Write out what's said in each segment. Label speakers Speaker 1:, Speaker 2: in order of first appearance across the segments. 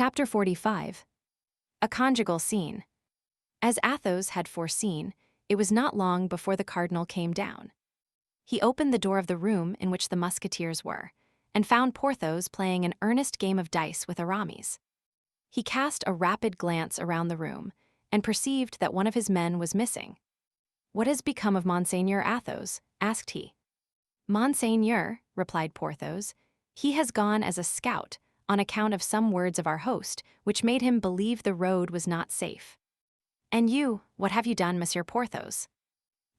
Speaker 1: Chapter 45. A conjugal scene. As Athos had foreseen, it was not long before the cardinal came down. He opened the door of the room in which the Musketeers were, and found Porthos playing an earnest game of dice with Aramis. He cast a rapid glance around the room, and perceived that one of his men was missing. "What has become of Monseigneur Athos?" asked he. "Monseigneur," replied Porthos, "he has gone as a scout, on account of some words of our host, which made him believe the road was not safe." "And you, what have you done, Monsieur Porthos?"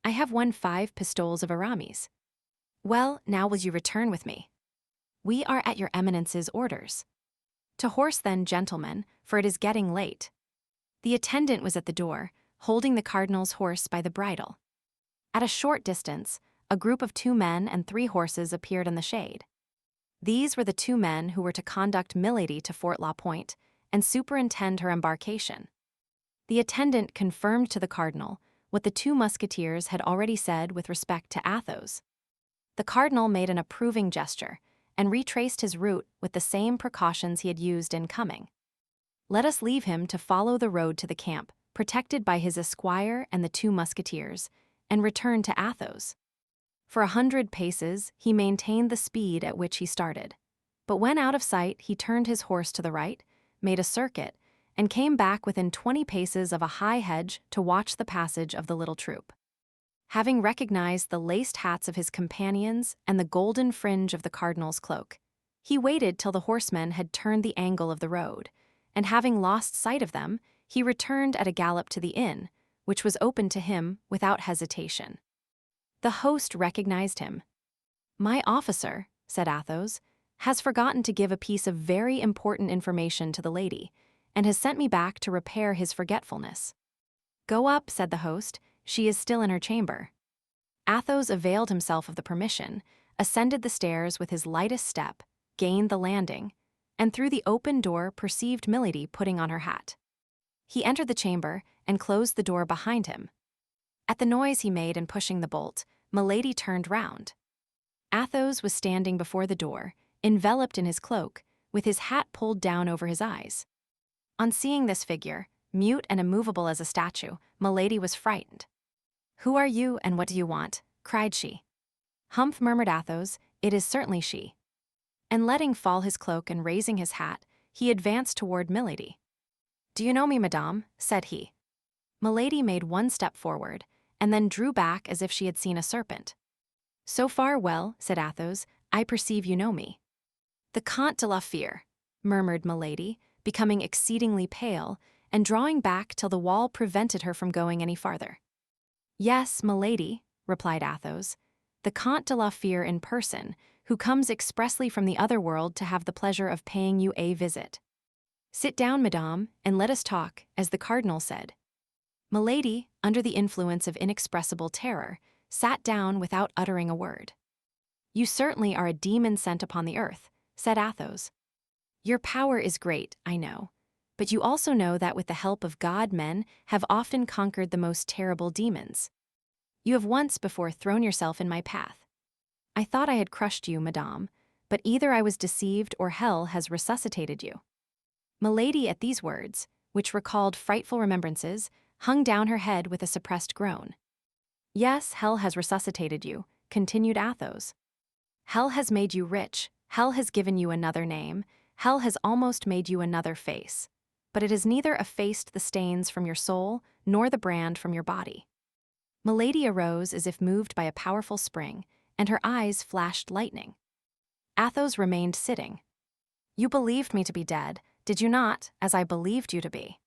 Speaker 1: "I have won 5 pistoles of Aramis." "Well, now will you return with me?" "We are at your Eminence's orders." "To horse then, gentlemen, for it is getting late." The attendant was at the door, holding the cardinal's horse by the bridle. At a short distance, a group of 2 men and 3 horses appeared in the shade. These were the 2 men who were to conduct Milady to Fort La Pointe and superintend her embarkation. The attendant confirmed to the cardinal what the 2 musketeers had already said with respect to Athos. The cardinal made an approving gesture and retraced his route with the same precautions he had used in coming. Let us leave him to follow the road to the camp, protected by his esquire and the 2 musketeers, and return to Athos. For 100 paces, he maintained the speed at which he started. But when out of sight, he turned his horse to the right, made a circuit, and came back within 20 paces of a high hedge to watch the passage of the little troop. Having recognized the laced hats of his companions and the golden fringe of the cardinal's cloak, he waited till the horsemen had turned the angle of the road, and having lost sight of them, he returned at a gallop to the inn, which was opened to him without hesitation. The host recognized him. "My officer," said Athos, "has forgotten to give a piece of very important information to the lady, and has sent me back to repair his forgetfulness." "Go up," said the host, "she is still in her chamber." Athos availed himself of the permission, ascended the stairs with his lightest step, gained the landing, and through the open door perceived Milady putting on her hat. He entered the chamber and closed the door behind him. At the noise he made in pushing the bolt, Milady turned round. Athos was standing before the door, enveloped in his cloak, with his hat pulled down over his eyes. On seeing this figure, mute and immovable as a statue, Milady was frightened. "Who are you, and what do you want?" cried she. "Humph," murmured Athos, "it is certainly she." And letting fall his cloak and raising his hat, he advanced toward Milady. "Do you know me, madame?" said he. Milady made 1 step forward, and then drew back as if she had seen a serpent. "So far well," said Athos, "I perceive you know me." "The Comte de la Fère," murmured Milady, becoming exceedingly pale, and drawing back till the wall prevented her from going any farther. "Yes, Milady," replied Athos, "the Comte de la Fère in person, who comes expressly from the other world to have the pleasure of paying you a visit. Sit down, madame, and let us talk, as the cardinal said." Milady, under the influence of inexpressible terror, sat down without uttering a word. "You certainly are a demon sent upon the earth," said Athos. "Your power is great, I know, but you also know that with the help of God men have often conquered the most terrible demons. You have once before thrown yourself in my path. I thought I had crushed you, madame, but either I was deceived or hell has resuscitated you." Milady, at these words, which recalled frightful remembrances, hung down her head with a suppressed groan. "Yes, hell has resuscitated you," continued Athos. "Hell has made you rich, hell has given you another name, hell has almost made you another face, but it has neither effaced the stains from your soul nor the brand from your body." Milady arose as if moved by a powerful spring, and her eyes flashed lightning. Athos remained sitting. "You believed me to be dead, did you not, as I believed you to be?"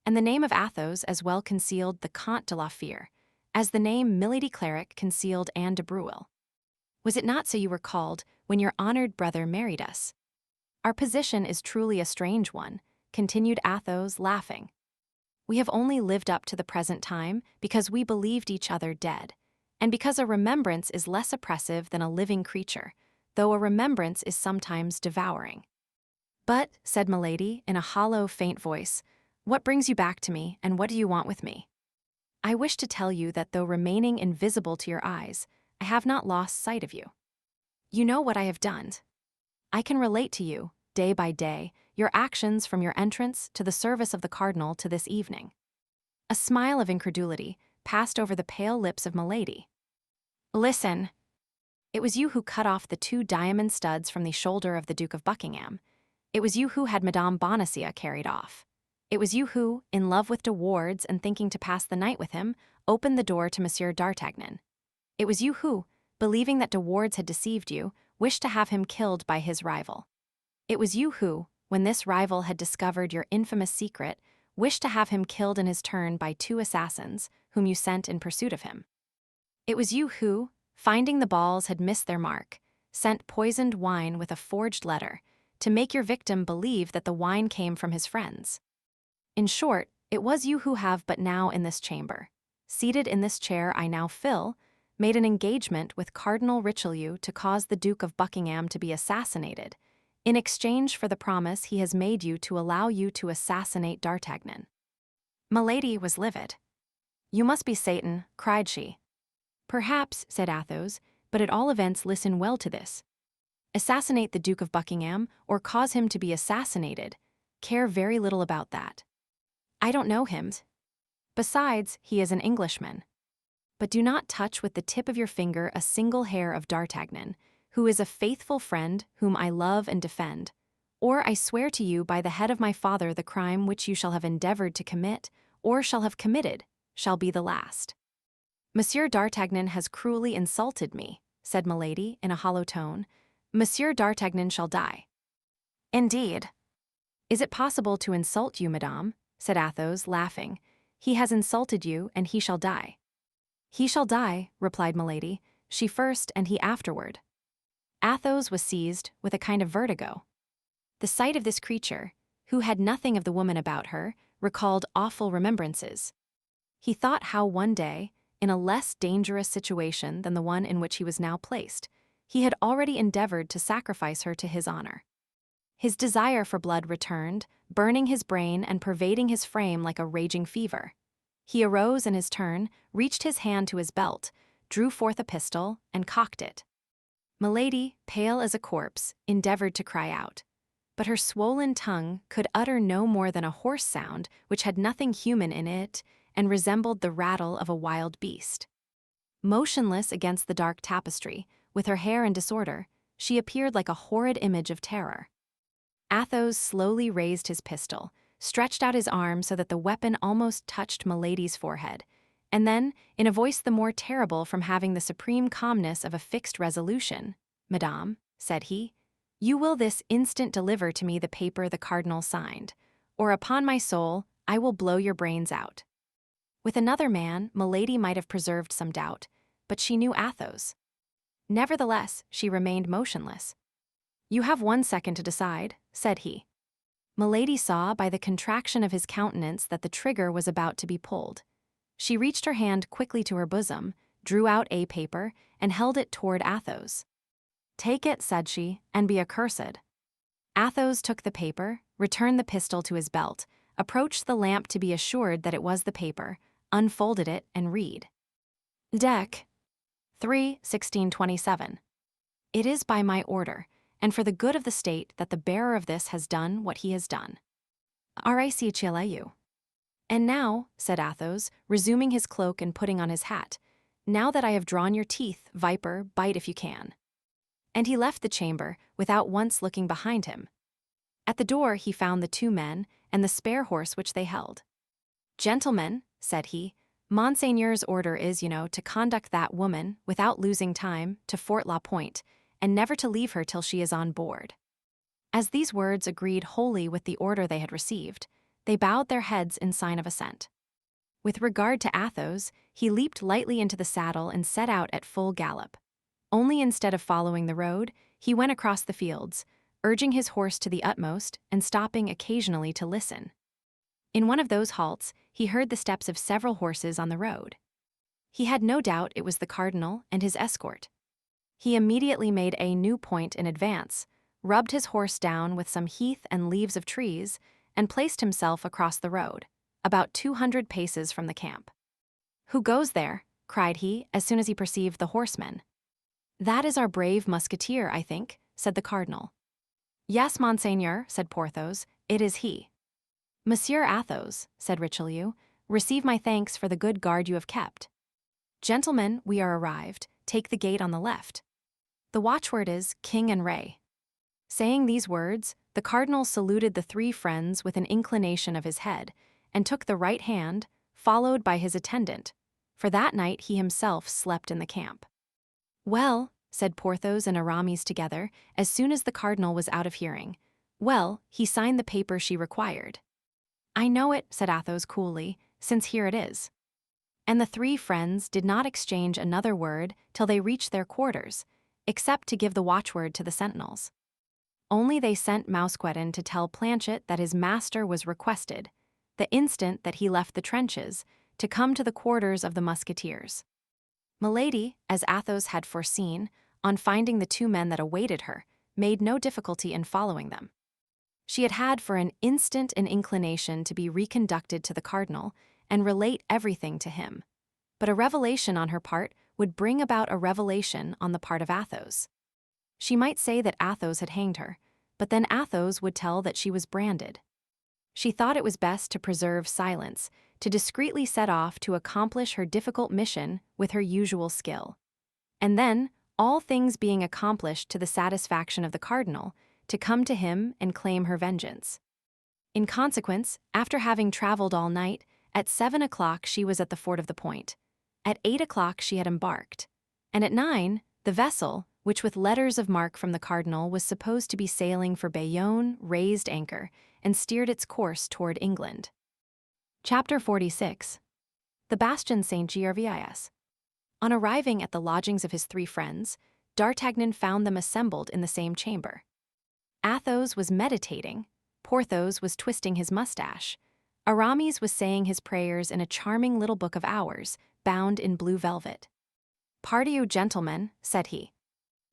Speaker 1: And the name of Athos as well concealed the Comte de la Fère, as the name Milady Claric concealed Anne de Breuil. "Was it not so you were called when your honored brother married us? Our position is truly a strange one," continued Athos, laughing. "We have only lived up to the present time because we believed each other dead, and because a remembrance is less oppressive than a living creature, though a remembrance is sometimes devouring." "But," said Milady, in a hollow, faint voice, "what brings you back to me, and what do you want with me?" "I wish to tell you that though remaining invisible to your eyes, I have not lost sight of you. You know what I have done. I can relate to you, day by day, your actions from your entrance to the service of the cardinal to this evening." A smile of incredulity passed over the pale lips of Milady. "Listen. It was you who cut off the 2 diamond studs from the shoulder of the Duke of Buckingham. It was you who had Madame Bonacieux carried off. It was you who, in love with De Wardes and thinking to pass the night with him, opened the door to Monsieur d'Artagnan. It was you who, believing that De Wardes had deceived you, wished to have him killed by his rival. It was you who, when this rival had discovered your infamous secret, wished to have him killed in his turn by 2 assassins, whom you sent in pursuit of him. It was you who, finding the balls had missed their mark, sent poisoned wine with a forged letter, to make your victim believe that the wine came from his friends. In short, it was you who have but now in this chamber, seated in this chair I now fill, made an engagement with Cardinal Richelieu to cause the Duke of Buckingham to be assassinated, in exchange for the promise he has made you to allow you to assassinate d'Artagnan." Milady was livid. "You must be Satan," cried she. "Perhaps," said Athos, "but at all events listen well to this. Assassinate the Duke of Buckingham, or cause him to be assassinated. Care very little about that. I don't know him. Besides, he is an Englishman. But do not touch with the tip of your finger a single hair of d'Artagnan, who is a faithful friend whom I love and defend, or I swear to you by the head of my father the crime which you shall have endeavored to commit, or shall have committed, shall be the last." "Monsieur d'Artagnan has cruelly insulted me," said Milady in a hollow tone. "Monsieur d'Artagnan shall die." "Indeed." "Is it possible to insult you, madame?" said Athos, laughing. "He has insulted you, and he shall die." "He shall die," replied Milady, "she first and he afterward." Athos was seized with a kind of vertigo. The sight of this creature, who had nothing of the woman about her, recalled awful remembrances. He thought how one day, in a less dangerous situation than the one in which he was now placed, he had already endeavored to sacrifice her to his honor. His desire for blood returned, burning his brain and pervading his frame like a raging fever. He arose in his turn, reached his hand to his belt, drew forth a pistol, and cocked it. Milady, pale as a corpse, endeavored to cry out, but her swollen tongue could utter no more than a hoarse sound which had nothing human in it and resembled the rattle of a wild beast. Motionless against the dark tapestry, with her hair in disorder, she appeared like a horrid image of terror. Athos slowly raised his pistol, stretched out his arm so that the weapon almost touched Milady's forehead, and then, in a voice the more terrible from having the supreme calmness of a fixed resolution, "Madame," said he, "you will this instant deliver to me the paper the cardinal signed, or upon my soul, I will blow your brains out." With another man, Milady might have preserved some doubt, but she knew Athos. Nevertheless, she remained motionless. "You have 1 second to decide," said he. Milady saw by the contraction of his countenance that the trigger was about to be pulled. She reached her hand quickly to her bosom, drew out a paper, and held it toward Athos. "Take it," said she, "and be accursed." Athos took the paper, returned the pistol to his belt, approached the lamp to be assured that it was the paper, unfolded it, and read. Dec. 3, 1627. It is by my order, and for the good of the state that the bearer of this has done what he has done. Aramis. And now, said Athos, resuming his cloak and putting on his hat, now that I have drawn your teeth, viper, bite if you can. And he left the chamber, without once looking behind him. At the door he found the 2 men, and the spare horse which they held. Gentlemen, said he, Monseigneur's order is, to conduct that woman, without losing time, to Fort La Pointe, and never to leave her till she is on board. As these words agreed wholly with the order they had received, they bowed their heads in sign of assent. With regard to Athos, he leaped lightly into the saddle and set out at full gallop. Only instead of following the road, he went across the fields, urging his horse to the utmost and stopping occasionally to listen. In one of those halts, he heard the steps of several horses on the road. He had no doubt it was the cardinal and his escort. He immediately made a new point in advance, rubbed his horse down with some heath and leaves of trees, and placed himself across the road, about 200 paces from the camp. Who goes there? Cried he, as soon as he perceived the horsemen. That is our brave musketeer, I think, said the cardinal. Yes, monseigneur, said Porthos, it is he. Monsieur Athos, said Richelieu, receive my thanks for the good guard you have kept. Gentlemen, we are arrived, take the gate on the left. The watchword is King and Rey. Saying these words, the cardinal saluted the three friends with an inclination of his head, and took the right hand, followed by his attendant, for that night he himself slept in the camp. Well, said Porthos and Aramis together, as soon as the cardinal was out of hearing. Well, he signed the paper she required. I know it, said Athos coolly, since here it is. And the three friends did not exchange another word till they reached their quarters, except to give the watchword to the sentinels. Only they sent Mousqueton to tell Planchet that his master was requested, the instant that he left the trenches, to come to the quarters of the Musketeers. Milady, as Athos had foreseen, on finding the two men that awaited her, made no difficulty in following them. She had had for an instant an inclination to be reconducted to the cardinal and relate everything to him. But a revelation on her part would bring about a revelation on the part of Athos. She might say that Athos had hanged her, but then Athos would tell that she was branded. She thought it was best to preserve silence, to discreetly set off to accomplish her difficult mission with her usual skill. And then, all things being accomplished to the satisfaction of the cardinal, to come to him and claim her vengeance. In consequence, after having traveled all night, at 7 o'clock she was at the fort of the Point. At 8 o'clock she had embarked. And at 9, the vessel, which with letters of marque from the cardinal was supposed to be sailing for Bayonne, raised anchor, and steered its course toward England. Chapter 46. The Bastion Saint-Gervais. On arriving at the lodgings of his three friends, D'Artagnan found them assembled in the same chamber. Athos was meditating, Porthos was twisting his mustache, Aramis was saying his prayers in a charming little book of hours, bound in blue velvet. "Pardieu, gentlemen," said he.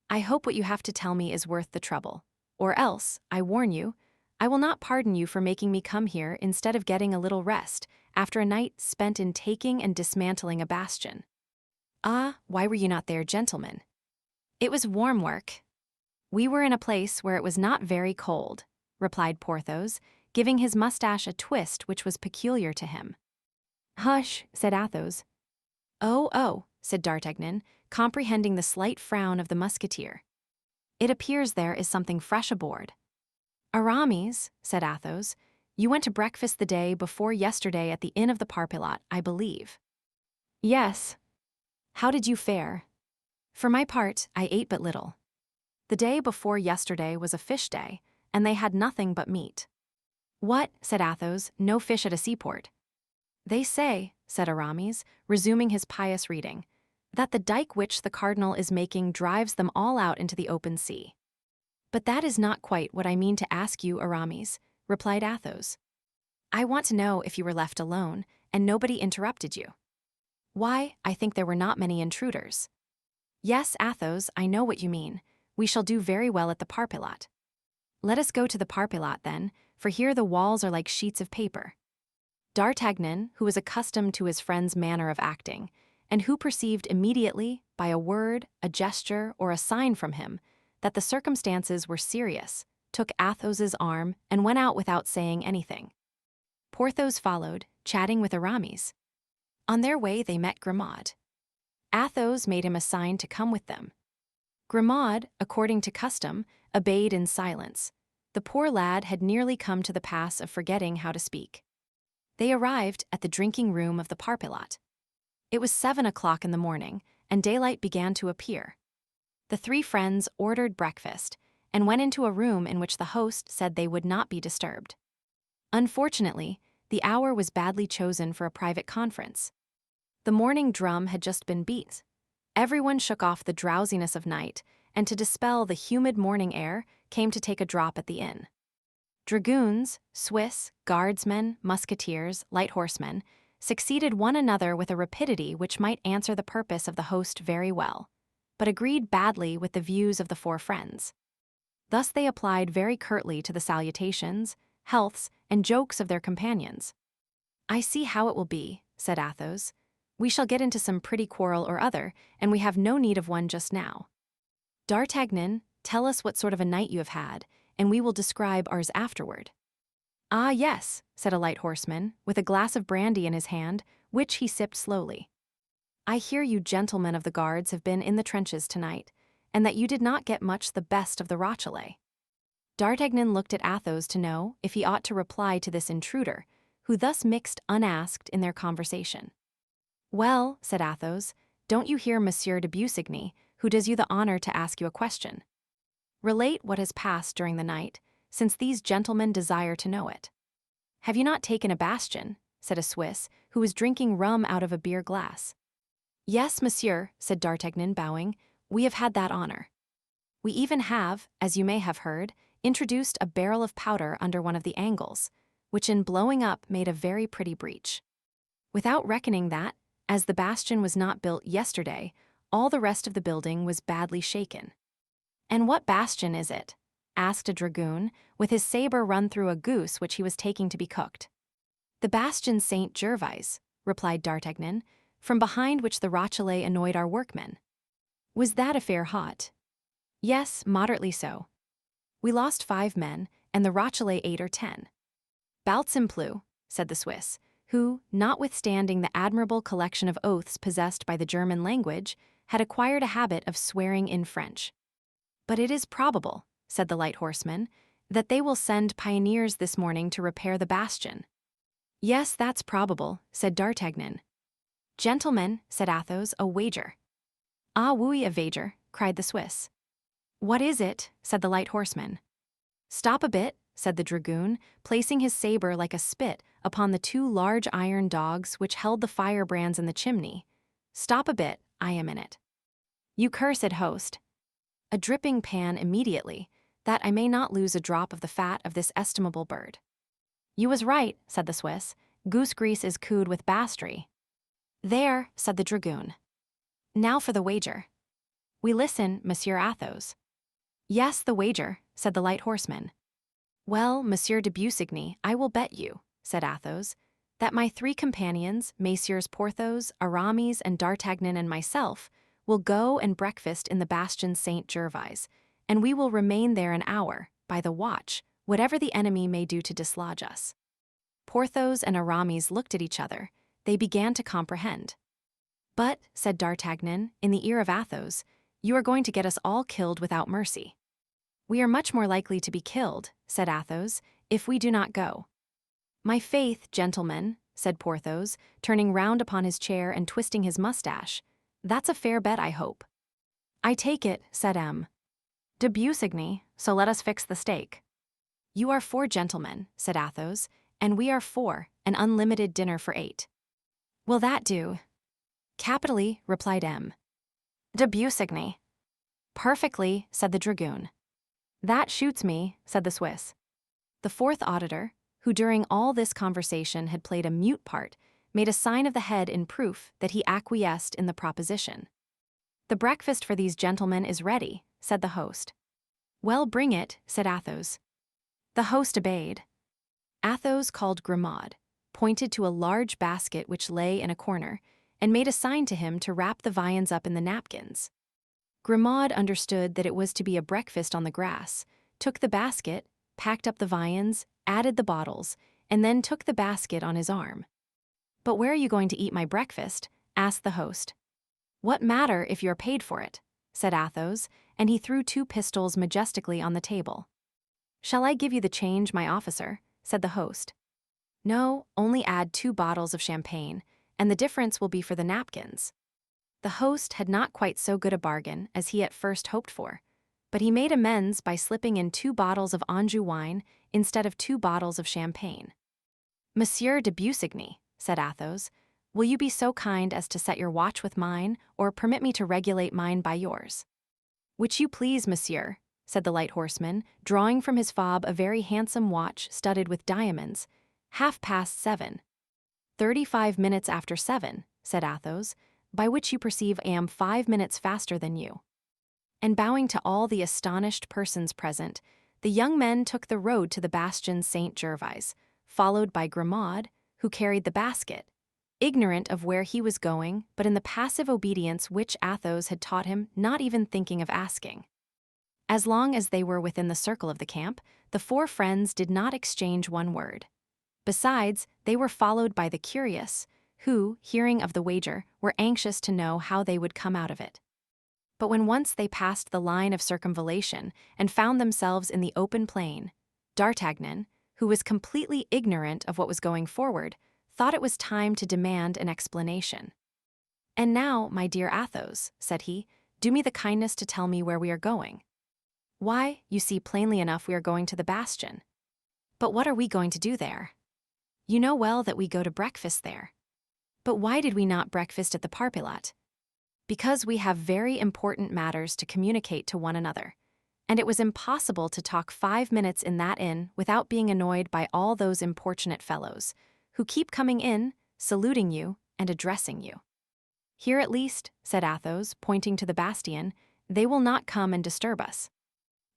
Speaker 1: "I hope what you have to tell me is worth the trouble, or else, I warn you, I will not pardon you for making me come here instead of getting a little rest after a night spent in taking and dismantling a bastion." "Ah, why were you not there, gentlemen?" "It was warm work." "We were in a place where it was not very cold," replied Porthos, giving his mustache a twist which was peculiar to him. "Hush," said Athos. Oh, said D'Artagnan, comprehending the slight frown of the musketeer. "It appears there is something fresh aboard." "Aramis," said Athos, "you went to breakfast the day before yesterday at the inn of the Parpilat, I believe." "Yes." "How did you fare?" "For my part, I ate but little. The day before yesterday was a fish day, and they had nothing but meat." "What?" said Athos, "no fish at a seaport?" "They say," said Aramis, resuming his pious reading, "that the dike which the cardinal is making drives them all out into the open sea." "But that is not quite what I mean to ask you, Aramis," replied Athos. "I want to know if you were left alone, and nobody interrupted you." "Why, I think there were not many intruders." "Yes, Athos, I know what you mean. We shall do very well at the Parpilat." "Let us go to the Parpilat, then, for here the walls are like sheets of paper." D'Artagnan, who was accustomed to his friend's manner of acting, and who perceived immediately, by a word, a gesture, or a sign from him, that the circumstances were serious, took Athos's arm and went out without saying anything. Porthos followed, chatting with Aramis. On their way they met Grimaud. Athos made him a sign to come with them. Grimaud, according to custom, obeyed in silence. The poor lad had nearly come to the pass of forgetting how to speak. They arrived at the drinking room of the Parpilat. It was 7 o'clock in the morning, and daylight began to appear. The three friends ordered breakfast, and went into a room in which the host said they would not be disturbed. Unfortunately, the hour was badly chosen for a private conference. The morning drum had just been beat. Everyone shook off the drowsiness of night, and to dispel the humid morning air, came to take a drop at the inn. Dragoons, Swiss, guardsmen, musketeers, light horsemen, succeeded one another with a rapidity which might answer the purpose of the host very well, but agreed badly with the views of the four friends. Thus they applied very curtly to the salutations, healths, and jokes of their companions. "I see how it will be," said Athos. "We shall get into some pretty quarrel or other, and we have no need of one just now. D'Artagnan, tell us what sort of a night you have had, and we will describe ours afterward." "Ah, yes," said a light horseman, with a glass of brandy in his hand, which he sipped slowly. "I hear you gentlemen of the guards have been in the trenches tonight, and that you did not get much the best of the Rochelle." D'Artagnan looked at Athos to know if he ought to reply to this intruder, who thus mixed unasked in their conversation. "Well," said Athos, "don't you hear Monsieur de Busigny, who does you the honor to ask you a question? Relate what has passed during the night, since these gentlemen desire to know it." "Have you not taken a bastion?" said a Swiss, who was drinking rum out of a beer glass. "Yes, monsieur," said D'Artagnan, bowing, "we have had that honor. We even have, as you may have heard, introduced a barrel of powder under one of the angles, which in blowing up made a very pretty breach. Without reckoning that, as the bastion was not built yesterday, all the rest of the building was badly shaken." "And what bastion is it?" asked a dragoon, with his saber run through a goose which he was taking to be cooked. "The bastion Saint Gervais," replied D'Artagnan, "from behind which the Rochelle annoyed our workmen." "Was that affair hot?" "Yes, moderately so. We lost 5 men, and the Rochelle 8 or 10. "Baltzimplou," said the Swiss, who, notwithstanding the admirable collection of oaths possessed by the German language, had acquired a habit of swearing in French. "But it is probable," said the light horseman, "that they will send pioneers this morning to repair the bastion." "Yes, that's probable," said D'Artagnan. "Gentlemen," said Athos, "a wager." "Ah oui, a wager," cried the Swiss. "What is it?" said the light horseman. "Stop a bit," said the dragoon, placing his saber like a spit upon the 2 large iron dogs which held the firebrands in the chimney. "Stop a bit, I am in it." "You cursed host." "A dripping pan immediately, that I may not lose a drop of the fat of this estimable bird." "You was right," said the Swiss. "Goose grease is cooed with bastry." "There," said the dragoon. "Now for the wager." "We listen, Monsieur Athos." "Yes, the wager," said the light horseman. "Well, Monsieur de Busigny, I will bet you," said Athos, "that my 3 companions, Messieurs Porthos, Aramis, and D'Artagnan and myself, will go and breakfast in the bastion Saint Gervais, and we will remain there an hour, by the watch, whatever the enemy may do to dislodge us." Porthos and Aramis looked at each other. They began to comprehend. "But," said D'Artagnan, in the ear of Athos, "you are going to get us all killed without mercy." "We are much more likely to be killed," said Athos, "if we do not go." "My faith, gentlemen," said Porthos, turning round upon his chair and twisting his mustache, "that's a fair bet, I hope." "I take it," said M. de Busigny, "so let us fix the stake." "You are 4 gentlemen," said Athos, "and we are 4, an unlimited dinner for 8. Will that do?" "Capitally," replied M. de Busigny. "Perfectly," said the dragoon. "That shoots me," said the Swiss. The 4th auditor, who during all this conversation had played a mute part, made a sign of the head in proof that he acquiesced in the proposition. "The breakfast for these gentlemen is ready," said the host. "Well, bring it," said Athos. The host obeyed. Athos called Grimaud, pointed to a large basket which lay in a corner, and made a sign to him to wrap the viands up in the napkins. Grimaud understood that it was to be a breakfast on the grass, took the basket, packed up the viands, added the bottles, and then took the basket on his arm. "But where are you going to eat my breakfast?" asked the host. "What matter if you are paid for it?" said Athos, and he threw 2 pistols majestically on the table. "Shall I give you the change, my officer?" said the host. "No, only add 2 bottles of champagne, and the difference will be for the napkins." The host had not quite so good a bargain as he at first hoped for, but he made amends by slipping in 2 bottles of Anjou wine instead of 2 bottles of champagne. "Monsieur de Busigny," said Athos, "will you be so kind as to set your watch with mine, or permit me to regulate mine by yours?" "Which you please, monsieur," said the light horseman, drawing from his fob a very handsome watch studded with diamonds. 7:30. 35 minutes after 7, said Athos, "by which you perceive I am 5 minutes faster than you." And bowing to all the astonished persons present, the young men took the road to the bastion Saint Gervais, followed by Grimaud, who carried the basket, ignorant of where he was going, but in the passive obedience which Athos had taught him, not even thinking of asking. As long as they were within the circle of the camp, the four friends did not exchange one word. Besides, they were followed by the curious, who, hearing of the wager, were anxious to know how they would come out of it. But when once they passed the line of circumvallation and found themselves in the open plain, D'Artagnan, who was completely ignorant of what was going forward, thought it was time to demand an explanation. "And now, my dear Athos," said he, "do me the kindness to tell me where we are going." "Why, you see plainly enough we are going to the bastion." "But what are we going to do there?" "You know well that we go to breakfast there." "But why did we not breakfast at the Parpilat?" "Because we have very important matters to communicate to one another, and it was impossible to talk 5 minutes in that inn without being annoyed by all those importunate fellows, who keep coming in, saluting you, and addressing you." "Here at least," said Athos, pointing to the bastion, "they will not come and disturb us."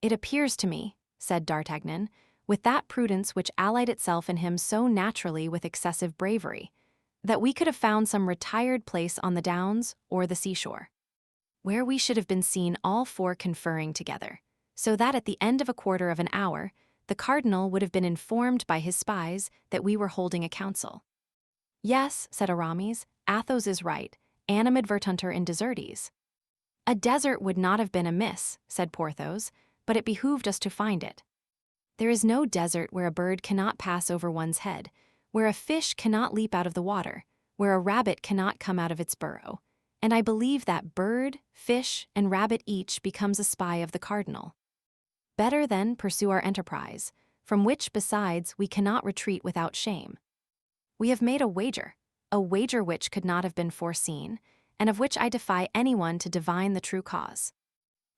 Speaker 1: "It appears to me," said D'Artagnan, with that prudence which allied itself in him so naturally with excessive bravery, "that we could have found some retired place on the downs or the seashore, where we should have been seen all four conferring together, so that at the end of a quarter of an hour, the cardinal would have been informed by his spies that we were holding a council." "Yes," said Aramis, "Athos is right, animadvertunter in desertis." "A desert would not have been amiss," said Porthos, "but it behooved us to find it. There is no desert where a bird cannot pass over one's head, where a fish cannot leap out of the water, where a rabbit cannot come out of its burrow, and I believe that bird, fish, and rabbit each becomes a spy of the cardinal. Better then pursue our enterprise, from which, besides, we cannot retreat without shame. We have made a wager which could not have been foreseen, and of which I defy anyone to divine the true cause.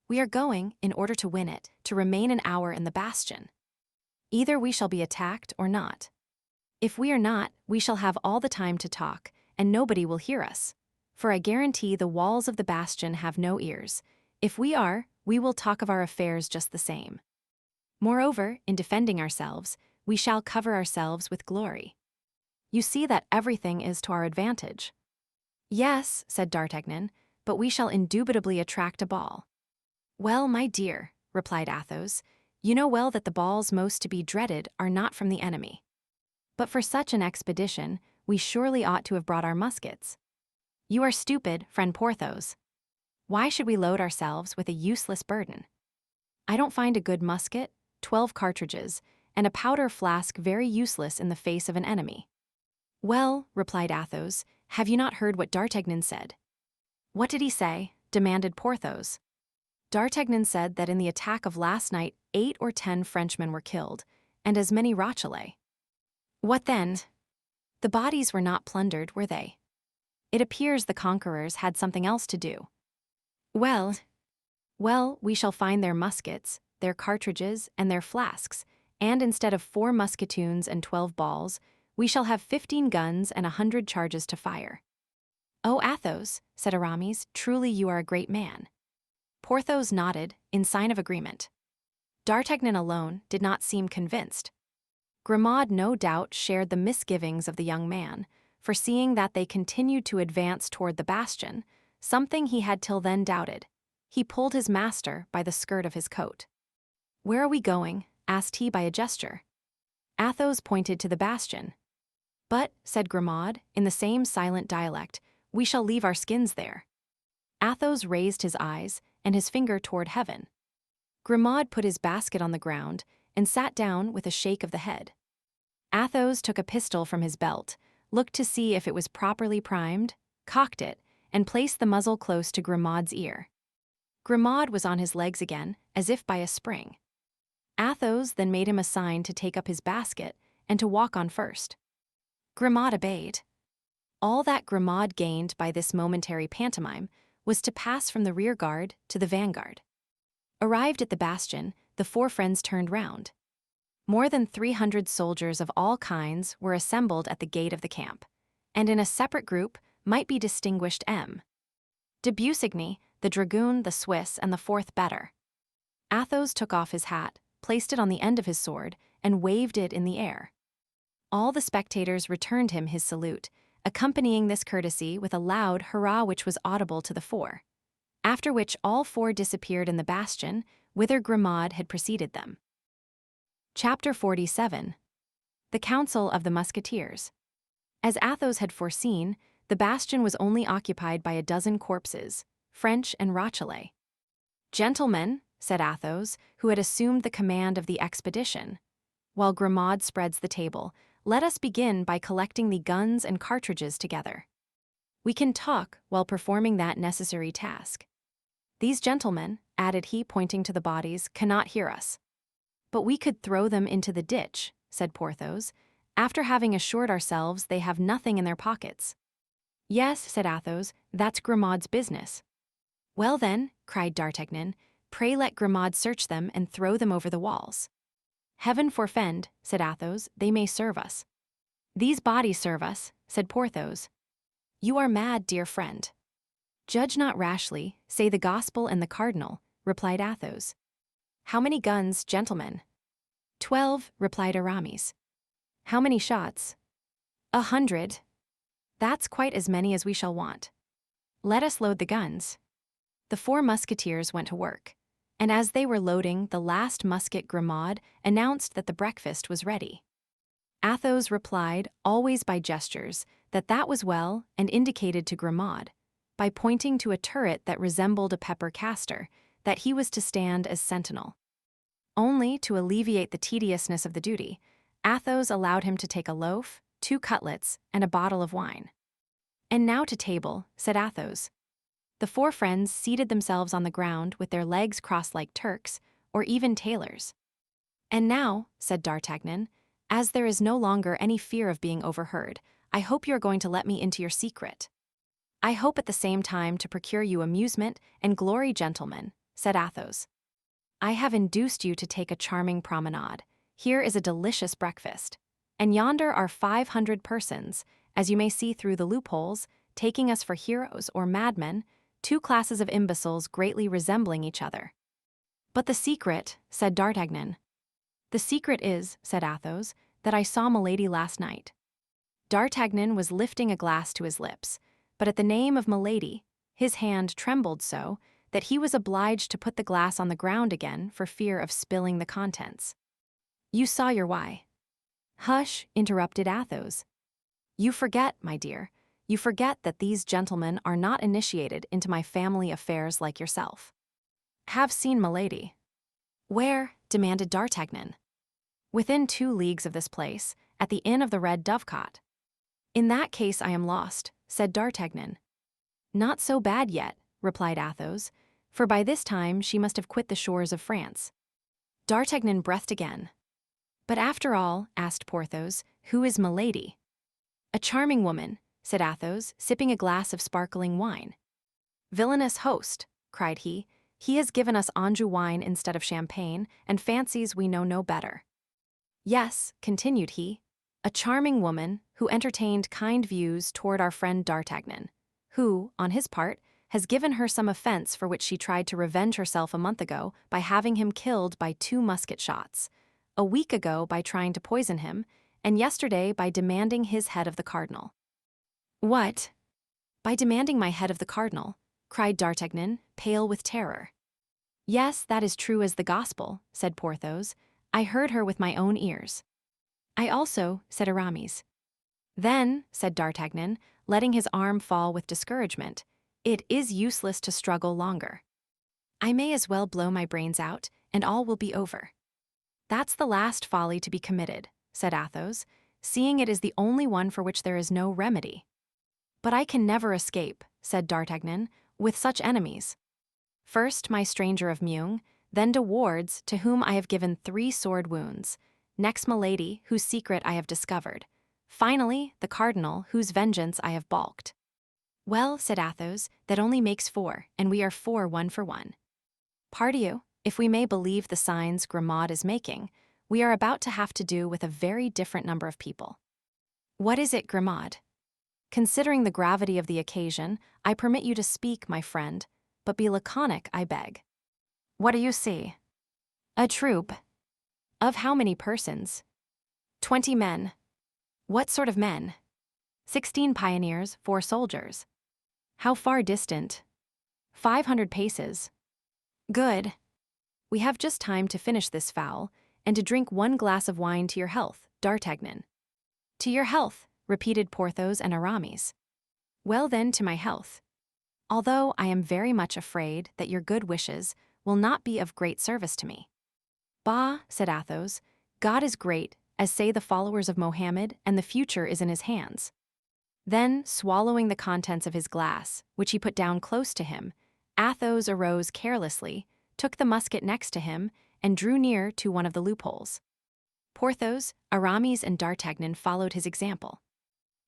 Speaker 1: We are going, in order to win it, to remain an hour in the bastion. Either we shall be attacked or not. If we are not, we shall have all the time to talk, and nobody will hear us, for I guarantee the walls of the bastion have no ears. If we are, we will talk of our affairs just the same. Moreover, in defending ourselves, we shall cover ourselves with glory. You see that everything is to our advantage." "Yes," said D'Artagnan, "but we shall indubitably attract a ball." "Well, my dear," replied Athos, "you know well that the balls most to be dreaded are not from the enemy. But for such an expedition, we surely ought to have brought our muskets." "You are stupid, friend Porthos. Why should we load ourselves with a useless burden? I don't find a good musket, 12 cartridges, and a powder flask very useless in the face of an enemy." "Well," replied Athos, "have you not heard what D'Artagnan said?" "What did he say?" demanded Porthos. "D'Artagnan said that in the attack of last night 8 or 10 Frenchmen were killed, and as many Rochellais." "What then?" "The bodies were not plundered, were they? It appears the conquerors had something else to do." Well, we shall find their muskets, their cartridges, and their flasks, and instead of 4 musketoons and 12 balls, we shall have 15 guns and 100 charges to fire." "Oh, Athos," said Aramis, "truly you are a great man." Porthos nodded, in sign of agreement. D'Artagnan alone did not seem convinced. Grimaud no doubt shared the misgivings of the young man, foreseeing that they continued to advance toward the bastion, something he had till then doubted. He pulled his master by the skirt of his coat. "Where are we going?" asked he by a gesture. Athos pointed to the bastion. "But," said Grimaud, in the same silent dialect, "we shall leave our skins there." Athos raised his eyes and his finger toward heaven. Grimaud put his basket on the ground and sat down with a shake of the head. Athos took a pistol from his belt, looked to see if it was properly primed, cocked it, and placed the muzzle close to Grimaud's ear. Grimaud was on his legs again, as if by a spring. Athos then made him a sign to take up his basket and to walk on first. Grimaud obeyed. All that Grimaud gained by this momentary pantomime was to pass from the rear guard to the vanguard. Arrived at the bastion, the 4 friends turned round. More than 300 soldiers of all kinds were assembled at the gate of the camp, and in a separate group might be distinguished M. de Busigny, the dragoon, the Swiss, and the 4th better. Athos took off his hat, placed it on the end of his sword, and waved it in the air. All the spectators returned him his salute, accompanying this courtesy with a loud hurrah which was audible to the 4. After which all 4 disappeared in the bastion, whither Grimaud had preceded them. Chapter 47. The Council of the Musketeers. As Athos had foreseen, the bastion was only occupied by a dozen corpses, French and Rochellais. "Gentlemen," said Athos, who had assumed the command of the expedition, while Grimaud spreads the table, "let us begin by collecting the guns and cartridges together. We can talk while performing that necessary task. These gentlemen," added he, pointing to the bodies, "cannot hear us." "But we could throw them into the ditch," said Porthos, "after having assured ourselves they have nothing in their pockets." "Yes," said Athos, "that's Grimaud's business." "Well then," cried D'Artagnan, "pray let Grimaud search them and throw them over the walls." "Heaven forfend," said Athos, "they may serve us." "These bodies serve us," said Porthos. "You are mad, dear friend." "Judge not rashly, say the gospel and the cardinal," replied Athos. "How many guns, gentlemen?" 12, replied Aramis. "How many shots?" 100. "That's quite as many as we shall want." "Let us load the guns." The 4 musketeers went to work, and as they were loading the last musket, Grimaud announced that the breakfast was ready. Athos replied, always by gestures, that was well, and indicated to Grimaud, by pointing to a turret that resembled a pepper caster, that he was to stand as sentinel. Only, to alleviate the tediousness of the duty, Athos allowed him to take a loaf, 2 cutlets, and a bottle of wine. "And now to table," said Athos. The 4 friends seated themselves on the ground with their legs crossed like Turks, or even tailors. "And now," said D'Artagnan, "as there is no longer any fear of being overheard, I hope you are going to let me into your secret." "I hope at the same time to procure you amusement and glory, gentlemen," said Athos. "I have induced you to take a charming promenade. Here is a delicious breakfast. And yonder are 500 persons, as you may see through the loopholes, taking us for heroes or madmen, 2 classes of imbeciles greatly resembling each other." "But the secret," said D'Artagnan. "The secret is," said Athos, "that I saw Milady last night." D'Artagnan was lifting a glass to his lips, but at the name of Milady, his hand trembled so that he was obliged to put the glass on the ground again for fear of spilling the contents. "You saw your why." "Hush," interrupted Athos. "You forget, my dear, you forget that these gentlemen are not initiated into my family affairs like yourself." "Have seen Milady." "Where?" demanded D'Artagnan. "Within 2 leagues of this place, at the Inn of the Red Dovecot." "In that case I am lost," said D'Artagnan. "Not so bad yet," replied Athos, "for by this time she must have quit the shores of France." D'Artagnan breathed again. "But after all," asked Porthos, "who is Milady?" "A charming woman," said Athos, sipping a glass of sparkling wine. "Villainous host," cried he, "he has given us Anjou wine instead of champagne, and fancies we know no better." "Yes," continued he, "a charming woman who entertained kind views toward our friend D'Artagnan, who, on his part, has given her some offense for which she tried to revenge herself a month ago by having him killed by 2 musket shots, a week ago by trying to poison him, and yesterday by demanding his head of the cardinal." "What? By demanding my head of the cardinal?" cried D'Artagnan, pale with terror. "Yes, that is true as the gospel," said Porthos. "I heard her with my own ears." "I also," said Aramis. "Then," said D'Artagnan, letting his arm fall with discouragement, "it is useless to struggle longer. I may as well blow my brains out, and all will be over." "That's the last folly to be committed," said Athos, "seeing it is the only one for which there is no remedy." "But I can never escape," said D'Artagnan, "with such enemies. First my stranger of Meung, then De Wardes, to whom I have given 3 sword wounds, next Milady, whose secret I have discovered, finally the cardinal, whose vengeance I have balked." "Well," said Athos, "that only makes 4, and we are 4 1 for 1. Pardieu, if we may believe the signs Grimaud is making, we are about to have to do with a very different number of people." "What is it, Grimaud?" "Considering the gravity of the occasion, I permit you to speak, my friend, but be laconic, I beg." "What do you see?" "A troop." "Of how many persons?" 20 men." "What sort of men?" 16 pioneers, 4 soldiers." "How far distant?" 500 paces." "Good. We have just time to finish this fowl, and to drink 1 glass of wine to your health, D'Artagnan." "To your health," repeated Porthos and Aramis. "Well then, to my health. Although I am very much afraid that your good wishes will not be of great service to me." "Bah," said Athos, "God is great, as say the followers of Mohammed, and the future is in his hands." Then, swallowing the contents of his glass, which he put down close to him, Athos arose carelessly, took the musket next to him, and drew near to one of the loopholes. Porthos, Aramis, and D'Artagnan followed his example.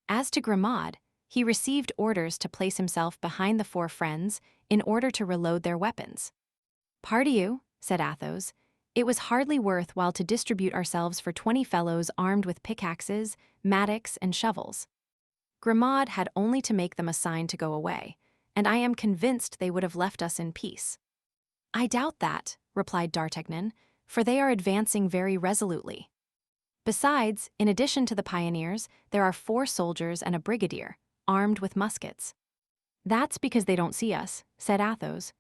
Speaker 1: As to Grimaud, he received orders to place himself behind the 4 friends in order to reload their weapons. "Pardieu," said Athos, "it was hardly worth while to distribute ourselves for 20 fellows armed with pickaxes, mattocks, and shovels. Grimaud had only to make them a sign to go away, and I am convinced they would have left us in peace." "I doubt that," replied D'Artagnan, "for they are advancing very resolutely. Besides, in addition to the pioneers, there are 4 soldiers and a brigadier, armed with muskets." "That's because they don't see us," said Athos.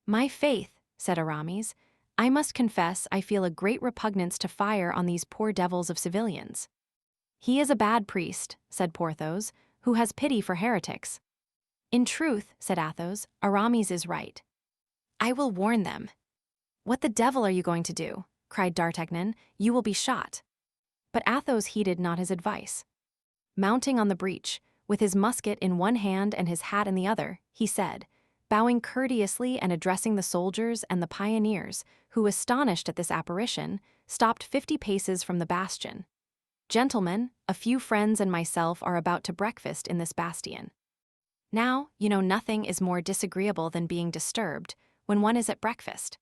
Speaker 1: "My faith," said Aramis, "I must confess I feel a great repugnance to fire on these poor devils of civilians." "He is a bad priest," said Porthos, "who has pity for heretics." "In truth," said Athos, "Aramis is right. I will warn them." "What the devil are you going to do?" cried D'Artagnan. "You will be shot." But Athos heeded not his advice. Mounting on the breach, with his musket in one hand and his hat in the other, he said, bowing courteously and addressing the soldiers and the pioneers, who, astonished at this apparition, stopped 50 paces from the bastion, "Gentlemen, a few friends and myself are about to breakfast in this bastion. Now, you know nothing is more disagreeable than being disturbed when one is at breakfast.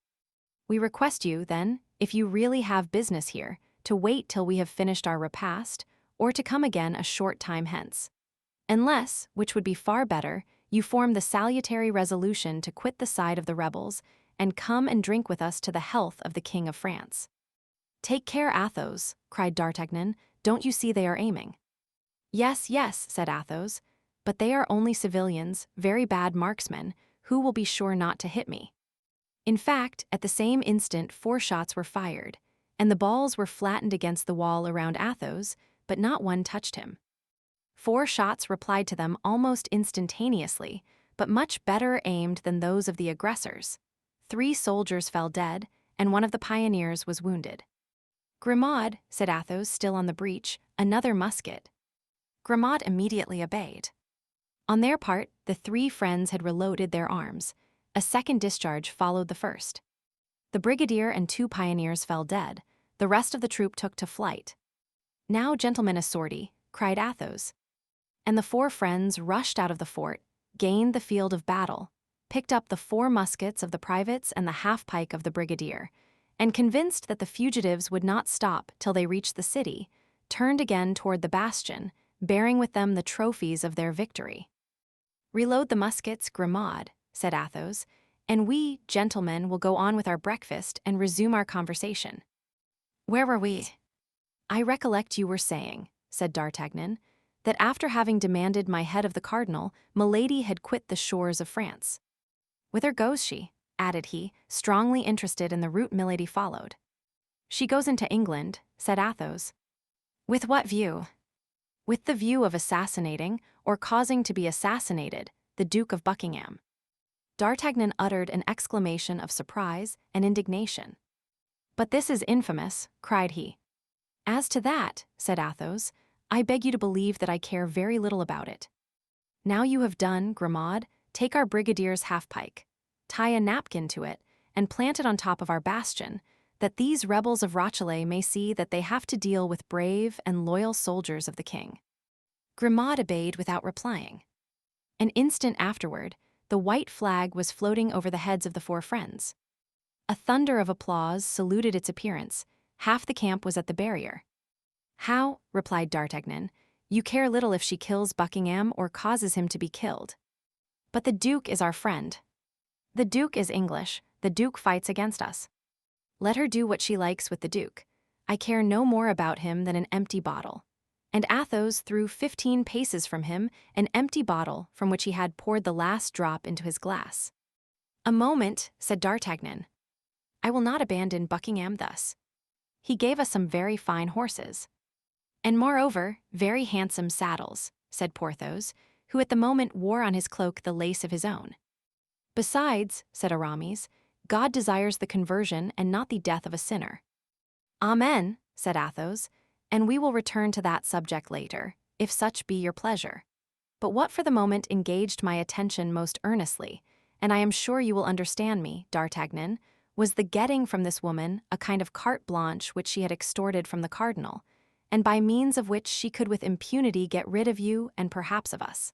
Speaker 1: We request you, then, if you really have business here, to wait till we have finished our repast, or to come again a short time hence. Unless, which would be far better, you form the salutary resolution to quit the side of the rebels, and come and drink with us to the health of the King of France." "Take care, Athos," cried D'Artagnan, "don't you see they are aiming?" "Yes, yes," said Athos, "but they are only civilians, very bad marksmen, who will be sure not to hit me." In fact, at the same instant 4 shots were fired, and the balls were flattened against the wall around Athos, but not one touched him. 4 shots replied to them almost instantaneously, but much better aimed than those of the aggressors. 3 soldiers fell dead, and one of the pioneers was wounded. "Grimaud," said Athos, still on the breach, "another musket." Grimaud immediately obeyed. On their part, the 3 friends had reloaded their arms. A second discharge followed the first. The brigadier and 2 pioneers fell dead. The rest of the troop took to flight. "Now, gentlemen, a sortie," cried Athos. And the 4 friends rushed out of the fort, gained the field of battle, picked up the 4 muskets of the privates and the half-pike of the brigadier, and convinced that the fugitives would not stop till they reached the city, turned again toward the bastion, bearing with them the trophies of their victory. "Reload the muskets, Grimaud," said Athos, "and we, gentlemen, will go on with our breakfast and resume our conversation." "Where were we?" "I recollect you were saying," said D'Artagnan, "that after having demanded my head of the cardinal, Milady had quit the shores of France. Whither goes she?" added he, strongly interested in the route Milady followed. "She goes into England," said Athos. "With what view?" "With the view of assassinating, or causing to be assassinated, the Duke of Buckingham." D'Artagnan uttered an exclamation of surprise and indignation. "But this is infamous," cried he. "As to that," said Athos, "I beg you to believe that I care very little about it. Now you have done, Grimaud, take our brigadier's half-pike, tie a napkin to it, and plant it on top of our bastion, that these rebels of Rochelle may see that they have to deal with brave and loyal soldiers of the king." Grimaud obeyed without replying. An instant afterward, the white flag was floating over the heads of the 4 friends. A thunder of applause saluted its appearance. Half the camp was at the barrier. "How," replied D'Artagnan, "you care little if she kills Buckingham or causes him to be killed. But the Duke is our friend. The Duke is English, the Duke fights against us. Let her do what she likes with the Duke. I care no more about him than an empty bottle." And Athos threw 15 paces from him an empty bottle from which he had poured the last drop into his glass. "A moment," said D'Artagnan. I will not abandon Buckingham thus. He gave us some very fine horses. And moreover, very handsome saddles, said Porthos, who at the moment wore on his cloak the lace of his own. Besides, said Aramis, God desires the conversion and not the death of a sinner. Amen, said Athos, and we will return to that subject later, if such be your pleasure. But what for the moment engaged my attention most earnestly, and I am sure you will understand me, D'Artagnan, was the getting from this woman a kind of carte blanche which she had extorted from the cardinal, and by means of which she could with impunity get rid of you and perhaps of us.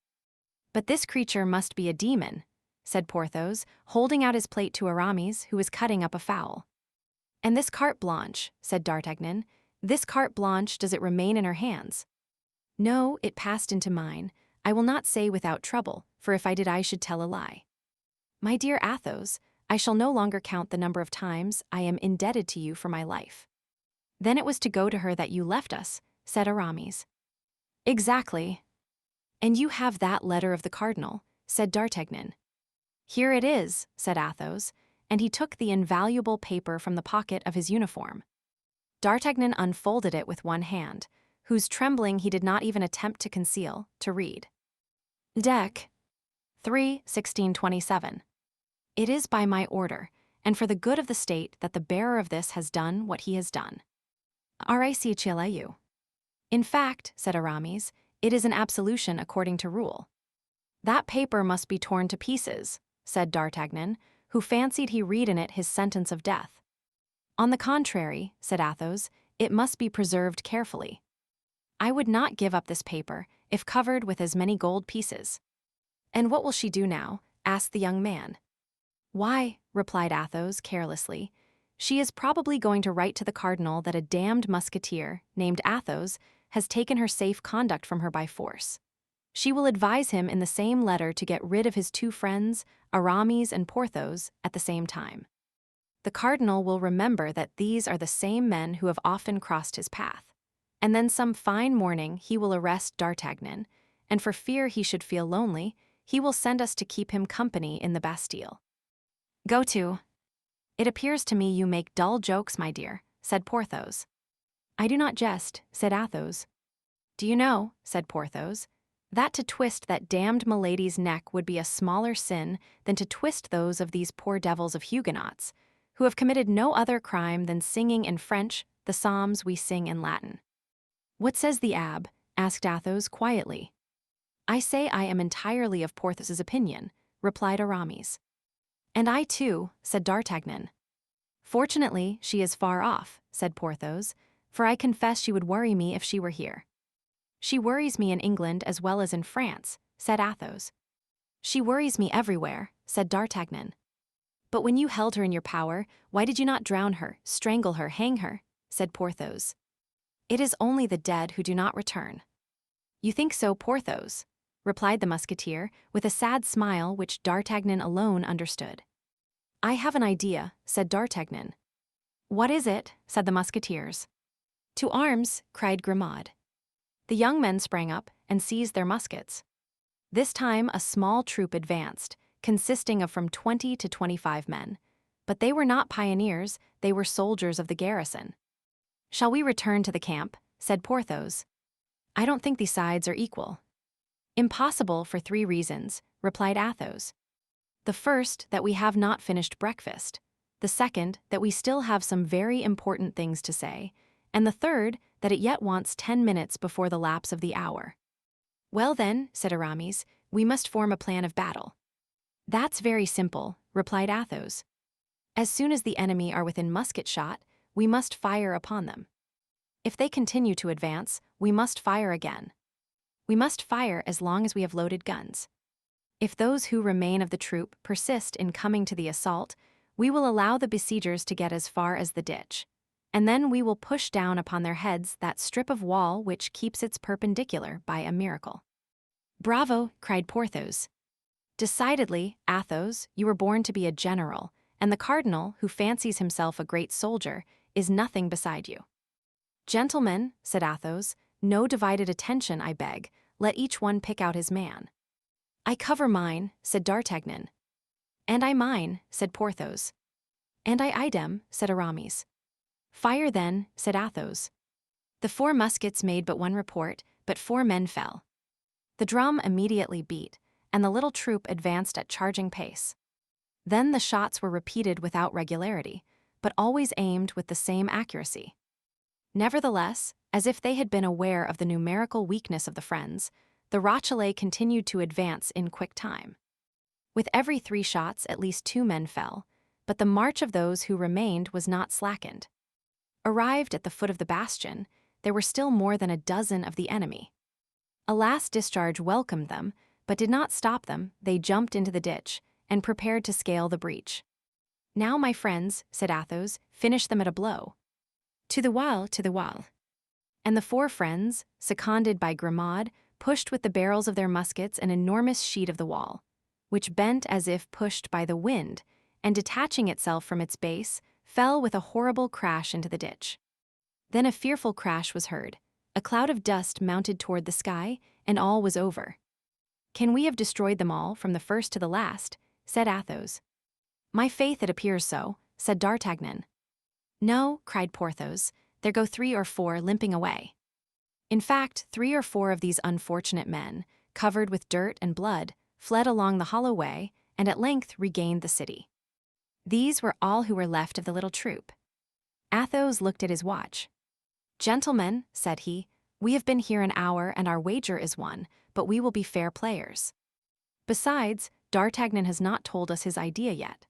Speaker 1: But this creature must be a demon, said Porthos, holding out his plate to Aramis, who was cutting up a fowl. And this carte blanche, said D'Artagnan, this carte blanche, does it remain in her hands? No, it passed into mine. I will not say without trouble, for if I did I should tell a lie. My dear Athos, I shall no longer count the number of times I am indebted to you for my life. Then it was to go to her that you left us, said Aramis. Exactly. And you have that letter of the cardinal, said D'Artagnan. Here it is, said Athos, and he took the invaluable paper from the pocket of his uniform. D'Artagnan unfolded it with one hand, whose trembling he did not even attempt to conceal, to read. Dec. 3/1627. It is by my order, and for the good of the state that the bearer of this has done what he has done. RICHLAU. In fact, said Aramis, it is an absolution according to rule. That paper must be torn to pieces, said D'Artagnan, who fancied he read in it his sentence of death. On the contrary, said Athos, it must be preserved carefully. I would not give up this paper if covered with as many gold pieces. And what will she do now? Asked the young man. Why, replied Athos carelessly, she is probably going to write to the cardinal that a damned musketeer, named Athos, has taken her safe conduct from her by force. She will advise him in the same letter to get rid of his two friends, Aramis and Porthos, at the same time. The cardinal will remember that these are the same men who have often crossed his path, and then some fine morning he will arrest D'Artagnan, and for fear he should feel lonely, he will send us to keep him company in the Bastille. Go to. It appears to me you make dull jokes, my dear, said Porthos. I do not jest, said Athos. Do you know, said Porthos, that to twist that damned milady's neck would be a smaller sin than to twist those of these poor devils of Huguenots, who have committed no other crime than singing in French the psalms we sing in Latin. What says the abbe? Asked Athos quietly. I say I am entirely of Porthos's opinion, replied Aramis. And I too, said D'Artagnan. Fortunately, she is far off, said Porthos, for I confess she would worry me if she were here. She worries me in England as well as in France, said Athos. She worries me everywhere, said D'Artagnan. But when you held her in your power, why did you not drown her, strangle her, hang her? Said Porthos. It is only the dead who do not return. You think so, Porthos, replied the musketeer, with a sad smile which D'Artagnan alone understood. I have an idea, said D'Artagnan. What is it? Said the musketeers. To arms, cried Grimaud. The young men sprang up and seized their muskets. This time a small troop advanced, consisting of from 20 to 25 men. But they were not pioneers, they were soldiers of the garrison. Shall we return to the camp? Said Porthos. I don't think the sides are equal. Impossible for 3 reasons, replied Athos. The first, that we have not finished breakfast. The second, that we still have some very important things to say. And the third, that it yet wants 10 minutes before the lapse of the hour. Well then, said Aramis, we must form a plan of battle. That's very simple, replied Athos. As soon as the enemy are within musket shot, we must fire upon them. If they continue to advance, we must fire again. We must fire as long as we have loaded guns. If those who remain of the troop persist in coming to the assault, we will allow the besiegers to get as far as the ditch. And then we will push down upon their heads that strip of wall which keeps its perpendicular by a miracle. Bravo, cried Porthos. Decidedly, Athos, you were born to be a general, and the cardinal, who fancies himself a great soldier, is nothing beside you. Gentlemen, said Athos, no divided attention, I beg, let each one pick out his man. I cover mine, said D'Artagnan. And I mine, said Porthos. And I idem, said Aramis. Fire then, said Athos. The 4 muskets made but one report, but 4 men fell. The drum immediately beat, and the little troop advanced at charging pace. Then the shots were repeated without regularity, but always aimed with the same accuracy. Nevertheless, as if they had been aware of the numerical weakness of the friends, the Rochellais continued to advance in quick time. With every 3 shots at least 2 men fell, but the march of those who remained was not slackened. Arrived at the foot of the bastion, there were still more than a dozen of the enemy. A last discharge welcomed them, but did not stop them. They jumped into the ditch and prepared to scale the breach. Now, my friends, said Athos, finish them at a blow. To the wall, to the wall. And the 4 friends, seconded by Grimaud, pushed with the barrels of their muskets an enormous sheet of the wall, which bent as if pushed by the wind, and detaching itself from its base, fell with a horrible crash into the ditch. Then a fearful crash was heard. A cloud of dust mounted toward the sky, and all was over. Can we have destroyed them all, from the first to the last? Said Athos. My faith, it appears so, said D'Artagnan. No, cried Porthos, there go 3 or 4 limping away. In fact, 3 or 4 of these unfortunate men, covered with dirt and blood, fled along the hollow way, and at length regained the city. These were all who were left of the little troop. Athos looked at his watch. Gentlemen, said he, we have been here an hour and our wager is won, but we will be fair players. Besides, D'Artagnan has not told us his idea yet.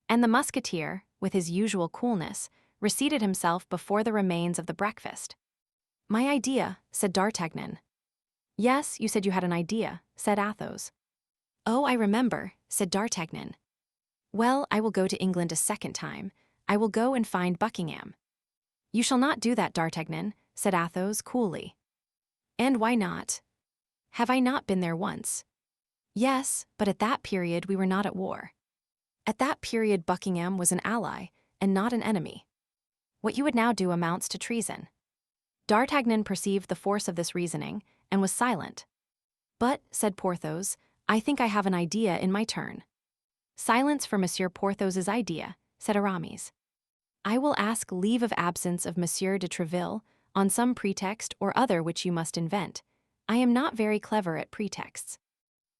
Speaker 1: And the Musketeer, with his usual coolness, reseated himself before the remains of the breakfast. My idea, said D'Artagnan. Yes, you said you had an idea, said Athos. Oh, I remember, said D'Artagnan. Well, I will go to England a second time. I will go and find Buckingham. You shall not do that, D'Artagnan, said Athos coolly. And why not? Have I not been there once? Yes, but at that period we were not at war. At that period Buckingham was an ally, and not an enemy. What you would now do amounts to treason. D'Artagnan perceived the force of this reasoning, and was silent. But, said Porthos, I think I have an idea in my turn. Silence for Monsieur Porthos's idea, said Aramis. I will ask leave of absence of Monsieur de Tréville, on some pretext or other which you must invent. I am not very clever at pretexts.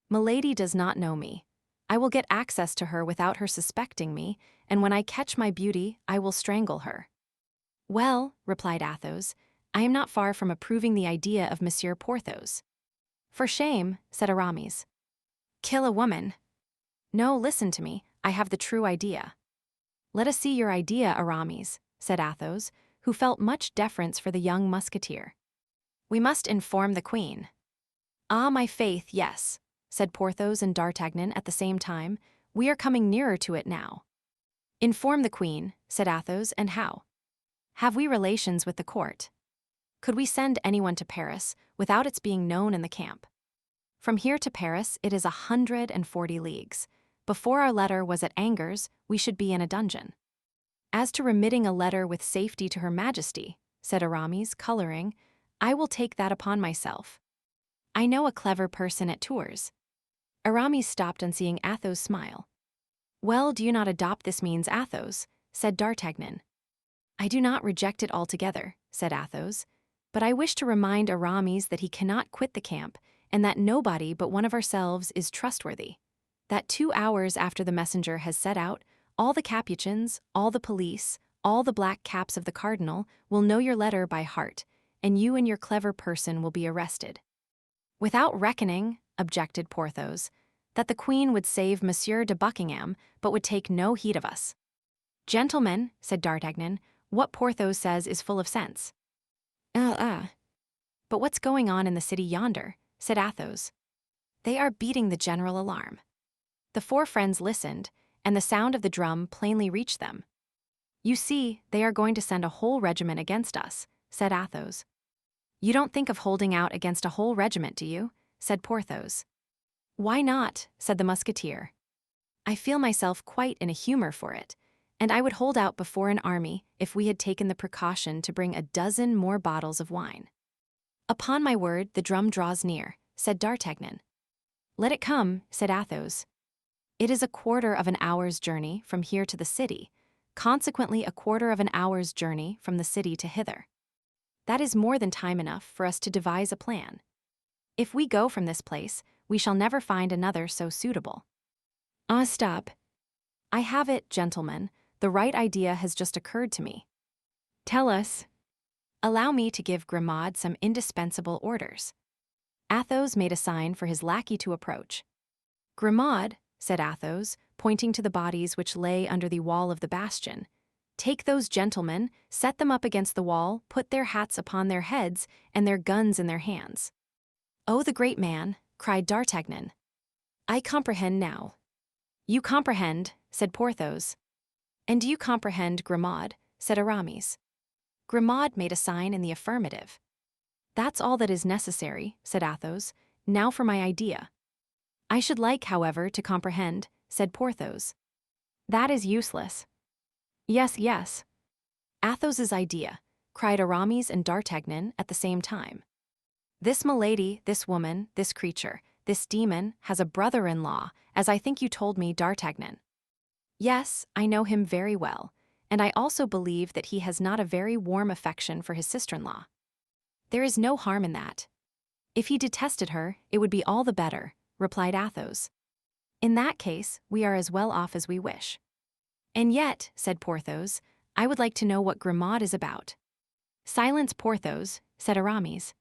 Speaker 1: Milady does not know me. I will get access to her without her suspecting me, and when I catch my beauty, I will strangle her. Well, replied Athos, I am not far from approving the idea of Monsieur Porthos. For shame, said Aramis. Kill a woman. No, listen to me, I have the true idea. Let us see your idea, Aramis, said Athos, who felt much deference for the young musketeer. We must inform the queen. Ah, my faith, yes, said Porthos and D'Artagnan at the same time. We are coming nearer to it now. Inform the queen, said Athos, and how? Have we relations with the court? Could we send anyone to Paris without its being known in the camp? From here to Paris it is 140 leagues. Before our letter was at Angers, we should be in a dungeon. As to remitting a letter with safety to Her Majesty, said Aramis, coloring, I will take that upon myself. I know a clever person at Tours. Aramis stopped on seeing Athos smile. Well, do you not adopt this means, Athos? Said D'Artagnan. I do not reject it altogether, said Athos, but I wish to remind Aramis that he cannot quit the camp, and that nobody but one of ourselves is trustworthy. That 2 hours after the messenger has set out, all the Capuchins, all the police, all the black caps of the cardinal will know your letter by heart, and you and your clever person will be arrested. Without reckoning, objected Porthos, that the queen would save Monsieur de Buckingham, but would take no heed of us. Gentlemen, said D'Artagnan, what Porthos says is full of sense. But what's going on in the city yonder? Said Athos. They are beating the general alarm. The 4 friends listened, and the sound of the drum plainly reached them. You see, they are going to send a whole regiment against us, said Athos. You don't think of holding out against a whole regiment, do you? Said Porthos. Why not? Said the musketeer. I feel myself quite in a humor for it, and I would hold out before an army if we had taken the precaution to bring a dozen more bottles of wine. Upon my word, the drum draws near, said D'Artagnan. Let it come, said Athos. It is a quarter of an hour's journey from here to the city, consequently a quarter of an hour's journey from the city to hither. That is more than time enough for us to devise a plan. If we go from this place, we shall never find another so suitable. Stop. I have it, gentlemen. The right idea has just occurred to me. Tell us. Allow me to give Grimaud some indispensable orders. Athos made a sign for his lackey to approach. Grimaud, said Athos, pointing to the bodies which lay under the wall of the bastion, take those gentlemen, set them up against the wall, put their hats upon their heads, and their guns in their hands. Oh, the great man, cried D'Artagnan. I comprehend now. You comprehend, said Porthos. And do you comprehend, Grimaud, said Aramis. Grimaud made a sign in the affirmative. That's all that is necessary, said Athos. Now for my idea. I should like, however, to comprehend, said Porthos. That is useless. Yes, yes. Athos's idea, cried Aramis and D'Artagnan at the same time. This milady, this woman, this creature, this demon, has a brother-in-law, as I think you told me, D'Artagnan. Yes, I know him very well, and I also believe that he has not a very warm affection for his sister-in-law. There is no harm in that. If he detested her, it would be all the better, replied Athos. In that case, we are as well off as we wish. And yet, said Porthos, I would like to know what Grimaud is about. Silence, Porthos, said Aramis.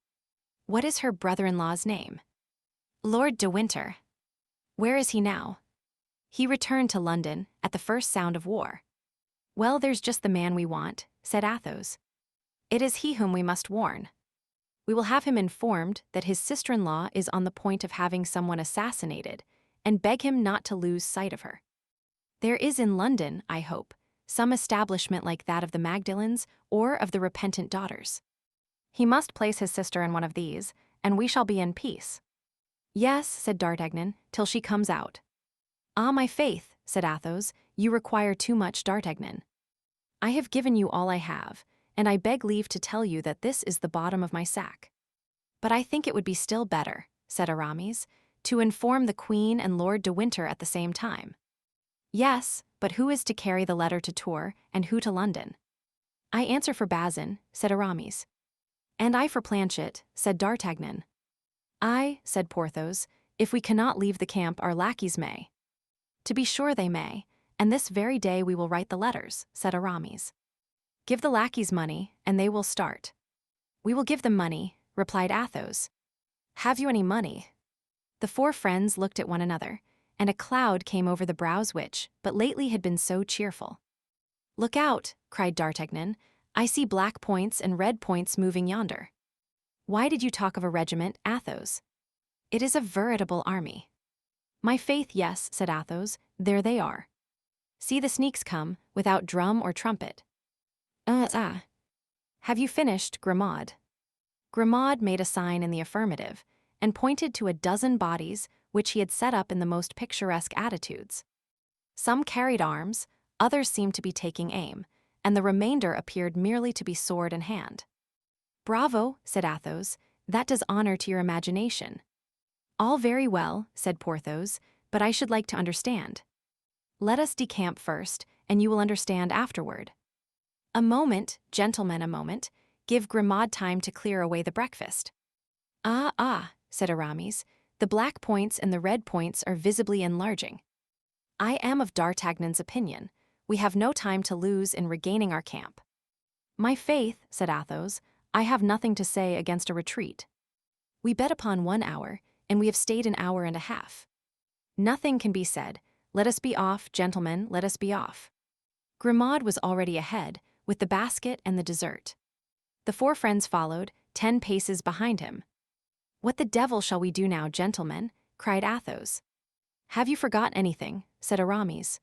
Speaker 1: What is her brother-in-law's name? Lord de Winter. Where is he now? He returned to London at the first sound of war. Well, there's just the man we want, said Athos. It is he whom we must warn. We will have him informed that his sister-in-law is on the point of having someone assassinated, and beg him not to lose sight of her. There is in London, I hope, some establishment like that of the Magdalens or of the Repentant Daughters. He must place his sister in one of these, and we shall be in peace. Yes, said D'Artagnan, till she comes out. Ah, my faith, said Athos, you require too much, D'Artagnan. I have given you all I have, and I beg leave to tell you that this is the bottom of my sack. But I think it would be still better, said Aramis, to inform the Queen and Lord de Winter at the same time. Yes, but who is to carry the letter to Tours, and who to London? I answer for Bazin, said Aramis. And I for Planchet, said D'Artagnan. I, said Porthos, if we cannot leave the camp, our lackeys may. To be sure they may, and this very day we will write the letters, said Aramis. Give the lackeys money, and they will start. We will give them money, replied Athos. Have you any money? The four friends looked at one another, and a cloud came over the brows which, but lately had been so cheerful. Look out, cried D'Artagnan. I see black points and red points moving yonder. Why did you talk of a regiment, Athos? It is a veritable army. My faith, yes, said Athos, there they are. See the sneaks come, without drum or trumpet. Have you finished, Grimaud? Grimaud made a sign in the affirmative, and pointed to a dozen bodies which he had set up in the most picturesque attitudes. Some carried arms, others seemed to be taking aim, and the remainder appeared merely to be sword in hand. Bravo, said Athos, that does honor to your imagination. All very well, said Porthos, but I should like to understand. Let us decamp first, and you will understand afterward. A moment, gentlemen, a moment. Give Grimaud time to clear away the breakfast. Said Aramis, the black points and the red points are visibly enlarging. I am of D'Artagnan's opinion. We have no time to lose in regaining our camp. My faith, said Athos, I have nothing to say against a retreat. We bet upon 1 hour, and we have stayed an hour and a half. Nothing can be said. Let us be off, gentlemen, let us be off. Grimaud was already ahead, with the basket and the dessert. The four friends followed, 10 paces behind him. What the devil shall we do now, gentlemen? Cried Athos. Have you forgot anything? Said Aramis.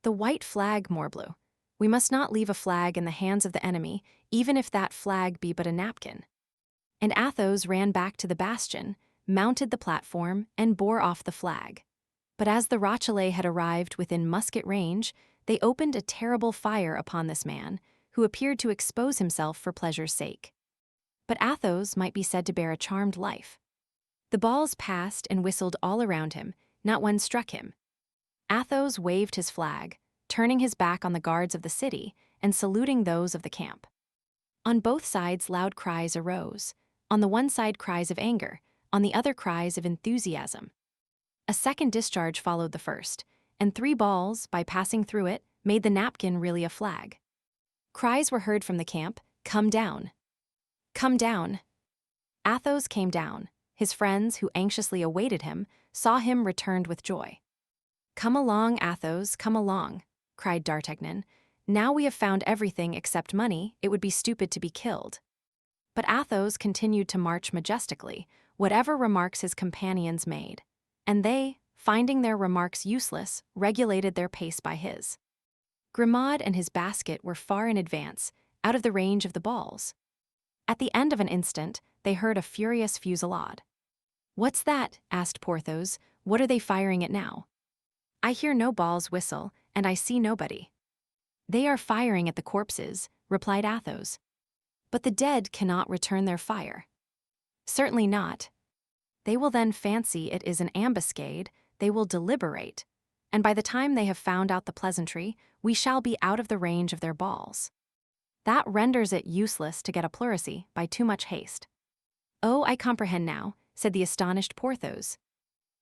Speaker 1: The white flag, morbleu. We must not leave a flag in the hands of the enemy, even if that flag be but a napkin. And Athos ran back to the bastion, mounted the platform, and bore off the flag. But as the Rochellais had arrived within musket range, they opened a terrible fire upon this man, who appeared to expose himself for pleasure's sake. But Athos might be said to bear a charmed life. The balls passed and whistled all around him, not one struck him. Athos waved his flag, turning his back on the guards of the city and saluting those of the camp. On both sides loud cries arose. On the one side cries of anger, on the other cries of enthusiasm. A second discharge followed the first, and 3 balls, by passing through it, made the napkin really a flag. Cries were heard from the camp, "Come down! Come down!" Athos came down. His friends, who anxiously awaited him, saw him returned with joy. "Come along, Athos, come along," cried D'Artagnan. "Now we have found everything except money, it would be stupid to be killed." But Athos continued to march majestically, whatever remarks his companions made, and they, finding their remarks useless, regulated their pace by his. Grimaud and his basket were far in advance, out of the range of the balls. At the end of an instant, they heard a furious fusillade. "What's that?" asked Porthos. "What are they firing at now?" "I hear no balls whistle, and I see nobody." "They are firing at the corpses," replied Athos. "But the dead cannot return their fire." "Certainly not. They will then fancy it is an ambuscade, they will deliberate, and by the time they have found out the pleasantry, we shall be out of the range of their balls. That renders it useless to get a pleurisy by too much haste." "Oh, I comprehend now," said the astonished Porthos.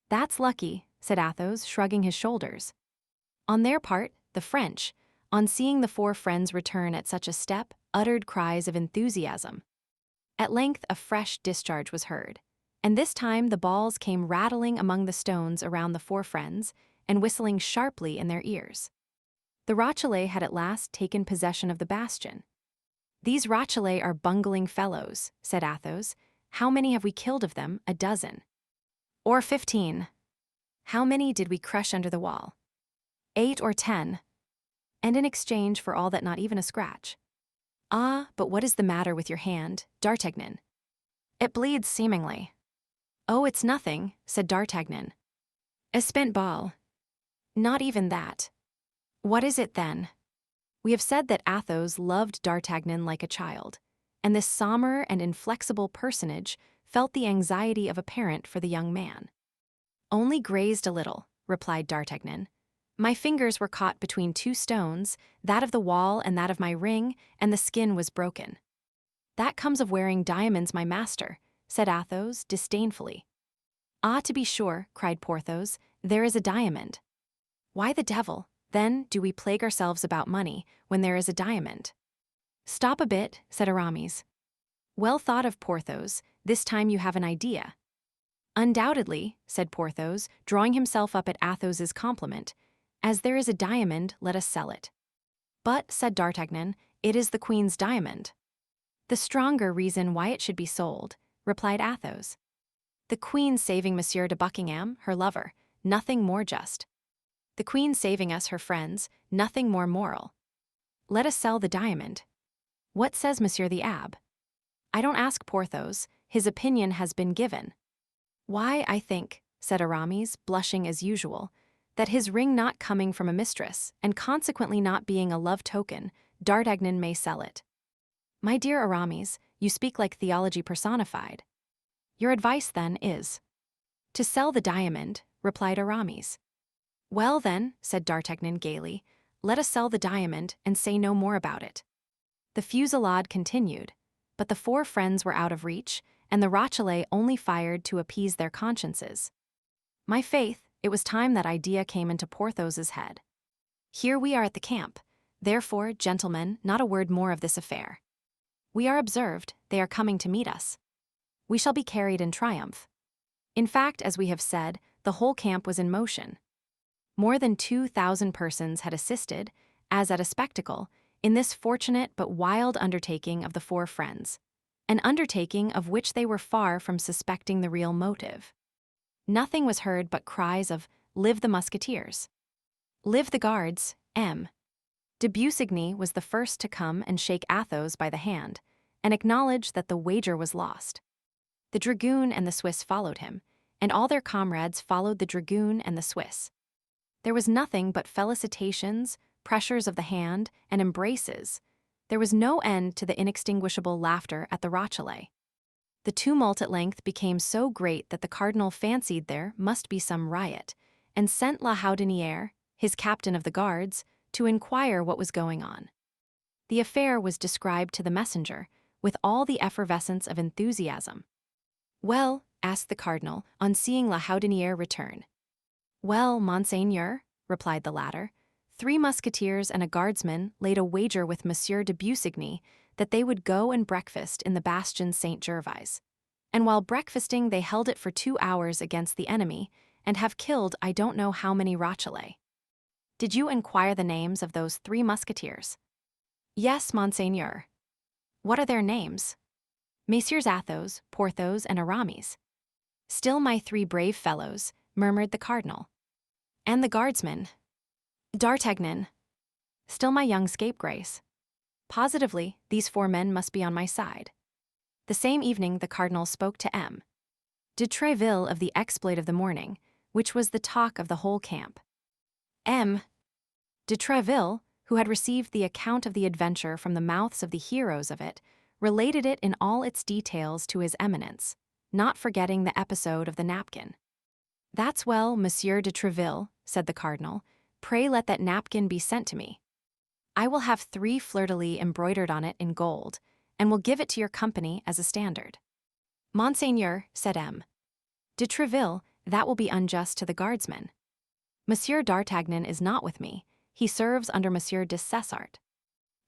Speaker 1: "That's lucky," said Athos, shrugging his shoulders. On their part, the French, on seeing the 4 friends return at such a step, uttered cries of enthusiasm. At length a fresh discharge was heard, and this time the balls came rattling among the stones around the 4 friends and whistling sharply in their ears. The Rochellais had at last taken possession of the bastion. "These Rochellais are bungling fellows," said Athos. "How many have we killed of them? A dozen." "Or 15. "How many did we crush under the wall?" 8 or 10. "And in exchange for all that, not even a scratch." "Ah, but what is the matter with your hand, D'Artagnan?" "It bleeds seemingly." "Oh, it's nothing," said D'Artagnan. "A spent ball." "Not even that." "What is it then?" We have said that Athos loved D'Artagnan like a child, and this somber and inflexible personage felt the anxiety of a parent for the young man. "Only grazed a little," replied D'Artagnan. "My fingers were caught between 2 stones, that of the wall and that of my ring, and the skin was broken." "That comes of wearing diamonds, my master," said Athos disdainfully. "Ah, to be sure," cried Porthos, "there is a diamond." "Why the devil, then, do we plague ourselves about money when there is a diamond?" "Stop a bit," said Aramis. "Well thought of, Porthos, this time you have an idea." "Undoubtedly," said Porthos, drawing himself up at Athos's compliment. "As there is a diamond, let us sell it." "But," said D'Artagnan, "it is the queen's diamond." "The stronger reason why it should be sold," replied Athos. "The queen saving Monsieur de Buckingham, her lover, nothing more just. The queen saving us, her friends, nothing more moral. Let us sell the diamond. What says Monsieur the Abbé?" "I don't ask Porthos, his opinion has been given." "Why, I think," said Aramis, blushing as usual, "that his ring not coming from a mistress, and consequently not being a love token, D'Artagnan may sell it." "My dear Aramis, you speak like theology personified." "Your advice, then, is—" "To sell the diamond," replied Aramis. "Well, then," said D'Artagnan gaily, "let us sell the diamond and say no more about it." The fusillade continued, but the 4 friends were out of reach, and the Rochellais only fired to appease their consciences. My faith, it was time that idea came into Porthos's head. "Here we are at the camp. Therefore, gentlemen, not a word more of this affair. We are observed, they are coming to meet us. We shall be carried in triumph." In fact, as we have said, the whole camp was in motion. More than 2,000 persons had assisted, as at a spectacle, in this fortunate but wild undertaking of the 4 friends, an undertaking of which they were far from suspecting the real motive. Nothing was heard but cries of "Live the Musketeers!" "Live the Guards!" De Busigny was the first to come and shake Athos by the hand, and acknowledge that the wager was lost. The dragoon and the Swiss followed him, and all their comrades followed the dragoon and the Swiss. There was nothing but felicitations, pressures of the hand, and embraces. There was no end to the inextinguishable laughter at the Rochellais. The tumult at length became so great that the cardinal fancied there must be some riot, and sent La Houdinière, his captain of the guards, to inquire what was going on. The affair was described to the messenger, with all the effervescence of enthusiasm. "Well?" asked the cardinal, on seeing La Houdinière return. "Well, monseigneur," replied the latter, "Three Musketeers and a guardsman laid a wager with Monsieur de Busigny that they would go and breakfast in the bastion Saint-Gervais. And while breakfasting they held it for 2 hours against the enemy, and have killed I don't know how many Rochellais. Did you inquire the names of those 3 musketeers?" "Yes, monseigneur." "What are their names?" "Messieurs Athos, Porthos, and Aramis." "Still my 3 brave fellows," murmured the cardinal. "And the guardsman?" "D'Artagnan." "Still my young scapegrace." "Positively, these 4 men must be on my side." The same evening the cardinal spoke to M. de Tréville of the exploit of the morning, which was the talk of the whole camp. M. de Tréville, who had received the account of the adventure from the mouths of the heroes of it, related it in all its details to his Eminence, not forgetting the episode of the napkin. "That's well, Monsieur de Tréville," said the cardinal. "Pray let that napkin be sent to me. I will have 3 fleurs-de-lis embroidered on it in gold, and will give it to your company as a standard." "Monseigneur," said M. de Tréville, "that will be unjust to the guardsmen. Monsieur d'Artagnan is not with me, he serves under Monsieur de Cessart."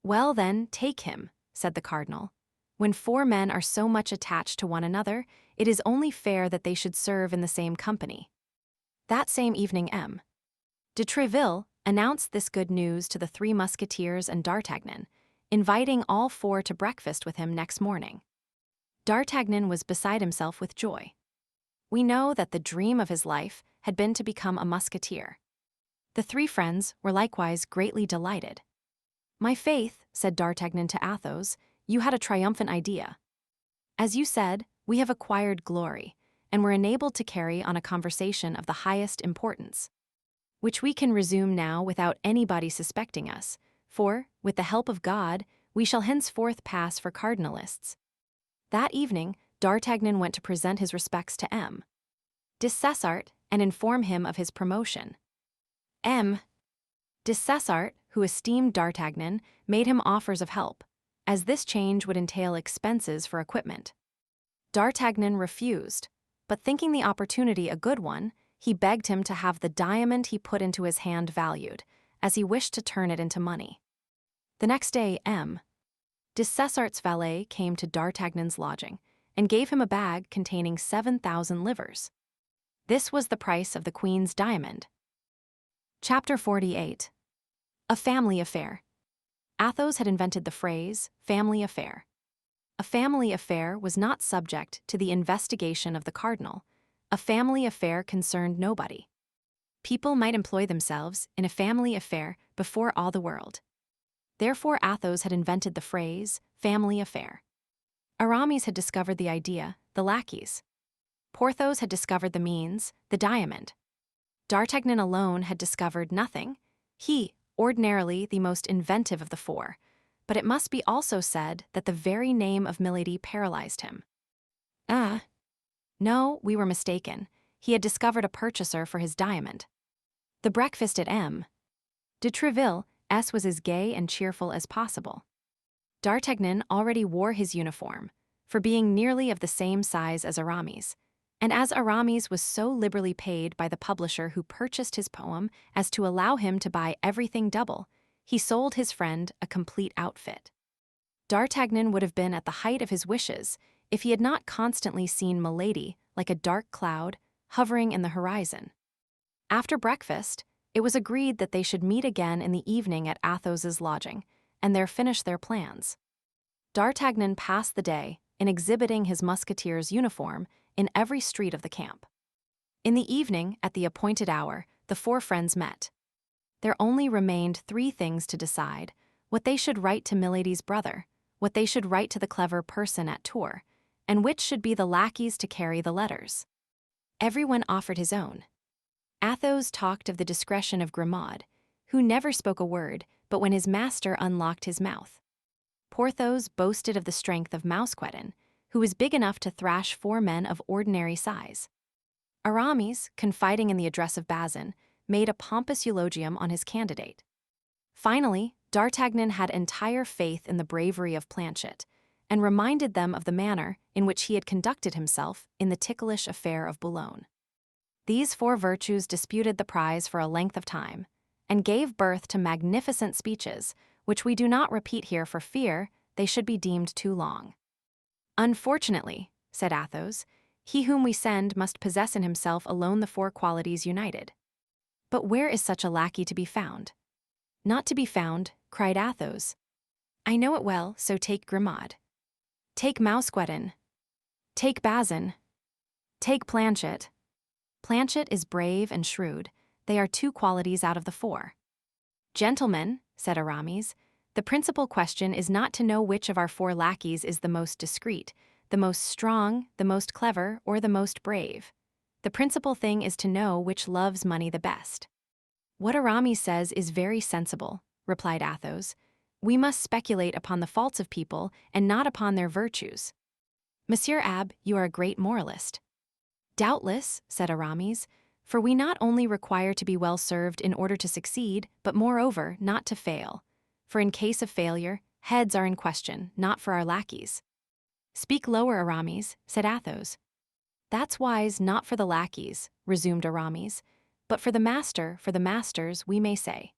Speaker 1: "Well then, take him," said the cardinal. "When 4 men are so much attached to one another, it is only fair that they should serve in the same company." That same evening M. de Tréville announced this good news to the 3 Musketeers and D'Artagnan, inviting all 4 to breakfast with him next morning. D'Artagnan was beside himself with joy. We know that the dream of his life had been to become a musketeer. The 3 friends were likewise greatly delighted. "My faith," said D'Artagnan to Athos, "you had a triumphant idea. As you said, we have acquired glory, and were enabled to carry on a conversation of the highest importance, which we can resume now without anybody suspecting us, for, with the help of God, we shall henceforth pass for cardinalists." That evening, D'Artagnan went to present his respects to M. de Cessart and inform him of his promotion. M. de Cessart, who esteemed D'Artagnan, made him offers of help, as this change would entail expenses for equipment. D'Artagnan refused, but thinking the opportunity a good one, he begged him to have the diamond he put into his hand valued, as he wished to turn it into money. The next day M. de Cessart's valet came to D'Artagnan's lodging, and gave him a bag containing 7,000 livres. This was the price of the Queen's diamond. Chapter 48. A family affair. Athos had invented the phrase, family affair. A family affair was not subject to the investigation of the cardinal. A family affair concerned nobody. People might employ themselves in a family affair before all the world. Therefore Athos had invented the phrase, family affair. Aramis had discovered the idea, the lackeys. Porthos had discovered the means, the diamond. D'Artagnan alone had discovered nothing. He, ordinarily the most inventive of the 4, but it must be also said that the very name of Milady paralyzed him. No, we were mistaken. He had discovered a purchaser for his diamond. The breakfast at M. de Tréville was as gay and cheerful as possible. D'Artagnan already wore his uniform, for being nearly of the same size as Aramis, and as Aramis was so liberally paid by the publisher who purchased his poem as to allow him to buy everything double, he sold his friend a complete outfit. D'Artagnan would have been at the height of his wishes if he had not constantly seen Milady like a dark cloud hovering in the horizon. After breakfast, it was agreed that they should meet again in the evening at Athos's lodging, and there finish their plans. D'Artagnan passed the day in exhibiting his musketeer's uniform in every street of the camp. In the evening, at the appointed hour, the 4 friends met. There only remained 3 things to decide: what they should write to Milady's brother, what they should write to the clever person at Tours, and which should be the lackeys to carry the letters. Everyone offered his own. Athos talked of the discretion of Grimaud, who never spoke a word but when his master unlocked his mouth. Porthos boasted of the strength of Mousqueton, who was big enough to thrash 4 men of ordinary size. Aramis, confiding in the address of Bazin, made a pompous eulogium on his candidate. Finally, D'Artagnan had entire faith in the bravery of Planchet, and reminded them of the manner in which he had conducted himself in the ticklish affair of Boulogne. These 4 virtues disputed the prize for a length of time, and gave birth to magnificent speeches, which we do not repeat here for fear they should be deemed too long. "Unfortunately," said Athos, "he whom we send must possess in himself alone the 4 qualities united. But where is such a lackey to be found?" "Not to be found," cried Athos. "I know it well, so take Grimaud. Take Mousqueton. Take Bazin. Take Planchet. Planchet is brave and shrewd. They are 2 qualities out of the 4. "Gentlemen," said Aramis, "the principal question is not to know which of our 4 lackeys is the most discreet, the most strong, the most clever, or the most brave. The principal thing is to know which loves money the best." "What Aramis says is very sensible," replied Athos. "We must speculate upon the faults of people and not upon their virtues. Monsieur Abbe, you are a great moralist." "Doubtless," said Aramis, "for we not only require to be well served in order to succeed, but moreover not to fail. For in case of failure, heads are in question, not for our lackeys." "Speak lower, Aramis," said Athos. "That's wise not for the lackeys," resumed Aramis, "but for the masters, we may say.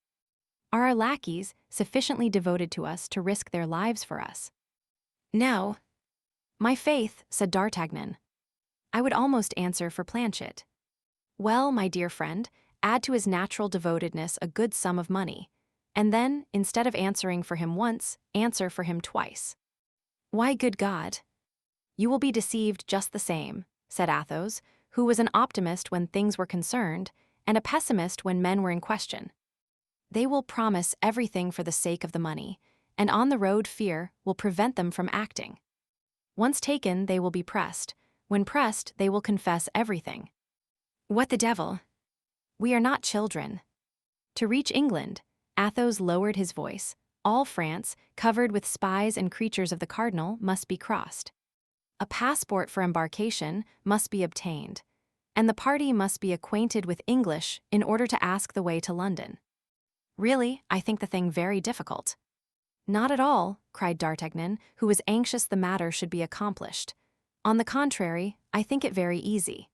Speaker 1: Are our lackeys sufficiently devoted to us to risk their lives for us?" "No." "My faith," said D'Artagnan. "I would almost answer for Planchet." "Well, my dear friend, add to his natural devotedness a good sum of money, and then, instead of answering for him once, answer for him twice." "Why, good God!" "You will be deceived just the same," said Athos, who was an optimist when things were concerned, and a pessimist when men were in question. "They will promise everything for the sake of the money, and on the road fear will prevent them from acting. Once taken, they will be pressed. When pressed, they will confess everything." "What the devil?" "We are not children." To reach England, Athos lowered his voice. All France, covered with spies and creatures of the cardinal, must be crossed. A passport for embarkation must be obtained, and the party must be acquainted with English in order to ask the way to London. "Really, I think the thing very difficult." "Not at all," cried D'Artagnan, who was anxious the matter should be accomplished. "On the contrary, I think it very easy.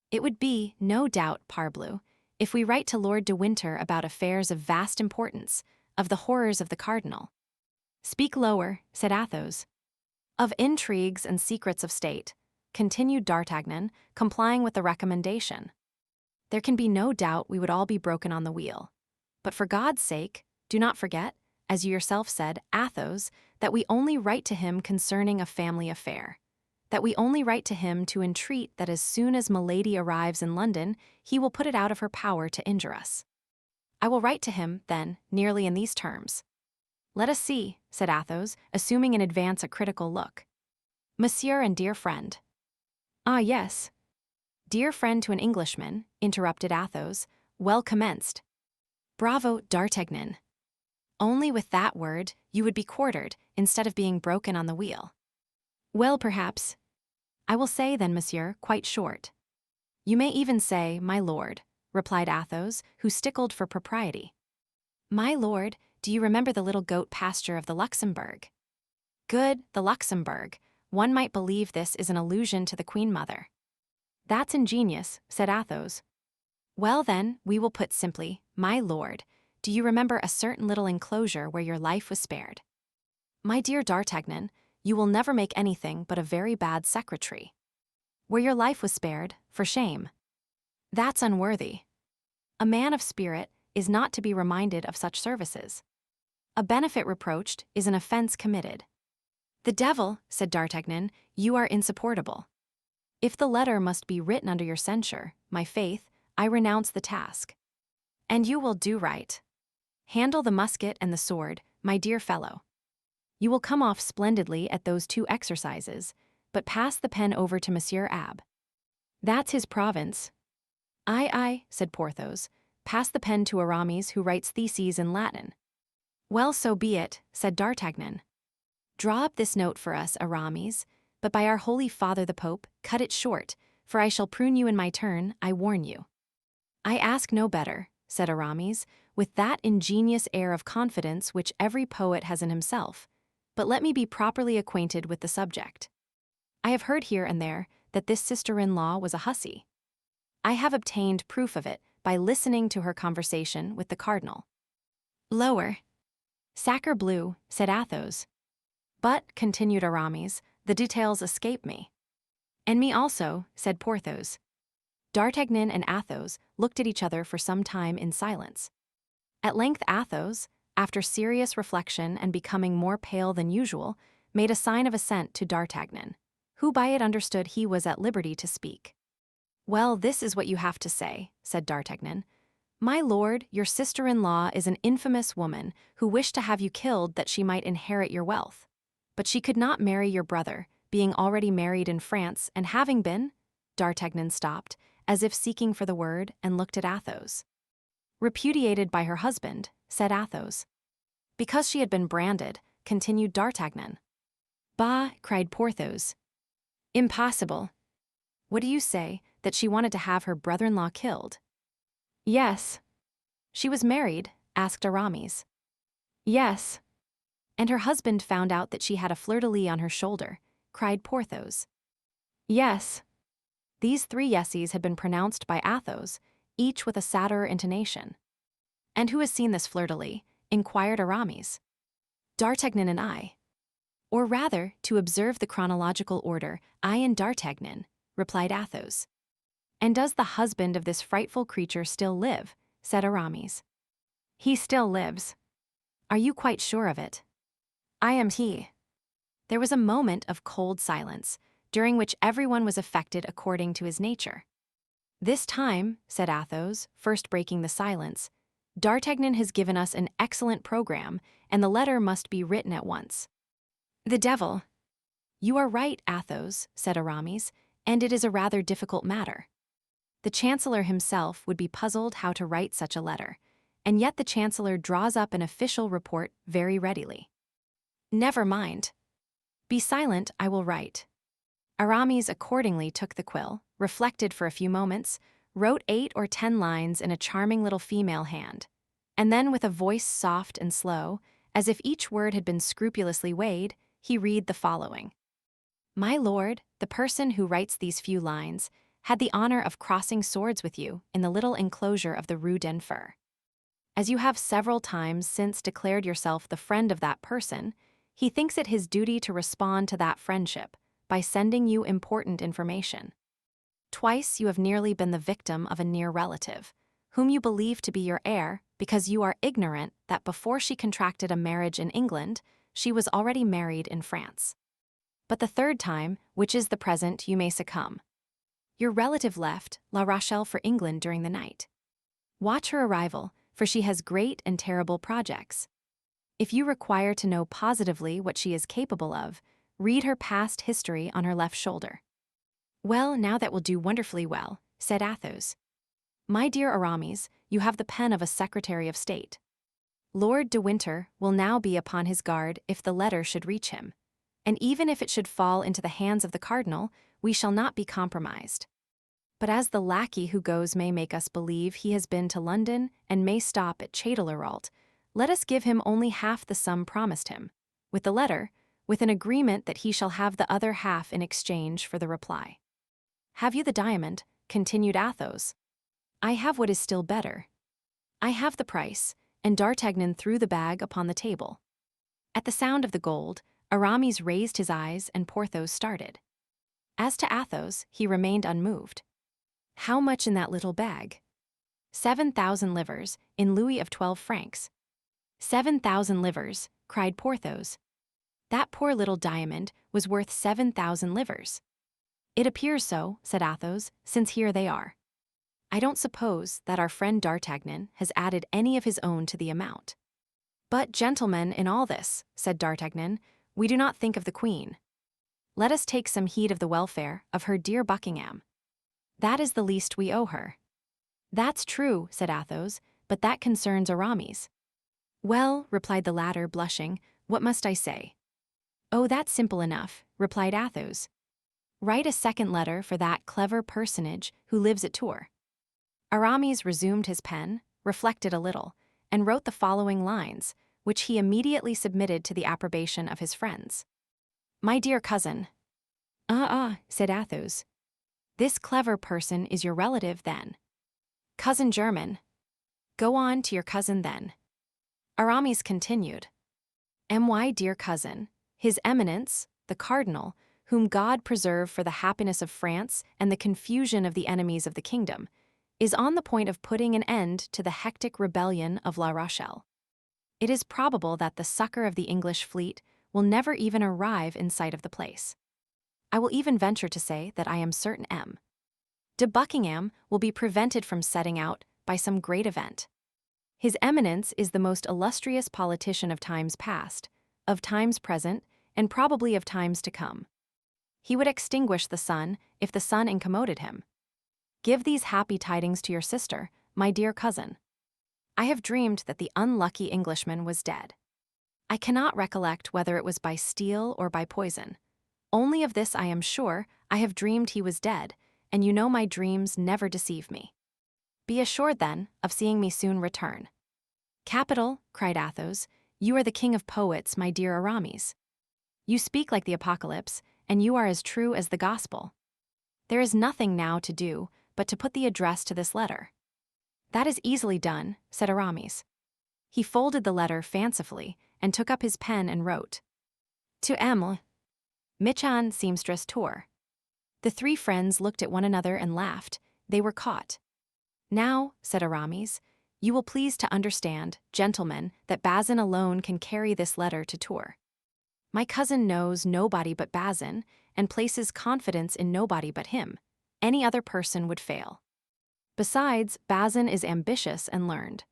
Speaker 1: It would be, no doubt, parbleu, if we write to Lord de Winter about affairs of vast importance, of the horrors of the cardinal." "Speak lower," said Athos. "Of intrigues and secrets of state," continued D'Artagnan, complying with the recommendation. "There can be no doubt we would all be broken on the wheel. But for God's sake, do not forget, as you yourself said, Athos, that we only write to him concerning a family affair, that we only write to him to entreat that as soon as Milady arrives in London, he will put it out of her power to injure us. I will write to him, then, nearly in these terms." "Let us see," said Athos, assuming in advance a critical look. "Monsieur and dear friend." "Ah, yes." "Dear friend to an Englishman," interrupted Athos. "Well commenced." "Bravo, D'Artagnan." "Only with that word, you would be quartered, instead of being broken on the wheel." "Well, perhaps. I will say, then, monsieur, quite short." "You may even say, my lord," replied Athos, who stickled for propriety. "My lord, do you remember the little goat pasture of the Luxembourg?" "Good, the Luxembourg. One might believe this is an allusion to the Queen Mother." "That's ingenious," said Athos. "Well, then, we will put simply, my lord, do you remember a certain little enclosure where your life was spared?" "My dear D'Artagnan, you will never make anything but a very bad secretary." "Where your life was spared, for shame." "That's unworthy. A man of spirit is not to be reminded of such services. A benefit reproached is an offense committed." "The devil," said D'Artagnan, "you are insupportable. If the letter must be written under your censure, my faith, I renounce the task." "And you will do right. Handle the musket and the sword, my dear fellow. You will come off splendidly at those 2 exercises, but pass the pen over to Monsieur Abbe. That's his province." Aye," said Porthos. "Pass the pen to Aramis, who writes theses in Latin." "Well, so be it," said D'Artagnan. "Draw up this note for us, Aramis, but by our holy father the Pope, cut it short, for I shall prune you in my turn, I warn you." "I ask no better," said Aramis, with that ingenious air of confidence which every poet has in himself. "But let me be properly acquainted with the subject. I have heard here and there that this sister-in-law was a hussy. I have obtained proof of it by listening to her conversation with the cardinal." "Lower." "Sacre bleu," said Athos. "But," continued Aramis, "the details escape me." "And me also," said Porthos. D'Artagnan and Athos looked at each other for some time in silence. At length Athos, after serious reflection and becoming more pale than usual, made a sign of assent to D'Artagnan, who by it understood he was at liberty to speak. "Well, this is what you have to say," said D'Artagnan. "My lord, your sister-in-law is an infamous woman who wished to have you killed that she might inherit your wealth. But she could not marry your brother, being already married in France and having been—" D'Artagnan stopped, as if seeking for the word, and looked at Athos. "Repudiated by her husband," said Athos. "Because she had been branded," continued D'Artagnan. "Bah!" cried Porthos. "Impossible." "What do you say, that she wanted to have her brother-in-law killed?" "Yes." "She was married?" asked Aramis. "Yes." "And her husband found out that she had a fleur-de-lis on her shoulder," cried Porthos. "Yes." These three yeses had been pronounced by Athos, each with a sadder intonation. "And who has seen this fleur-de-lis?" inquired Aramis. "D'Artagnan and I." "Or rather, to observe the chronological order, I and D'Artagnan," replied Athos. "And does the husband of this frightful creature still live?" said Aramis. "He still lives." "Are you quite sure of it?" "I am he." There was a moment of cold silence, during which everyone was affected according to his nature. "This time," said Athos, first breaking the silence, "D'Artagnan has given us an excellent program, and the letter must be written at once." "The devil!" "You are right, Athos," said Aramis, "and it is a rather difficult matter. The chancellor himself would be puzzled how to write such a letter, and yet the chancellor draws up an official report very readily." "Never mind. Be silent, I will write." Aramis accordingly took the quill, reflected for a few moments, wrote 8 or 10 lines in a charming little female hand, and then with a voice soft and slow, as if each word had been scrupulously weighed, he read the following. "My lord, the person who writes these few lines had the honor of crossing swords with you in the little enclosure of the Rue d'Enfer. As you have several times since declared yourself the friend of that person, he thinks it his duty to respond to that friendship by sending you important information. Twice you have nearly been the victim of a near relative, whom you believe to be your heir because you are ignorant that before she contracted a marriage in England, she was already married in France. But the third time, which is the present, you may succumb. Your relative left La Rochelle for England during the night. Watch her arrival, for she has great and terrible projects. If you require to know positively what she is capable of, read her past history on her left shoulder." "Well, now that will do wonderfully well," said Athos. "My dear Aramis, you have the pen of a Secretary of State. Lord de Winter will now be upon his guard if the letter should reach him, and even if it should fall into the hands of the cardinal, we shall not be compromised. But as the lackey who goes may make us believe he has been to London and may stop at Châtellerault, let us give him only half the sum promised him, with the letter, with an agreement that he shall have the other half in exchange for the reply." "Have you the diamond?" continued Athos. "I have what is still better." "I have the price," and D'Artagnan threw the bag upon the table. At the sound of the gold, Aramis raised his eyes and Porthos started. As to Athos, he remained unmoved. "How much in that little bag?" 7,000 livres, in louis of 12 francs. 7,000 livres, cried Porthos. That poor little diamond was worth 7,000 livres. "It appears so," said Athos, "since here they are. I don't suppose that our friend D'Artagnan has added any of his own to the amount." "But, gentlemen, in all this," said D'Artagnan, "we do not think of the queen. Let us take some heed of the welfare of her dear Buckingham. That is the least we owe her." "That's true," said Athos, "but that concerns Aramis." "Well," replied the latter, blushing, "what must I say?" "Oh, that's simple enough," replied Athos. "Write a second letter for that clever personage who lives at Tours." Aramis resumed his pen, reflected a little, and wrote the following lines, which he immediately submitted to the approbation of his friends. "My dear cousin." Said Athos. "This clever person is your relative, then?" "Cousin german." "Go on to your cousin, then." Aramis continued. "My dear cousin, His Eminence, the Cardinal, whom God preserve for the happiness of France and the confusion of the enemies of the kingdom, is on the point of putting an end to the hectic rebellion of La Rochelle. It is probable that the succor of the English fleet will never even arrive in sight of the place. I will even venture to say that I am certain M. de Buckingham will be prevented from setting out by some great event. His Eminence is the most illustrious politician of times past, of times present, and probably of times to come. He would extinguish the sun if the sun incommoded him. Give these happy tidings to your sister, my dear cousin. I have dreamed that the unlucky Englishman was dead. I cannot recollect whether it was by steel or by poison. Only of this I am sure, I have dreamed he was dead, and you know my dreams never deceive me. Be assured, then, of seeing me soon return." "Capital," cried Athos. "You are the king of poets, my dear Aramis. You speak like the Apocalypse, and you are as true as the Gospel. There is nothing now to do but to put the address to this letter." "That is easily done," said Aramis. He folded the letter fancifully and took up his pen and wrote, "To M. Michan, seamstress, Tours." The three friends looked at one another and laughed. They were caught. "Now," said Aramis, "you will please to understand, gentlemen, that Bazin alone can carry this letter to Tours. My cousin knows nobody but Bazin, and places confidence in nobody but him. Any other person would fail. Besides, Bazin is ambitious and learned.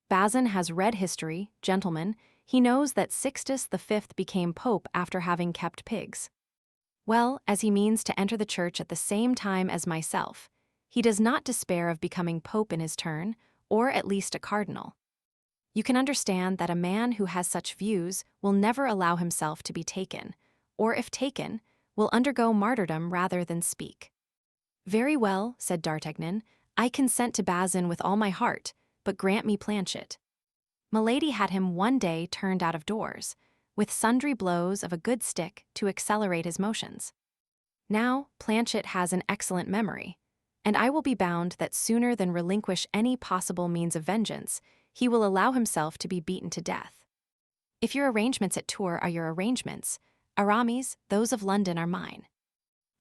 Speaker 1: Bazin has read history, gentlemen. He knows that Sixtus V became pope after having kept pigs. Well, as he means to enter the church at the same time as myself, he does not despair of becoming pope in his turn, or at least a cardinal. You can understand that a man who has such views will never allow himself to be taken, or if taken, will undergo martyrdom rather than speak." "Very well," said D'Artagnan, "I consent to Bazin with all my heart, but grant me Planchet." Milady had him one day turned out of doors, with sundry blows of a good stick to accelerate his motions. Now Planchet has an excellent memory, and I will be bound that sooner than relinquish any possible means of vengeance, he will allow himself to be beaten to death. If your arrangements at Tours are your arrangements, Aramis, those of London are mine.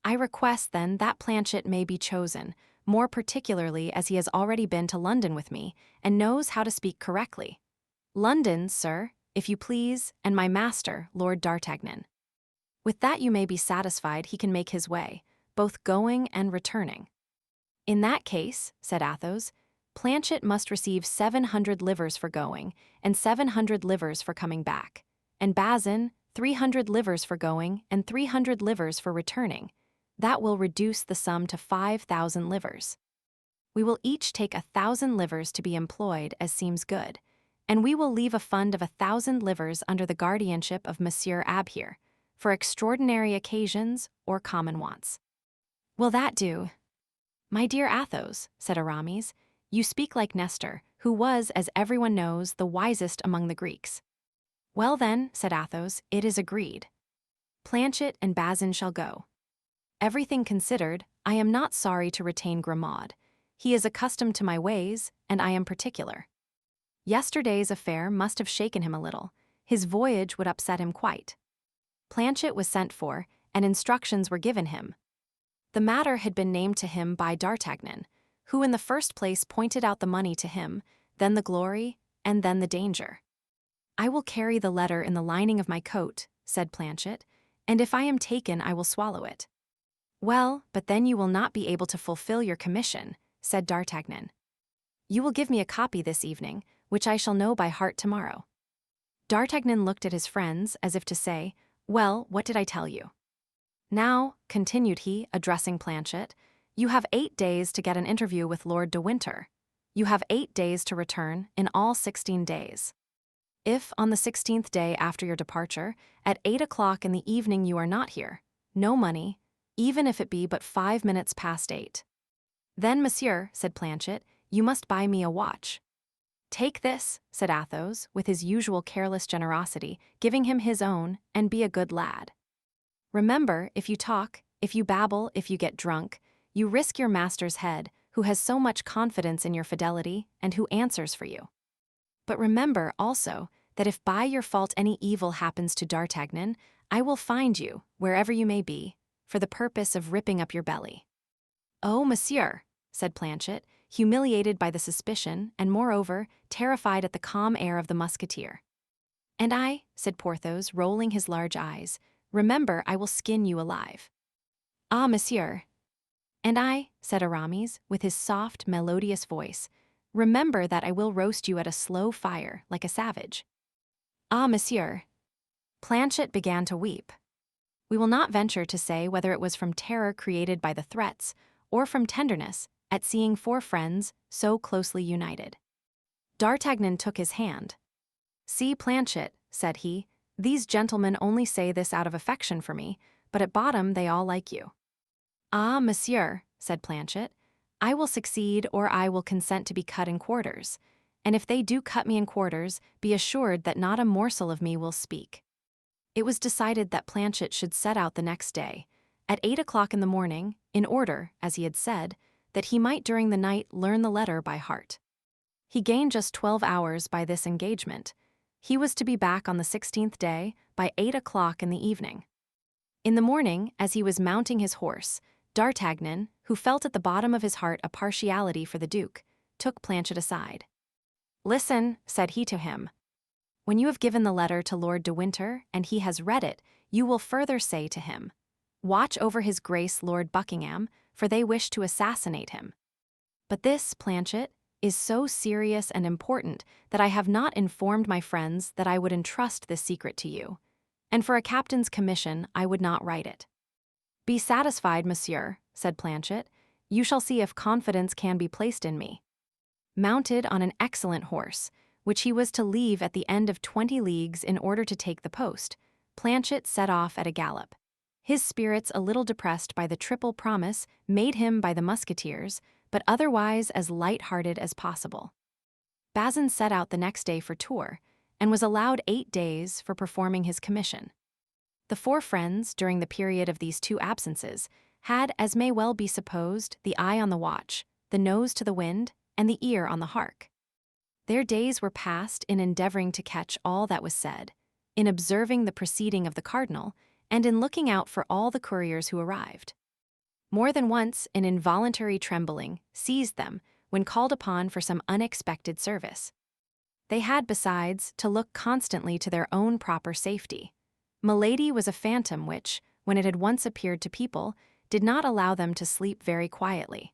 Speaker 1: I request, then, that Planchet may be chosen, more particularly as he has already been to London with me, and knows how to speak correctly. London, sir, if you please, and my master, Lord D'Artagnan. With that you may be satisfied he can make his way, both going and returning." "In that case," said Athos, "Planchet must receive 700 livres for going, and 700 livres for coming back, and Bazin 300 livres for going, and 300 livres for returning. That will reduce the sum to 5,000 livres. We will each take 1,000 livres to be employed as seems good, and we will leave a fund of 1,000 livres under the guardianship of Monsieur Abhere, for extraordinary occasions or common wants. Will that do?" "My dear Athos," said Aramis, "you speak like Nestor, who was, as everyone knows, the wisest among the Greeks." "Well then," said Athos, "it is agreed. Planchet and Bazin shall go. Everything considered, I am not sorry to retain Grimaud. He is accustomed to my ways, and I am particular. Yesterday's affair must have shaken him a little. His voyage would upset him quite. Planchet was sent for, and instructions were given him. The matter had been named to him by D'Artagnan, who in the first place pointed out the money to him, then the glory, and then the danger. "I will carry the letter in the lining of my coat," said Planchet, "and if I am taken I will swallow it." "Well, but then you will not be able to fulfill your commission," said D'Artagnan. "You will give me a copy this evening, which I shall know by heart tomorrow." D'Artagnan looked at his friends as if to say, "Well, what did I tell you?" "Now," continued he, addressing Planchet, "you have 8 days to get an interview with Lord de Winter. You have 8 days to return, in all 16 days. If, on the 16th day after your departure, at 8 o'clock in the evening you are not here, no money, even if it be but 5 minutes past 8. Then, monsieur," said Planchet, "you must buy me a watch." Take this, said Athos, with his usual careless generosity, giving him his own, and be a good lad. Remember, if you talk, if you babble, if you get drunk, you risk your master's head, who has so much confidence in your fidelity, and who answers for you. But remember, also, that if by your fault any evil happens to D'Artagnan, I will find you, wherever you may be, for the purpose of ripping up your belly. Oh, monsieur, said Planchet, humiliated by the suspicion, and moreover, terrified at the calm air of the musketeer. And I, said Porthos, rolling his large eyes, remember, I will skin you alive. Ah, monsieur. And I, said Aramis, with his soft, melodious voice, remember that I will roast you at a slow fire, like a savage. Ah, monsieur. Planchet began to weep. We will not venture to say whether it was from terror created by the threats, or from tenderness, at seeing four friends so closely united. D'Artagnan took his hand. See, Planchet, said he, these gentlemen only say this out of affection for me, but at bottom they all like you. Ah, monsieur, said Planchet, I will succeed or I will consent to be cut in quarters, and if they do cut me in quarters, be assured that not a morsel of me will speak. It was decided that Planchet should set out the next day, at 8 o'clock in the morning, in order, as he had said, that he might during the night learn the letter by heart. He gained just 12 hours by this engagement. He was to be back on the 16th day by 8 o'clock in the evening. In the morning, as he was mounting his horse, D'Artagnan, who felt at the bottom of his heart a partiality for the Duke, took Planchet aside. Listen, said he to him. When you have given the letter to Lord de Winter and he has read it, you will further say to him, watch over his grace Lord Buckingham, for they wish to assassinate him. But this, Planchet, is so serious and important that I have not informed my friends that I would entrust this secret to you, and for a captain's commission I would not write it. Be satisfied, monsieur, said Planchet. You shall see if confidence can be placed in me. Mounted on an excellent horse, which he was to leave at the end of 20 leagues in order to take the post, Planchet set off at a gallop. His spirits a little depressed by the triple promise made him by the musketeers, but otherwise as light-hearted as possible. Bazin set out the next day for Tours, and was allowed 8 days for performing his commission. The four friends, during the period of these 2 absences, had, as may well be supposed, the eye on the watch, the nose to the wind, and the ear on the hark. Their days were passed in endeavoring to catch all that was said, in observing the proceeding of the cardinal, and in looking out for all the couriers who arrived. More than once, an involuntary trembling seized them when called upon for some unexpected service. They had, besides, to look constantly to their own proper safety. Milady was a phantom which, when it had once appeared to people, did not allow them to sleep very quietly.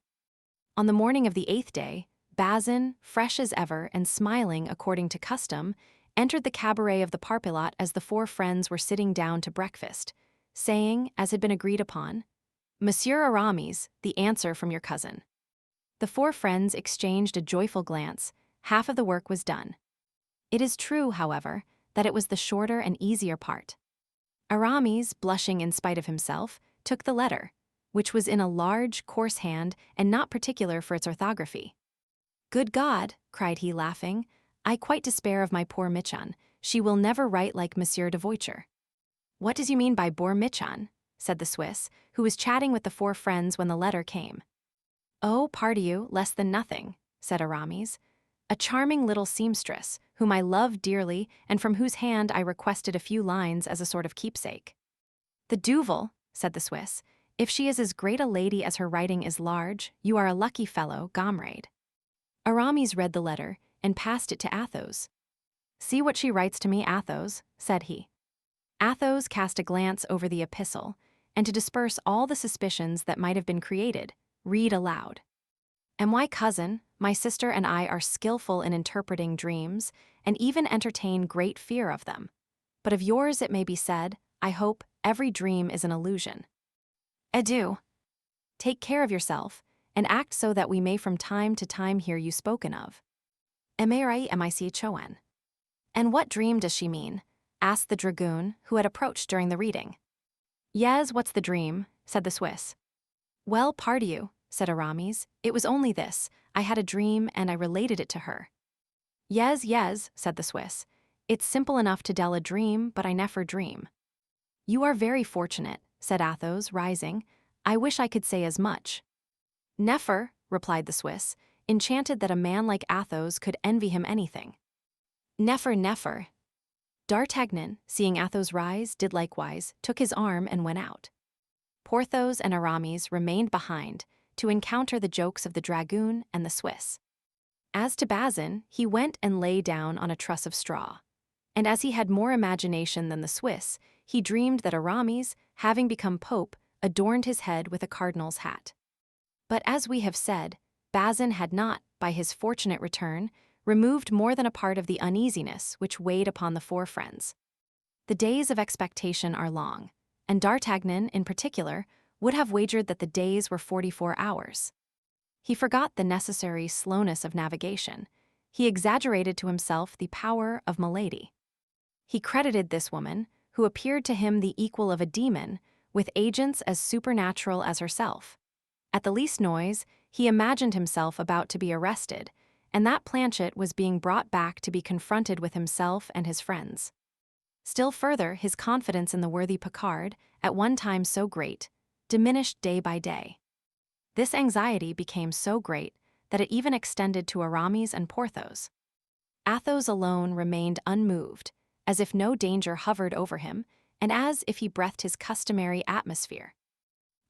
Speaker 1: On the morning of the 8th day, Bazin, fresh as ever and smiling according to custom, entered the cabaret of the Parpillote as the four friends were sitting down to breakfast, saying, as had been agreed upon, Monsieur Aramis, the answer from your cousin. The four friends exchanged a joyful glance. Half of the work was done. It is true, however, that it was the shorter and easier part. Aramis, blushing in spite of himself, took the letter, which was in a large, coarse hand and not particular for its orthography. Good God, cried he, laughing, I quite despair of my poor Michon. She will never write like Monsieur de Voiture. What does you mean by poor Michon? Said the Swiss, who was chatting with the four friends when the letter came. Oh, pardieu, less than nothing, said Aramis. A charming little seamstress, whom I love dearly and from whose hand I requested a few lines as a sort of keepsake. The Duvel, said the Swiss, if she is as great a lady as her writing is large, you are a lucky fellow, comrade. Aramis read the letter and passed it to Athos. See what she writes to me, Athos, said he. Athos cast a glance over the epistle, and to disperse all the suspicions that might have been created, read aloud. And my cousin, my sister and I are skillful in interpreting dreams, and even entertain great fear of them. But of yours it may be said, I hope, every dream is an illusion. Adieu. Take care of yourself, and act so that we may from time to time hear you spoken of. Emerai mic choen. And what dream does she mean? Asked the dragoon, who had approached during the reading. Yes, what's the dream? Said the Swiss. Well, pardieu, said Aramis, it was only this. I had a dream and I related it to her. Yes, yes, said the Swiss. It's simple enough to tell a dream, but I never dream. You are very fortunate, said Athos, rising. I wish I could say as much. Never, replied the Swiss, enchanted that a man like Athos could envy him anything. Never, never. D'Artagnan, seeing Athos rise, did likewise, took his arm and went out. Porthos and Aramis remained behind to encounter the jokes of the dragoon and the Swiss. As to Bazin, he went and lay down on a truss of straw. And as he had more imagination than the Swiss, he dreamed that Aramis, having become pope, adorned his head with a cardinal's hat. But as we have said, Bazin had not, by his fortunate return, removed more than a part of the uneasiness which weighed upon the four friends. The days of expectation are long, and D'Artagnan, in particular, would have wagered that the days were 44 hours. He forgot the necessary slowness of navigation. He exaggerated to himself the power of Milady. He credited this woman, who appeared to him the equal of a demon, with agents as supernatural as herself. At the least noise, he imagined himself about to be arrested, and that Planchet was being brought back to be confronted with himself and his friends. Still further, his confidence in the worthy Picard, at one time so great, diminished day by day. This anxiety became so great that it even extended to Aramis and Porthos. Athos alone remained unmoved, as if no danger hovered over him, and as if he breathed his customary atmosphere.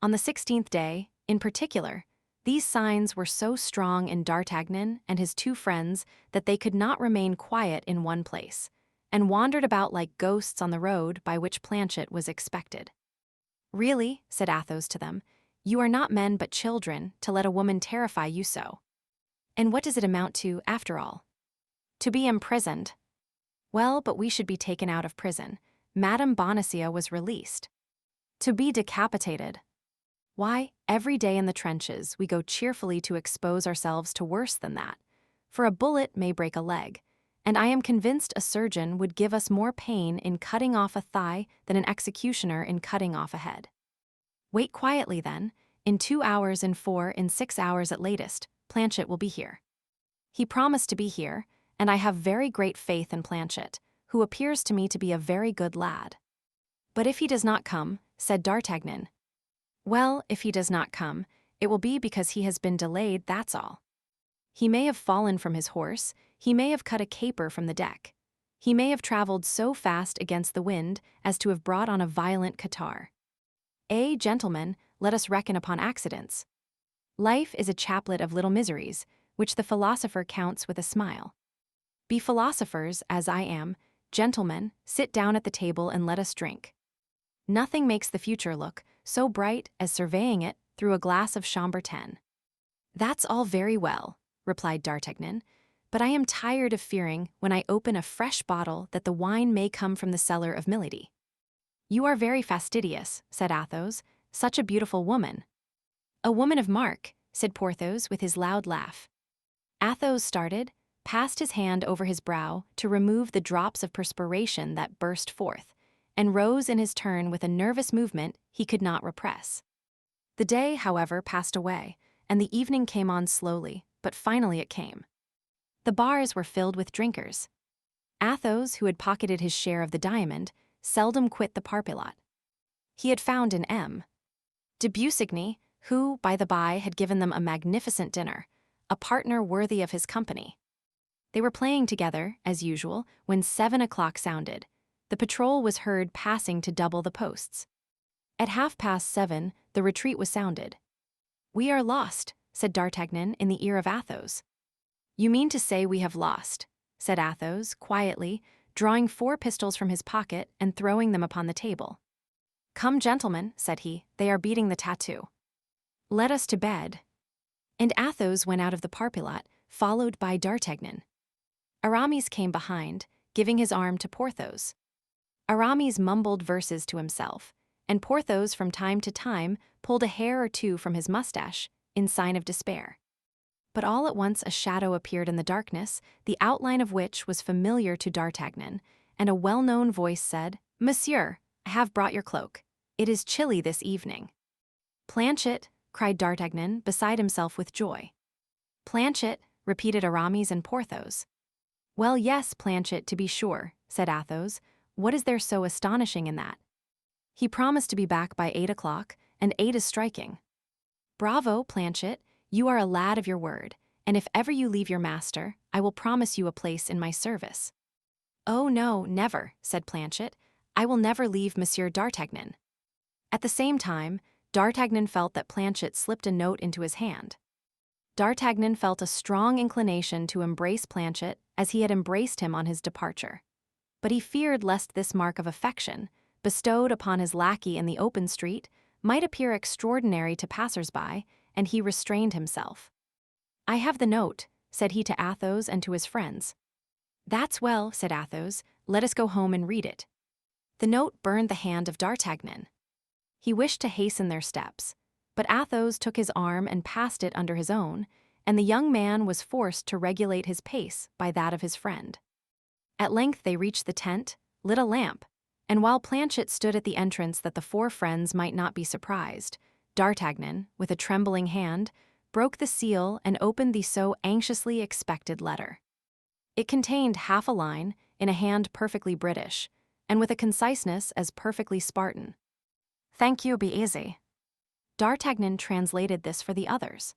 Speaker 1: On the 16th day, in particular, these signs were so strong in D'Artagnan and his two friends that they could not remain quiet in one place, and wandered about like ghosts on the road by which Planchet was expected. Really, said Athos to them, you are not men but children to let a woman terrify you so. And what does it amount to, after all? To be imprisoned. Well, but we should be taken out of prison. Madame Bonacieux was released. To be decapitated. Why, every day in the trenches we go cheerfully to expose ourselves to worse than that, for a bullet may break a leg, and I am convinced a surgeon would give us more pain in cutting off a thigh than an executioner in cutting off a head. Wait quietly then, in 2 hours, in 4, in 6 hours at latest, Planchet will be here. He promised to be here, and I have very great faith in Planchet, who appears to me to be a very good lad. But if he does not come, said D'Artagnan. Well, if he does not come, it will be because he has been delayed, that's all. He may have fallen from his horse, he may have cut a caper from the deck. He may have traveled so fast against the wind as to have brought on a violent catarrh. Gentlemen, let us reckon upon accidents. Life is a chaplet of little miseries, which the philosopher counts with a smile. Be philosophers, as I am. Gentlemen, sit down at the table and let us drink. Nothing makes the future look so bright as surveying it through a glass of Chambertin. That's all very well, replied D'Artagnan, but I am tired of fearing when I open a fresh bottle that the wine may come from the cellar of Milady. You are very fastidious, said Athos, such a beautiful woman. A woman of mark, said Porthos with his loud laugh. Athos started, passed his hand over his brow to remove the drops of perspiration that burst forth, and rose in his turn with a nervous movement he could not repress. The day, however, passed away, and the evening came on slowly, but finally it came. The bars were filled with drinkers. Athos, who had pocketed his share of the diamond, seldom quit the parpillote. He had found an M. de Busigny, who, by the by, had given them a magnificent dinner, a partner worthy of his company. They were playing together, as usual, when 7 o'clock sounded. The patrol was heard passing to double the posts. At 7:30, the retreat was sounded. We are lost, said D'Artagnan in the ear of Athos. You mean to say we have lost, said Athos, quietly, drawing 4 pistols from his pocket and throwing them upon the table. Come, gentlemen, said he, they are beating the tattoo. Let us to bed. And Athos went out of the parpillote, followed by D'Artagnan. Aramis came behind, giving his arm to Porthos. Aramis mumbled verses to himself, and Porthos from time to time pulled a hair or two from his mustache, in sign of despair. But all at once a shadow appeared in the darkness, the outline of which was familiar to D'Artagnan, and a well-known voice said, Monsieur, I have brought your cloak. It is chilly this evening. Planchet, cried D'Artagnan, beside himself with joy. Planchet, repeated Aramis and Porthos. Well, yes, Planchet, to be sure, said Athos. What is there so astonishing in that? He promised to be back by 8 o'clock, and 8 is striking. Bravo, Planchet, you are a lad of your word, and if ever you leave your master, I will promise you a place in my service. Oh no, never, said Planchet. I will never leave Monsieur d'Artagnan. At the same time, D'Artagnan felt that Planchet slipped a note into his hand. D'Artagnan felt a strong inclination to embrace Planchet as he had embraced him on his departure. But he feared lest this mark of affection, bestowed upon his lackey in the open street, might appear extraordinary to passers-by, and he restrained himself. I have the note, said he to Athos and to his friends. That's well, said Athos, let us go home and read it. The note burned the hand of D'Artagnan. He wished to hasten their steps, but Athos took his arm and passed it under his own, and the young man was forced to regulate his pace by that of his friend. At length they reached the tent, lit a lamp, and while Planchet stood at the entrance that the four friends might not be surprised, D'Artagnan, with a trembling hand, broke the seal and opened the so anxiously expected letter. It contained half a line, in a hand perfectly British, and with a conciseness as perfectly Spartan. Thank you, be easy. D'Artagnan translated this for the others.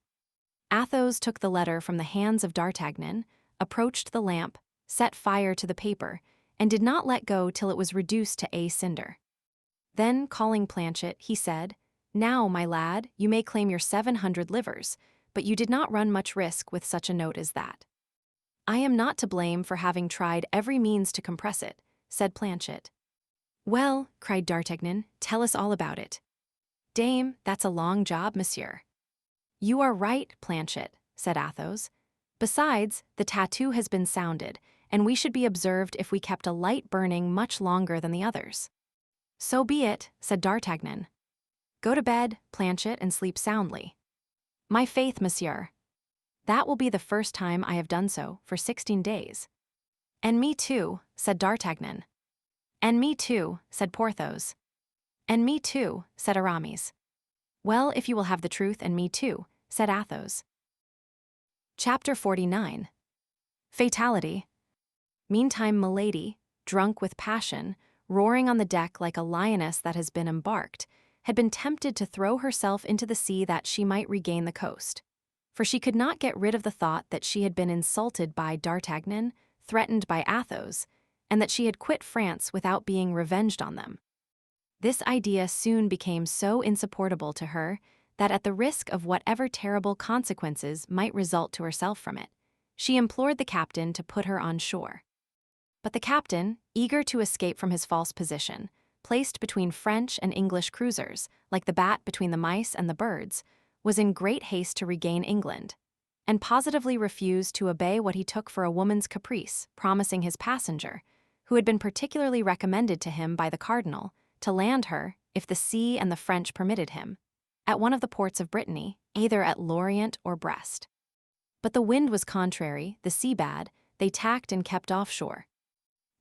Speaker 1: Athos took the letter from the hands of D'Artagnan, approached the lamp, set fire to the paper, and did not let go till it was reduced to a cinder. Then, calling Planchet, he said, Now, my lad, you may claim your 700 livres, but you did not run much risk with such a note as that. I am not to blame for having tried every means to compress it, said Planchet. Well, cried D'Artagnan, tell us all about it. Dame, that's a long job, monsieur. You are right, Planchet, said Athos. Besides, the tattoo has been sounded, and we should be observed if we kept a light burning much longer than the others. So be it, said D'Artagnan. Go to bed, Planchet, and sleep soundly. My faith, monsieur. That will be the first time I have done so for 16 days. And me too, said D'Artagnan. And me too, said Porthos. And me too, said Aramis. Well, if you will have the truth, and me too, said Athos. Chapter 49. Fatality. Meantime Milady, drunk with passion, roaring on the deck like a lioness that has been embarked, had been tempted to throw herself into the sea that she might regain the coast. For she could not get rid of the thought that she had been insulted by D'Artagnan, threatened by Athos, and that she had quit France without being revenged on them. This idea soon became so insupportable to her that at the risk of whatever terrible consequences might result to herself from it, she implored the captain to put her on shore. But the captain, eager to escape from his false position, placed between French and English cruisers, like the bat between the mice and the birds, was in great haste to regain England, and positively refused to obey what he took for a woman's caprice, promising his passenger, who had been particularly recommended to him by the cardinal, to land her, if the sea and the French permitted him, at one of the ports of Brittany, either at Lorient or Brest. But the wind was contrary, the sea bad, they tacked and kept offshore.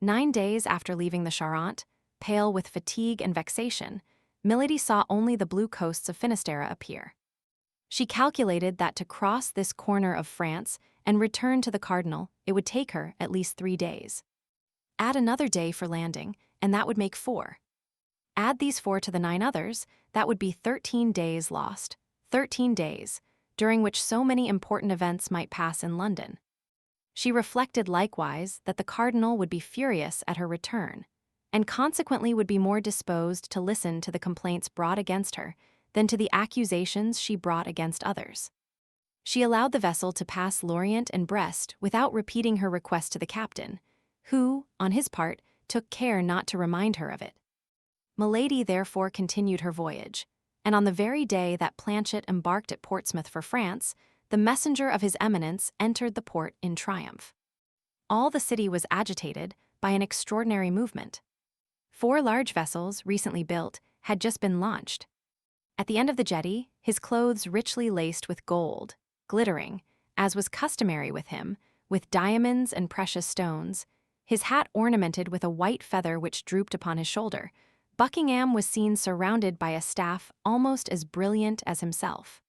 Speaker 1: 9 days after leaving the Charente, pale with fatigue and vexation, Milady saw only the blue coasts of Finisterre appear. She calculated that to cross this corner of France and return to the cardinal, it would take her at least 3 days. Add another day for landing, and that would make 4. Add these 4 to the 9 others, that would be 13 days lost. 13 days, during which so many important events might pass in London. She reflected likewise that the cardinal would be furious at her return, and consequently would be more disposed to listen to the complaints brought against her than to the accusations she brought against others. She allowed the vessel to pass Lorient and Brest without repeating her request to the captain, who, on his part, took care not to remind her of it. Milady therefore continued her voyage, and on the very day that Planchet embarked at Portsmouth for France, the messenger of his Eminence entered the port in triumph. All the city was agitated by an extraordinary movement. 4 large vessels, recently built, had just been launched. At the end of the jetty, his clothes richly laced with gold, glittering, as was customary with him, with diamonds and precious stones, his hat ornamented with a white feather which drooped upon his shoulder, Buckingham was seen surrounded by a staff almost as brilliant as himself.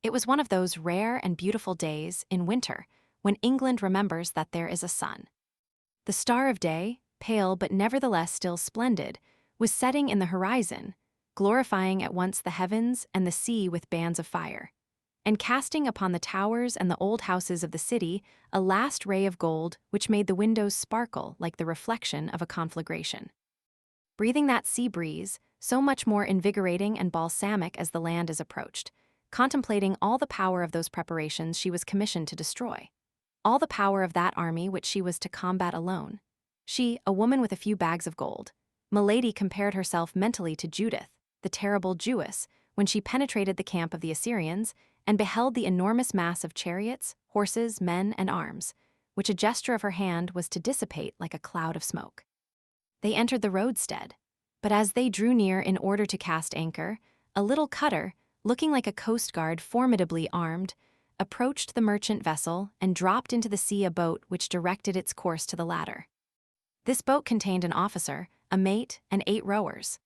Speaker 1: It was one of those rare and beautiful days, in winter, when England remembers that there is a sun. The star of day, pale but nevertheless still splendid, was setting in the horizon, glorifying at once the heavens and the sea with bands of fire, and casting upon the towers and the old houses of the city a last ray of gold which made the windows sparkle like the reflection of a conflagration. Breathing that sea breeze, so much more invigorating and balsamic as the land is approached, contemplating all the power of those preparations she was commissioned to destroy, all the power of that army which she was to combat alone. She, a woman with a few bags of gold, Milady compared herself mentally to Judith, the terrible Jewess, when she penetrated the camp of the Assyrians and beheld the enormous mass of chariots, horses, men, and arms, which a gesture of her hand was to dissipate like a cloud of smoke. They entered the roadstead, but as they drew near in order to cast anchor, a little cutter, looking like a coast guard formidably armed, approached the merchant vessel and dropped into the sea a boat which directed its course to the latter. This boat contained an officer, a mate, and 8 rowers.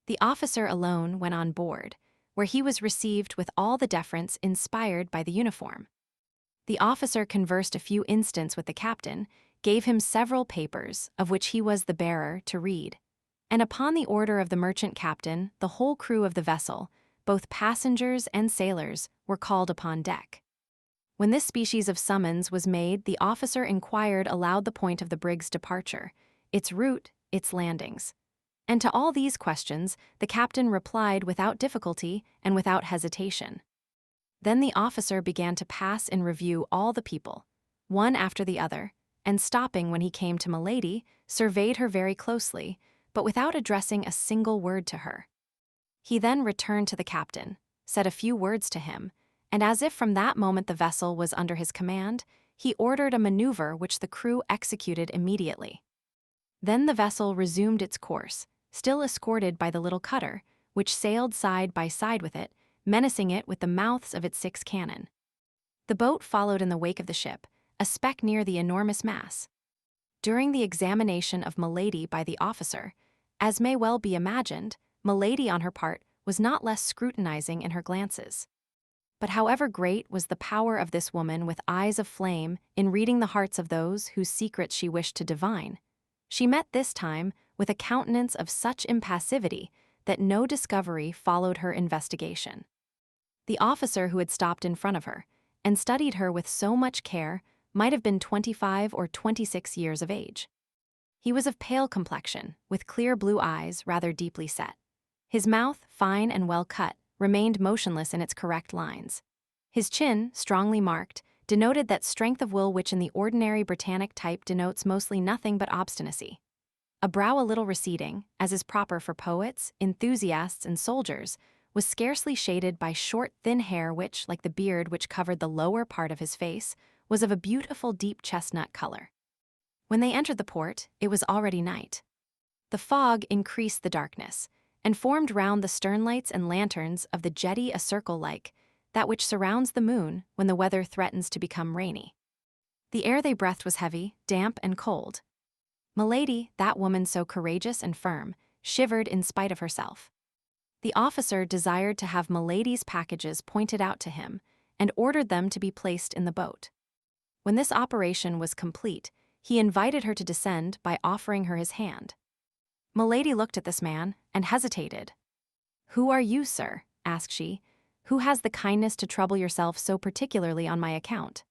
Speaker 1: The officer alone went on board, where he was received with all the deference inspired by the uniform. The officer conversed a few instants with the captain, gave him several papers, of which he was the bearer, to read, and upon the order of the merchant captain, the whole crew of the vessel, both passengers and sailors, were called upon deck. When this species of summons was made, the officer inquired aloud the point of the brig's departure, its route, its landings. And to all these questions, the captain replied without difficulty and without hesitation. Then the officer began to pass in review all the people, one after the other, and stopping when he came to Milady, surveyed her very closely, but without addressing a single word to her. He then returned to the captain, said a few words to him, and as if from that moment the vessel was under his command, he ordered a maneuver which the crew executed immediately. Then the vessel resumed its course, still escorted by the little cutter, which sailed side by side with it, menacing it with the mouths of its 6 cannon. The boat followed in the wake of the ship, a speck near the enormous mass. During the examination of Milady by the officer, as may well be imagined, Milady on her part was not less scrutinizing in her glances. But however great was the power of this woman with eyes of flame in reading the hearts of those whose secrets she wished to divine, she met this time with a countenance of such impassivity that no discovery followed her investigation. The officer who had stopped in front of her and studied her with so much care might have been 25 or 26 years of age. He was of pale complexion, with clear blue eyes rather deeply set. His mouth, fine and well cut, remained motionless in its correct lines. His chin, strongly marked, denoted that strength of will which in the ordinary Britannic type denotes mostly nothing but obstinacy. A brow a little receding, as is proper for poets, enthusiasts, and soldiers, was scarcely shaded by short, thin hair which, like the beard which covered the lower part of his face, was of a beautiful deep chestnut color. When they entered the port, it was already night. The fog increased the darkness, and formed round the sternlights and lanterns of the jetty a circle like that which surrounds the moon when the weather threatens to become rainy. The air they breathed was heavy, damp, and cold. Milady, that woman so courageous and firm, shivered in spite of herself. The officer desired to have Milady's packages pointed out to him, and ordered them to be placed in the boat. When this operation was complete, he invited her to descend by offering her his hand. Milady looked at this man and hesitated. "Who are you, sir?" asked she. "Who has the kindness to trouble yourself so particularly on my account?"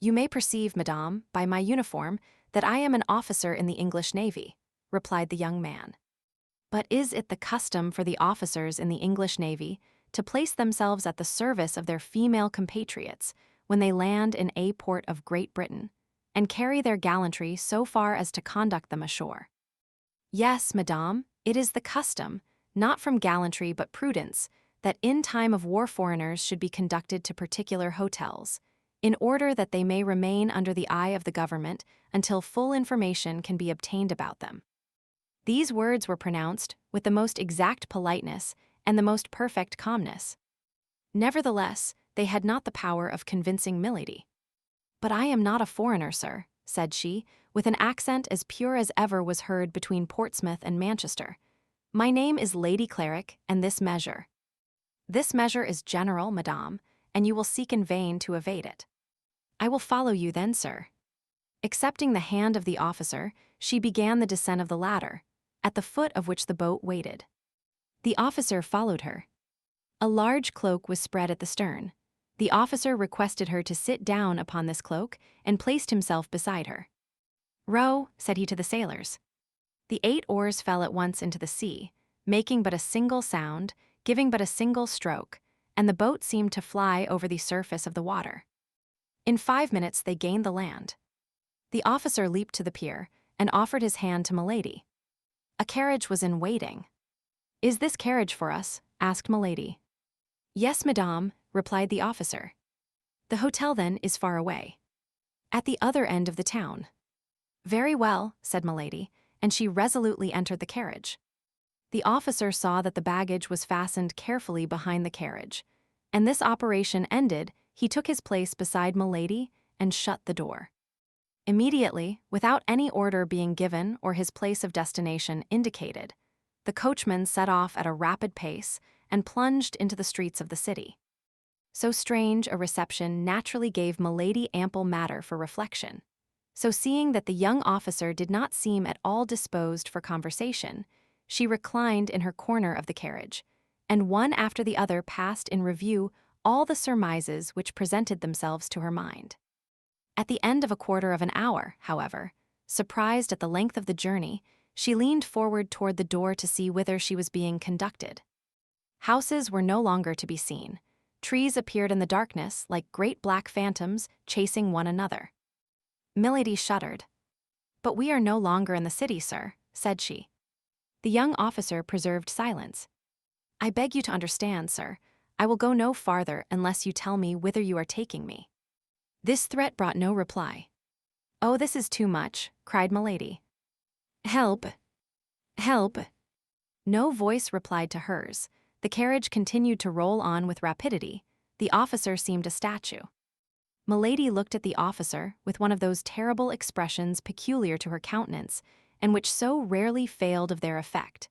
Speaker 1: "You may perceive, madame, by my uniform, that I am an officer in the English Navy," replied the young man. "But is it the custom for the officers in the English Navy to place themselves at the service of their female compatriots when they land in a port of Great Britain, and carry their gallantry so far as to conduct them ashore?" "Yes, madame, it is the custom, not from gallantry but prudence, that in time of war foreigners should be conducted to particular hotels, in order that they may remain under the eye of the government until full information can be obtained about them." These words were pronounced with the most exact politeness and the most perfect calmness. Nevertheless, they had not the power of convincing Milady. "But I am not a foreigner, sir," said she, with an accent as pure as ever was heard between Portsmouth and Manchester. "My name is Lady Cleric, and this measure." "This measure is general, madame, and you will seek in vain to evade it." I will follow you then, sir. Accepting the hand of the officer, she began the descent of the ladder, at the foot of which the boat waited. The officer followed her. A large cloak was spread at the stern. The officer requested her to sit down upon this cloak and placed himself beside her. "Row," said he to the sailors. The 8 oars fell at once into the sea, making but a single sound, giving but a single stroke, and the boat seemed to fly over the surface of the water. In 5 minutes they gained the land. The officer leaped to the pier and offered his hand to Milady. A carriage was in waiting. "Is this carriage for us?" asked Milady. "Yes, madame," replied the officer. "The hotel, then, is far away." "At the other end of the town." "Very well," said Milady, and she resolutely entered the carriage. The officer saw that the baggage was fastened carefully behind the carriage, and this operation ended, he took his place beside Milady and shut the door. Immediately, without any order being given or his place of destination indicated, the coachman set off at a rapid pace and plunged into the streets of the city. So strange a reception naturally gave Milady ample matter for reflection. So seeing that the young officer did not seem at all disposed for conversation, she reclined in her corner of the carriage, and one after the other passed in review all the surmises which presented themselves to her mind. At the end of a quarter of an hour, however, surprised at the length of the journey, she leaned forward toward the door to see whither she was being conducted. Houses were no longer to be seen. Trees appeared in the darkness like great black phantoms chasing one another. Milady shuddered. "But we are no longer in the city, sir," said she. The young officer preserved silence. "I beg you to understand, sir, I will go no farther unless you tell me whither you are taking me." This threat brought no reply. "Oh, this is too much," cried Milady. "Help! Help!" No voice replied to hers. The carriage continued to roll on with rapidity. The officer seemed a statue. Milady looked at the officer with one of those terrible expressions peculiar to her countenance, and which so rarely failed of their effect.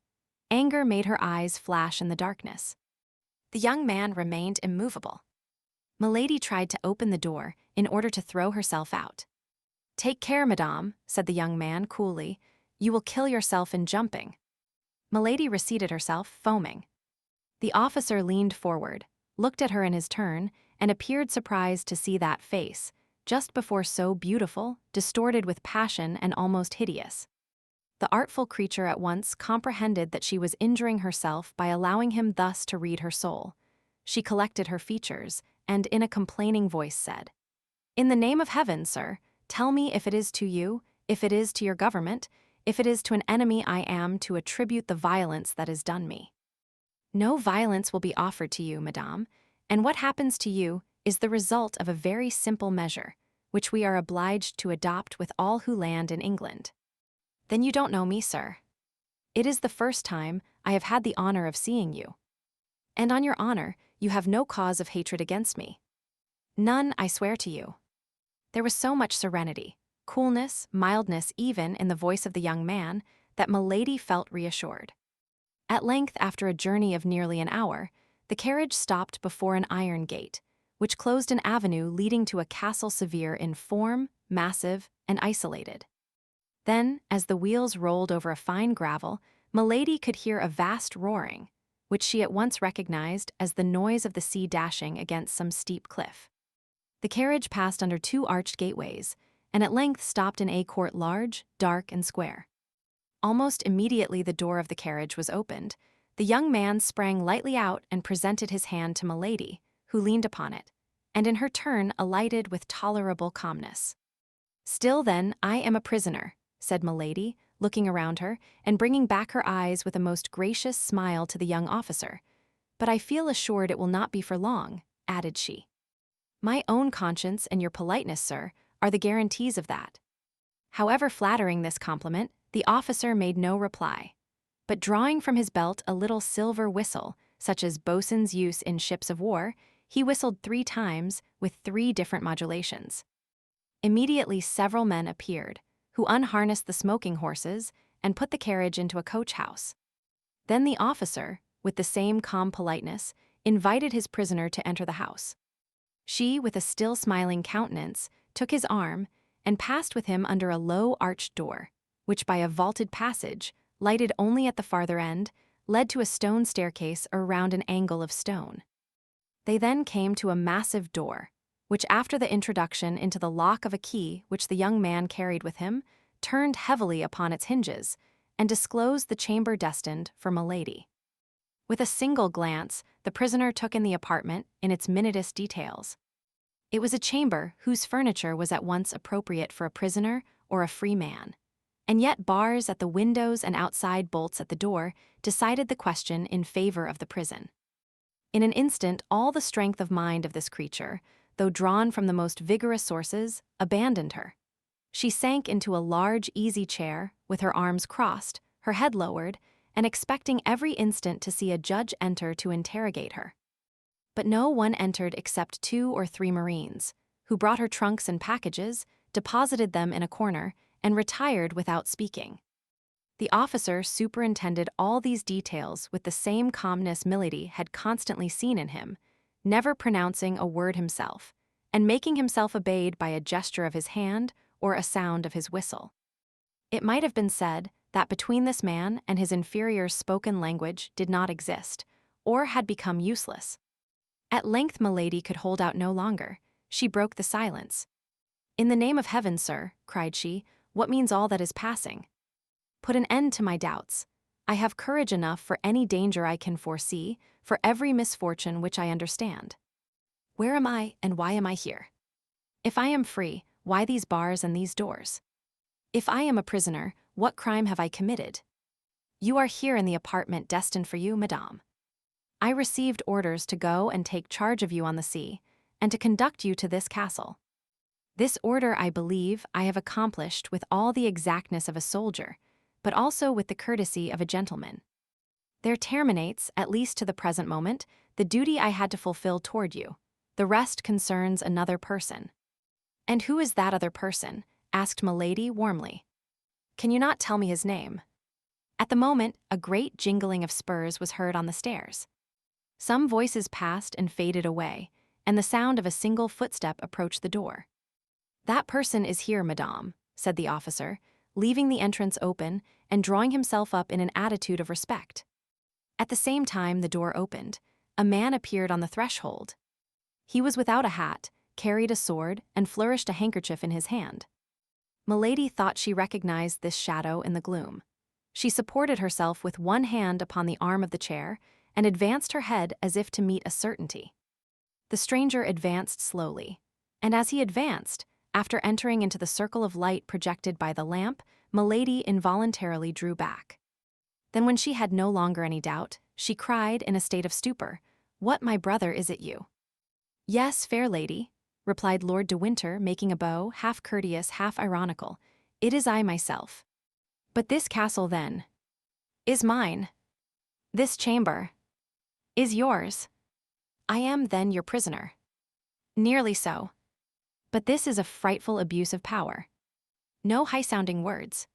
Speaker 1: Anger made her eyes flash in the darkness. The young man remained immovable. Milady tried to open the door in order to throw herself out. "Take care, madame," said the young man coolly. "You will kill yourself in jumping." Milady reseated herself, foaming. The officer leaned forward, looked at her in his turn, and appeared surprised to see that face, just before so beautiful, distorted with passion and almost hideous. The artful creature at once comprehended that she was injuring herself by allowing him thus to read her soul. She collected her features, and in a complaining voice said, "In the name of heaven, sir, tell me if it is to you, if it is to your government, if it is to an enemy I am to attribute the violence that is done me." "No violence will be offered to you, madame, and what happens to you is the result of a very simple measure, which we are obliged to adopt with all who land in England." "Then you don't know me, sir." "It is the first time I have had the honor of seeing you." "And on your honor, you have no cause of hatred against me." "None, I swear to you." There was so much serenity, coolness, mildness even in the voice of the young man, that Milady felt reassured. At length, after a journey of nearly an hour, the carriage stopped before an iron gate, which closed an avenue leading to a castle severe in form, massive, and isolated. Then, as the wheels rolled over a fine gravel, Milady could hear a vast roaring, which she at once recognized as the noise of the sea dashing against some steep cliff. The carriage passed under 2 arched gateways, and at length stopped in a court large, dark, and square. Almost immediately the door of the carriage was opened. The young man sprang lightly out and presented his hand to Milady, who leaned upon it, and in her turn alighted with tolerable calmness. "Still then, I am a prisoner," said Milady, looking around her, and bringing back her eyes with a most gracious smile to the young officer. "But I feel assured it will not be for long," added she. "My own conscience and your politeness, sir, are the guarantees of that." However flattering this compliment, the officer made no reply, but drawing from his belt a little silver whistle, such as boatswains use in ships of war, he whistled 3 times with 3 different modulations. Immediately several men appeared, who unharnessed the smoking horses and put the carriage into a coach-house. Then the officer, with the same calm politeness, invited his prisoner to enter the house. She, with a still smiling countenance, took his arm and passed with him under a low arched door, which by a vaulted passage, lighted only at the farther end, led to a stone staircase around an angle of stone. They then came to a massive door, which after the introduction into the lock of a key which the young man carried with him, turned heavily upon its hinges, and disclosed the chamber destined for Milady. With a single glance, the prisoner took in the apartment in its minutest details. It was a chamber whose furniture was at once appropriate for a prisoner or a free man, and yet bars at the windows and outside bolts at the door decided the question in favor of the prison. In an instant, all the strength of mind of this creature, though drawn from the most vigorous sources, abandoned her. She sank into a large, easy chair, with her arms crossed, her head lowered, and expecting every instant to see a judge enter to interrogate her. But no one entered except 2 or 3 Marines, who brought her trunks and packages, deposited them in a corner, and retired without speaking. The officer superintended all these details with the same calmness Milady had constantly seen in him, never pronouncing a word himself, and making himself obeyed by a gesture of his hand or a sound of his whistle. It might have been said that between this man and his inferior's spoken language did not exist, or had become useless. At length Milady could hold out no longer. She broke the silence. "In the name of heaven, sir," cried she, "what means all that is passing? Put an end to my doubts. I have courage enough for any danger I can foresee, for every misfortune which I understand. Where am I, and why am I here? If I am free, why these bars and these doors? If I am a prisoner, what crime have I committed? You are here in the apartment destined for you, madame. I received orders to go and take charge of you on the sea, and to conduct you to this castle. This order, I believe, I have accomplished with all the exactness of a soldier, but also with the courtesy of a gentleman. There terminates, at least to the present moment, the duty I had to fulfill toward you. The rest concerns another person." "And who is that other person?" asked Milady warmly. "Can you not tell me his name?" At the moment, a great jingling of spurs was heard on the stairs. Some voices passed and faded away, and the sound of a single footstep approached the door. "That person is here, madame," said the officer, leaving the entrance open and drawing himself up in an attitude of respect. At the same time the door opened. A man appeared on the threshold. He was without a hat, carried a sword, and flourished a handkerchief in his hand. Milady thought she recognized this shadow in the gloom. She supported herself with one hand upon the arm of the chair, and advanced her head as if to meet a certainty. The stranger advanced slowly, and as he advanced, after entering into the circle of light projected by the lamp, Milady involuntarily drew back. Then when she had no longer any doubt, she cried in a state of stupor, "What, my brother, is it you?" "Yes, fair lady," replied Lord de Winter, making a bow, half courteous, half ironical. "It is I myself." "But this castle, then, is mine. This chamber is yours. I am, then, your prisoner." "Nearly so. But this is a frightful abuse of power. No high-sounding words.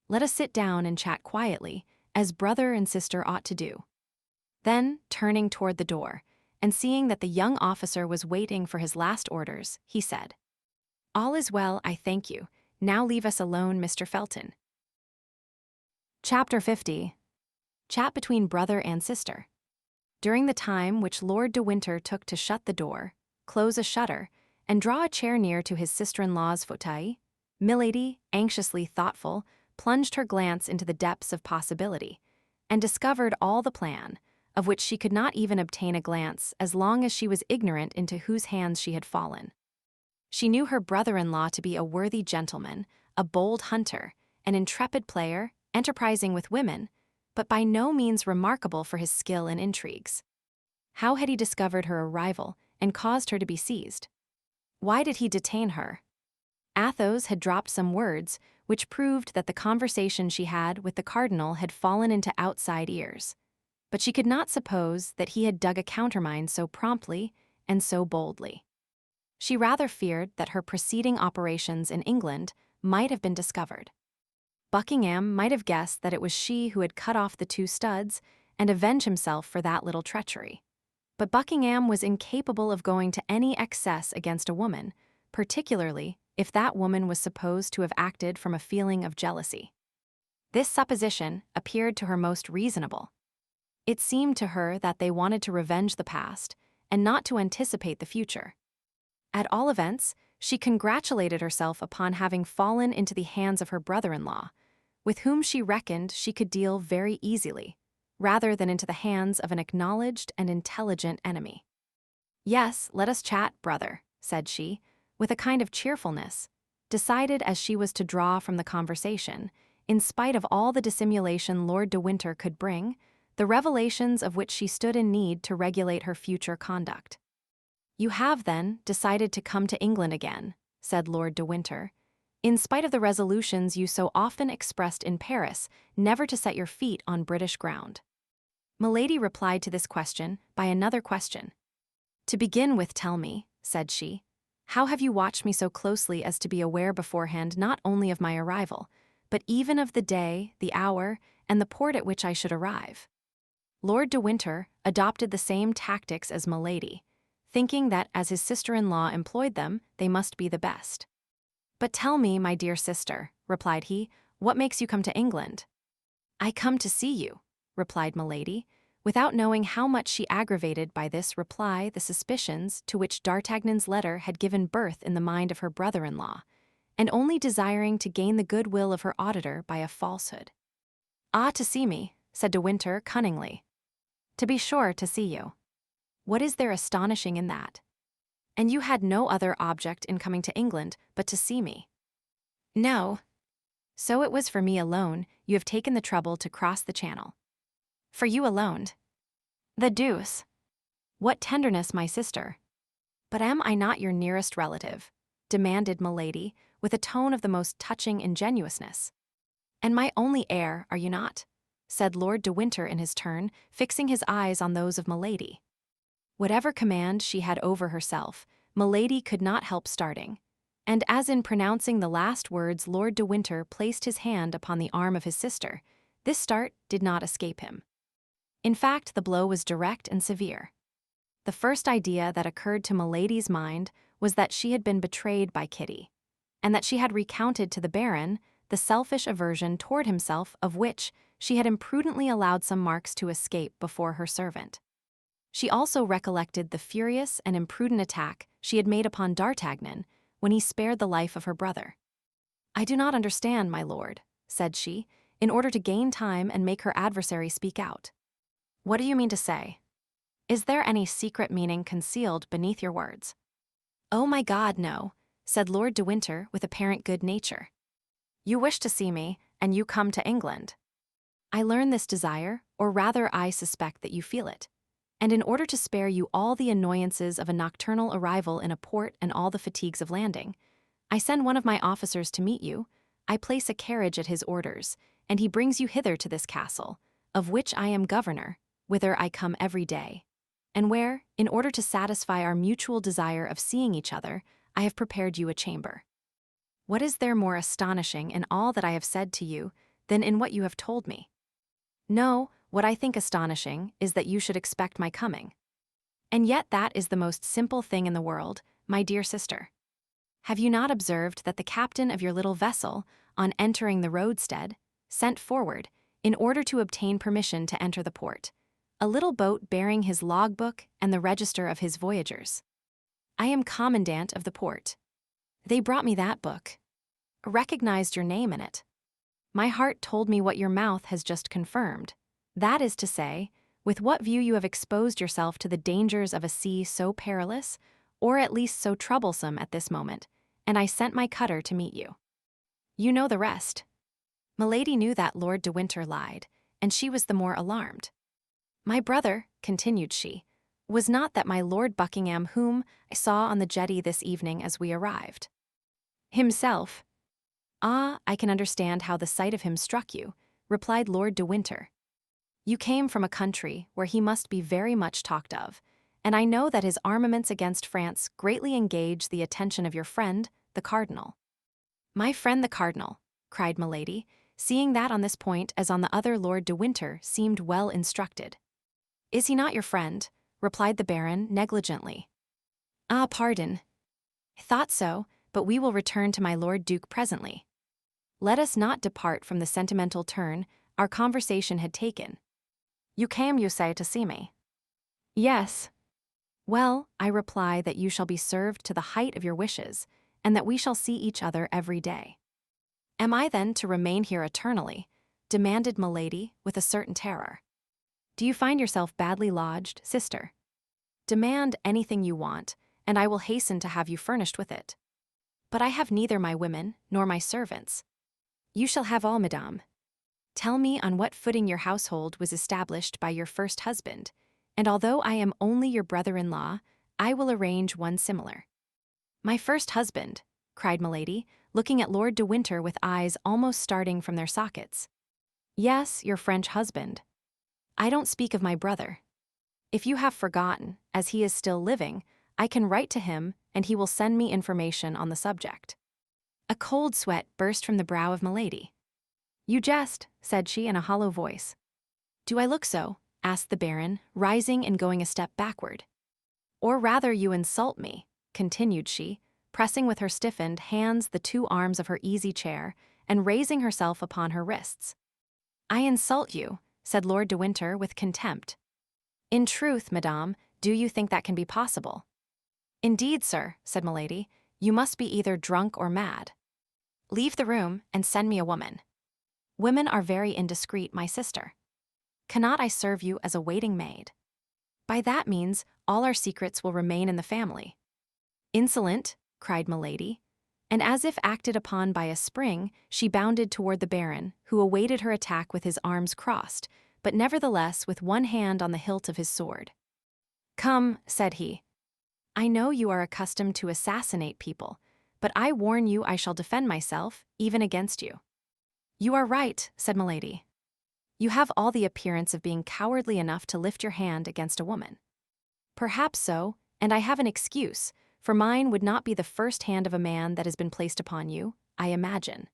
Speaker 1: Let us sit down and chat quietly, as brother and sister ought to do." Then, turning toward the door, and seeing that the young officer was waiting for his last orders, he said, "All is well, I thank you. Now leave us alone, Mr. Felton." Chapter 50. Chat between brother and sister. During the time which Lord de Winter took to shut the door, close a shutter, and draw a chair near to his sister-in-law's fauteuil, Milady, anxiously thoughtful, plunged her glance into the depths of possibility, and discovered all the plan, of which she could not even obtain a glance as long as she was ignorant into whose hands she had fallen. She knew her brother-in-law to be a worthy gentleman, a bold hunter, an intrepid player, enterprising with women, but by no means remarkable for his skill in intrigues. How had he discovered her arrival and caused her to be seized? Why did he detain her? Athos had dropped some words which proved that the conversation she had with the cardinal had fallen into outside ears, but she could not suppose that he had dug a countermine so promptly and so boldly. She rather feared that her preceding operations in England might have been discovered. Buckingham might have guessed that it was she who had cut off the 2 studs and avenged himself for that little treachery. But Buckingham was incapable of going to any excess against a woman, particularly if that woman was supposed to have acted from a feeling of jealousy. This supposition appeared to her most reasonable. It seemed to her that they wanted to revenge the past and not to anticipate the future. At all events, she congratulated herself upon having fallen into the hands of her brother-in-law, with whom she reckoned she could deal very easily, rather than into the hands of an acknowledged and intelligent enemy. "Yes, let us chat, brother," said she, with a kind of cheerfulness, decided as she was to draw from the conversation, in spite of all the dissimulation Lord de Winter could bring, the revelations of which she stood in need to regulate her future conduct. "You have, then, decided to come to England again," said Lord de Winter, "in spite of the resolutions you so often expressed in Paris never to set your feet on British ground." Milady replied to this question by another question. "To begin with, tell me," said she, "how have you watched me so closely as to be aware beforehand not only of my arrival, but even of the day, the hour, and the port at which I should arrive?" Lord de Winter adopted the same tactics as Milady, thinking that as his sister-in-law employed them, they must be the best. "But tell me, my dear sister," replied he, "what makes you come to England?" "I come to see you," replied Milady, without knowing how much she aggravated by this reply the suspicions to which D'Artagnan's letter had given birth in the mind of her brother-in-law, and only desiring to gain the goodwill of her auditor by a falsehood. "Ah, to see me," said de Winter cunningly. "To be sure, to see you. What is there astonishing in that? And you had no other object in coming to England but to see me?" "No. So it was for me alone you have taken the trouble to cross the Channel." "For you alone? The deuce! What tenderness, my sister! But am I not your nearest relative?" demanded Milady, with a tone of the most touching ingenuousness. "And my only heir, are you not?" said Lord de Winter in his turn, fixing his eyes on those of Milady. Whatever command she had over herself, Milady could not help starting, and as in pronouncing the last words Lord de Winter placed his hand upon the arm of his sister, this start did not escape him. In fact, the blow was direct and severe. The first idea that occurred to Milady's mind was that she had been betrayed by Kitty, and that she had recounted to the Baron the selfish aversion toward himself of which she had imprudently allowed some marks to escape before her servant. She also recollected the furious and imprudent attack she had made upon D'Artagnan when he spared the life of her brother. "I do not understand, my lord," said she, in order to gain time and make her adversary speak out. "What do you mean to say? Is there any secret meaning concealed beneath your words?" "Oh my God, no," said Lord de Winter with apparent good nature. "You wish to see me, and you come to England. I learn this desire, or rather I suspect that you feel it. And in order to spare you all the annoyances of a nocturnal arrival in a port and all the fatigues of landing, I send one of my officers to meet you, I place a carriage at his orders, and he brings you hither to this castle, of which I am governor, whither I come every day, and where, in order to satisfy our mutual desire of seeing each other, I have prepared you a chamber. What is there more astonishing in all that I have said to you than in what you have told me? No, what I think astonishing is that you should expect my coming. And yet that is the most simple thing in the world, my dear sister. Have you not observed that the captain of your little vessel, on entering the roadstead, sent forward, in order to obtain permission to enter the port, a little boat bearing his logbook and the register of his voyagers? I am commandant of the port. They brought me that book. Recognized your name in it. My heart told me what your mouth has just confirmed. That is to say, with what view you have exposed yourself to the dangers of a sea so perilous, or at least so troublesome at this moment, and I sent my cutter to meet you. You know the rest." Milady knew that Lord de Winter lied, and she was the more alarmed. "My brother," continued she, "was not that my Lord Buckingham whom I saw on the jetty this evening as we arrived." "Himself? Ah, I can understand how the sight of him struck you," replied Lord de Winter. "You came from a country where he must be very much talked of, and I know that his armaments against France greatly engage the attention of your friend, the cardinal." "My friend the cardinal," cried Milady, seeing that on this point as on the other Lord de Winter seemed well instructed. "Is he not your friend? replied the Baron negligently. Ah, pardon. I thought so, but we will return to my Lord Duke presently. Let us not depart from the sentimental turn our conversation had taken. You came, you say, to see me? Yes. Well, I reply that you shall be served to the height of your wishes, and that we shall see each other every day. Am I then to remain here eternally? Demanded Milady with a certain terror. Do you find yourself badly lodged, sister? Demand anything you want, and I will hasten to have you furnished with it. But I have neither my women nor my servants. You shall have all, madame. Tell me on what footing your household was established by your first husband, and although I am only your brother-in-law, I will arrange one similar. My first husband, cried Milady, looking at Lord de Winter with eyes almost starting from their sockets. Yes, your French husband. I don't speak of my brother. If you have forgotten, as he is still living, I can write to him and he will send me information on the subject. A cold sweat burst from the brow of Milady. You jest, said she in a hollow voice. Do I look so? Asked the Baron, rising and going a step backward. Or rather you insult me, continued she, pressing with her stiffened hands the two arms of her easy chair and raising herself upon her wrists. I insult you, said Lord de Winter with contempt. In truth, madame, do you think that can be possible? Indeed, sir, said Milady, you must be either drunk or mad. Leave the room and send me a woman. Women are very indiscreet, my sister. Cannot I serve you as a waiting maid? By that means, all our secrets will remain in the family. Insolent, cried Milady, and as if acted upon by a spring, she bounded toward the Baron, who awaited her attack with his arms crossed, but nevertheless with one hand on the hilt of his sword. Come, said he. I know you are accustomed to assassinate people, but I warn you I shall defend myself, even against you. You are right, said Milady. You have all the appearance of being cowardly enough to lift your hand against a woman. Perhaps so, and I have an excuse, for mine would not be the first hand of a man that has been placed upon you, I imagine.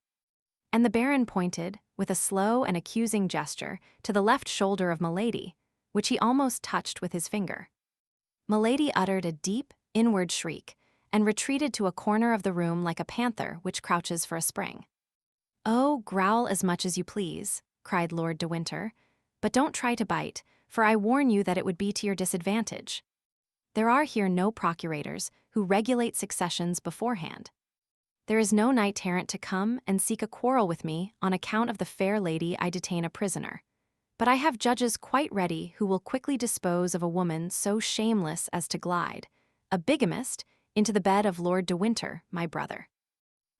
Speaker 1: And the Baron pointed, with a slow and accusing gesture, to the left shoulder of Milady, which he almost touched with his finger. Milady uttered a deep, inward shriek, and retreated to a corner of the room like a panther which crouches for a spring. Oh, growl as much as you please, cried Lord de Winter, but don't try to bite, for I warn you that it would be to your disadvantage. There are here no procurators who regulate successions beforehand. There is no knight-errant to come and seek a quarrel with me on account of the fair lady I detain a prisoner. But I have judges quite ready who will quickly dispose of a woman so shameless as to glide, a bigamist, into the bed of Lord de Winter, my brother.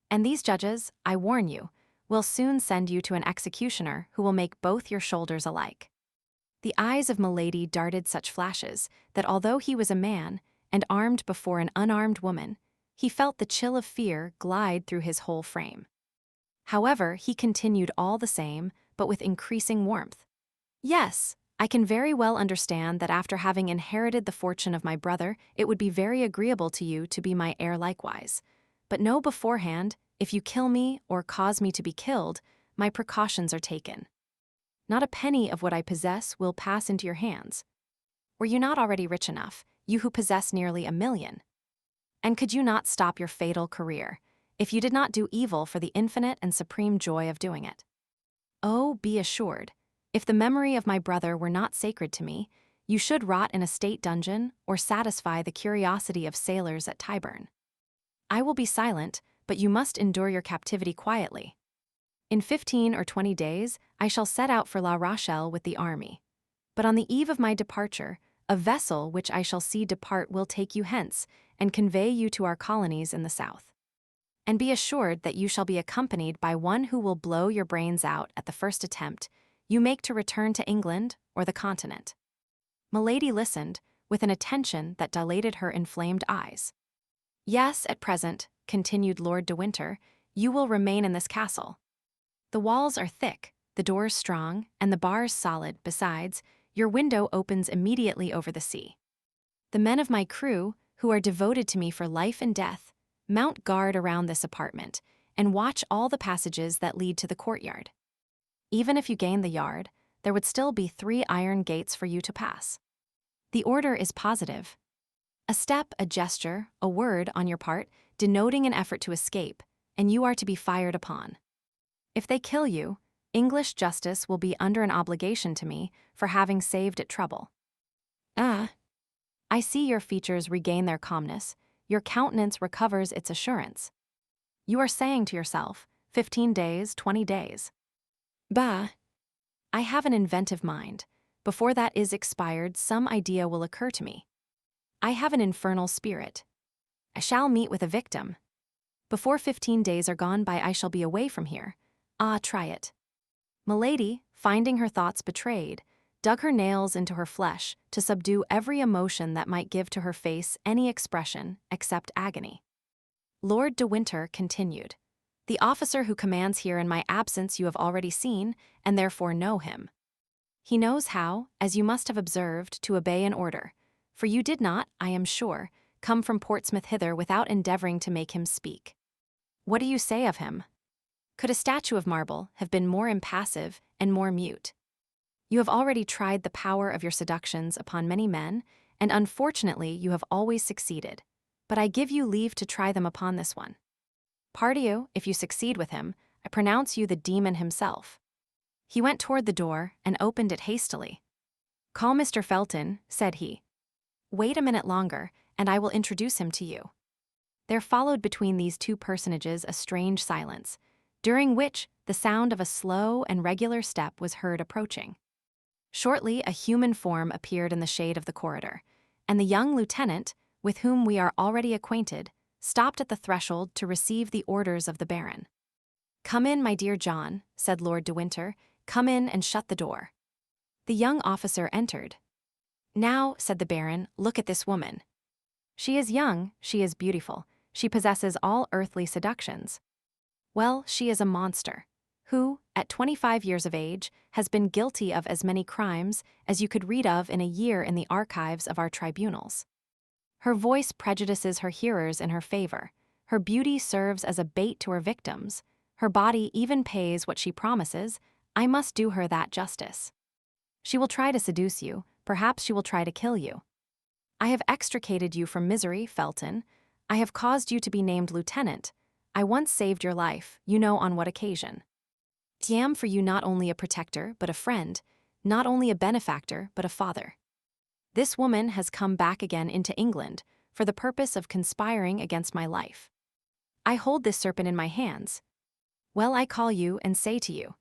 Speaker 1: And these judges, I warn you, will soon send you to an executioner who will make both your shoulders alike. The eyes of Milady darted such flashes that although he was a man, and armed before an unarmed woman, he felt the chill of fear glide through his whole frame. However, he continued all the same, but with increasing warmth. Yes, I can very well understand that after having inherited the fortune of my brother, it would be very agreeable to you to be my heir likewise. But know beforehand, if you kill me or cause me to be killed, my precautions are taken. Not a penny of what I possess will pass into your hands. Were you not already rich enough, you who possess nearly 1,000,000? And could you not stop your fatal career, if you did not do evil for the infinite and supreme joy of doing it? Oh, be assured, if the memory of my brother were not sacred to me, you should rot in a state dungeon or satisfy the curiosity of sailors at Tyburn. I will be silent, but you must endure your captivity quietly. In 15 or 20 days, I shall set out for La Rochelle with the army. But on the eve of my departure, a vessel which I shall see depart will take you hence and convey you to our colonies in the south. And be assured that you shall be accompanied by one who will blow your brains out at the first attempt you make to return to England or the continent. Milady listened, with an attention that dilated her inflamed eyes. Yes, at present, continued Lord de Winter, you will remain in this castle. The walls are thick, the doors strong, and the bars solid. Besides, your window opens immediately over the sea. The men of my crew, who are devoted to me for life and death, mount guard around this apartment and watch all the passages that lead to the courtyard. Even if you gained the yard, there would still be 3 iron gates for you to pass. The order is positive. A step, a gesture, a word on your part, denoting an effort to escape, and you are to be fired upon. If they kill you, English justice will be under an obligation to me for having saved it trouble. I see your features regain their calmness, your countenance recovers its assurance. You are saying to yourself, 15 days, 20 days. Bah! I have an inventive mind. Before that is expired, some idea will occur to me. I have an infernal spirit. I shall meet with a victim. Before 15 days are gone by, I shall be away from here. Try it. Milady, finding her thoughts betrayed, dug her nails into her flesh to subdue every emotion that might give to her face any expression except agony. Lord de Winter continued, "The officer who commands here in my absence you have already seen, and therefore know him. He knows how, as you must have observed, to obey an order, for you did not, I am sure, come from Portsmouth hither without endeavoring to make him speak. What do you say of him? Could a statue of marble have been more impassive and more mute? You have already tried the power of your seductions upon many men, and unfortunately you have always succeeded, but I give you leave to try them upon this one. Pardieu, if you succeed with him, I pronounce you the demon himself." He went toward the door and opened it hastily. "Call Mr. Felton," said he. "Wait a minute longer, and I will introduce him to you." There followed between these two personages a strange silence, during which the sound of a slow and regular step was heard approaching. Shortly, a human form appeared in the shade of the corridor, and the young lieutenant, with whom we are already acquainted, stopped at the threshold to receive the orders of the Baron. "Come in, my dear John," said Lord de Winter. "Come in and shut the door." The young officer entered. "Now," said the Baron, "look at this woman. She is young, she is beautiful, she possesses all earthly seductions. Well, she is a monster, who, at 25 years of age, has been guilty of as many crimes as you could read of in a year in the archives of our tribunals. Her voice prejudices her hearers in her favor, her beauty serves as a bait to her victims, her body even pays what she promises. I must do her that justice. She will try to seduce you, perhaps she will try to kill you. I have extricated you from misery, Felton. I have caused you to be named lieutenant. I once saved your life, you know on what occasion. I am for you not only a protector, but a friend, not only a benefactor, but a father. This woman has come back again into England for the purpose of conspiring against my life. I hold this serpent in my hands. Well, I call you and say to you,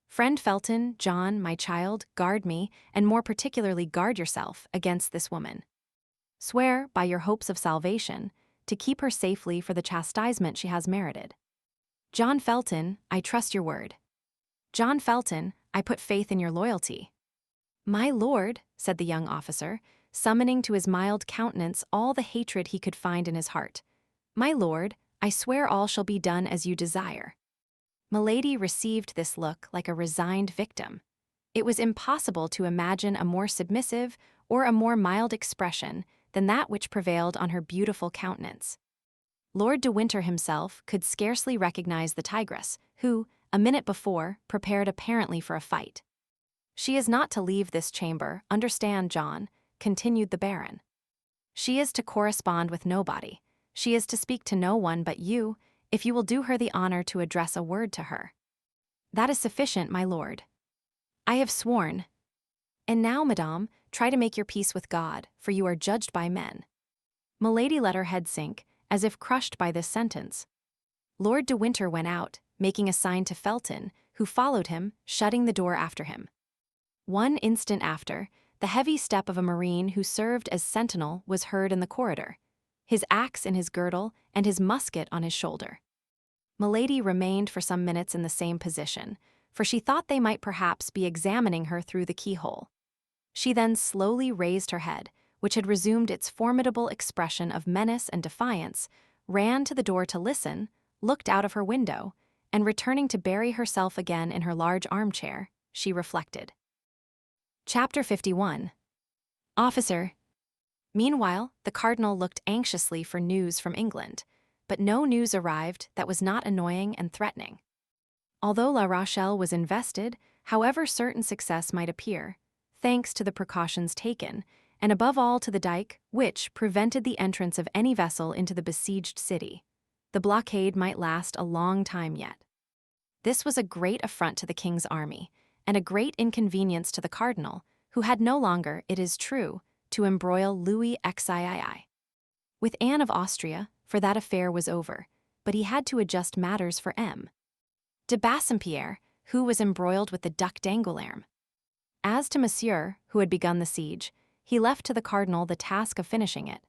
Speaker 1: Friend Felton, John, my child, guard me, and more particularly guard yourself against this woman. Swear, by your hopes of salvation, to keep her safely for the chastisement she has merited. John Felton, I trust your word. John Felton, I put faith in your loyalty." "My lord," said the young officer, summoning to his mild countenance all the hatred he could find in his heart. "My lord, I swear all shall be done as you desire." Milady received this look like a resigned victim. It was impossible to imagine a more submissive or a more mild expression than that which prevailed on her beautiful countenance. Lord de Winter himself could scarcely recognize the tigress, who, a minute before, prepared apparently for a fight. "She is not to leave this chamber, understand, John," continued the Baron. "She is to correspond with nobody. She is to speak to no one but you, if you will do her the honor to address a word to her." "That is sufficient, my lord." "I have sworn. And now, madame, try to make your peace with God, for you are judged by men." Milady let her head sink, as if crushed by this sentence. Lord de Winter went out, making a sign to Felton, who followed him, shutting the door after him. One instant after, the heavy step of a marine who served as sentinel was heard in the corridor, his axe in his girdle and his musket on his shoulder. Milady remained for some minutes in the same position, for she thought they might perhaps be examining her through the keyhole. She then slowly raised her head, which had resumed its formidable expression of menace and defiance, ran to the door to listen, looked out of her window, and returning to bury herself again in her large armchair, she reflected. Chapter 51. Officer. Meanwhile, the cardinal looked anxiously for news from England, but no news arrived that was not annoying and threatening. Although La Rochelle was invested, however certain success might appear, thanks to the precautions taken, and above all to the dike, which prevented the entrance of any vessel into the besieged city. The blockade might last a long time yet. This was a great affront to the king's army, and a great inconvenience to the cardinal, who had no longer, it is true, to embroil Louis XIII. With Anne of Austria, for that affair was over, but he had to adjust matters for M. de Bassompierre, who was embroiled with the Duc d'Angoulême. As to Monsieur, who had begun the siege, he left to the cardinal the task of finishing it.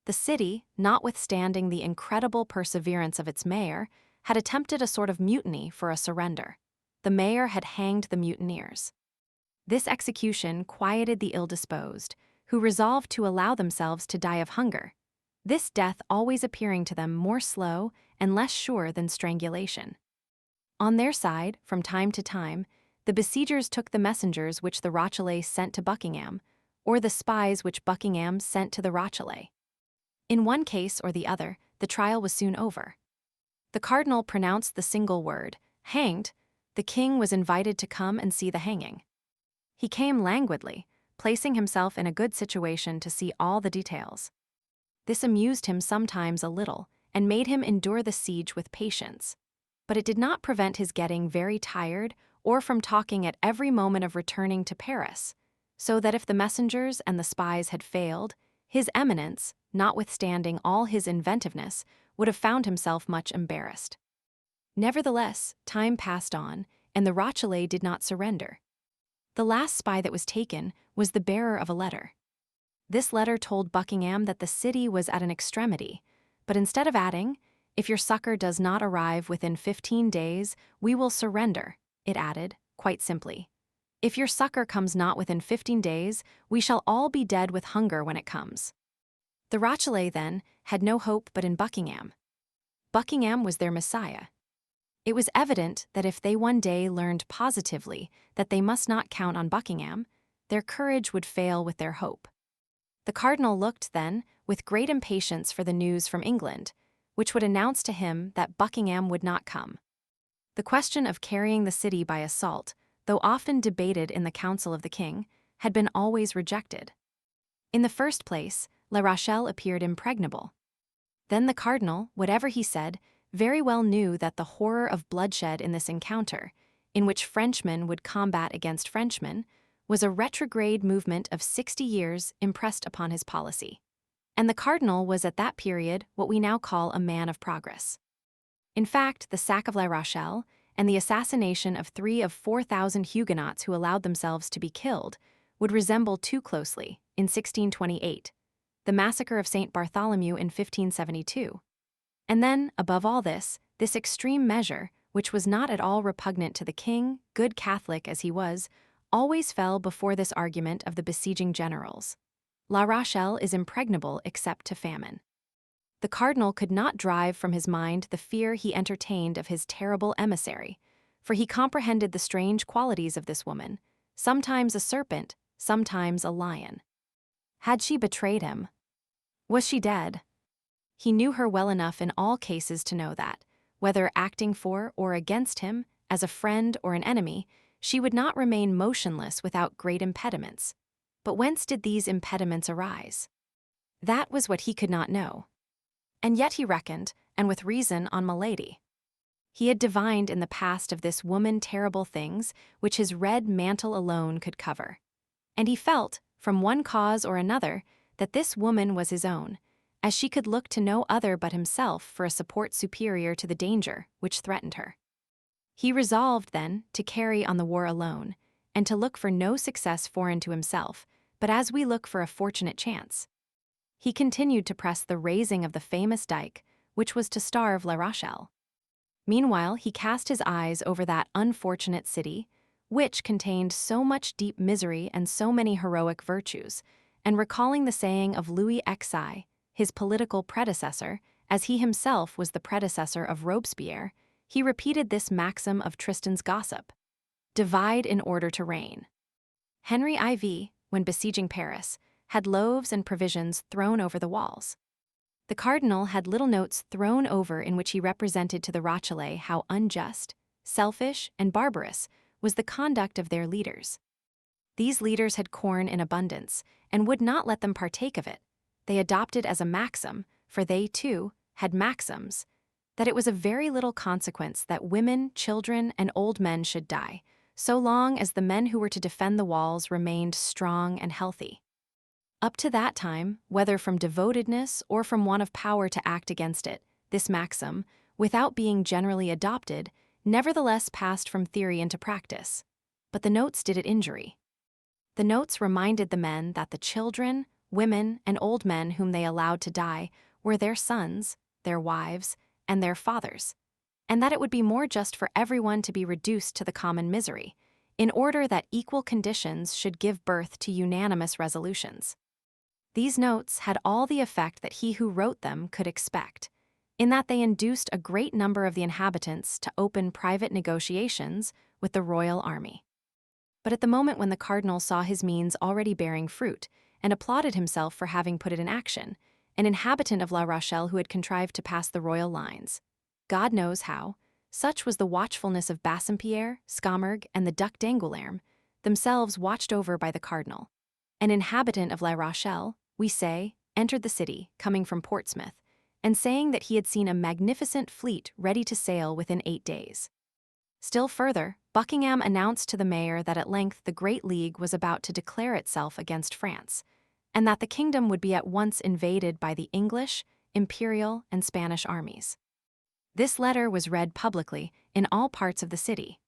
Speaker 1: The city, notwithstanding the incredible perseverance of its mayor, had attempted a sort of mutiny for a surrender. The mayor had hanged the mutineers. This execution quieted the ill-disposed, who resolved to allow themselves to die of hunger, this death always appearing to them more slow and less sure than strangulation. On their side, from time to time, the besiegers took the messengers which the Rochellais sent to Buckingham, or the spies which Buckingham sent to the Rochellais. In one case or the other, the trial was soon over. The cardinal pronounced the single word, hanged. The king was invited to come and see the hanging. He came languidly, placing himself in a good situation to see all the details. This amused him sometimes a little, and made him endure the siege with patience. But it did not prevent his getting very tired, or from talking at every moment of returning to Paris, so that if the messengers and the spies had failed, His Eminence, notwithstanding all his inventiveness, would have found himself much embarrassed. Nevertheless, time passed on, and the Rochellais did not surrender. The last spy that was taken was the bearer of a letter. This letter told Buckingham that the city was at an extremity, but instead of adding, "If your succor does not arrive within 15 days, we will surrender," it added, quite simply, "If your succor comes not within 15 days, we shall all be dead with hunger when it comes." The Rochellais, then, had no hope but in Buckingham. Buckingham was their messiah. It was evident that if they one day learned positively that they must not count on Buckingham, their courage would fail with their hope. The cardinal looked, then, with great impatience for the news from England, which would announce to him that Buckingham would not come. The question of carrying the city by assault, though often debated in the council of the king, had been always rejected. In the first place, La Rochelle appeared impregnable. Then the cardinal, whatever he said, very well knew that the horror of bloodshed in this encounter, in which Frenchmen would combat against Frenchmen, was a retrograde movement of 60 years impressed upon his policy. And the cardinal was at that period what we now call a man of progress. In fact, the sack of La Rochelle and the assassination of 3 of 4,000 Huguenots who allowed themselves to be killed would resemble too closely, in 1628, the massacre of St. Bartholomew in 1572. And then, above all this extreme measure, which was not at all repugnant to the king, good Catholic as he was, always fell before this argument of the besieging generals. La Rochelle is impregnable except to famine. The cardinal could not drive from his mind the fear he entertained of his terrible emissary, for he comprehended the strange qualities of this woman, sometimes a serpent, sometimes a lion. Had she betrayed him? Was she dead? He knew her well enough in all cases to know that, whether acting for or against him, as a friend or an enemy, she would not remain motionless without great impediments. But whence did these impediments arise? That was what he could not know. And yet he reckoned, and with reason, on Milady. He had divined in the past of this woman terrible things which his red mantle alone could cover. And he felt, from one cause or another, that this woman was his own, as she could look to no other but himself for a support superior to the danger which threatened her. He resolved, then, to carry on the war alone, and to look for no success foreign to himself, but as we look for a fortunate chance. He continued to press the raising of the famous dike, which was to starve La Rochelle. Meanwhile, he cast his eyes over that unfortunate city, which contained so much deep misery and so many heroic virtues, and recalling the saying of Louis XI, his political predecessor, as he himself was the predecessor of Robespierre, he repeated this maxim of Tristan's gossip: "Divide in order to reign." Henry IV, when besieging Paris, had loaves and provisions thrown over the walls. The cardinal had little notes thrown over in which he represented to the Rochellais how unjust, selfish, and barbarous was the conduct of their leaders. These leaders had corn in abundance and would not let them partake of it. They adopted as a maxim, for they, too, had maxims, that it was of very little consequence that women, children, and old men should die, so long as the men who were to defend the walls remained strong and healthy. Up to that time, whether from devotedness or from want of power to act against it, this maxim, without being generally adopted, nevertheless passed from theory into practice. But the notes did it injury. The notes reminded the men that the children, women, and old men whom they allowed to die were their sons, their wives, and their fathers, and that it would be more just for everyone to be reduced to the common misery, in order that equal conditions should give birth to unanimous resolutions. These notes had all the effect that he who wrote them could expect, in that they induced a great number of the inhabitants to open private negotiations with the royal army. But at the moment when the cardinal saw his means already bearing fruit, and applauded himself for having put it in action, an inhabitant of La Rochelle who had contrived to pass the royal lines, God knows how, such was the watchfulness of Bassompierre, Scamargue, and the Duc d'Angoulême, themselves watched over by the cardinal. An inhabitant of La Rochelle, we say, entered the city, coming from Portsmouth, and saying that he had seen a magnificent fleet ready to sail within 8 days. Still further, Buckingham announced to the mayor that at length the Great League was about to declare itself against France, and that the kingdom would be at once invaded by the English, Imperial, and Spanish armies. This letter was read publicly in all parts of the city.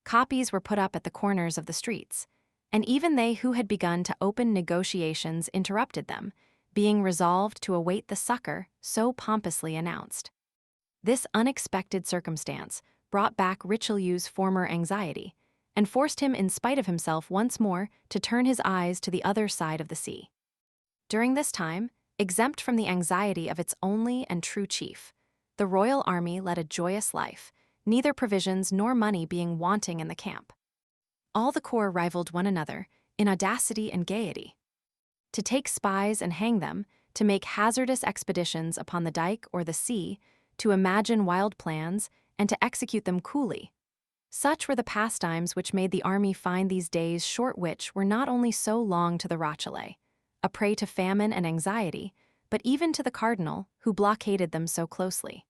Speaker 1: Copies were put up at the corners of the streets, and even they who had begun to open negotiations interrupted them, being resolved to await the succor so pompously announced. This unexpected circumstance brought back Richelieu's former anxiety, and forced him in spite of himself once more to turn his eyes to the other side of the sea. During this time, exempt from the anxiety of its only and true chief, the royal army led a joyous life, neither provisions nor money being wanting in the camp. All the corps rivaled one another in audacity and gaiety. To take spies and hang them, to make hazardous expeditions upon the dike or the sea, to imagine wild plans, and to execute them coolly. Such were the pastimes which made the army find these days short, which were not only so long to the Rochellais, a prey to famine and anxiety, but even to the cardinal, who blockaded them so closely.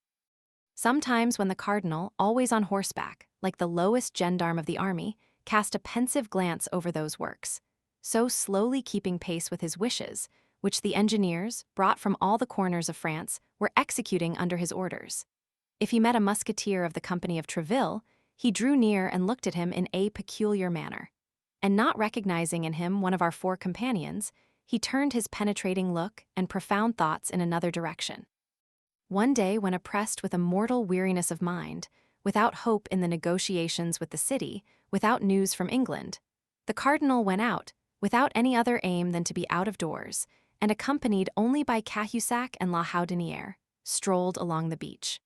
Speaker 1: Sometimes when the cardinal, always on horseback, like the lowest gendarme of the army, cast a pensive glance over those works, so slowly keeping pace with his wishes, which the engineers, brought from all the corners of France, were executing under his orders. If he met a musketeer of the company of Treville, he drew near and looked at him in a peculiar manner, and not recognizing in him one of our 4 companions, he turned his penetrating look and profound thoughts in another direction. One day, when oppressed with a mortal weariness of mind, without hope in the negotiations with the city, without news from England, the cardinal went out, without any other aim than to be out of doors, and accompanied only by Cahusac and La Houdinière, strolled along the beach.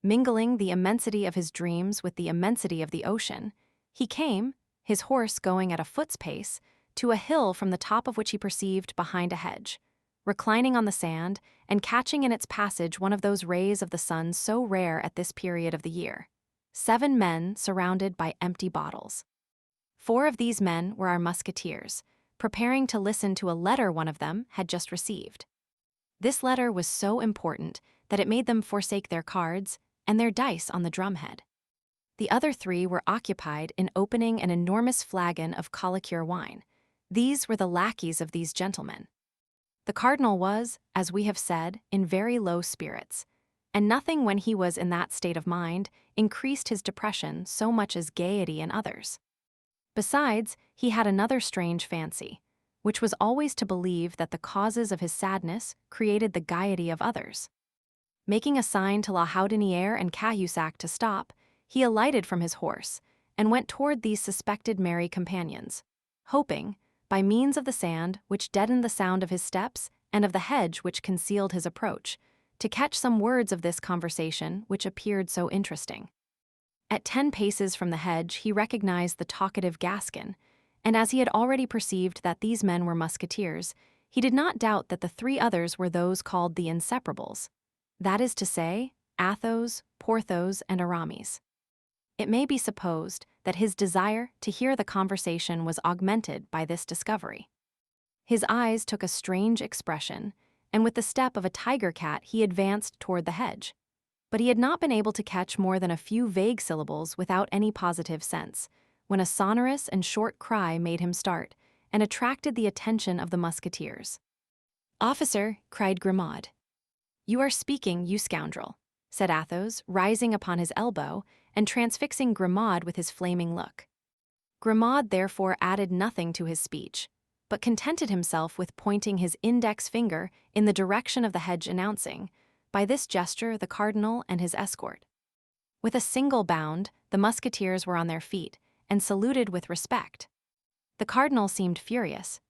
Speaker 1: Mingling the immensity of his dreams with the immensity of the ocean, he came, his horse going at a foot's pace, to a hill from the top of which he perceived behind a hedge, reclining on the sand and catching in its passage one of those rays of the sun so rare at this period of the year, 7 men surrounded by empty bottles. 4 of these men were our musketeers, preparing to listen to a letter one of them had just received. This letter was so important that it made them forsake their cards and their dice on the drumhead. The other 3 were occupied in opening an enormous flagon of collicure wine. These were the lackeys of these gentlemen. The cardinal was, as we have said, in very low spirits, and nothing when he was in that state of mind increased his depression so much as gaiety in others. Besides, he had another strange fancy, which was always to believe that the causes of his sadness created the gaiety of others. Making a sign to La Houdinière and Cahusac to stop, he alighted from his horse and went toward these suspected merry companions, hoping, by means of the sand which deadened the sound of his steps and of the hedge which concealed his approach, to catch some words of this conversation which appeared so interesting. At 10 paces from the hedge he recognized the talkative Gascon, and as he had already perceived that these men were musketeers, he did not doubt that the 3 others were those called the inseparables, that is to say, Athos, Porthos, and Aramis. It may be supposed that his desire to hear the conversation was augmented by this discovery. His eyes took a strange expression, and with the step of a tiger cat he advanced toward the hedge. But he had not been able to catch more than a few vague syllables without any positive sense, when a sonorous and short cry made him start, and attracted the attention of the musketeers. "Officer," cried Grimaud. "You are speaking, you scoundrel," said Athos, rising upon his elbow and transfixing Grimaud with his flaming look. Grimaud therefore added nothing to his speech, but contented himself with pointing his index finger in the direction of the hedge, announcing, by this gesture, the cardinal and his escort. With a single bound, the musketeers were on their feet and saluted with respect. The cardinal seemed furious.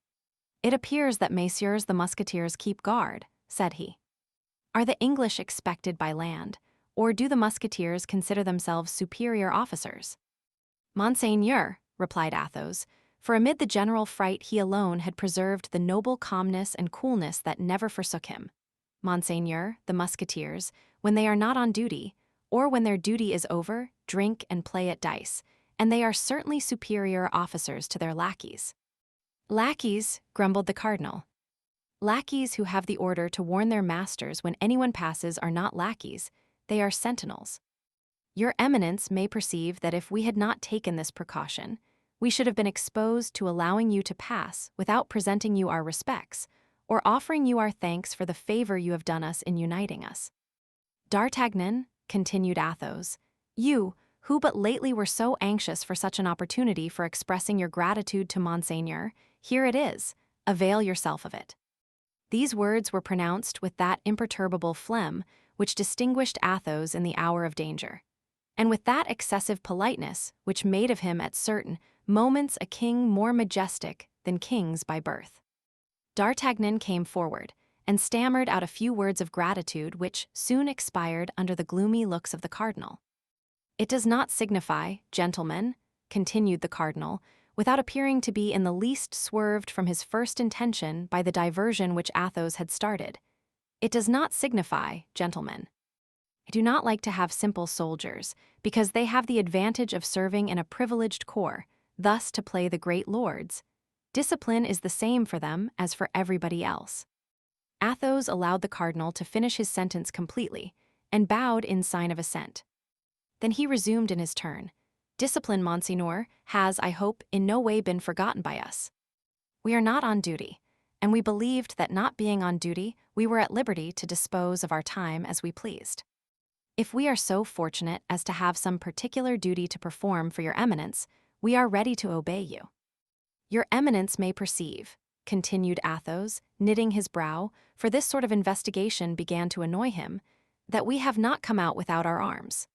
Speaker 1: "It appears that messieurs the musketeers keep guard," said he. "Are the English expected by land, or do the musketeers consider themselves superior officers?" "Monseigneur," replied Athos, for amid the general fright he alone had preserved the noble calmness and coolness that never forsook him. "Monseigneur, the musketeers, when they are not on duty, or when their duty is over, drink and play at dice, and they are certainly superior officers to their lackeys." "Lackeys," grumbled the cardinal. "Lackeys who have the order to warn their masters when anyone passes are not lackeys, they are sentinels. Your Eminence may perceive that if we had not taken this precaution, we should have been exposed to allowing you to pass without presenting you our respects, or offering you our thanks for the favor you have done us in uniting us. D'Artagnan," continued Athos, "you, who but lately were so anxious for such an opportunity for expressing your gratitude to Monseigneur, here it is, avail yourself of it." These words were pronounced with that imperturbable phlegm which distinguished Athos in the hour of danger, and with that excessive politeness which made of him at certain moments a king more majestic than kings by birth. D'Artagnan came forward, and stammered out a few words of gratitude which soon expired under the gloomy looks of the cardinal. "It does not signify, gentlemen," continued the cardinal, without appearing to be in the least swerved from his first intention by the diversion which Athos had started. "It does not signify, gentlemen. I do not like to have simple soldiers, because they have the advantage of serving in a privileged corps, thus to play the great lords. Discipline is the same for them as for everybody else." Athos allowed the cardinal to finish his sentence completely, and bowed in sign of assent. Then he resumed in his turn. "Discipline, Monseigneur, has, I hope, in no way been forgotten by us. We are not on duty, and we believed that not being on duty, we were at liberty to dispose of our time as we pleased. If we are so fortunate as to have some particular duty to perform for your Eminence, we are ready to obey you. Your Eminence may perceive," continued Athos, knitting his brow, for this sort of investigation began to annoy him, "that we have not come out without our arms."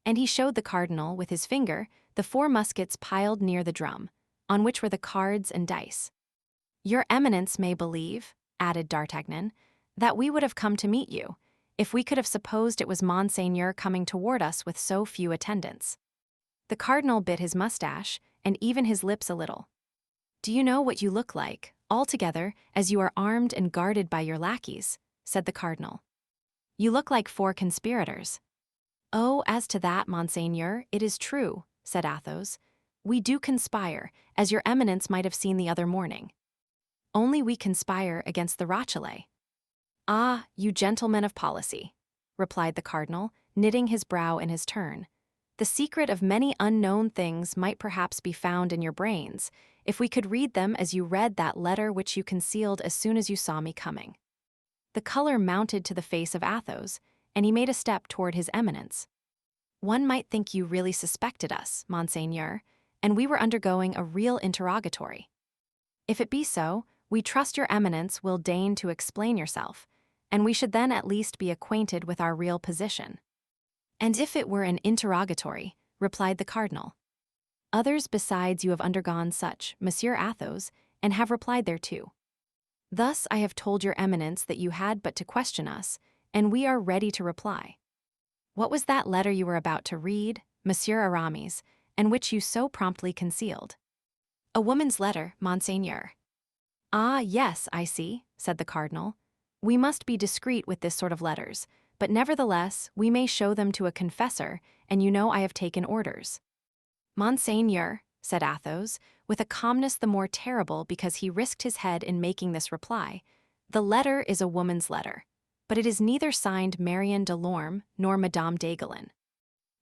Speaker 1: And he showed the cardinal, with his finger, the 4 muskets piled near the drum, on which were the cards and dice. "Your Eminence may believe," added D'Artagnan, "that we would have come to meet you, if we could have supposed it was Monseigneur coming toward us with so few attendants." The cardinal bit his mustache, and even his lips a little. "Do you know what you look like, altogether, as you are armed and guarded by your lackeys?" said the cardinal. "You look like 4 conspirators." "Oh, as to that, Monseigneur, it is true," said Athos. "We do conspire, as your Eminence might have seen the other morning. Only we conspire against the Rochellais." "Ah, you gentlemen of policy," replied the cardinal, knitting his brow in his turn. "The secret of many unknown things might perhaps be found in your brains, if we could read them as you read that letter which you concealed as soon as you saw me coming." The color mounted to the face of Athos, and he made a step toward his Eminence. "One might think you really suspected us, Monseigneur, and we were undergoing a real interrogatory. If it be so, we trust your Eminence will deign to explain yourself, and we should then at least be acquainted with our real position." "And if it were an interrogatory," replied the cardinal, "others besides you have undergone such, Monsieur Athos, and have replied thereto. Thus I have told your Eminence that you had but to question us, and we are ready to reply. What was that letter you were about to read, Monsieur Aramis, and which you so promptly concealed?" "A woman's letter, Monseigneur." "Ah, yes, I see," said the cardinal. "We must be discreet with this sort of letters, but nevertheless we may show them to a confessor, and you know I have taken orders." Monseigneur, said Athos, with a calmness the more terrible because he risked his head in making this reply, the letter is a woman's letter, but it is neither signed Marion de Lorme nor Madame d'Aiguillon.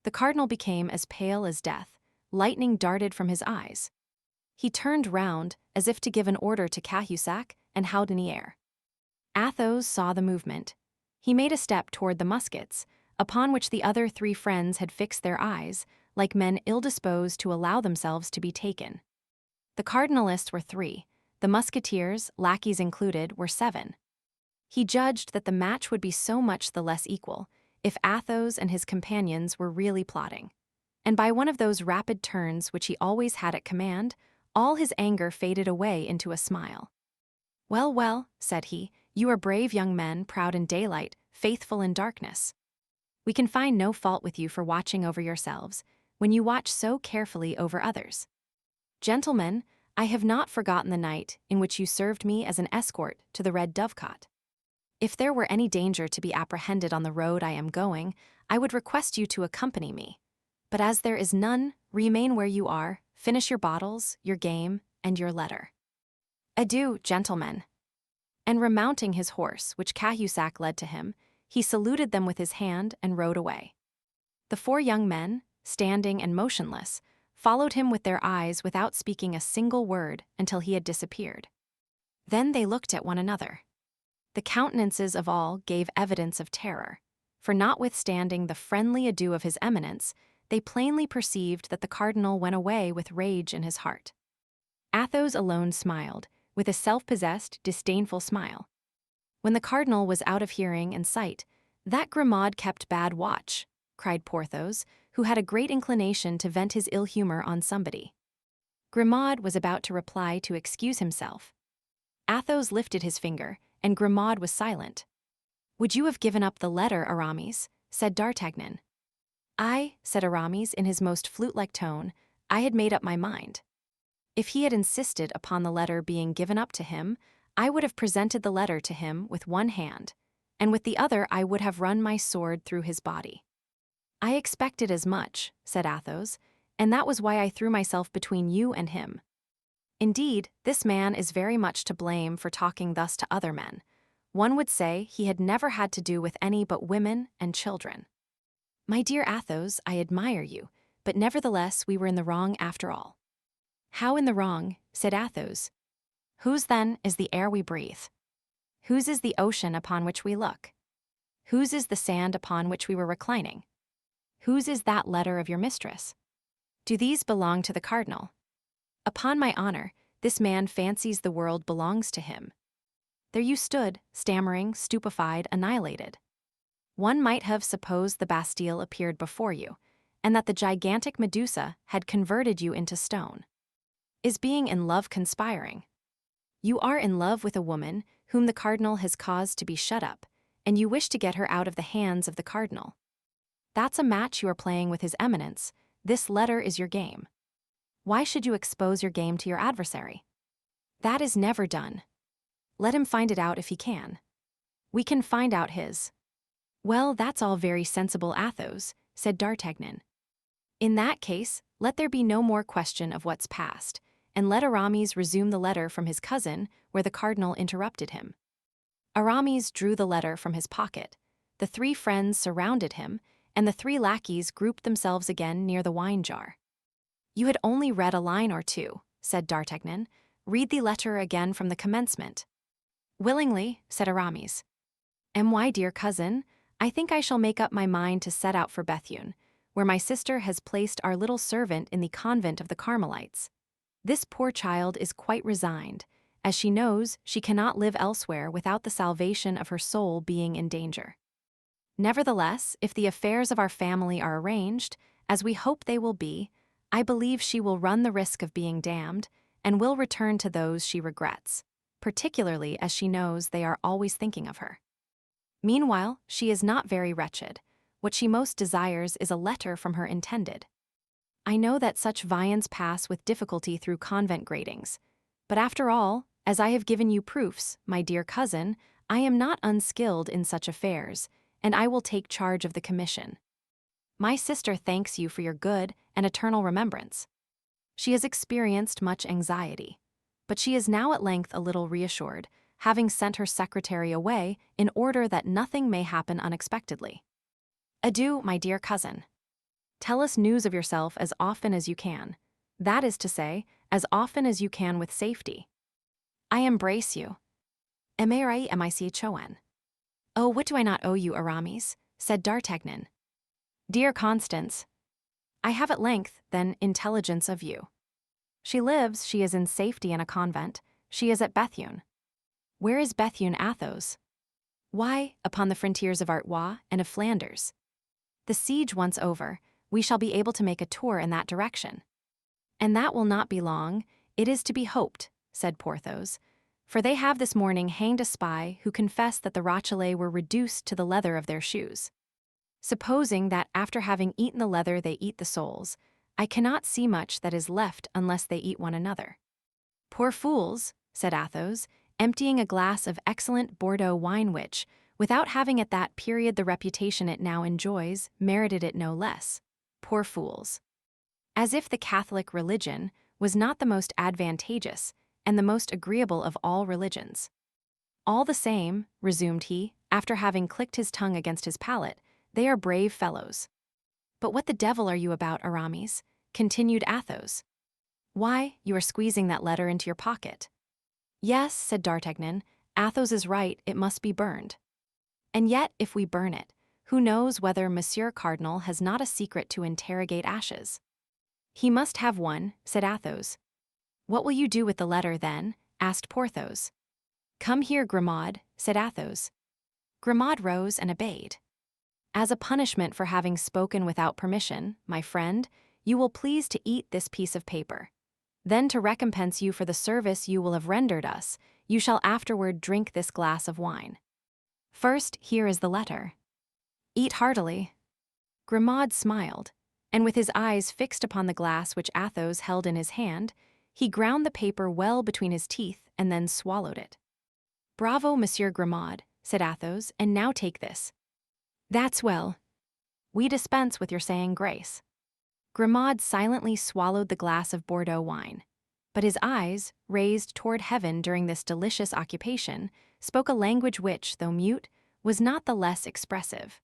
Speaker 1: The cardinal became as pale as death, lightning darted from his eyes. He turned round, as if to give an order to Cahusac and Houdinière. Athos saw the movement. He made a step toward the muskets, upon which the other three friends had fixed their eyes, like men ill-disposed to allow themselves to be taken. The cardinalists were 3, the musketeers, lackeys included, were 7. He judged that the match would be so much the less equal if Athos and his companions were really plotting. And by one of those rapid turns which he always had at command, all his anger faded away into a smile. "Well, well," said he, "you are brave young men, proud in daylight, faithful in darkness. We can find no fault with you for watching over yourselves, when you watch so carefully over others. Gentlemen, I have not forgotten the night in which you served me as an escort to the Red Dovecot. If there were any danger to be apprehended on the road I am going, I would request you to accompany me. But as there is none, remain where you are, finish your bottles, your game, and your letter. Adieu, gentlemen." And remounting his horse, which Cahusac led to him, he saluted them with his hand and rode away. The 4 young men, standing and motionless, followed him with their eyes without speaking a single word until he had disappeared. Then they looked at one another. The countenances of all gave evidence of terror, for notwithstanding the friendly adieu of his Eminence, they plainly perceived that the cardinal went away with rage in his heart. Athos alone smiled, with a self-possessed, disdainful smile. When the cardinal was out of hearing and sight, "That Grimaud kept bad watch," cried Porthos, who had a great inclination to vent his ill humor on somebody. Grimaud was about to reply to excuse himself. Athos lifted his finger, and Grimaud was silent. "Would you have given up the letter, Aramis?" said D'Artagnan. "I," said Aramis in his most flute-like tone, "I had made up my mind. If he had insisted upon the letter being given up to him, I would have presented the letter to him with one hand, and with the other I would have run my sword through his body." "I expected as much," said Athos, "and that was why I threw myself between you and him. Indeed, this man is very much to blame for talking thus to other men. One would say he had never had to do with any but women and children." "My dear Athos, I admire you, but nevertheless we were in the wrong after all." "How in the wrong?" said Athos. "Whose, then, is the air we breathe? Whose is the ocean upon which we look? Whose is the sand upon which we were reclining? Whose is that letter of your mistress? Do these belong to the cardinal? Upon my honor, this man fancies the world belongs to him. There you stood, stammering, stupefied, annihilated. One might have supposed the Bastille appeared before you, and that the gigantic Medusa had converted you into stone. Is being in love conspiring? You are in love with a woman whom the cardinal has caused to be shut up, and you wish to get her out of the hands of the cardinal. That's a match you are playing with his Eminence. This letter is your game. Why should you expose your game to your adversary? That is never done. Let him find it out if he can. We can find out his." "Well, that's all very sensible, Athos," said D'Artagnan. "In that case, let there be no more question of what's past, and let Aramis resume the letter from his cousin where the cardinal interrupted him." Aramis drew the letter from his pocket. The 3 friends surrounded him, and the 3 lackeys grouped themselves again near the wine jar. "You had only read a line or 2, said D'Artagnan. "Read the letter again from the commencement." "Willingly," said Aramis. "My dear cousin, I think I shall make up my mind to set out for Bethune, where my sister has placed our little servant in the convent of the Carmelites. This poor child is quite resigned, as she knows she cannot live elsewhere without the salvation of her soul being in danger. Nevertheless, if the affairs of our family are arranged, as we hope they will be, I believe she will run the risk of being damned, and will return to those she regrets, particularly as she knows they are always thinking of her. Meanwhile, she is not very wretched. What she most desires is a letter from her intended. I know that such viands pass with difficulty through convent gratings, but after all, as I have given you proofs, my dear cousin, I am not unskilled in such affairs, and I will take charge of the commission. My sister thanks you for your good and eternal remembrance. She has experienced much anxiety, but she is now at length a little reassured, having sent her secretary away in order that nothing may happen unexpectedly. Adieu, my dear cousin. Tell us news of yourself as often as you can. That is to say, as often as you can with safety. I embrace you. Aimerai michouen. Oh, what do I not owe you, Aramis? Said D'Artagnan. Dear Constance, I have at length, then, intelligence of you. She lives, she is in safety in a convent, she is at Bethune. Where is Bethune, Athos? Why, upon the frontiers of Artois and of Flanders. The siege once over, we shall be able to make a tour in that direction. And that will not be long, it is to be hoped, said Porthos, for they have this morning hanged a spy who confessed that the Rochellais were reduced to the leather of their shoes. Supposing that after having eaten the leather they eat the soles, I cannot see much that is left unless they eat one another. Poor fools, said Athos, emptying a glass of excellent Bordeaux wine which, without having at that period the reputation it now enjoys, merited it no less. Poor fools. As if the Catholic religion was not the most advantageous and the most agreeable of all religions. All the same, resumed he, after having clicked his tongue against his palate, they are brave fellows. But what the devil are you about, Aramis? Continued Athos. Why, you are squeezing that letter into your pocket. Yes, said D'Artagnan, Athos is right, it must be burned. And yet, if we burn it, who knows whether Monsieur Cardinal has not a secret to interrogate ashes? He must have one, said Athos. What will you do with the letter, then? Asked Porthos. Come here, Grimaud, said Athos. Grimaud rose and obeyed. As a punishment for having spoken without permission, my friend, you will please to eat this piece of paper. Then to recompense you for the service you will have rendered us, you shall afterward drink this glass of wine. First, here is the letter. Eat heartily. Grimaud smiled, and with his eyes fixed upon the glass which Athos held in his hand, he ground the paper well between his teeth and then swallowed it. Bravo, Monsieur Grimaud, said Athos, and now take this. That's well. We dispense with your saying grace. Grimaud silently swallowed the glass of Bordeaux wine, but his eyes, raised toward heaven during this delicious occupation, spoke a language which, though mute, was not the less expressive.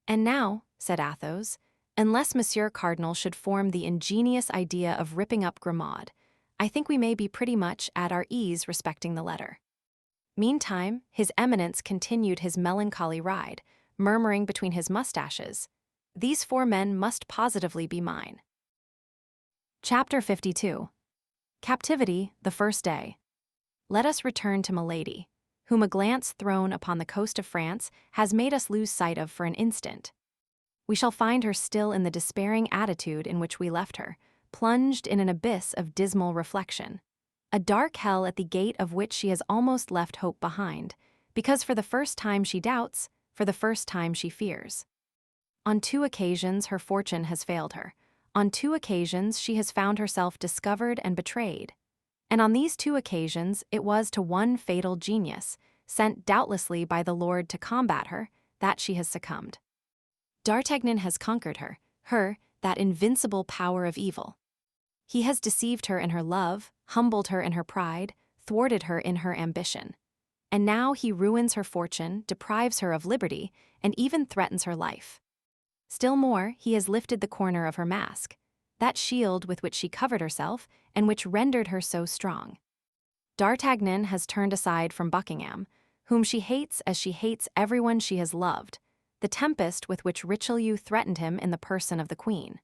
Speaker 1: And now, said Athos, unless Monsieur Cardinal should form the ingenious idea of ripping up Grimaud, I think we may be pretty much at our ease respecting the letter. Meantime, his Eminence continued his melancholy ride, murmuring between his mustaches, "These 4 men must positively be mine." Chapter 52. Captivity, the first day. Let us return to Milady, whom a glance thrown upon the coast of France has made us lose sight of for an instant. We shall find her still in the despairing attitude in which we left her, plunged in an abyss of dismal reflection, a dark hell at the gate of which she has almost left hope behind, because for the first time she doubts, for the first time she fears. On 2 occasions her fortune has failed her. On 2 occasions she has found herself discovered and betrayed. And on these 2 occasions it was to one fatal genius, sent doubtlessly by the Lord to combat her, that she has succumbed. D'Artagnan has conquered her, that invincible power of evil. He has deceived her in her love, humbled her in her pride, thwarted her in her ambition. And now he ruins her fortune, deprives her of liberty, and even threatens her life. Still more, he has lifted the corner of her mask, that shield with which she covered herself and which rendered her so strong. D'Artagnan has turned aside from Buckingham, whom she hates as she hates everyone she has loved, the tempest with which Richelieu threatened him in the person of the Queen.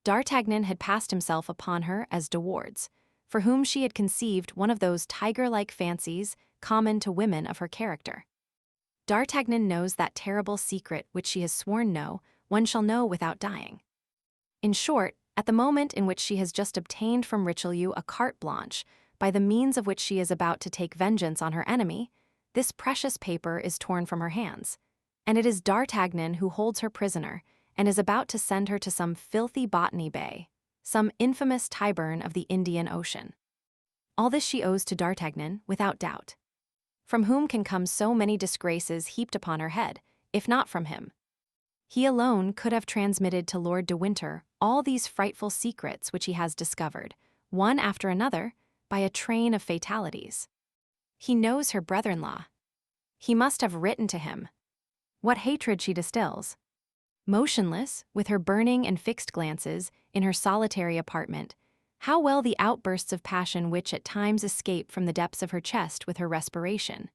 Speaker 1: D'Artagnan had passed himself upon her as De Wardes, for whom she had conceived one of those tiger-like fancies common to women of her character. D'Artagnan knows that terrible secret which she has sworn one shall know without dying. In short, at the moment in which she has just obtained from Richelieu a carte blanche, by the means of which she is about to take vengeance on her enemy, this precious paper is torn from her hands, and it is D'Artagnan who holds her prisoner and is about to send her to some filthy Botany Bay, some infamous Tyburn of the Indian Ocean. All this she owes to D'Artagnan, without doubt. From whom can come so many disgraces heaped upon her head, if not from him? He alone could have transmitted to Lord de Winter all these frightful secrets which he has discovered, one after another, by a train of fatalities. He knows her brother-in-law. He must have written to him. What hatred she distills! Motionless, with her burning and fixed glances, in her solitary apartment, how well the outbursts of passion which at times escape from the depths of her chest with her respiration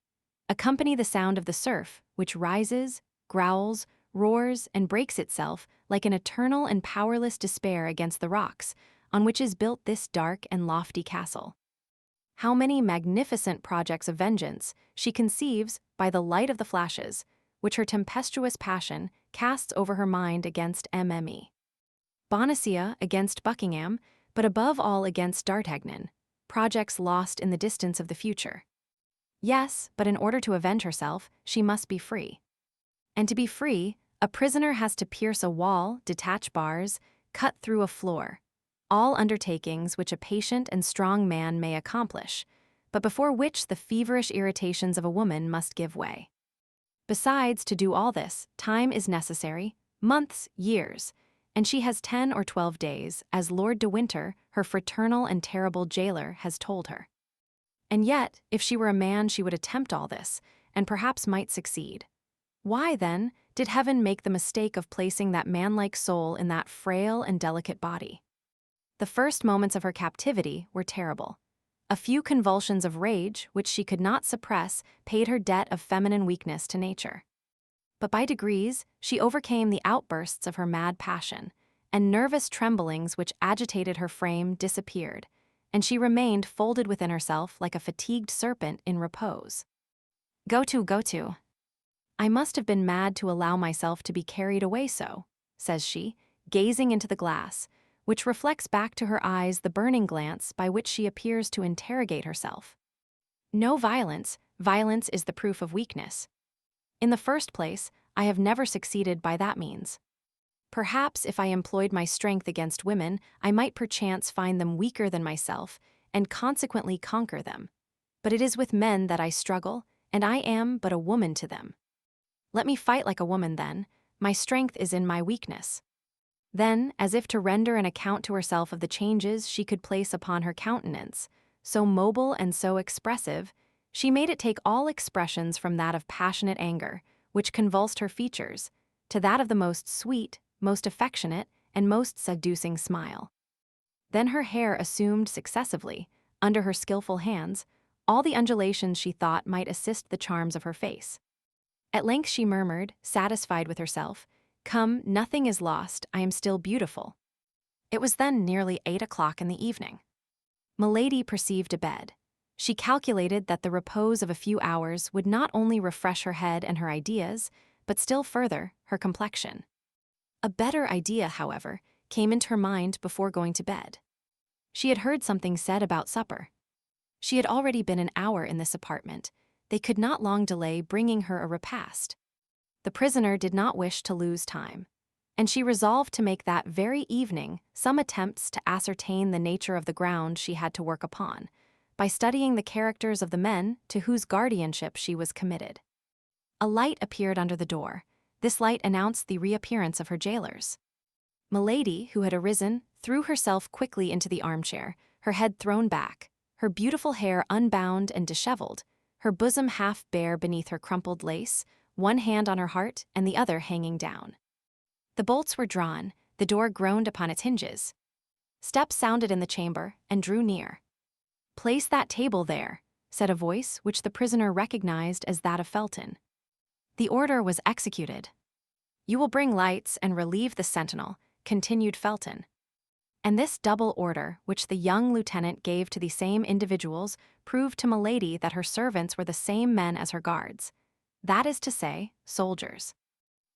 Speaker 1: accompany the sound of the surf, which rises, growls, roars, and breaks itself like an eternal and powerless despair against the rocks on which is built this dark and lofty castle. How many magnificent projects of vengeance she conceives by the light of the flashes, which her tempestuous passion casts over her mind against Mme. Bonacia, against Buckingham, but above all against D'Artagnan, projects lost in the distance of the future. Yes, but in order to avenge herself, she must be free. And to be free, a prisoner has to pierce a wall, detach bars, cut through a floor, all undertakings which a patient and strong man may accomplish, but before which the feverish irritations of a woman must give way. Besides, to do all this, time is necessary, months, years, and she has 10 or 12 days, as Lord de Winter, her fraternal and terrible jailer, has told her. And yet, if she were a man, she would attempt all this, and perhaps might succeed. Why, then, did heaven make the mistake of placing that manlike soul in that frail and delicate body? The first moments of her captivity were terrible. A few convulsions of rage, which she could not suppress, paid her debt of feminine weakness to nature. But by degrees, she overcame the outbursts of her mad passion, and nervous tremblings which agitated her frame disappeared, and she remained folded within herself like a fatigued serpent in repose. Go to. I must have been mad to allow myself to be carried away so, says she, gazing into the glass, which reflects back to her eyes the burning glance by which she appears to interrogate herself. No violence is the proof of weakness. In the first place, I have never succeeded by that means. Perhaps if I employed my strength against women, I might perchance find them weaker than myself, and consequently conquer them. But it is with men that I struggle, and I am but a woman to them. Let me fight like a woman then, my strength is in my weakness. Then, as if to render an account to herself of the changes she could place upon her countenance, so mobile and so expressive, she made it take all expressions from that of passionate anger, which convulsed her features, to that of the most sweet, most affectionate, and most seducing smile. Then her hair assumed successively, under her skillful hands, all the undulations she thought might assist the charms of her face. At length she murmured, satisfied with herself, "Come, nothing is lost, I am still beautiful." It was then nearly 8 o'clock in the evening. Milady perceived a bed. She calculated that the repose of a few hours would not only refresh her head and her ideas, but still further, her complexion. A better idea, however, came into her mind before going to bed. She had heard something said about supper. She had already been an hour in this apartment. They could not long delay bringing her a repast. The prisoner did not wish to lose time, and she resolved to make that very evening some attempts to ascertain the nature of the ground she had to work upon, by studying the characters of the men to whose guardianship she was committed. A light appeared under the door. This light announced the reappearance of her jailers. Milady, who had arisen, threw herself quickly into the armchair, her head thrown back, her beautiful hair unbound and disheveled, her bosom half bare beneath her crumpled lace, one hand on her heart and the other hanging down. The bolts were drawn, the door groaned upon its hinges. Steps sounded in the chamber and drew near. "Place that table there," said a voice which the prisoner recognized as that of Felton. The order was executed. "You will bring lights and relieve the sentinel," continued Felton. And this double order, which the young lieutenant gave to the same individuals, proved to Milady that her servants were the same men as her guards. That is to say, soldiers.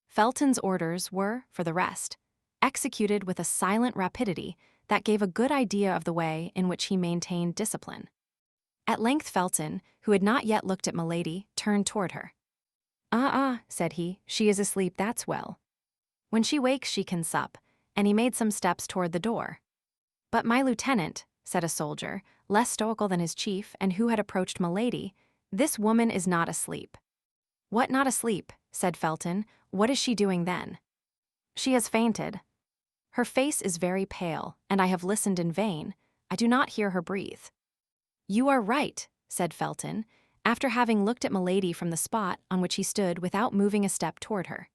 Speaker 1: Felton's orders were, for the rest, executed with a silent rapidity that gave a good idea of the way in which he maintained discipline. At length Felton, who had not yet looked at Milady, turned toward her. Said he, "she is asleep, that's well. When she wakes she can sup," and he made some steps toward the door. "But my lieutenant," said a soldier, less stoical than his chief and who had approached Milady, "this woman is not asleep." "What, not asleep?" said Felton. "What is she doing then?" "She has fainted." Her face is very pale, and I have listened in vain. I do not hear her breathe." "You are right," said Felton, after having looked at Milady from the spot on which he stood without moving a step toward her.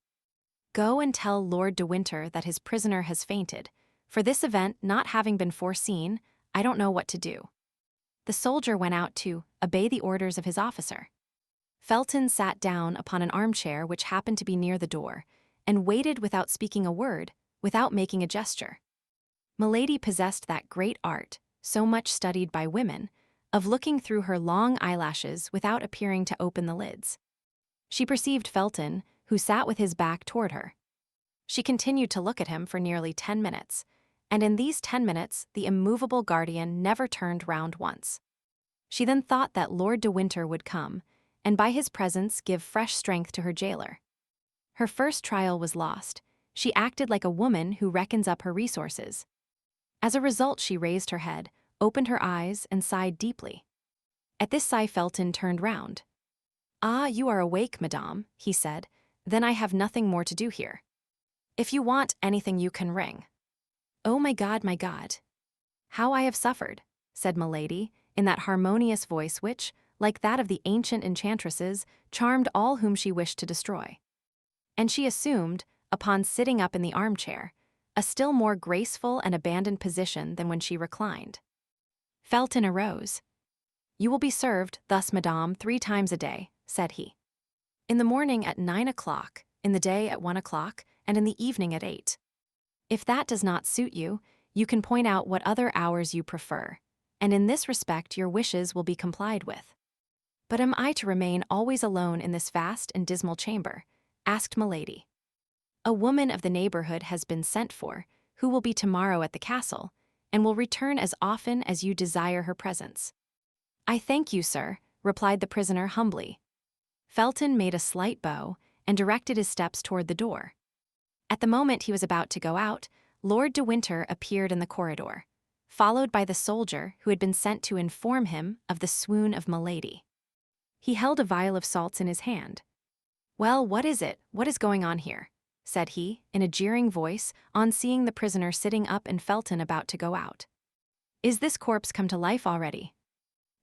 Speaker 1: "Go and tell Lord de Winter that his prisoner has fainted. For this event not having been foreseen, I don't know what to do." The soldier went out to obey the orders of his officer. Felton sat down upon an armchair which happened to be near the door, and waited without speaking a word, without making a gesture. Milady possessed that great art, so much studied by women, of looking through her long eyelashes without appearing to open the lids. She perceived Felton, who sat with his back toward her. She continued to look at him for nearly 10 minutes, and in these 10 minutes the immovable guardian never turned round once. She then thought that Lord de Winter would come, and by his presence give fresh strength to her jailer. Her first trial was lost. She acted like a woman who reckons up her resources. As a result, she raised her head, opened her eyes, and sighed deeply. At this sigh Felton turned round. "Ah, you are awake, madame," he said. "Then I have nothing more to do here. If you want anything you can ring." "Oh, my God, how I have suffered," said Milady, in that harmonious voice which, like that of the ancient enchantresses, charmed all whom she wished to destroy. And she assumed, upon sitting up in the armchair, a still more graceful and abandoned position than when she reclined. Felton arose. "You will be served thus, madame, 3 times a day," said he. "In the morning at 9 o'clock, in the day at 1 o'clock, and in the evening at 8. If that does not suit you, you can point out what other hours you prefer, and in this respect your wishes will be complied with." "But am I to remain always alone in this vast and dismal chamber?" asked Milady. "A woman of the neighborhood has been sent for, who will be tomorrow at the castle, and will return as often as you desire her presence." "I thank you, sir," replied the prisoner humbly. Felton made a slight bow and directed his steps toward the door. At the moment he was about to go out, Lord de Winter appeared in the corridor, followed by the soldier who had been sent to inform him of the swoon of Milady. He held a vial of salts in his hand. "Well, what is it? What is going on here?" said he, in a jeering voice, on seeing the prisoner sitting up and Felton about to go out. "Is this corpse come to life already?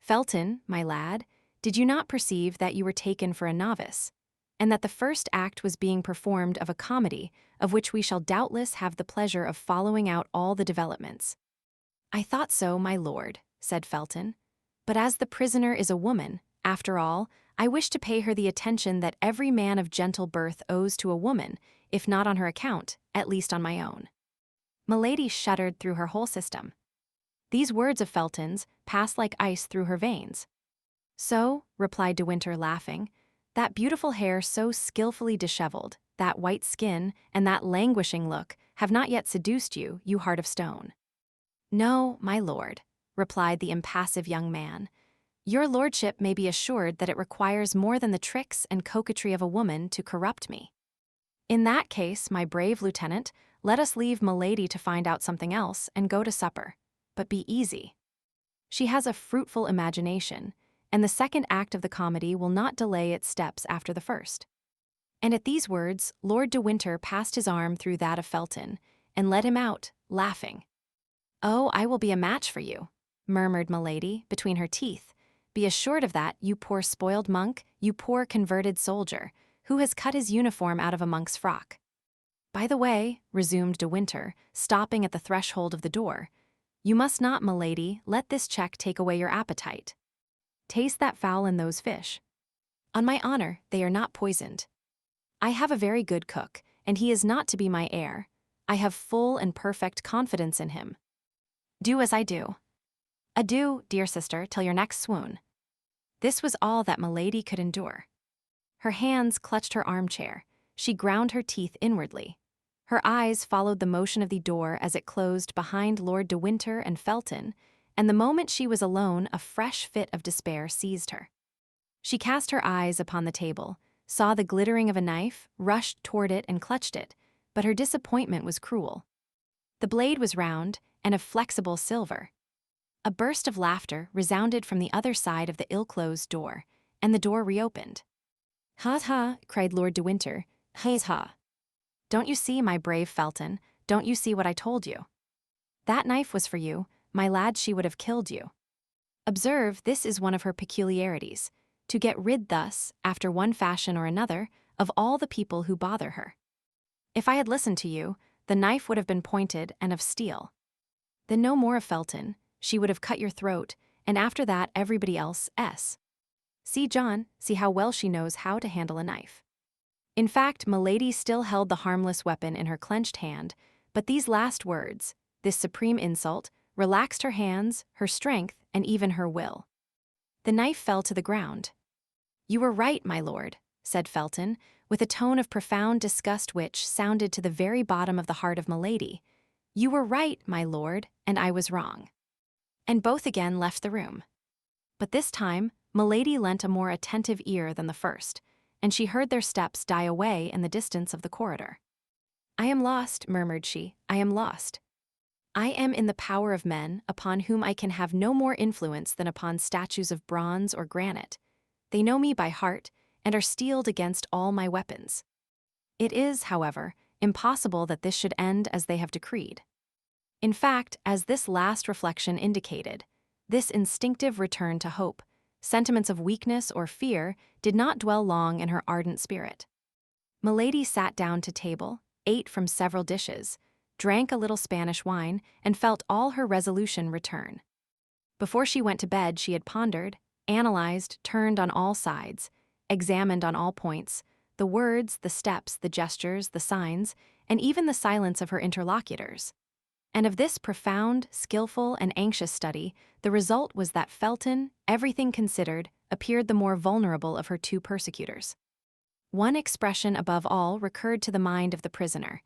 Speaker 1: Felton, my lad, did you not perceive that you were taken for a novice, and that the first act was being performed of a comedy of which we shall doubtless have the pleasure of following out all the developments?" "I thought so, my lord," said Felton. "But as the prisoner is a woman, after all, I wish to pay her the attention that every man of gentle birth owes to a woman, if not on her account, at least on my own." Milady shuddered through her whole system. These words of Felton's passed like ice through her veins. "So," replied de Winter, laughing, "that beautiful hair so skillfully disheveled, that white skin, and that languishing look have not yet seduced you, you heart of stone." "No, my lord," replied the impassive young man. "Your lordship may be assured that it requires more than the tricks and coquetry of a woman to corrupt me." "In that case, my brave lieutenant, let us leave Milady to find out something else and go to supper. But be easy. She has a fruitful imagination, and the second act of the comedy will not delay its steps after the first." And at these words, Lord de Winter passed his arm through that of Felton, and led him out, laughing. "Oh, I will be a match for you," murmured Milady, between her teeth. "Be assured of that, you poor spoiled monk, you poor converted soldier, who has cut his uniform out of a monk's frock. By the way," resumed de Winter, stopping at the threshold of the door, "you must not, Milady, let this check take away your appetite. Taste that fowl and those fish. On my honor, they are not poisoned. I have a very good cook, and he is not to be my heir. I have full and perfect confidence in him. Do as I do. Adieu, dear sister, till your next swoon." This was all that Milady could endure. Her hands clutched her armchair. She ground her teeth inwardly. Her eyes followed the motion of the door as it closed behind Lord de Winter and Felton, and the moment she was alone a fresh fit of despair seized her. She cast her eyes upon the table, saw the glittering of a knife, rushed toward it and clutched it, but her disappointment was cruel. The blade was round and of flexible silver. A burst of laughter resounded from the other side of the ill-closed door, and the door reopened. "Ha ha!" cried Lord de Winter. "Ha ha! Don't you see, my brave Felton, don't you see what I told you? That knife was for you, my lad, she would have killed you. Observe, this is one of her peculiarities, to get rid thus, after one fashion or another, of all the people who bother her. If I had listened to you, the knife would have been pointed and of steel. Then no more of Felton, she would have cut your throat, and after that everybody else. See, John, see how well she knows how to handle a knife. In fact, Milady still held the harmless weapon in her clenched hand, but these last words, this supreme insult, relaxed her hands, her strength, and even her will. The knife fell to the ground. You were right, my lord, said Felton, with a tone of profound disgust which sounded to the very bottom of the heart of Milady. You were right, my lord, and I was wrong. And both again left the room. But this time, Milady lent a more attentive ear than the first, and she heard their steps die away in the distance of the corridor. I am lost, murmured she, I am lost. I am in the power of men upon whom I can have no more influence than upon statues of bronze or granite. They know me by heart, and are steeled against all my weapons. It is, however, impossible that this should end as they have decreed. In fact, as this last reflection indicated, this instinctive return to hope, sentiments of weakness or fear, did not dwell long in her ardent spirit. Milady sat down to table, ate from several dishes, drank a little Spanish wine, and felt all her resolution return. Before she went to bed, she had pondered, analyzed, turned on all sides, examined on all points, the words, the steps, the gestures, the signs, and even the silence of her interlocutors. And of this profound, skillful, and anxious study, the result was that Felton, everything considered, appeared the more vulnerable of her two persecutors. One expression above all recurred to the mind of the prisoner.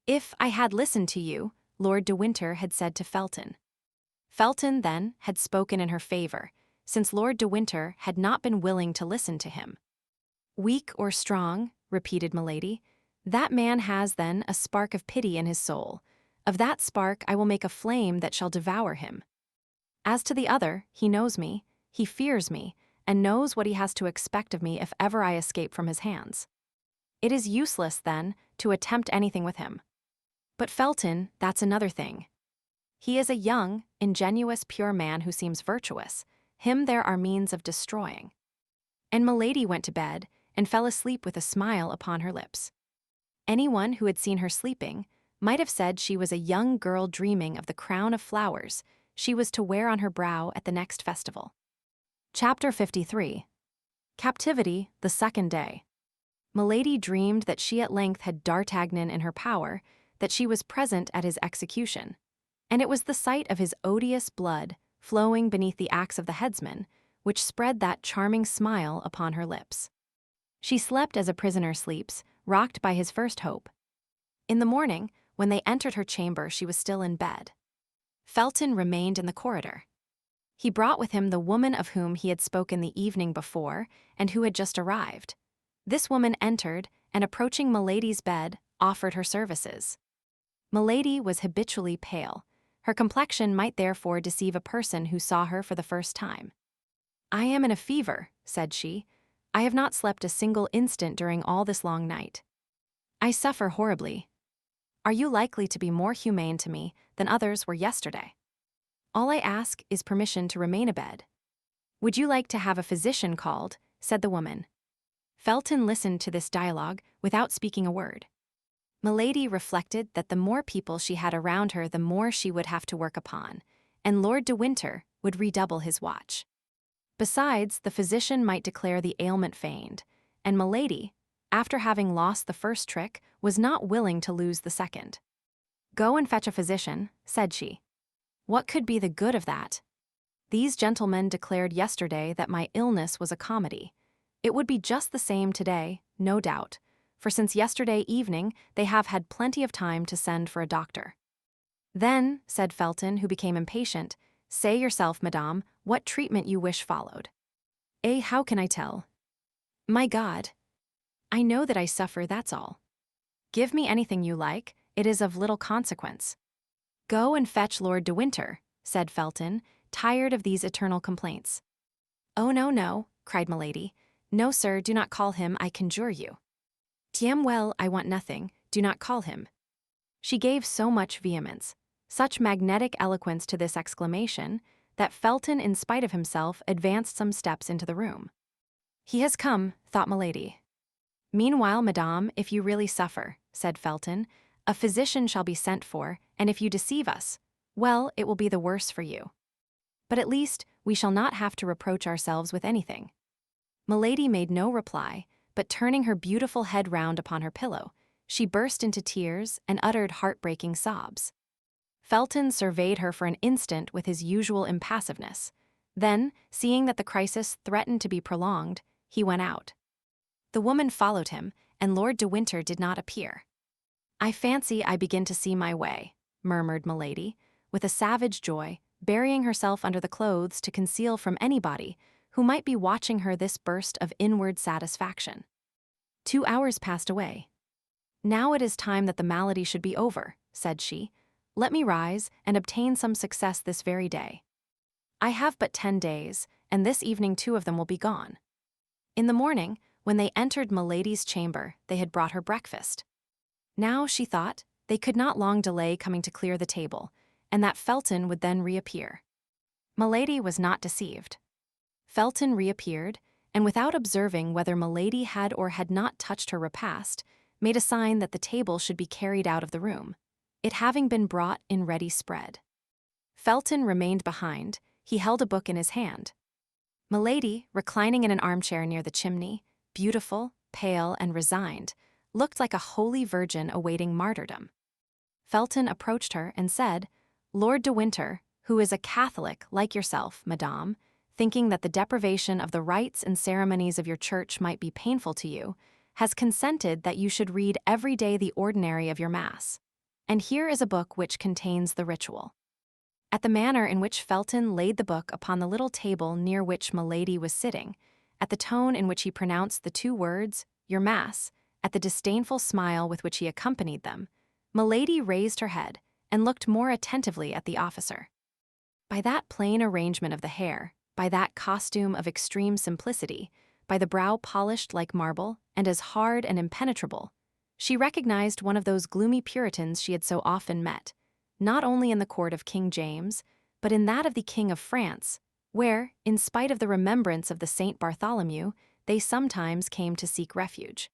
Speaker 1: If I had listened to you, Lord de Winter had said to Felton. Felton, then, had spoken in her favor, since Lord de Winter had not been willing to listen to him. Weak or strong, repeated Milady, that man has, then, a spark of pity in his soul. Of that spark I will make a flame that shall devour him. As to the other, he knows me, he fears me, and knows what he has to expect of me if ever I escape from his hands. It is useless, then, to attempt anything with him. But Felton, that's another thing. He is a young, ingenuous, pure man who seems virtuous. Him there are means of destroying. And Milady went to bed, and fell asleep with a smile upon her lips. Anyone who had seen her sleeping might have said she was a young girl dreaming of the crown of flowers she was to wear on her brow at the next festival. Chapter 53. Captivity, the second day. Milady dreamed that she at length had D'Artagnan in her power, that she was present at his execution, and it was the sight of his odious blood flowing beneath the axe of the headsman which spread that charming smile upon her lips. She slept as a prisoner sleeps, rocked by his first hope. In the morning, when they entered her chamber, she was still in bed. Felton remained in the corridor. He brought with him the woman of whom he had spoken the evening before, and who had just arrived. This woman entered, and approaching Milady's bed, offered her services. Milady was habitually pale. Her complexion might therefore deceive a person who saw her for the first time. I am in a fever, said she. I have not slept a single instant during all this long night. I suffer horribly. Are you likely to be more humane to me than others were yesterday? All I ask is permission to remain abed. Would you like to have a physician called? Said the woman. Felton listened to this dialogue without speaking a word. Milady reflected that the more people she had around her, the more she would have to work upon, and Lord de Winter would redouble his watch. Besides, the physician might declare the ailment feigned, and Milady, after having lost the first trick, was not willing to lose the second. Go and fetch a physician, said she. What could be the good of that? These gentlemen declared yesterday that my illness was a comedy. It would be just the same today, no doubt, for since yesterday evening they have had plenty of time to send for a doctor. Then, said Felton, who became impatient, say yourself, madame, what treatment you wish followed. How can I tell? My God! I know that I suffer, that's all. Give me anything you like, it is of little consequence. Go and fetch Lord de Winter, said Felton, tired of these eternal complaints. Oh, no, no, cried Milady. No, sir, do not call him, I conjure you. Tiens well, I want nothing, do not call him. She gave so much vehemence, such magnetic eloquence to this exclamation, that Felton, in spite of himself, advanced some steps into the room. "He has come," thought Milady. "Meanwhile, madame, if you really suffer," said Felton, "a physician shall be sent for, and if you deceive us, well, it will be the worse for you. But at least we shall not have to reproach ourselves with anything." Milady made no reply, but turning her beautiful head round upon her pillow, she burst into tears and uttered heartbreaking sobs. Felton surveyed her for an instant with his usual impassiveness. Then, seeing that the crisis threatened to be prolonged, he went out. The woman followed him, and Lord de Winter did not appear. "I fancy I begin to see my way," murmured Milady, with a savage joy, burying herself under the clothes to conceal from anybody who might be watching her this burst of inward satisfaction. 2 hours passed away. "Now it is time that the malady should be over," said she. "Let me rise and obtain some success this very day. I have but 10 days, and this evening 2 of them will be gone." In the morning, when they entered Milady's chamber, they had brought her breakfast. Now, she thought, they could not long delay coming to clear the table, and that Felton would then reappear. Milady was not deceived. Felton reappeared, and without observing whether Milady had or had not touched her repast, made a sign that the table should be carried out of the room, it having been brought in ready spread. Felton remained behind. He held a book in his hand. Milady, reclining in an armchair near the chimney, beautiful, pale, and resigned, looked like a holy virgin awaiting martyrdom. Felton approached her and said, "Lord de Winter, who is a Catholic like yourself, madame, thinking that the deprivation of the rites and ceremonies of your church might be painful to you, has consented that you should read every day the ordinary of your Mass. And here is a book which contains the ritual." At the manner in which Felton laid the book upon the little table near which Milady was sitting, at the tone in which he pronounced the 2 words, "your Mass," at the disdainful smile with which he accompanied them, Milady raised her head and looked more attentively at the officer. By that plain arrangement of the hair, by that costume of extreme simplicity, by the brow polished like marble and as hard and impenetrable, she recognized one of those gloomy Puritans she had so often met, not only in the court of King James, but in that of the King of France, where, in spite of the remembrance of the Saint Bartholomew, they sometimes came to seek refuge.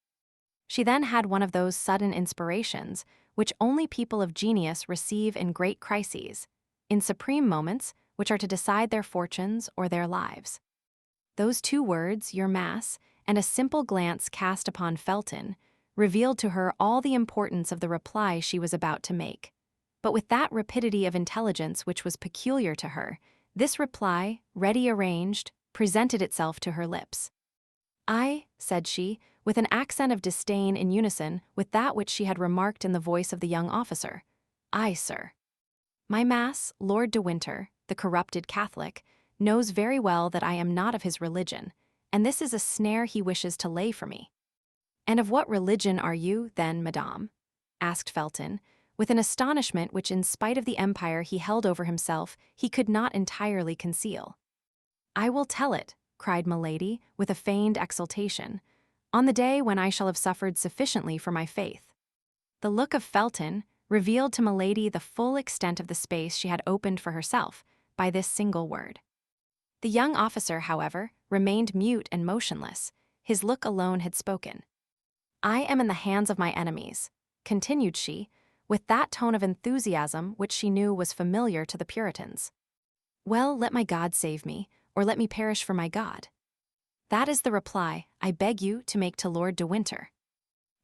Speaker 1: She then had one of those sudden inspirations which only people of genius receive in great crises, in supreme moments which are to decide their fortunes or their lives. Those 2 words, "your Mass," and a simple glance cast upon Felton, revealed to her all the importance of the reply she was about to make. But with that rapidity of intelligence which was peculiar to her, this reply, ready arranged, presented itself to her lips. "I," said she, with an accent of disdain in unison with that which she had remarked in the voice of the young officer, "I, sir. My Mass, Lord de Winter, the corrupted Catholic, knows very well that I am not of his religion, and this is a snare he wishes to lay for me." "And of what religion are you, then, madame?" asked Felton, with an astonishment which, in spite of the empire he held over himself, he could not entirely conceal. "I will tell it," cried Milady, with a feigned exultation, "on the day when I shall have suffered sufficiently for my faith." The look of Felton revealed to Milady the full extent of the space she had opened for herself by this single word. The young officer, however, remained mute and motionless. His look alone had spoken. "I am in the hands of my enemies," continued she, with that tone of enthusiasm which she knew was familiar to the Puritans. "Well, let my God save me, or let me perish for my God. That is the reply I beg you to make to Lord de Winter.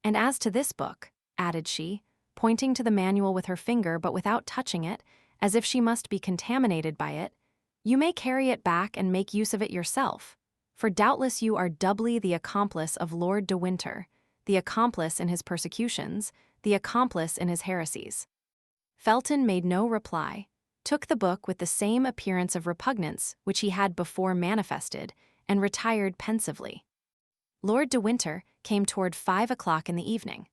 Speaker 1: And as to this book," added she, pointing to the manual with her finger but without touching it, as if she must be contaminated by it, "you may carry it back and make use of it yourself, for doubtless you are doubly the accomplice of Lord de Winter, the accomplice in his persecutions, the accomplice in his heresies." Felton made no reply, took the book with the same appearance of repugnance which he had before manifested, and retired pensively. Lord de Winter came toward 5 o'clock in the evening.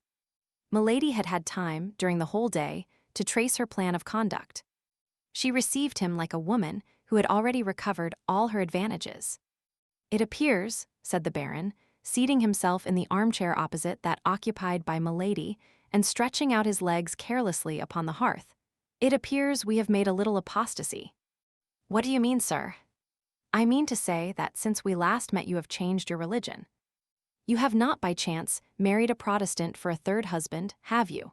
Speaker 1: Milady had had time, during the whole day, to trace her plan of conduct. She received him like a woman who had already recovered all her advantages. "It appears," said the Baron, seating himself in the armchair opposite that occupied by Milady, and stretching out his legs carelessly upon the hearth. "It appears we have made a little apostasy." "What do you mean, sir?" "I mean to say that since we last met you have changed your religion. You have not by chance married a Protestant for a third husband, have you?"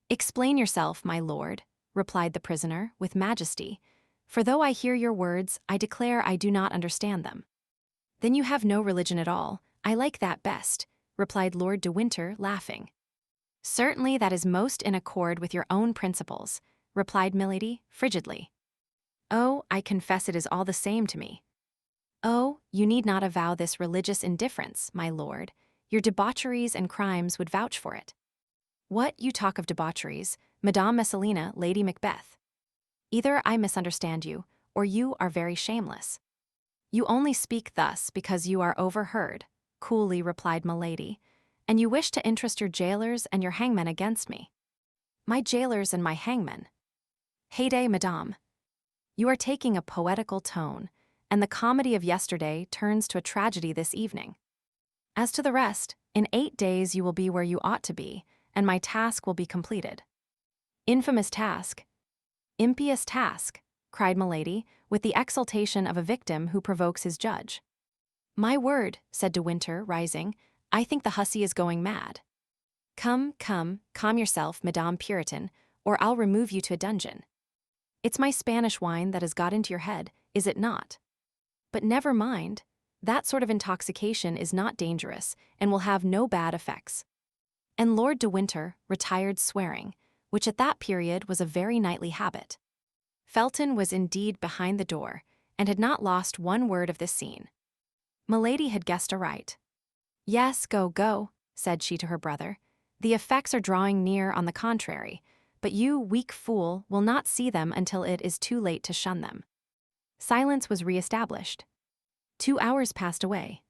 Speaker 1: "Explain yourself, my lord," replied the prisoner, with majesty, "for though I hear your words, I declare I do not understand them." "Then you have no religion at all. I like that best," replied Lord de Winter, laughing. "Certainly that is most in accord with your own principles," replied Milady, frigidly. "Oh, I confess it is all the same to me." "Oh, you need not avow this religious indifference, my lord. Your debaucheries and crimes would vouch for it." "What, you talk of debaucheries, Madame Messalina, Lady Macbeth? Either I misunderstand you, or you are very shameless." "You only speak thus because you are overheard," coolly replied Milady, "and you wish to interest your jailers and your hangmen against me." "My jailers and my hangmen? Heyday, madame. You are taking a poetical tone, and the comedy of yesterday turns to a tragedy this evening. As to the rest, in 8 days you will be where you ought to be, and my task will be completed." "Infamous task! Impious task!" cried Milady, with the exultation of a victim who provokes his judge. "My word," said de Winter, rising, "I think the hussy is going mad." "Come, come, calm yourself, Madame Puritan, or I'll remove you to a dungeon. It's my Spanish wine that has got into your head, is it not? But never mind, that sort of intoxication is not dangerous and will have no bad effects." And Lord de Winter retired swearing, which at that period was a very nightly habit. Felton was indeed behind the door, and had not lost one word of this scene. Milady had guessed aright. "Yes, go, go," said she to her brother. "The effects are drawing near on the contrary, but you, weak fool, will not see them until it is too late to shun them." Silence was re-established. 2 hours passed away.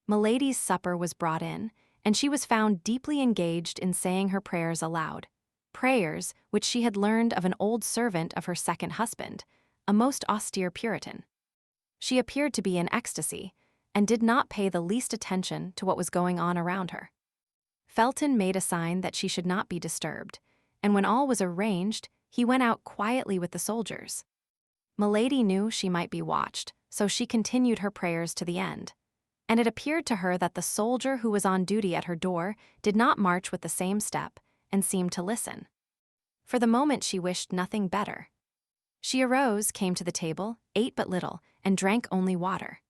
Speaker 1: Milady's supper was brought in, and she was found deeply engaged in saying her prayers aloud. Prayers which she had learned of an old servant of her second husband, a most austere Puritan. She appeared to be in ecstasy, and did not pay the least attention to what was going on around her. Felton made a sign that she should not be disturbed, and when all was arranged, he went out quietly with the soldiers. Milady knew she might be watched, so she continued her prayers to the end, and it appeared to her that the soldier who was on duty at her door did not march with the same step, and seemed to listen. For the moment she wished nothing better. She arose, came to the table, ate but little, and drank only water.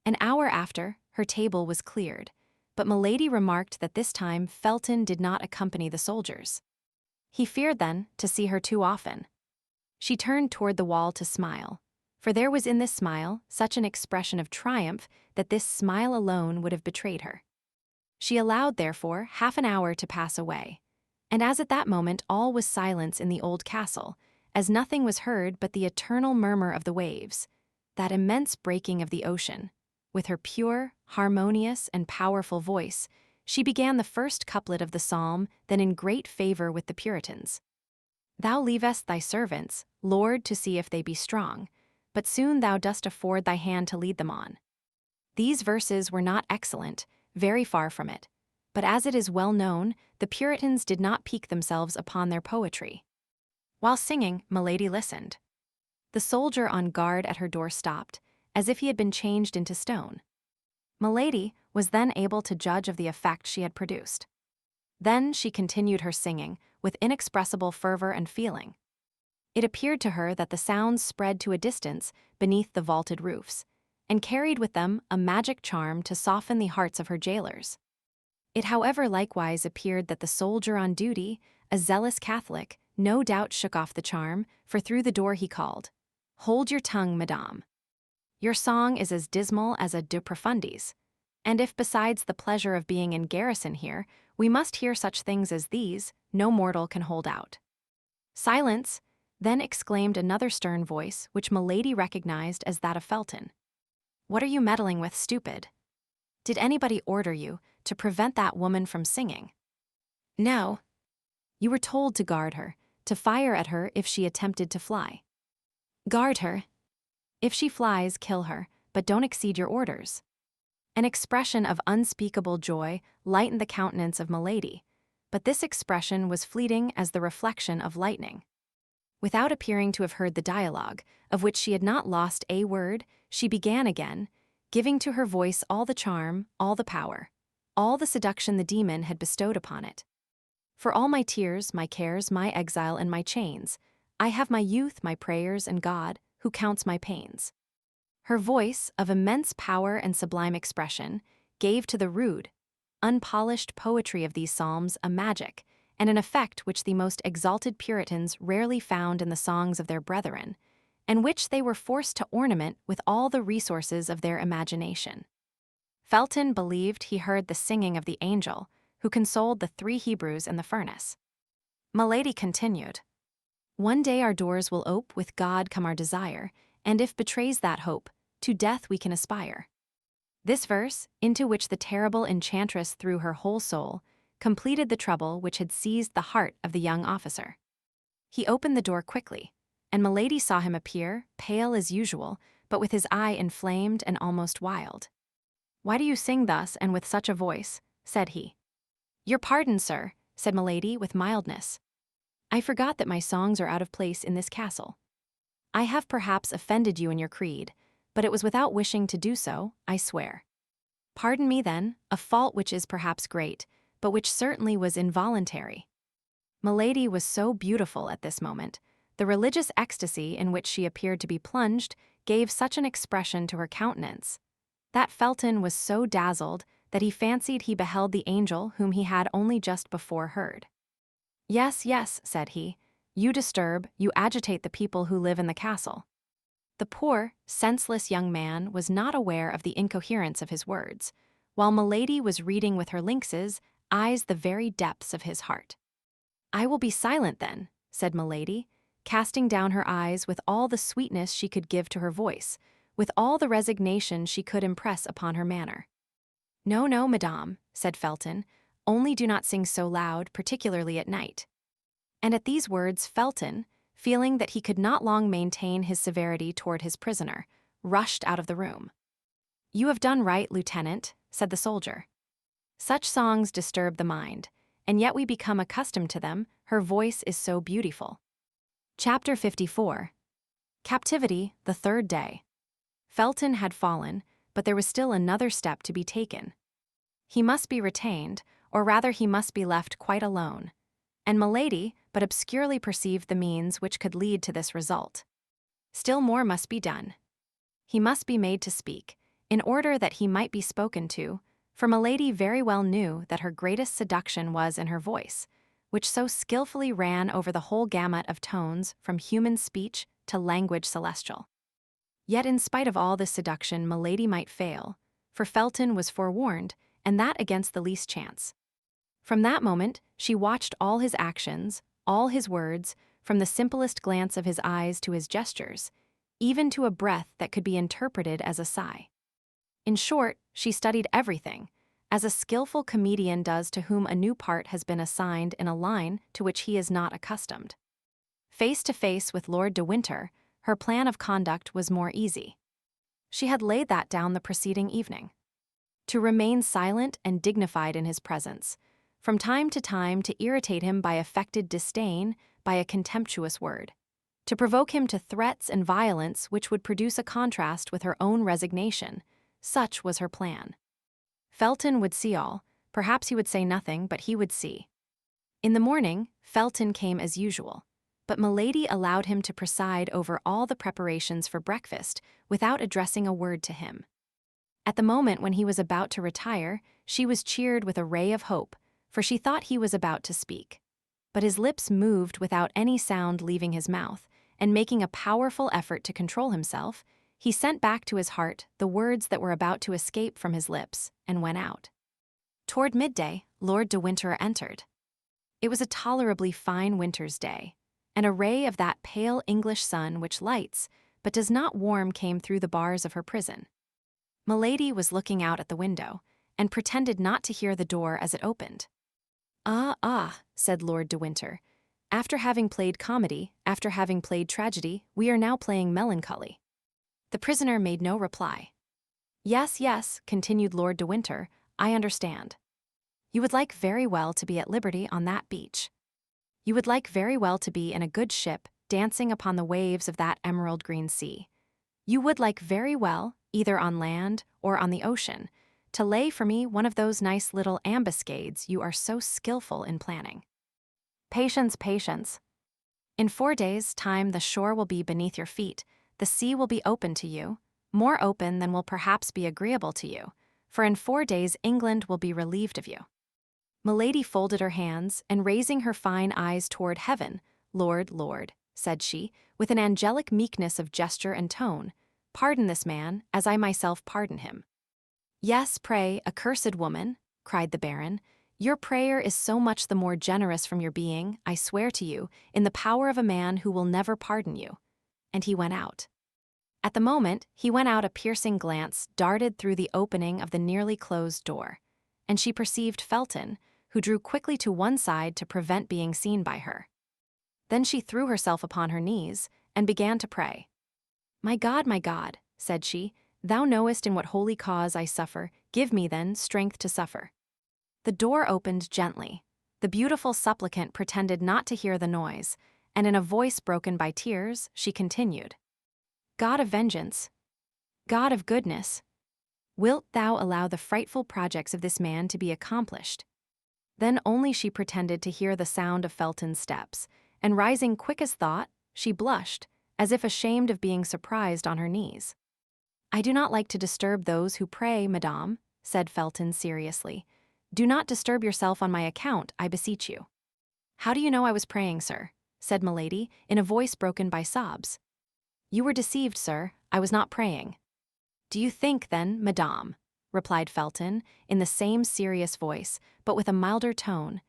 Speaker 1: An hour after, her table was cleared, but Milady remarked that this time Felton did not accompany the soldiers. He feared, then, to see her too often. She turned toward the wall to smile, for there was in this smile such an expression of triumph that this smile alone would have betrayed her. She allowed, therefore, half an hour to pass away, and as at that moment all was silence in the old castle, as nothing was heard but the eternal murmur of the waves, that immense breaking of the ocean, with her pure, harmonious, and powerful voice, she began the first couplet of the psalm then in great favor with the Puritans. "Thou leavest thy servants, Lord, to see if they be strong, but soon thou dost afford thy hand to lead them on." These verses were not excellent, very far from it, but as it is well known, the Puritans did not pique themselves upon their poetry. While singing, Milady listened. The soldier on guard at her door stopped, as if he had been changed into stone. Milady was then able to judge of the effect she had produced. Then she continued her singing, with inexpressible fervor and feeling. It appeared to her that the sounds spread to a distance beneath the vaulted roofs, and carried with them a magic charm to soften the hearts of her jailers. It however likewise appeared that the soldier on duty, a zealous Catholic, no doubt shook off the charm, for through the door he called, "Hold your tongue, madame. Your song is as dismal as a de profundis, and if besides the pleasure of being in garrison here, we must hear such things as these, no mortal can hold out." "Silence!" then exclaimed another stern voice which Milady recognized as that of Felton. "What are you meddling with, stupid? Did anybody order you to prevent that woman from singing?" "No." "You were told to guard her, to fire at her if she attempted to fly." "Guard her. If she flies, kill her, but don't exceed your orders." An expression of unspeakable joy lightened the countenance of Milady, but this expression was fleeting as the reflection of lightning. Without appearing to have heard the dialogue, of which she had not lost a word, she began again, giving to her voice all the charm, all the power, all the seduction the demon had bestowed upon it. For all my tears, my cares, my exile, and my chains, I have my youth, my prayers, and God, who counts my pains. Her voice, of immense power and sublime expression, gave to the rude, unpolished poetry of these psalms a magic and an effect which the most exalted Puritans rarely found in the songs of their brethren, and which they were forced to ornament with all the resources of their imagination. Felton believed he heard the singing of the angel who consoled the 3 Hebrews in the furnace. Milady continued, "One day our doors will ope, with God come our desire, and if betrays that hope, to death we can aspire." This verse, into which the terrible enchantress threw her whole soul, completed the trouble which had seized the heart of the young officer. He opened the door quickly, and Milady saw him appear, pale as usual, but with his eye inflamed and almost wild. "Why do you sing thus and with such a voice?" said he. "Your pardon, sir," said Milady with mildness. "I forgot that my songs are out of place in this castle. I have perhaps offended you in your creed, but it was without wishing to do so, I swear. Pardon me then, a fault which is perhaps great, but which certainly was involuntary." Milady was so beautiful at this moment, the religious ecstasy in which she appeared to be plunged gave such an expression to her countenance, that Felton was so dazzled that he fancied he beheld the angel whom he had only just before heard. "Yes, yes," said he, "you disturb, you agitate the people who live in the castle." The poor, senseless young man was not aware of the incoherence of his words, while Milady was reading with her lynx's eyes the very depths of his heart. "I will be silent then," said Milady, casting down her eyes with all the sweetness she could give to her voice, with all the resignation she could impress upon her manner. "No, no, madame," said Felton, "only do not sing so loud, particularly at night." And at these words Felton, feeling that he could not long maintain his severity toward his prisoner, rushed out of the room. "You have done right, lieutenant," said the soldier. "Such songs disturb the mind, and yet we become accustomed to them, her voice is so beautiful." Chapter 54. Captivity, the 3rd day. Felton had fallen, but there was still another step to be taken. He must be retained, or rather he must be left quite alone, and Milady but obscurely perceived the means which could lead to this result. Still more must be done. He must be made to speak, in order that he might be spoken to, for Milady very well knew that her greatest seduction was in her voice, which so skillfully ran over the whole gamut of tones from human speech to language celestial. Yet in spite of all this seduction Milady might fail, for Felton was forewarned, and that against the least chance. From that moment she watched all his actions, all his words, from the simplest glance of his eyes to his gestures, even to a breath that could be interpreted as a sigh. In short, she studied everything, as a skillful comedian does to whom a new part has been assigned in a line to which he is not accustomed. Face to face with Lord de Winter, her plan of conduct was more easy. She had laid that down the preceding evening. To remain silent and dignified in his presence, from time to time to irritate him by affected disdain, by a contemptuous word, to provoke him to threats and violence which would produce a contrast with her own resignation, such was her plan. Felton would see all, perhaps he would say nothing, but he would see. In the morning, Felton came as usual, but Milady allowed him to preside over all the preparations for breakfast without addressing a word to him. At the moment when he was about to retire, she was cheered with a ray of hope, for she thought he was about to speak. But his lips moved without any sound leaving his mouth, and making a powerful effort to control himself, he sent back to his heart the words that were about to escape from his lips, and went out. Toward midday, Lord de Winter entered. It was a tolerably fine winter's day, and a ray of that pale English sun which lights, but does not warm came through the bars of her prison. Milady was looking out at the window, and pretended not to hear the door as it opened. "Ah, ah," said Lord de Winter, "after having played comedy, after having played tragedy, we are now playing melancholy." The prisoner made no reply. "Yes, yes," continued Lord de Winter, "I understand. You would like very well to be at liberty on that beach. You would like very well to be in a good ship, dancing upon the waves of that emerald green sea. You would like very well, either on land or on the ocean, to lay for me one of those nice little ambuscades you are so skillful in planning. Patience, patience. In 4 days' time the shore will be beneath your feet, the sea will be open to you, more open than will perhaps be agreeable to you, for in 4 days England will be relieved of you. Milady folded her hands, and raising her fine eyes toward heaven, "Lord, Lord," said she, with an angelic meekness of gesture and tone, "pardon this man, as I myself pardon him." "Yes, pray, accursed woman," cried the Baron, "your prayer is so much the more generous from your being, I swear to you, in the power of a man who will never pardon you." And he went out. At the moment he went out, a piercing glance darted through the opening of the nearly closed door, and she perceived Felton, who drew quickly to one side to prevent being seen by her. Then she threw herself upon her knees and began to pray. my God," said she, "thou knowest in what holy cause I suffer, give me, then, strength to suffer." The door opened gently. The beautiful supplicant pretended not to hear the noise, and in a voice broken by tears, she continued, "God of vengeance, God of goodness, wilt thou allow the frightful projects of this man to be accomplished?" Then only she pretended to hear the sound of Felton's steps, and rising quick as thought, she blushed, as if ashamed of being surprised on her knees. "I do not like to disturb those who pray, madame," said Felton seriously. "Do not disturb yourself on my account, I beseech you." "How do you know I was praying, sir?" said Milady, in a voice broken by sobs. "You were deceived, sir, I was not praying." "Do you think, then, madame," replied Felton, in the same serious voice, but with a milder tone,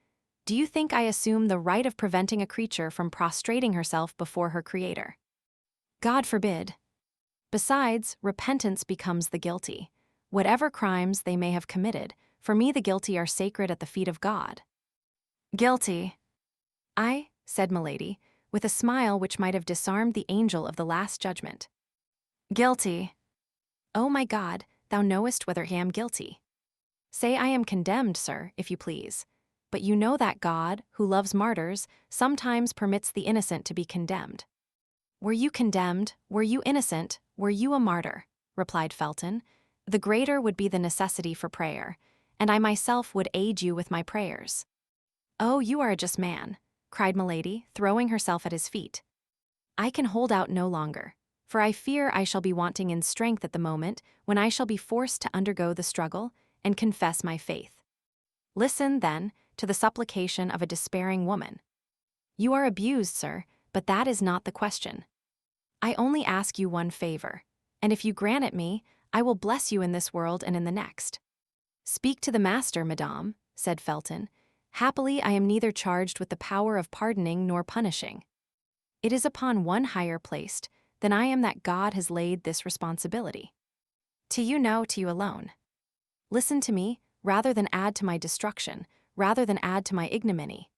Speaker 1: "do you think I assume the right of preventing a creature from prostrating herself before her Creator? God forbid. Besides, repentance becomes the guilty. Whatever crimes they may have committed, for me the guilty are sacred at the feet of God." "Guilty." "Aye," said Milady, with a smile which might have disarmed the angel of the Last Judgment. "Guilty." "Oh my God, thou knowest whether I am guilty." "Say I am condemned, sir, if you please. But you know that God, who loves martyrs, sometimes permits the innocent to be condemned." "Were you condemned, were you innocent, were you a martyr," replied Felton, "the greater would be the necessity for prayer, and I myself would aid you with my prayers." "Oh, you are a just man," cried Milady, throwing herself at his feet. "I can hold out no longer, for I fear I shall be wanting in strength at the moment when I shall be forced to undergo the struggle and confess my faith. Listen, then, to the supplication of a despairing woman. You are abused, sir, but that is not the question. I only ask you one favor, and if you grant it me, I will bless you in this world and in the next." "Speak to the master, madame," said Felton. "Happily I am neither charged with the power of pardoning nor punishing. It is upon one higher placed than I am that God has laid this responsibility. To you alone. Listen to me, rather than add to my destruction, rather than add to my ignominy.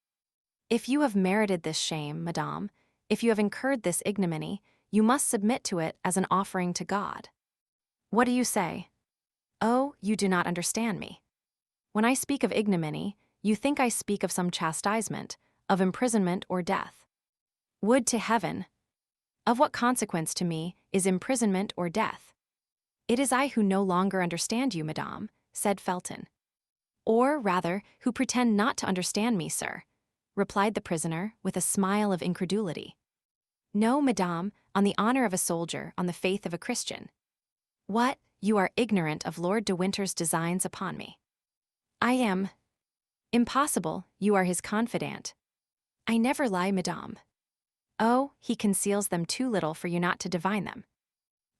Speaker 1: If you have merited this shame, madame, if you have incurred this ignominy, you must submit to it as an offering to God. What do you say? Oh, you do not understand me. When I speak of ignominy, you think I speak of some chastisement, of imprisonment or death. Would to heaven! Of what consequence to me is imprisonment or death? It is I who no longer understand you, madame, said Felton. Or, rather, who pretend not to understand me, sir, replied the prisoner with a smile of incredulity. No, madame, on the honor of a soldier, on the faith of a Christian. What, you are ignorant of Lord de Winter's designs upon me. I am. Impossible, you are his confidant. I never lie, madame. Oh, he conceals them too little for you not to divine them.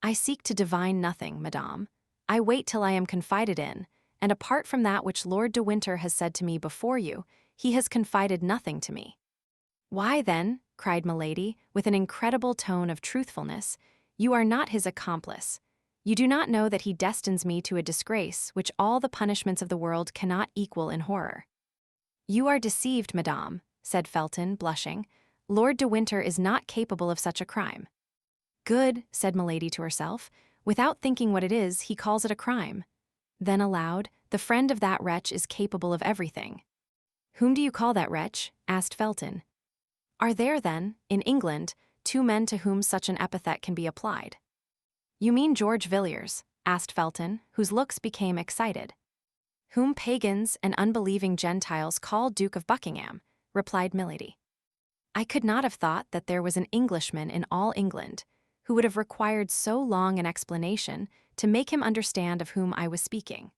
Speaker 1: I seek to divine nothing, madame. I wait till I am confided in, and apart from that which Lord de Winter has said to me before you, he has confided nothing to me. Why, then, cried Milady, with an incredible tone of truthfulness, you are not his accomplice. You do not know that he destines me to a disgrace which all the punishments of the world cannot equal in horror. You are deceived, madame, said Felton, blushing. Lord de Winter is not capable of such a crime. Good, said Milady to herself. Without thinking what it is, he calls it a crime. Then aloud, The friend of that wretch is capable of everything." "Whom do you call that wretch?" asked Felton. "Are there, then, in England, two men to whom such an epithet can be applied?" "You mean George Villiers?" asked Felton, whose looks became excited. "Whom pagans and unbelieving Gentiles call Duke of Buckingham," replied Milady. "I could not have thought that there was an Englishman in all England who would have required so long an explanation to make him understand of whom I was speaking."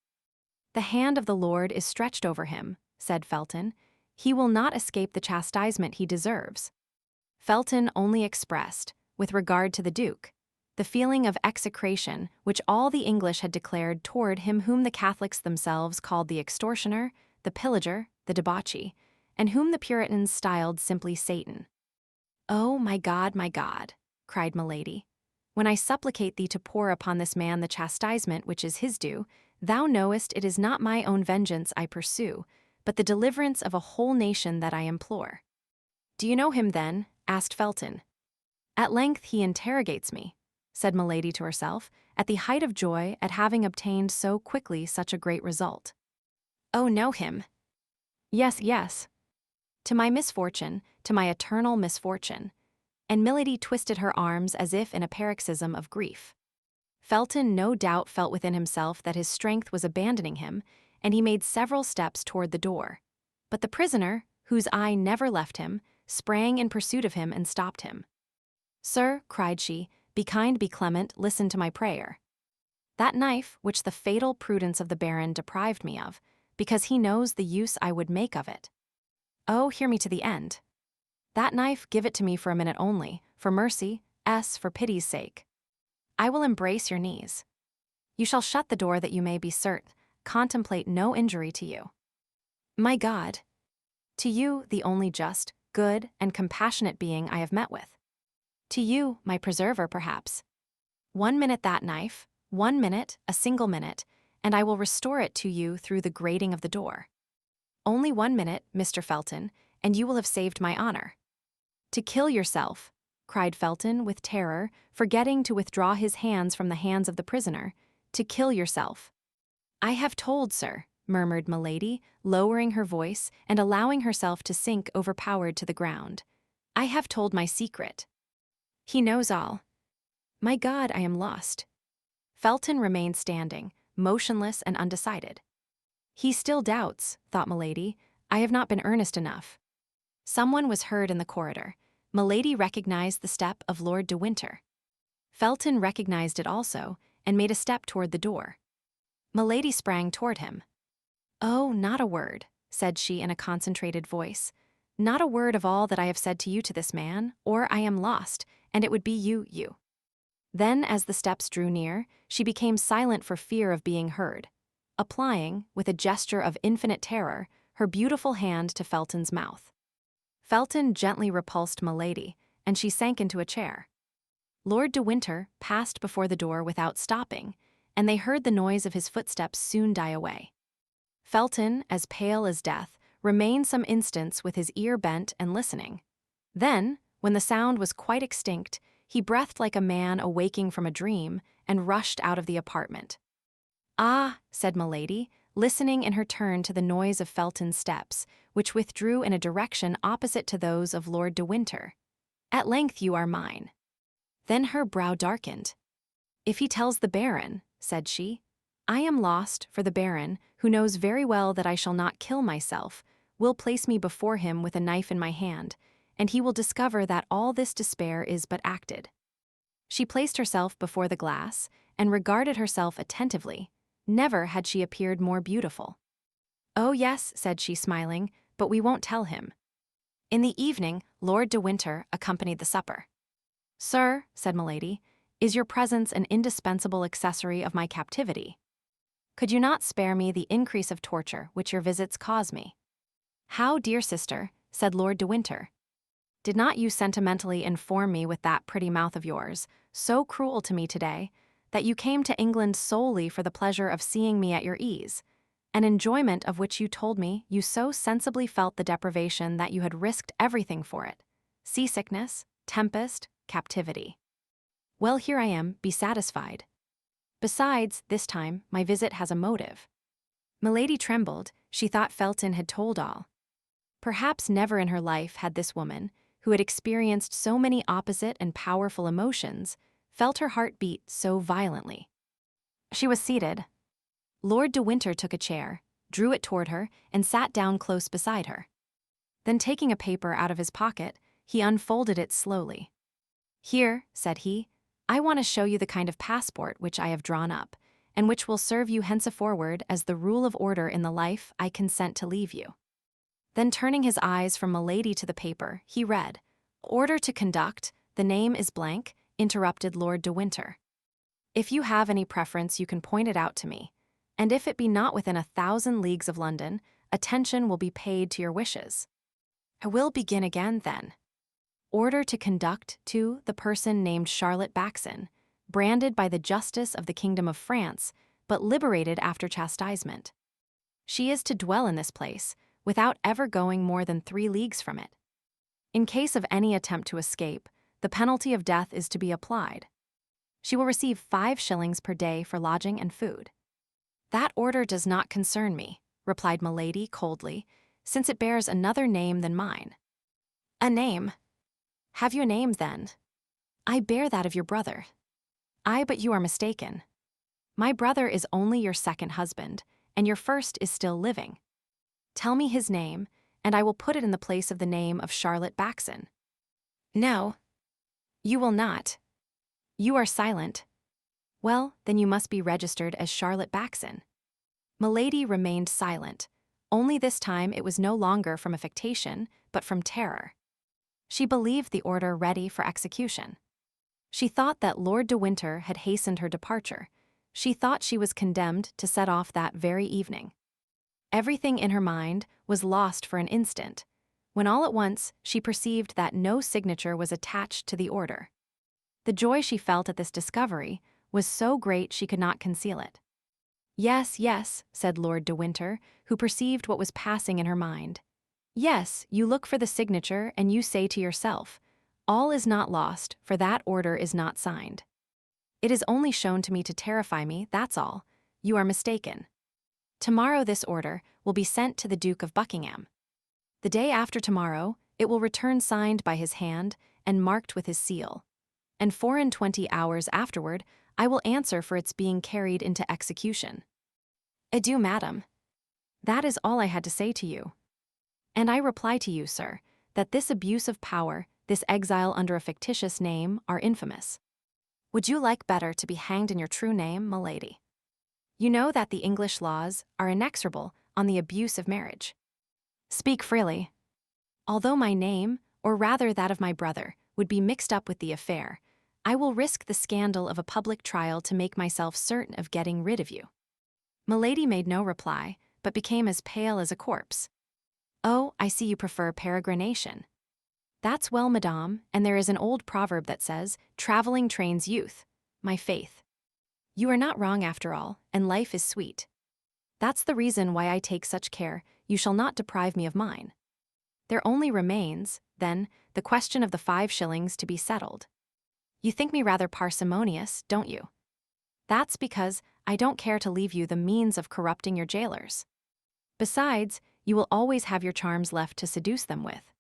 Speaker 1: "The hand of the Lord is stretched over him," said Felton. "He will not escape the chastisement he deserves." Felton only expressed, with regard to the Duke, the feeling of execration which all the English had declared toward him whom the Catholics themselves called the extortioner, the pillager, the debauchee, and whom the Puritans styled simply Satan. "Oh, my God, cried Milady, "when I supplicate thee to pour upon this man the chastisement which is his due, thou knowest it is not my own vengeance I pursue, but the deliverance of a whole nation that I implore." "Do you know him, then?" asked Felton. "At length he interrogates me," said Milady to herself, at the height of joy at having obtained so quickly such a great result. "Oh, know him? Yes. To my misfortune, to my eternal misfortune." And Milady twisted her arms as if in a paroxysm of grief. Felton no doubt felt within himself that his strength was abandoning him, and he made several steps toward the door. But the prisoner, whose eye never left him, sprang in pursuit of him and stopped him. "Sir," cried she, "be kind, be clement, listen to my prayer. That knife which the fatal prudence of the Baron deprived me of, because he knows the use I would make of it. Oh, hear me to the end. That knife, give it to me for a minute only, for mercy, for pity's sake. I will embrace your knees. You shall shut the door that you may be certain, contemplate no injury to you. My God, to you, the only just, good, and compassionate being I have met with. To you, my preserver, perhaps. 1 minute that knife, 1 minute, a single minute, and I will restore it to you through the grating of the door. Only 1 minute, Mr. Felton, and you will have saved my honor." "To kill yourself," cried Felton with terror, forgetting to withdraw his hands from the hands of the prisoner. "To kill yourself." "I have told, sir," murmured Milady, lowering her voice and allowing herself to sink overpowered to the ground. "I have told my secret. He knows all. My God, I am lost." Felton remained standing, motionless and undecided. "He still doubts," thought Milady. "I have not been earnest enough." Someone was heard in the corridor. Milady recognized the step of Lord de Winter. Felton recognized it also, and made a step toward the door. Milady sprang toward him. "Oh, not a word," said she in a concentrated voice. "Not a word of all that I have said to you to this man, or I am lost, and it would be you." Then, as the steps drew near, she became silent for fear of being heard, applying, with a gesture of infinite terror, her beautiful hand to Felton's mouth. Felton gently repulsed Milady, and she sank into a chair. Lord de Winter passed before the door without stopping, and they heard the noise of his footsteps soon die away. Felton, as pale as death, remained some instants with his ear bent and listening. Then, when the sound was quite extinct, he breathed like a man awaking from a dream and rushed out of the apartment. "Ah," said Milady, listening in her turn to the noise of Felton's steps, which withdrew in a direction opposite to those of Lord de Winter. "At length you are mine." Then her brow darkened. "If he tells the Baron," said she, "I am lost, for the Baron, who knows very well that I shall not kill myself, will place me before him with a knife in my hand, and he will discover that all this despair is but acted." She placed herself before the glass and regarded herself attentively. Never had she appeared more beautiful. "Oh yes," said she, smiling, "but we won't tell him." In the evening, Lord de Winter accompanied the supper. "Sir," said Milady, "is your presence an indispensable accessory of my captivity? Could you not spare me the increase of torture which your visits cause me?" "How, dear sister," said Lord de Winter. "Did not you sentimentally inform me with that pretty mouth of yours, so cruel to me today, that you came to England solely for the pleasure of seeing me at your ease, an enjoyment of which you told me you so sensibly felt the deprivation that you had risked everything for it, seasickness, tempest, captivity? Well, here I am, be satisfied. Besides, this time, my visit has a motive." Milady trembled. She thought Felton had told all. Perhaps never in her life had this woman, who had experienced so many opposite and powerful emotions, felt her heart beat so violently. She was seated. Lord de Winter took a chair, drew it toward her, and sat down close beside her. Then taking a paper out of his pocket, he unfolded it slowly. "Here," said he, "I want to show you the kind of passport which I have drawn up, and which will serve you henceforward as the rule of order in the life I consent to leave you." Then turning his eyes from Milady to the paper, he read, "Order to conduct, the name is blank," interrupted Lord de Winter. "If you have any preference you can point it out to me, and if it be not within 1,000 leagues of London, attention will be paid to your wishes. I will begin again then. Order to conduct to the person named Charlotte Backson, branded by the justice of the Kingdom of France, but liberated after chastisement. She is to dwell in this place, without ever going more than 3 leagues from it. In case of any attempt to escape, the penalty of death is to be applied. She will receive 5 shillings per day for lodging and food." "That order does not concern me," replied Milady coldly, "since it bears another name than mine." "A name? Have you a name, then?" "I bear that of your brother." "Ay, but you are mistaken. My brother is only your second husband, and your first is still living. Tell me his name, and I will put it in the place of the name of Charlotte Backson." "No. You will not. You are silent. Well, then you must be registered as Charlotte Backson." Milady remained silent. Only this time it was no longer from affectation, but from terror. She believed the order ready for execution. She thought that Lord de Winter had hastened her departure. She thought she was condemned to set off that very evening. Everything in her mind was lost for an instant, when all at once she perceived that no signature was attached to the order. The joy she felt at this discovery was so great she could not conceal it. "Yes, yes," said Lord de Winter, who perceived what was passing in her mind. "Yes, you look for the signature and you say to yourself, 'All is not lost, for that order is not signed.' It is only shown to me to terrify me, that's all. You are mistaken. Tomorrow this order will be sent to the Duke of Buckingham. The day after tomorrow it will return signed by his hand and marked with his seal. And 24 hours afterward I will answer for its being carried into execution. Adieu, madam. That is all I had to say to you. And I reply to you, sir, that this abuse of power, this exile under a fictitious name, are infamous. Would you like better to be hanged in your true name, milady? You know that the English laws are inexorable on the abuse of marriage. Speak freely. Although my name, or rather that of my brother, would be mixed up with the affair, I will risk the scandal of a public trial to make myself certain of getting rid of you." Milady made no reply, but became as pale as a corpse. "Oh, I see you prefer peregrination. That's well, madame, and there is an old proverb that says, 'Traveling trains youth.' My faith. You are not wrong after all, and life is sweet. That's the reason why I take such care you shall not deprive me of mine. There only remains, then, the question of the 5 shillings to be settled. You think me rather parsimonious, don't you? That's because I don't care to leave you the means of corrupting your jailers. Besides, you will always have your charms left to seduce them with.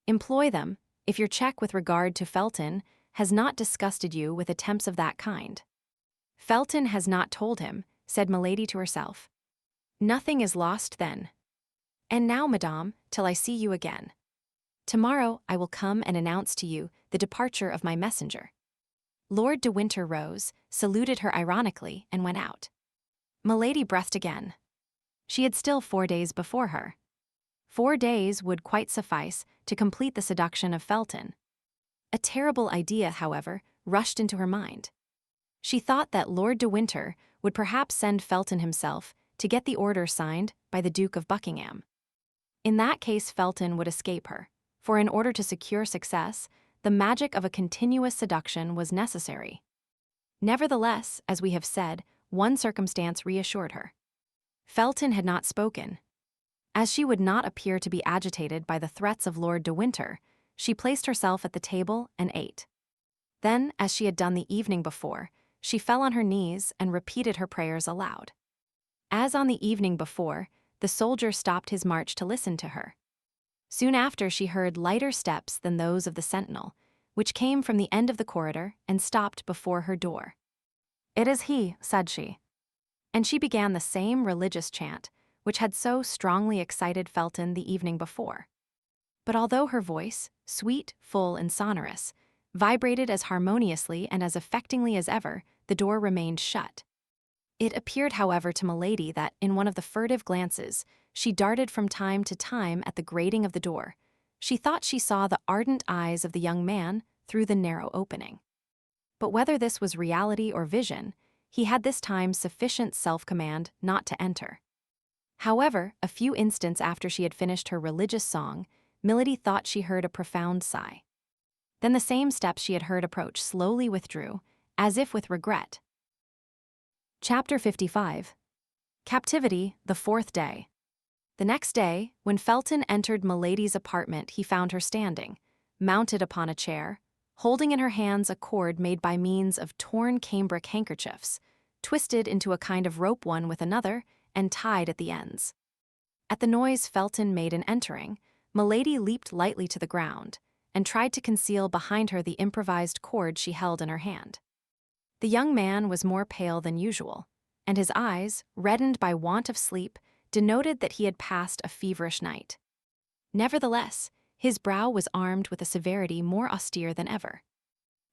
Speaker 1: Employ them, if your check with regard to Felton has not disgusted you with attempts of that kind." "Felton has not told him," said Milady to herself. "Nothing is lost then. And now, madame, till I see you again. Tomorrow I will come and announce to you the departure of my messenger." Lord de Winter rose, saluted her ironically, and went out. Milady breathed again. She had still 4 days before her. 4 days would quite suffice to complete the seduction of Felton. A terrible idea, however, rushed into her mind. She thought that Lord de Winter would perhaps send Felton himself to get the order signed by the Duke of Buckingham. In that case Felton would escape her, for in order to secure success, the magic of a continuous seduction was necessary. Nevertheless, as we have said, one circumstance reassured her. Felton had not spoken. As she would not appear to be agitated by the threats of Lord de Winter, she placed herself at the table and ate. Then, as she had done the evening before, she fell on her knees and repeated her prayers aloud. As on the evening before, the soldier stopped his march to listen to her. Soon after she heard lighter steps than those of the sentinel, which came from the end of the corridor and stopped before her door. "It is he," said she. And she began the same religious chant, which had so strongly excited Felton the evening before. But although her voice, sweet, full, and sonorous, vibrated as harmoniously and as affectingly as ever, the door remained shut. It appeared, however, to Milady that, in one of the furtive glances she darted from time to time at the grating of the door, she thought she saw the ardent eyes of the young man through the narrow opening. But whether this was reality or vision, he had this time sufficient self-command not to enter. However, a few instants after she had finished her religious song, Milady thought she heard a profound sigh. Then the same steps she had heard approach slowly withdrew, as if with regret. Chapter 55. Captivity, the fourth day. The next day, when Felton entered Milady's apartment, he found her standing, mounted upon a chair, holding in her hands a cord made by means of torn cambric handkerchiefs, twisted into a kind of rope one with another, and tied at the ends. At the noise Felton made in entering, Milady leaped lightly to the ground, and tried to conceal behind her the improvised cord she held in her hand. The young man was more pale than usual, and his eyes, reddened by want of sleep, denoted that he had passed a feverish night. Nevertheless, his brow was armed with a severity more austere than ever.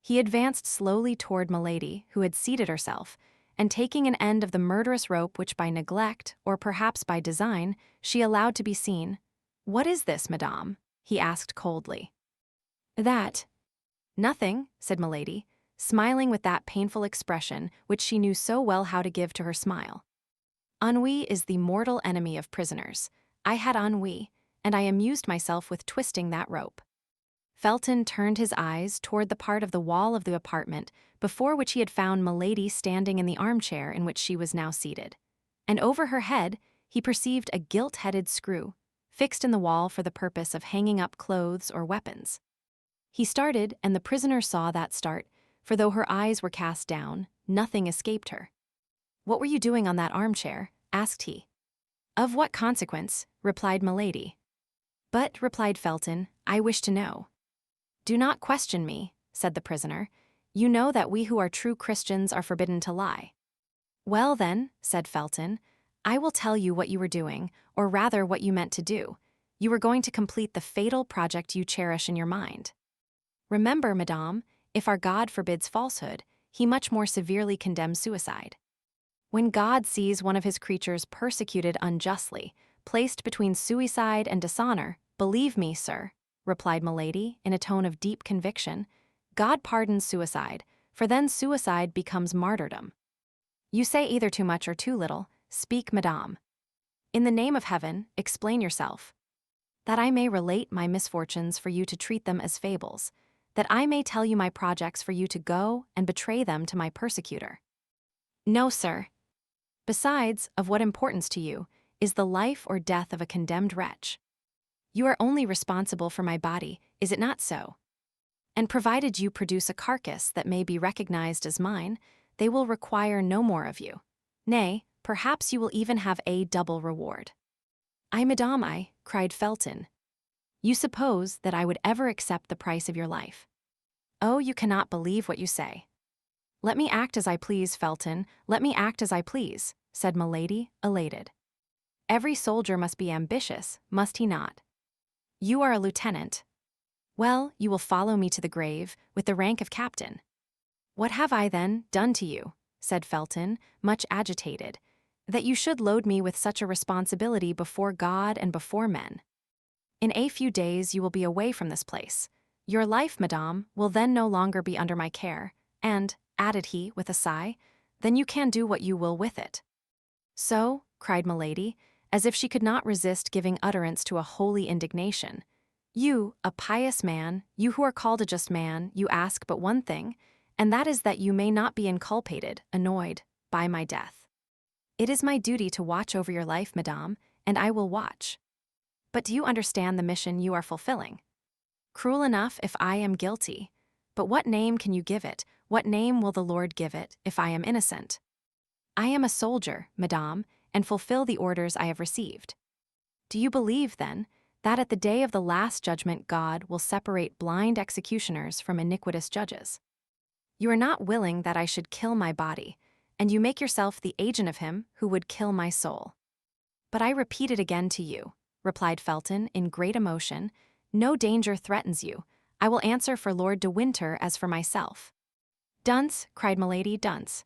Speaker 1: He advanced slowly toward Milady, who had seated herself, and taking an end of the murderous rope which by neglect, or perhaps by design, she allowed to be seen. "What is this, madame?" he asked coldly. "That. Nothing," said Milady, smiling with that painful expression which she knew so well how to give to her smile. Ennui is the mortal enemy of prisoners. I had ennui, and I amused myself with twisting that rope. Felton turned his eyes toward the part of the wall of the apartment before which he had found Milady standing in the armchair in which she was now seated, and over her head he perceived a gilt-headed screw, fixed in the wall for the purpose of hanging up clothes or weapons. He started, and the prisoner saw that start, for though her eyes were cast down, nothing escaped her. "What were you doing on that armchair?" asked he. "Of what consequence?" replied Milady. "But," replied Felton, "I wish to know." "Do not question me," said the prisoner. "You know that we who are true Christians are forbidden to lie." "Well, then," said Felton, "I will tell you what you were doing, or rather what you meant to do. You were going to complete the fatal project you cherish in your mind. Remember, madame, if our God forbids falsehood, he much more severely condemns suicide. When God sees one of his creatures persecuted unjustly, placed between suicide and dishonor, believe me, sir," replied Milady in a tone of deep conviction, "God pardons suicide, for then suicide becomes martyrdom. You say either too much or too little. Speak, madame. In the name of heaven, explain yourself. That I may relate my misfortunes for you to treat them as fables, that I may tell you my projects for you to go and betray them to my persecutor." "No, sir." "Besides, of what importance to you is the life or death of a condemned wretch? You are only responsible for my body, is it not so? And provided you produce a carcass that may be recognized as mine, they will require no more of you. Nay, perhaps you will even have a double reward." "I, madame, I," cried Felton. "You suppose that I would ever accept the price of your life? Oh, you cannot believe what you say." "Let me act as I please, Felton, let me act as I please," said Milady, elated. "Every soldier must be ambitious, must he not? You are a lieutenant. Well, you will follow me to the grave, with the rank of captain." "What have I, then, done to you," said Felton, much agitated, "that you should load me with such a responsibility before God and before men? In a few days you will be away from this place. Your life, madame, will then no longer be under my care, and," added he, with a sigh, "then you can do what you will with it." "So," cried Milady, as if she could not resist giving utterance to a holy indignation, "you, a pious man, you who are called a just man, you ask but one thing, and that is that you may not be inculpated, annoyed, by my death. It is my duty to watch over your life, madame, and I will watch. But do you understand the mission you are fulfilling? Cruel enough if I am guilty, but what name can you give it, what name will the Lord give it, if I am innocent? I am a soldier, madame, and fulfill the orders I have received. Do you believe, then, that at the day of the last judgment God will separate blind executioners from iniquitous judges? You are not willing that I should kill my body, and you make yourself the agent of him who would kill my soul. But I repeat it again to you, replied Felton in great emotion, no danger threatens you. I will answer for Lord de Winter as for myself. Dunce, cried Milady, dunce.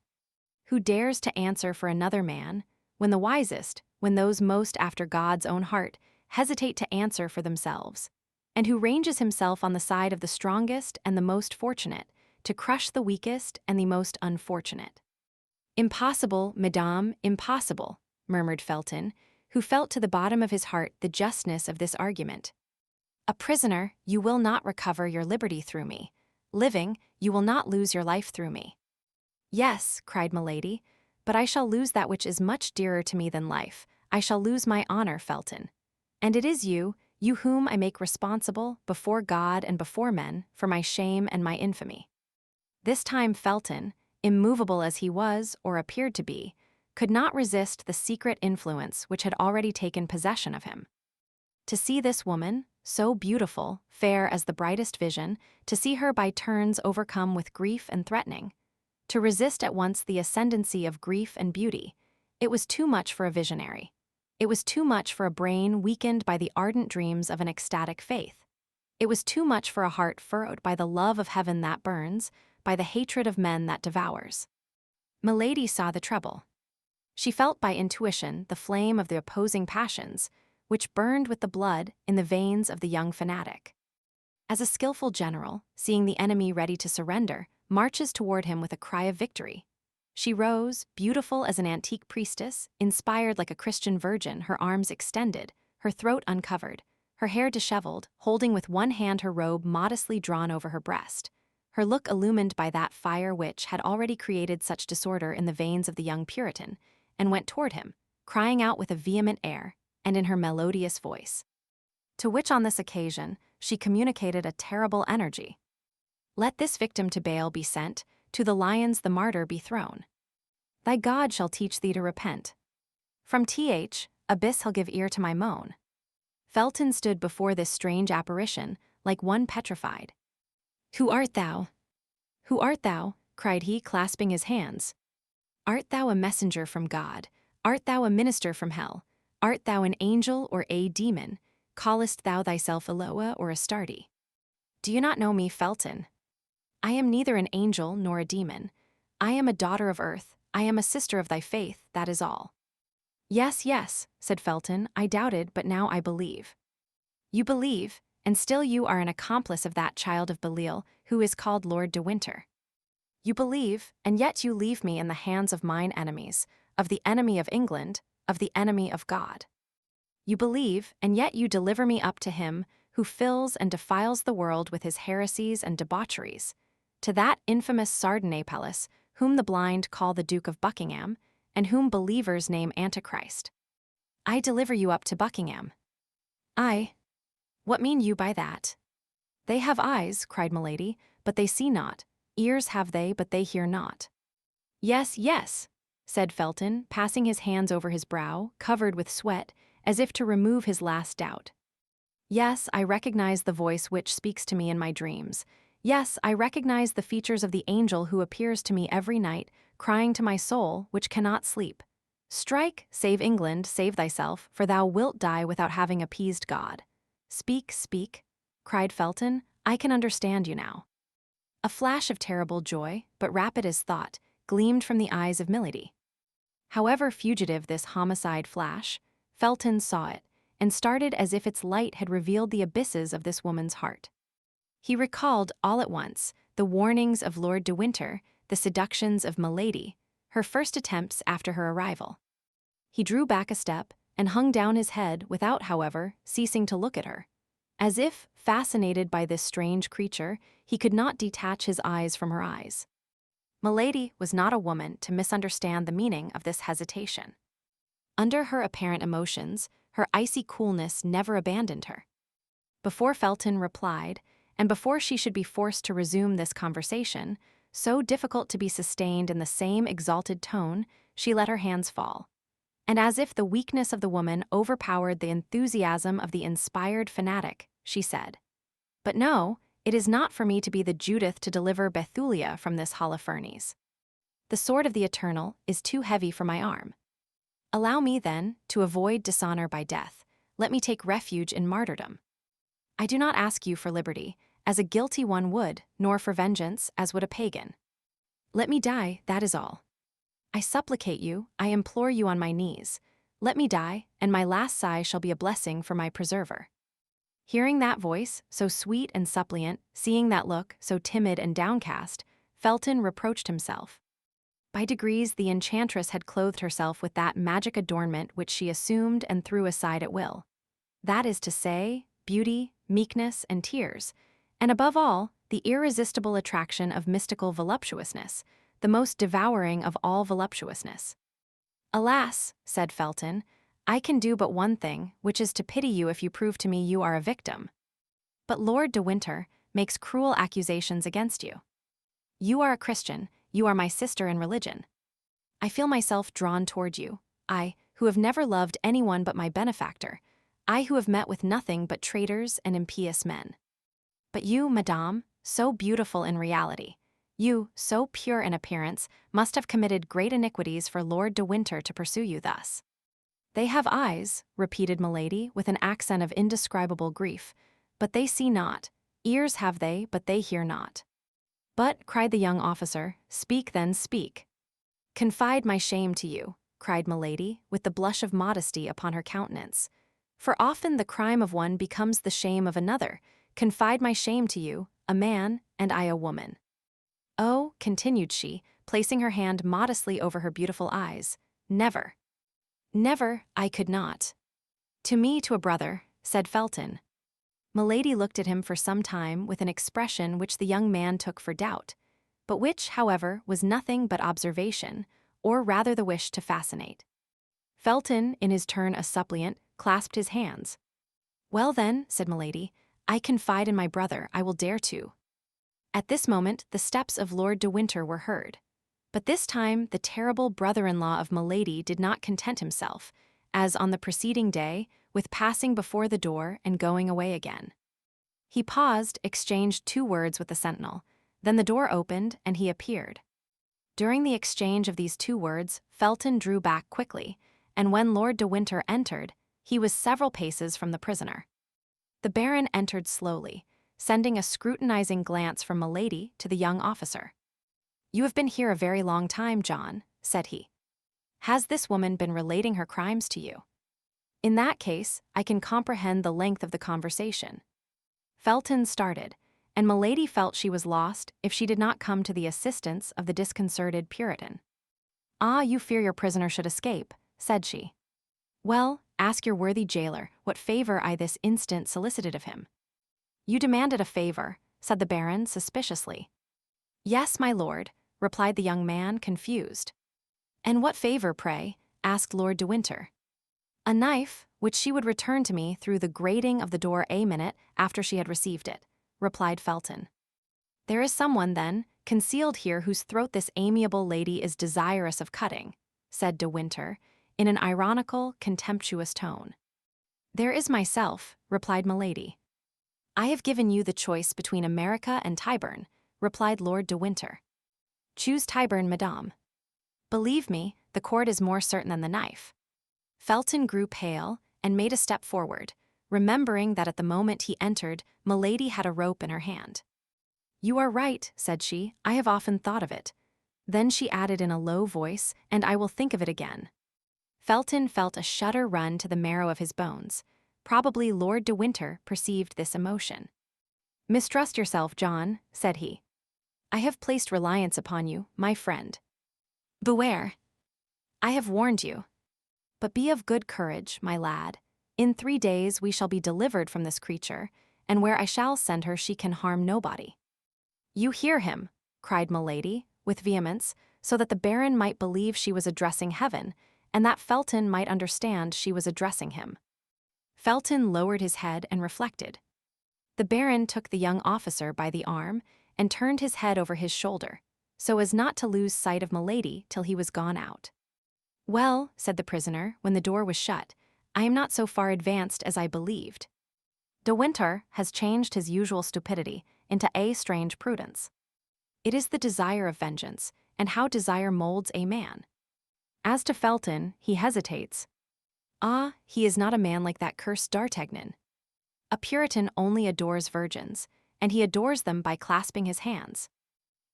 Speaker 1: Who dares to answer for another man, when the wisest, when those most after God's own heart, hesitate to answer for themselves, and who ranges himself on the side of the strongest and the most fortunate, to crush the weakest and the most unfortunate. Impossible, madame, impossible, murmured Felton, who felt to the bottom of his heart the justness of this argument. A prisoner, you will not recover your liberty through me. Living, you will not lose your life through me. Yes, cried Milady, but I shall lose that which is much dearer to me than life. I shall lose my honor, Felton. And it is you whom I make responsible, before God and before men, for my shame and my infamy. This time Felton, immovable as he was, or appeared to be, could not resist the secret influence which had already taken possession of him. To see this woman, so beautiful, fair as the brightest vision, to see her by turns overcome with grief and threatening, to resist at once the ascendancy of grief and beauty, it was too much for a visionary. It was too much for a brain weakened by the ardent dreams of an ecstatic faith. It was too much for a heart furrowed by the love of heaven that burns, by the hatred of men that devours. Milady saw the trouble. She felt by intuition the flame of the opposing passions, which burned with the blood in the veins of the young fanatic. As a skillful general, seeing the enemy ready to surrender, marches toward him with a cry of victory, she rose, beautiful as an antique priestess, inspired like a Christian virgin, her arms extended, her throat uncovered, her hair disheveled, holding with one hand her robe modestly drawn over her breast, her look illumined by that fire which had already created such disorder in the veins of the young Puritan, and went toward him, crying out with a vehement air, and in her melodious voice, to which on this occasion she communicated a terrible energy. Let this victim to Baal be sent, to the lions the martyr be thrown. Thy God shall teach thee to repent. From abyss he'll give ear to my moan. Felton stood before this strange apparition, like one petrified. Who art thou? Who art thou? Cried he, clasping his hands. Art thou a messenger from God? Art thou a minister from hell? Art thou an angel or a demon? Callest thou thyself Eloa or Astarte? Do you not know me, Felton? I am neither an angel nor a demon. I am a daughter of earth. I am a sister of thy faith, that is all. Yes, yes, said Felton, I doubted, but now I believe. You believe, and still you are an accomplice of that child of Belial, who is called Lord de Winter. You believe, and yet you leave me in the hands of mine enemies, of the enemy of England, of the enemy of God. You believe, and yet you deliver me up to him who fills and defiles the world with his heresies and debaucheries, to that infamous Sardanapalus, whom the blind call the Duke of Buckingham, and whom believers name Antichrist. I deliver you up to Buckingham. I. What mean you by that? They have eyes, cried Milady, but they see not. Ears have they, but they hear not. Yes, yes, said Felton, passing his hands over his brow, covered with sweat, as if to remove his last doubt. Yes, I recognize the voice which speaks to me in my dreams. Yes, I recognize the features of the angel who appears to me every night, crying to my soul, which cannot sleep. Strike, save England, save thyself, for thou wilt die without having appeased God. Speak, speak, cried Felton, I can understand you now. A flash of terrible joy, but rapid as thought, gleamed from the eyes of Milady. However fugitive this homicide flash, Felton saw it, and started as if its light had revealed the abysses of this woman's heart. He recalled all at once the warnings of Lord de Winter, the seductions of Milady, her first attempts after her arrival. He drew back a step and hung down his head without, however, ceasing to look at her. As if, fascinated by this strange creature, he could not detach his eyes from her eyes. Milady was not a woman to misunderstand the meaning of this hesitation. Under her apparent emotions, her icy coolness never abandoned her. Before Felton replied, and before she should be forced to resume this conversation, so difficult to be sustained in the same exalted tone, she let her hands fall. And as if the weakness of the woman overpowered the enthusiasm of the inspired fanatic, she said, "But no, it is not for me to be the Judith to deliver Bethulia from this Holofernes. The sword of the Eternal is too heavy for my arm. Allow me, then, to avoid dishonor by death. Let me take refuge in martyrdom. I do not ask you for liberty, as a guilty one would, nor for vengeance, as would a pagan. Let me die, that is all. I supplicate you, I implore you on my knees. Let me die, and my last sigh shall be a blessing for my preserver." Hearing that voice, so sweet and suppliant, seeing that look, so timid and downcast, Felton reproached himself. By degrees the enchantress had clothed herself with that magic adornment which she assumed and threw aside at will. That is to say, beauty, meekness, and tears, and above all, the irresistible attraction of mystical voluptuousness, the most devouring of all voluptuousness. "Alas," said Felton, "I can do but one thing, which is to pity you if you prove to me you are a victim. But Lord de Winter makes cruel accusations against you. You are a Christian, you are my sister in religion. I feel myself drawn toward you, I, who have never loved anyone but my benefactor, I who have met with nothing but traitors and impious men. But you, madame, so beautiful in reality, you, so pure in appearance, must have committed great iniquities for Lord de Winter to pursue you thus." "They have eyes," repeated Milady with an accent of indescribable grief, "but they see not. Ears have they, but they hear not." "But," cried the young officer, "speak then, speak." "Confide my shame to you," cried Milady, with the blush of modesty upon her countenance. "For often the crime of one becomes the shame of another. Confide my shame to you, a man, and I a woman. Oh," continued she, placing her hand modestly over her beautiful eyes, "never. Never, I could not." "To me, to a brother," said Felton. Milady looked at him for some time with an expression which the young man took for doubt, but which, however, was nothing but observation, or rather the wish to fascinate. Felton, in his turn a suppliant, clasped his hands. "Well then," said Milady, "I confide in my brother, I will dare to." At this moment the steps of Lord de Winter were heard. But this time the terrible brother-in-law of Milady did not content himself, as on the preceding day, with passing before the door and going away again. He paused, exchanged 2 words with the sentinel, then the door opened and he appeared. During the exchange of these 2 words, Felton drew back quickly, and when Lord de Winter entered, he was several paces from the prisoner. The Baron entered slowly, sending a scrutinizing glance from Milady to the young officer. "You have been here a very long time, John," said he. "Has this woman been relating her crimes to you? In that case, I can comprehend the length of the conversation." Felton started, and Milady felt she was lost if she did not come to the assistance of the disconcerted Puritan. "Ah, you fear your prisoner should escape," said she. "Well, ask your worthy jailer what favor I this instant solicited of him." "You demanded a favor," said the Baron suspiciously. "Yes, my lord," replied the young man, confused. "And what favor, pray?" asked Lord de Winter. "A knife, which she would return to me through the grating of the door a minute after she had received it," replied Felton. "There is someone, then, concealed here whose throat this amiable lady is desirous of cutting," said de Winter, in an ironical, contemptuous tone. "There is myself," replied Milady. "I have given you the choice between America and Tyburn," replied Lord de Winter. "Choose Tyburn, madame. Believe me, the cord is more certain than the knife." Felton grew pale and made a step forward, remembering that at the moment he entered, Milady had a rope in her hand. "You are right," said she, "I have often thought of it." Then she added in a low voice, "And I will think of it again." Felton felt a shudder run to the marrow of his bones. Probably Lord de Winter perceived this emotion. "Mistrust yourself, John," said he. "I have placed reliance upon you, my friend. Beware. I have warned you. But be of good courage, my lad. In 3 days we shall be delivered from this creature, and where I shall send her she can harm nobody." "You hear him," cried Milady, with vehemence, so that the Baron might believe she was addressing heaven, and that Felton might understand she was addressing him. Felton lowered his head and reflected. The Baron took the young officer by the arm and turned his head over his shoulder, so as not to lose sight of Milady till he was gone out. Well, said the prisoner, when the door was shut, I am not so far advanced as I believed. De Winter has changed his usual stupidity into a strange prudence. It is the desire of vengeance, and how desire molds a man. As to Felton, he hesitates. Ah, he is not a man like that cursed D'Artagnan. A Puritan only adores virgins, and he adores them by clasping his hands.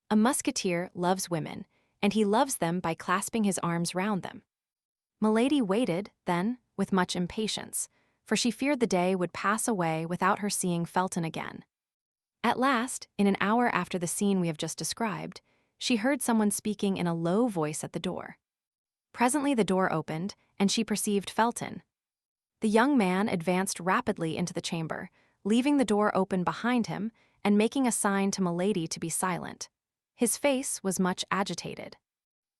Speaker 1: A musketeer loves women, and he loves them by clasping his arms round them. Milady waited, then, with much impatience, for she feared the day would pass away without her seeing Felton again. At last, in an hour after the scene we have just described, she heard someone speaking in a low voice at the door. Presently the door opened, and she perceived Felton. The young man advanced rapidly into the chamber, leaving the door open behind him and making a sign to Milady to be silent. His face was much agitated.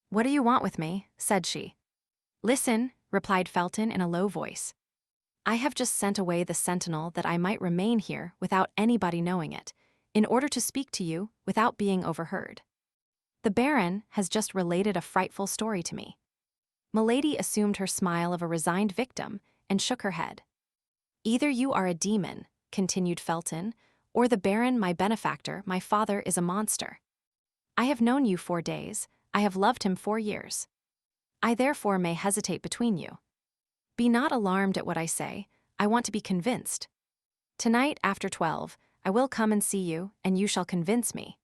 Speaker 1: "What do you want with me?" said she. "Listen," replied Felton in a low voice. "I have just sent away the sentinel that I might remain here without anybody knowing it, in order to speak to you without being overheard. The Baron has just related a frightful story to me." Milady assumed her smile of a resigned victim and shook her head. "Either you are a demon," continued Felton, "or the Baron, my benefactor, my father, is a monster. I have known you 4 days, I have loved him 4 years. I therefore may hesitate between you. Be not alarmed at what I say, I want to be convinced. Tonight, after 12, I will come and see you, and you shall convince me."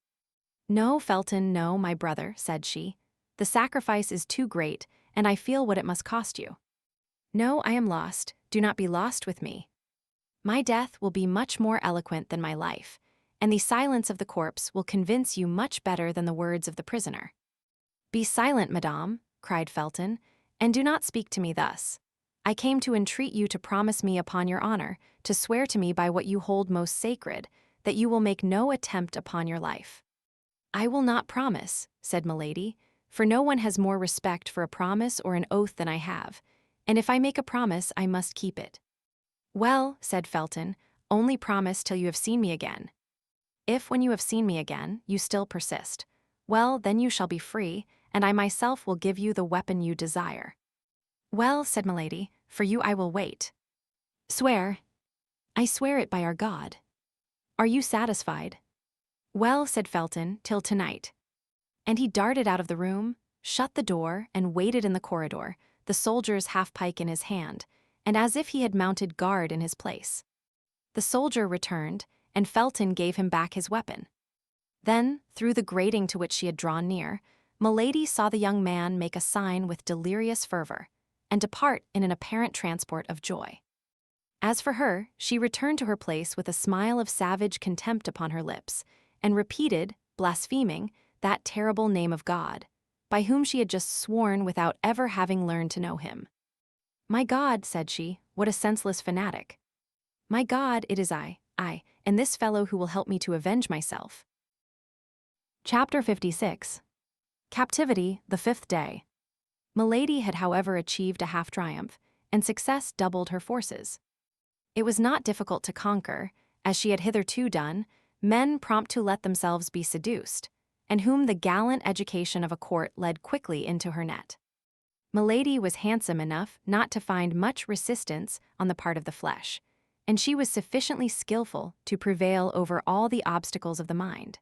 Speaker 1: "No, Felton, no, my brother," said she. "The sacrifice is too great, and I feel what it must cost you. No, I am lost, do not be lost with me. My death will be much more eloquent than my life, and the silence of the corpse will convince you much better than the words of the prisoner." "Be silent, madame," cried Felton, "and do not speak to me thus. I came to entreat you to promise me upon your honor, to swear to me by what you hold most sacred, that you will make no attempt upon your life." "I will not promise," said Milady, "for no one has more respect for a promise or an oath than I have, and if I make a promise, I must keep it." "Well," said Felton, "only promise till you have seen me again. If, when you have seen me again, you still persist, well, then you shall be free, and I myself will give you the weapon you desire." "Well," said Milady, "for you I will wait." "Swear." "I swear it by our God." "Are you satisfied?" "Well," said Felton, "till tonight." And he darted out of the room, shut the door, and waited in the corridor, the soldier's half-pike in his hand, and as if he had mounted guard in his place. The soldier returned, and Felton gave him back his weapon. Then, through the grating to which she had drawn near, Milady saw the young man make a sign with delirious fervor, and depart in an apparent transport of joy. As for her, she returned to her place with a smile of savage contempt upon her lips, and repeated, blaspheming, that terrible name of God, by whom she had just sworn without ever having learned to know him. "My God," said she, "what a senseless fanatic! My God, it is I, and this fellow who will help me to avenge myself." Chapter 56. Captivity, the 5th day. Milady had however achieved a half-triumph, and success doubled her forces. It was not difficult to conquer, as she had hitherto done, men prompt to let themselves be seduced, and whom the gallant education of a court led quickly into her net. Milady was handsome enough not to find much resistance on the part of the flesh, and she was sufficiently skillful to prevail over all the obstacles of the mind.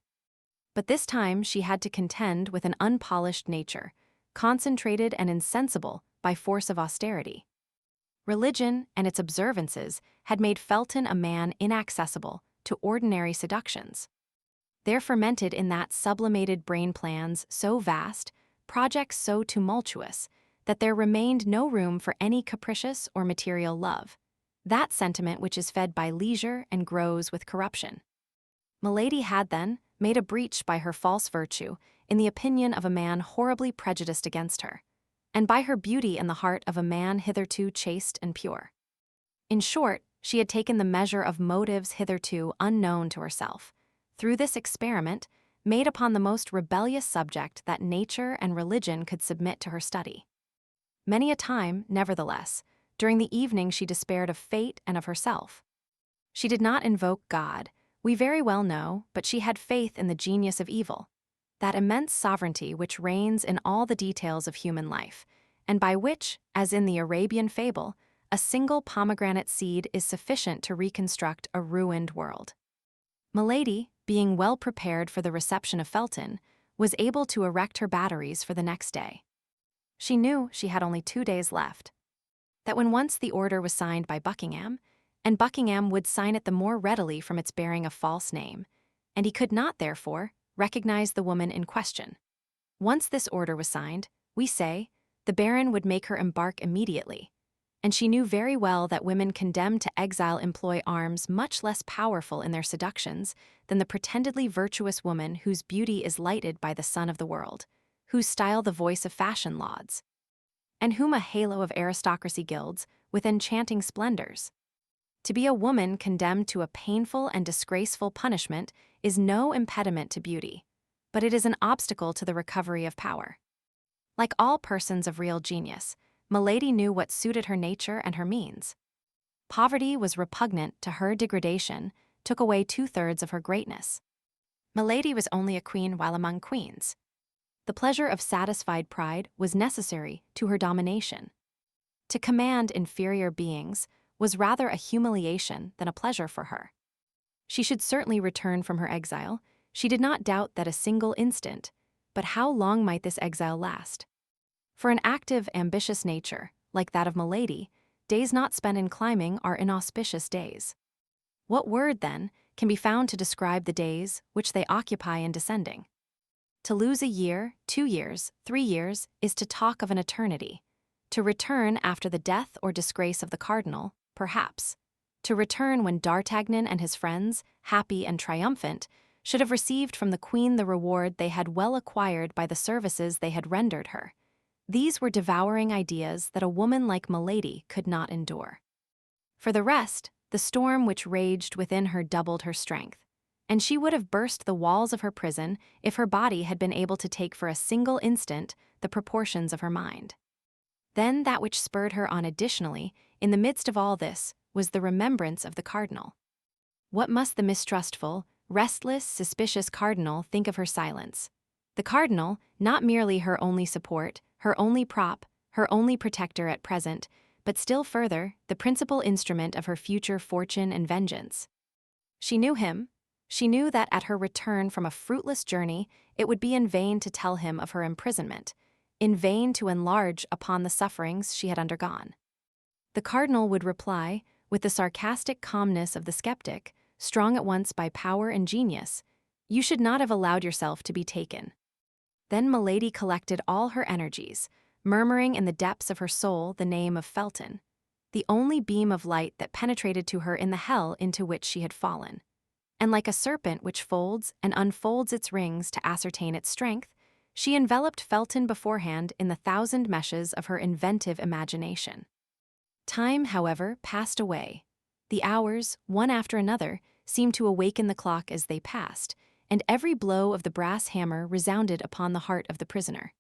Speaker 1: But this time she had to contend with an unpolished nature, concentrated and insensible by force of austerity. Religion and its observances had made Felton a man inaccessible to ordinary seductions. There fermented in that sublimated brain plans so vast, projects so tumultuous, that there remained no room for any capricious or material love, that sentiment which is fed by leisure and grows with corruption. Milady had, then, made a breach by her false virtue in the opinion of a man horribly prejudiced against her, and by her beauty in the heart of a man hitherto chaste and pure. In short, she had taken the measure of motives hitherto unknown to herself, through this experiment, made upon the most rebellious subject that nature and religion could submit to her study. Many a time, nevertheless, during the evening she despaired of fate and of herself. She did not invoke God, we very well know, but she had faith in the genius of evil, that immense sovereignty which reigns in all the details of human life, and by which, as in the Arabian fable, a single pomegranate seed is sufficient to reconstruct a ruined world. Milady, being well prepared for the reception of Felton, was able to erect her batteries for the next day. She knew she had only 2 days left. That when once the order was signed by Buckingham, and Buckingham would sign it the more readily from its bearing a false name, and he could not, therefore, recognize the woman in question. Once this order was signed, we say, the baron would make her embark immediately, and she knew very well that women condemned to exile employ arms much less powerful in their seductions than the pretendedly virtuous woman whose beauty is lighted by the sun of the world, whose style the voice of fashion lauds, and whom a halo of aristocracy gilds with enchanting splendors. To be a woman condemned to a painful and disgraceful punishment is no impediment to beauty, but it is an obstacle to the recovery of power. Like all persons of real genius, Milady knew what suited her nature and her means. Poverty was repugnant to her degradation, took away 2/3 of her greatness. Milady was only a queen while among queens. The pleasure of satisfied pride was necessary to her domination. To command inferior beings was rather a humiliation than a pleasure for her. She should certainly return from her exile. She did not doubt that a single instant, but how long might this exile last? For an active, ambitious nature, like that of Milady, days not spent in climbing are inauspicious days. What word, then, can be found to describe the days which they occupy in descending? To lose a year, 2 years, 3 years, is to talk of an eternity. To return after the death or disgrace of the cardinal, perhaps. To return when D'Artagnan and his friends, happy and triumphant, should have received from the queen the reward they had well acquired by the services they had rendered her. These were devouring ideas that a woman like Milady could not endure. For the rest, the storm which raged within her doubled her strength, and she would have burst the walls of her prison if her body had been able to take for a single instant the proportions of her mind. Then that which spurred her on additionally, in the midst of all this, was the remembrance of the cardinal. What must the mistrustful, restless, suspicious cardinal think of her silence? The cardinal, not merely her only support, her only prop, her only protector at present, but still further, the principal instrument of her future fortune and vengeance. She knew him. She knew that at her return from a fruitless journey, it would be in vain to tell him of her imprisonment, in vain to enlarge upon the sufferings she had undergone. The cardinal would reply, with the sarcastic calmness of the skeptic, strong at once by power and genius, "You should not have allowed yourself to be taken." Then Milady collected all her energies, murmuring in the depths of her soul the name of Felton, the only beam of light that penetrated to her in the hell into which she had fallen. And like a serpent which folds and unfolds its rings to ascertain its strength, she enveloped Felton beforehand in the 1,000 meshes of her inventive imagination. Time, however, passed away. The hours, one after another, seemed to awaken the clock as they passed, and every blow of the brass hammer resounded upon the heart of the prisoner.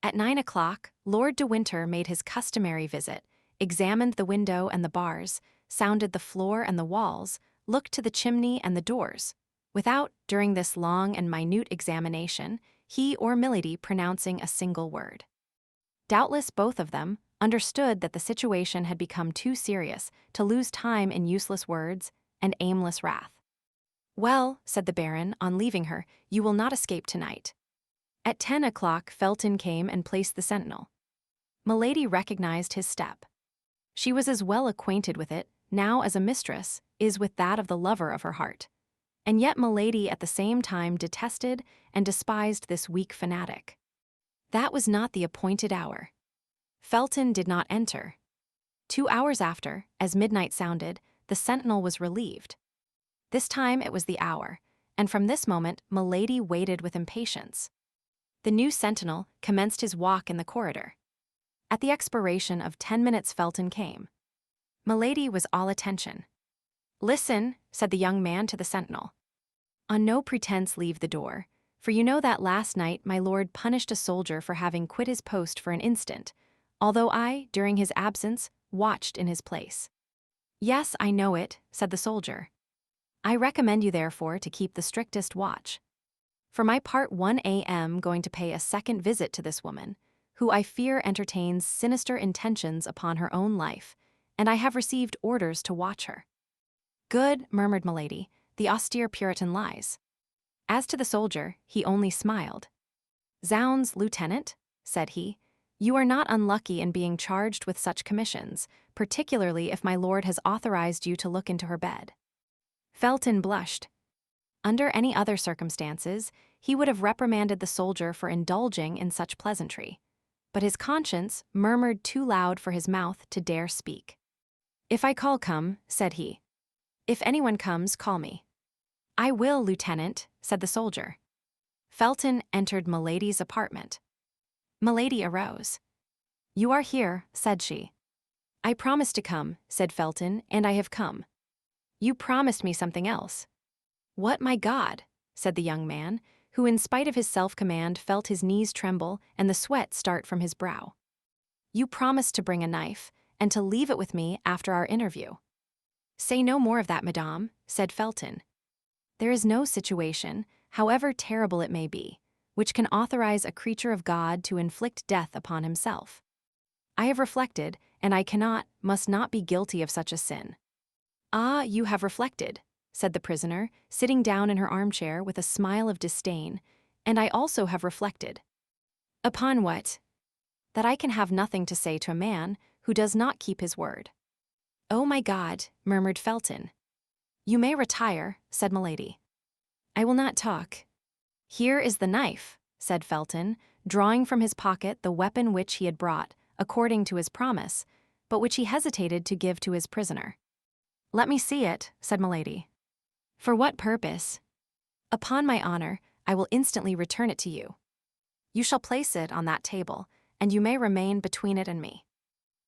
Speaker 1: At 9 o'clock, Lord de Winter made his customary visit, examined the window and the bars, sounded the floor and the walls, looked to the chimney and the doors, without, during this long and minute examination, he or Milady pronouncing a single word. Doubtless both of them understood that the situation had become too serious to lose time in useless words and aimless wrath. "Well," said the baron, on leaving her, "you will not escape tonight." At 10 o'clock Felton came and placed the sentinel. Milady recognized his step. She was as well acquainted with it, now as a mistress, is with that of the lover of her heart. And yet Milady at the same time detested and despised this weak fanatic. That was not the appointed hour. Felton did not enter. 2 hours after, as midnight sounded, the sentinel was relieved. This time it was the hour, and from this moment Milady waited with impatience. The new sentinel commenced his walk in the corridor. At the expiration of 10 minutes Felton came. Milady was all attention. "Listen," said the young man to the sentinel. "On no pretense leave the door, for you know that last night my lord punished a soldier for having quit his post for an instant, although I, during his absence, watched in his place." "Yes, I know it," said the soldier. "I recommend you therefore to keep the strictest watch. For my part 1 a.m. going to pay a second visit to this woman, who I fear entertains sinister intentions upon her own life, and I have received orders to watch her." "Good," murmured Milady, "the austere Puritan lies." As to the soldier, he only smiled. "Zounds, Lieutenant," said he, "you are not unlucky in being charged with such commissions, particularly if my lord has authorized you to look into her bed." Felton blushed. Under any other circumstances, he would have reprimanded the soldier for indulging in such pleasantry, but his conscience murmured too loud for his mouth to dare speak. "If I call, come," said he. "If anyone comes, call me." "I will, Lieutenant," said the soldier. Felton entered Milady's apartment. Milady arose. "You are here," said she. "I promised to come," said Felton, "and I have come." "You promised me something else." "What, my God?" said the young man, who in spite of his self-command felt his knees tremble and the sweat start from his brow. "You promised to bring a knife, and to leave it with me after our interview." "Say no more of that, madame," said Felton. "There is no situation, however terrible it may be, which can authorize a creature of God to inflict death upon himself. I have reflected, and I must not be guilty of such a sin." "Ah, you have reflected," said the prisoner, sitting down in her armchair with a smile of disdain, "and I also have reflected." "Upon what?" "That I can have nothing to say to a man who does not keep his word." "Oh, my God," murmured Felton. "You may retire," said Milady. "I will not talk." "Here is the knife," said Felton, drawing from his pocket the weapon which he had brought, according to his promise, but which he hesitated to give to his prisoner. "Let me see it," said Milady. "For what purpose?" "Upon my honor, I will instantly return it to you. You shall place it on that table, and you may remain between it and me."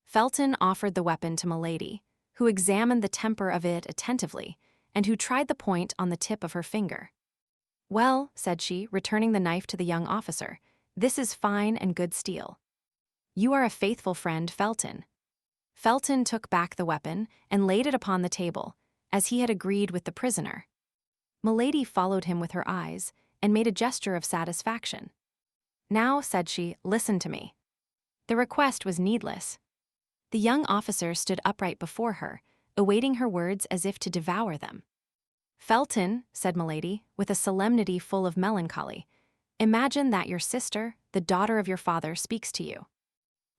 Speaker 1: Felton offered the weapon to Milady, who examined the temper of it attentively, and who tried the point on the tip of her finger. "Well," said she, returning the knife to the young officer, "this is fine and good steel. You are a faithful friend, Felton." Felton took back the weapon and laid it upon the table, as he had agreed with the prisoner. Milady followed him with her eyes and made a gesture of satisfaction. "Now," said she, "listen to me." The request was needless. The young officer stood upright before her, awaiting her words as if to devour them. "Felton," said Milady, with a solemnity full of melancholy, "imagine that your sister, the daughter of your father, speaks to you.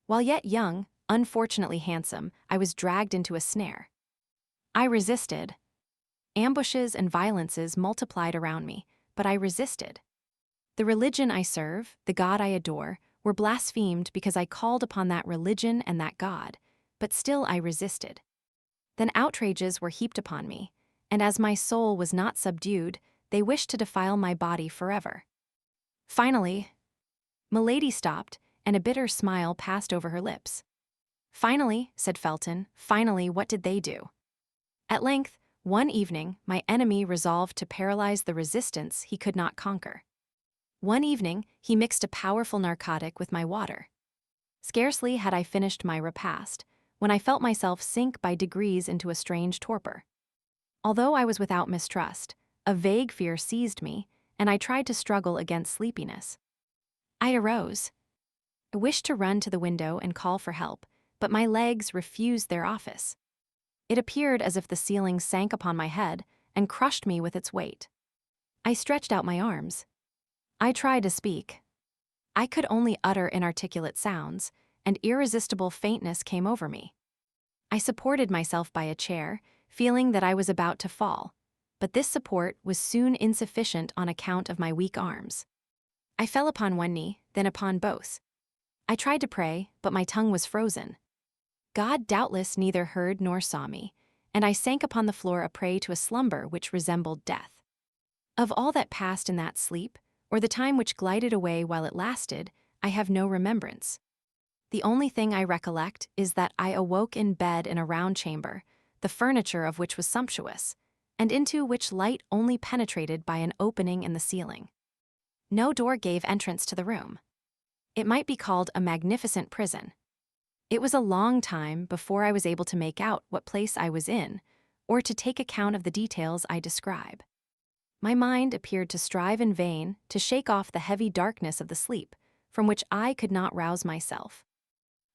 Speaker 1: While yet young, unfortunately handsome, I was dragged into a snare. I resisted. Ambushes and violences multiplied around me, but I resisted. The religion I serve, the God I adore, were blasphemed because I called upon that religion and that God, but still I resisted. Then outrages were heaped upon me, and as my soul was not subdued, they wished to defile my body forever. Finally—" Milady stopped, and a bitter smile passed over her lips. "Finally," said Felton, "finally, what did they do? At length, one evening, my enemy resolved to paralyze the resistance he could not conquer. One evening, he mixed a powerful narcotic with my water. Scarcely had I finished my repast, when I felt myself sink by degrees into a strange torpor. Although I was without mistrust, a vague fear seized me, and I tried to struggle against sleepiness. I arose. I wished to run to the window and call for help, but my legs refused their office. It appeared as if the ceiling sank upon my head and crushed me with its weight. I stretched out my arms. I tried to speak. I could only utter inarticulate sounds, and irresistible faintness came over me. I supported myself by a chair, feeling that I was about to fall, but this support was soon insufficient on account of my weak arms. I fell upon one knee, then upon both. I tried to pray, but my tongue was frozen. God doubtless neither heard nor saw me, and I sank upon the floor a prey to a slumber which resembled death. Of all that passed in that sleep, or the time which glided away while it lasted, I have no remembrance. The only thing I recollect is that I awoke in bed in a round chamber, the furniture of which was sumptuous, and into which light only penetrated by an opening in the ceiling. No door gave entrance to the room. It might be called a magnificent prison. It was a long time before I was able to make out what place I was in, or to take account of the details I describe. My mind appeared to strive in vain to shake off the heavy darkness of the sleep, from which I could not rouse myself.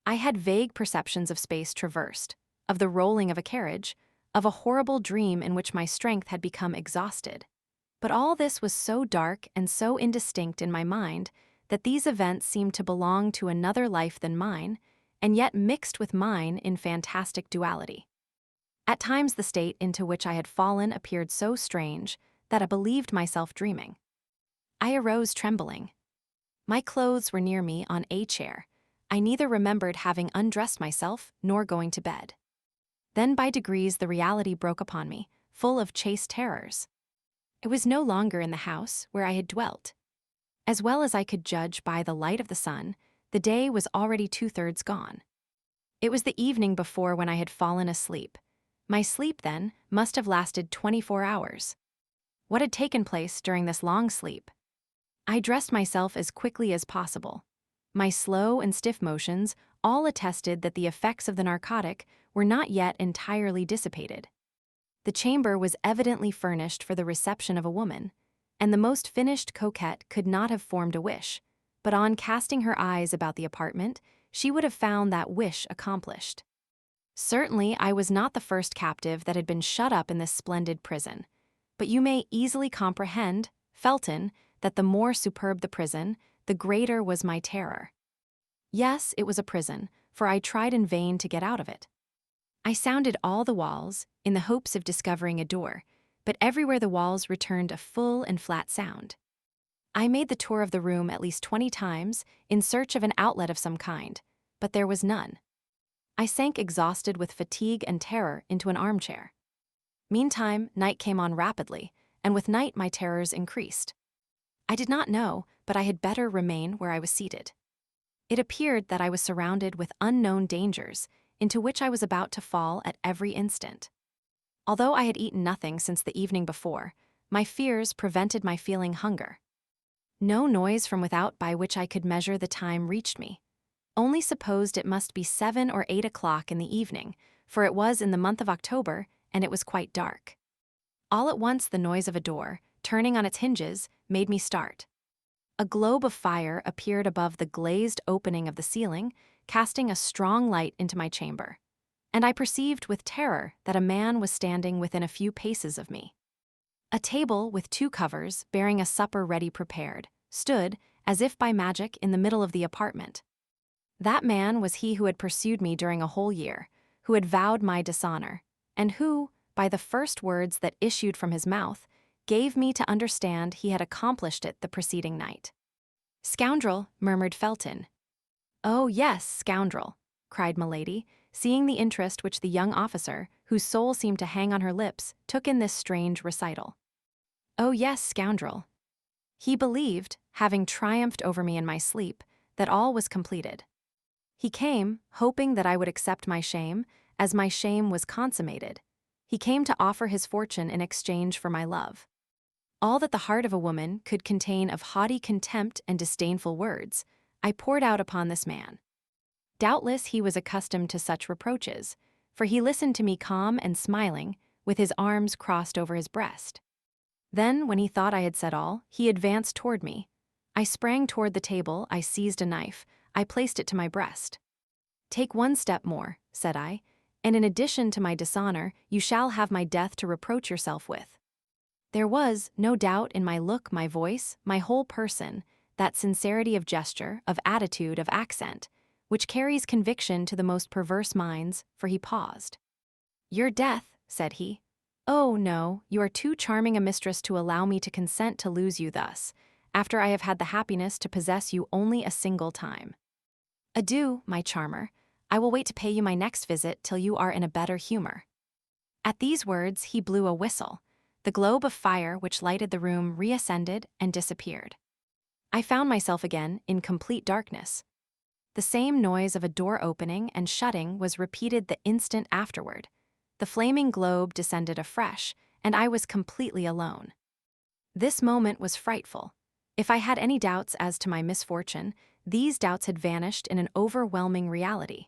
Speaker 1: I had vague perceptions of space traversed, of the rolling of a carriage, of a horrible dream in which my strength had become exhausted. But all this was so dark and so indistinct in my mind that these events seemed to belong to another life than mine, and yet mixed with mine in fantastic duality. At times the state into which I had fallen appeared so strange that I believed myself dreaming. I arose trembling. My clothes were near me on a chair. I neither remembered having undressed myself nor going to bed. Then by degrees the reality broke upon me, full of chaste terrors. I was no longer in the house where I had dwelt. As well as I could judge by the light of the sun, the day was already 2/3 gone. It was the evening before when I had fallen asleep. My sleep, then, must have lasted 24 hours. What had taken place during this long sleep? I dressed myself as quickly as possible. My slow and stiff motions all attested that the effects of the narcotic were not yet entirely dissipated. The chamber was evidently furnished for the reception of a woman, and the most finished coquette could not have formed a wish, but on casting her eyes about the apartment, she would have found that wish accomplished. Certainly, I was not the first captive that had been shut up in this splendid prison, but you may easily comprehend, Felton, that the more superb the prison, the greater was my terror. Yes, it was a prison, for I tried in vain to get out of it. I sounded all the walls, in the hopes of discovering a door, but everywhere the walls returned a full and flat sound. I made the tour of the room at least 20 times in search of an outlet of some kind, but there was none. I sank exhausted with fatigue and terror into an armchair. Meantime, night came on rapidly, and with night my terrors increased. I did not know, but I had better remain where I was seated. It appeared that I was surrounded with unknown dangers, into which I was about to fall at every instant. Although I had eaten nothing since the evening before, my fears prevented my feeling hunger. No noise from without by which I could measure the time reached me. Only supposed it must be 7 or 8 o'clock in the evening, for it was in the month of October, and it was quite dark. All at once the noise of a door, turning on its hinges, made me start. A globe of fire appeared above the glazed opening of the ceiling, casting a strong light into my chamber, and I perceived with terror that a man was standing within a few paces of me. A table with 2 covers, bearing a supper ready prepared, stood, as if by magic, in the middle of the apartment. That man was he who had pursued me during a whole year, who had vowed my dishonor, and who, by the first words that issued from his mouth, gave me to understand he had accomplished it the preceding night. "Scoundrel," murmured Felton. "Oh, yes, scoundrel," cried Milady, seeing the interest which the young officer, whose soul seemed to hang on her lips, took in this strange recital. "Oh, yes, scoundrel." He believed, having triumphed over me in my sleep, that all was completed. He came, hoping that I would accept my shame, as my shame was consummated. He came to offer his fortune in exchange for my love. All that the heart of a woman could contain of haughty contempt and disdainful words, I poured out upon this man. Doubtless he was accustomed to such reproaches, for he listened to me calm and smiling, with his arms crossed over his breast. Then, when he thought I had said all, he advanced toward me. I sprang toward the table, I seized a knife, I placed it to my breast. "Take one step more," said I, "and in addition to my dishonor, you shall have my death to reproach yourself with." There was, no doubt, in my look, my voice, my whole person, that sincerity of gesture, of attitude, of accent, which carries conviction to the most perverse minds, for he paused. "Your death," said he. "Oh, no, you are too charming a mistress to allow me to consent to lose you thus, after I have had the happiness to possess you only a single time. Adieu, my charmer. I will wait to pay you my next visit till you are in a better humor." At these words he blew a whistle. The globe of fire which lighted the room reascended and disappeared. I found myself again in complete darkness. The same noise of a door opening and shutting was repeated the instant afterward. The flaming globe descended afresh, and I was completely alone. This moment was frightful. If I had any doubts as to my misfortune, these doubts had vanished in an overwhelming reality.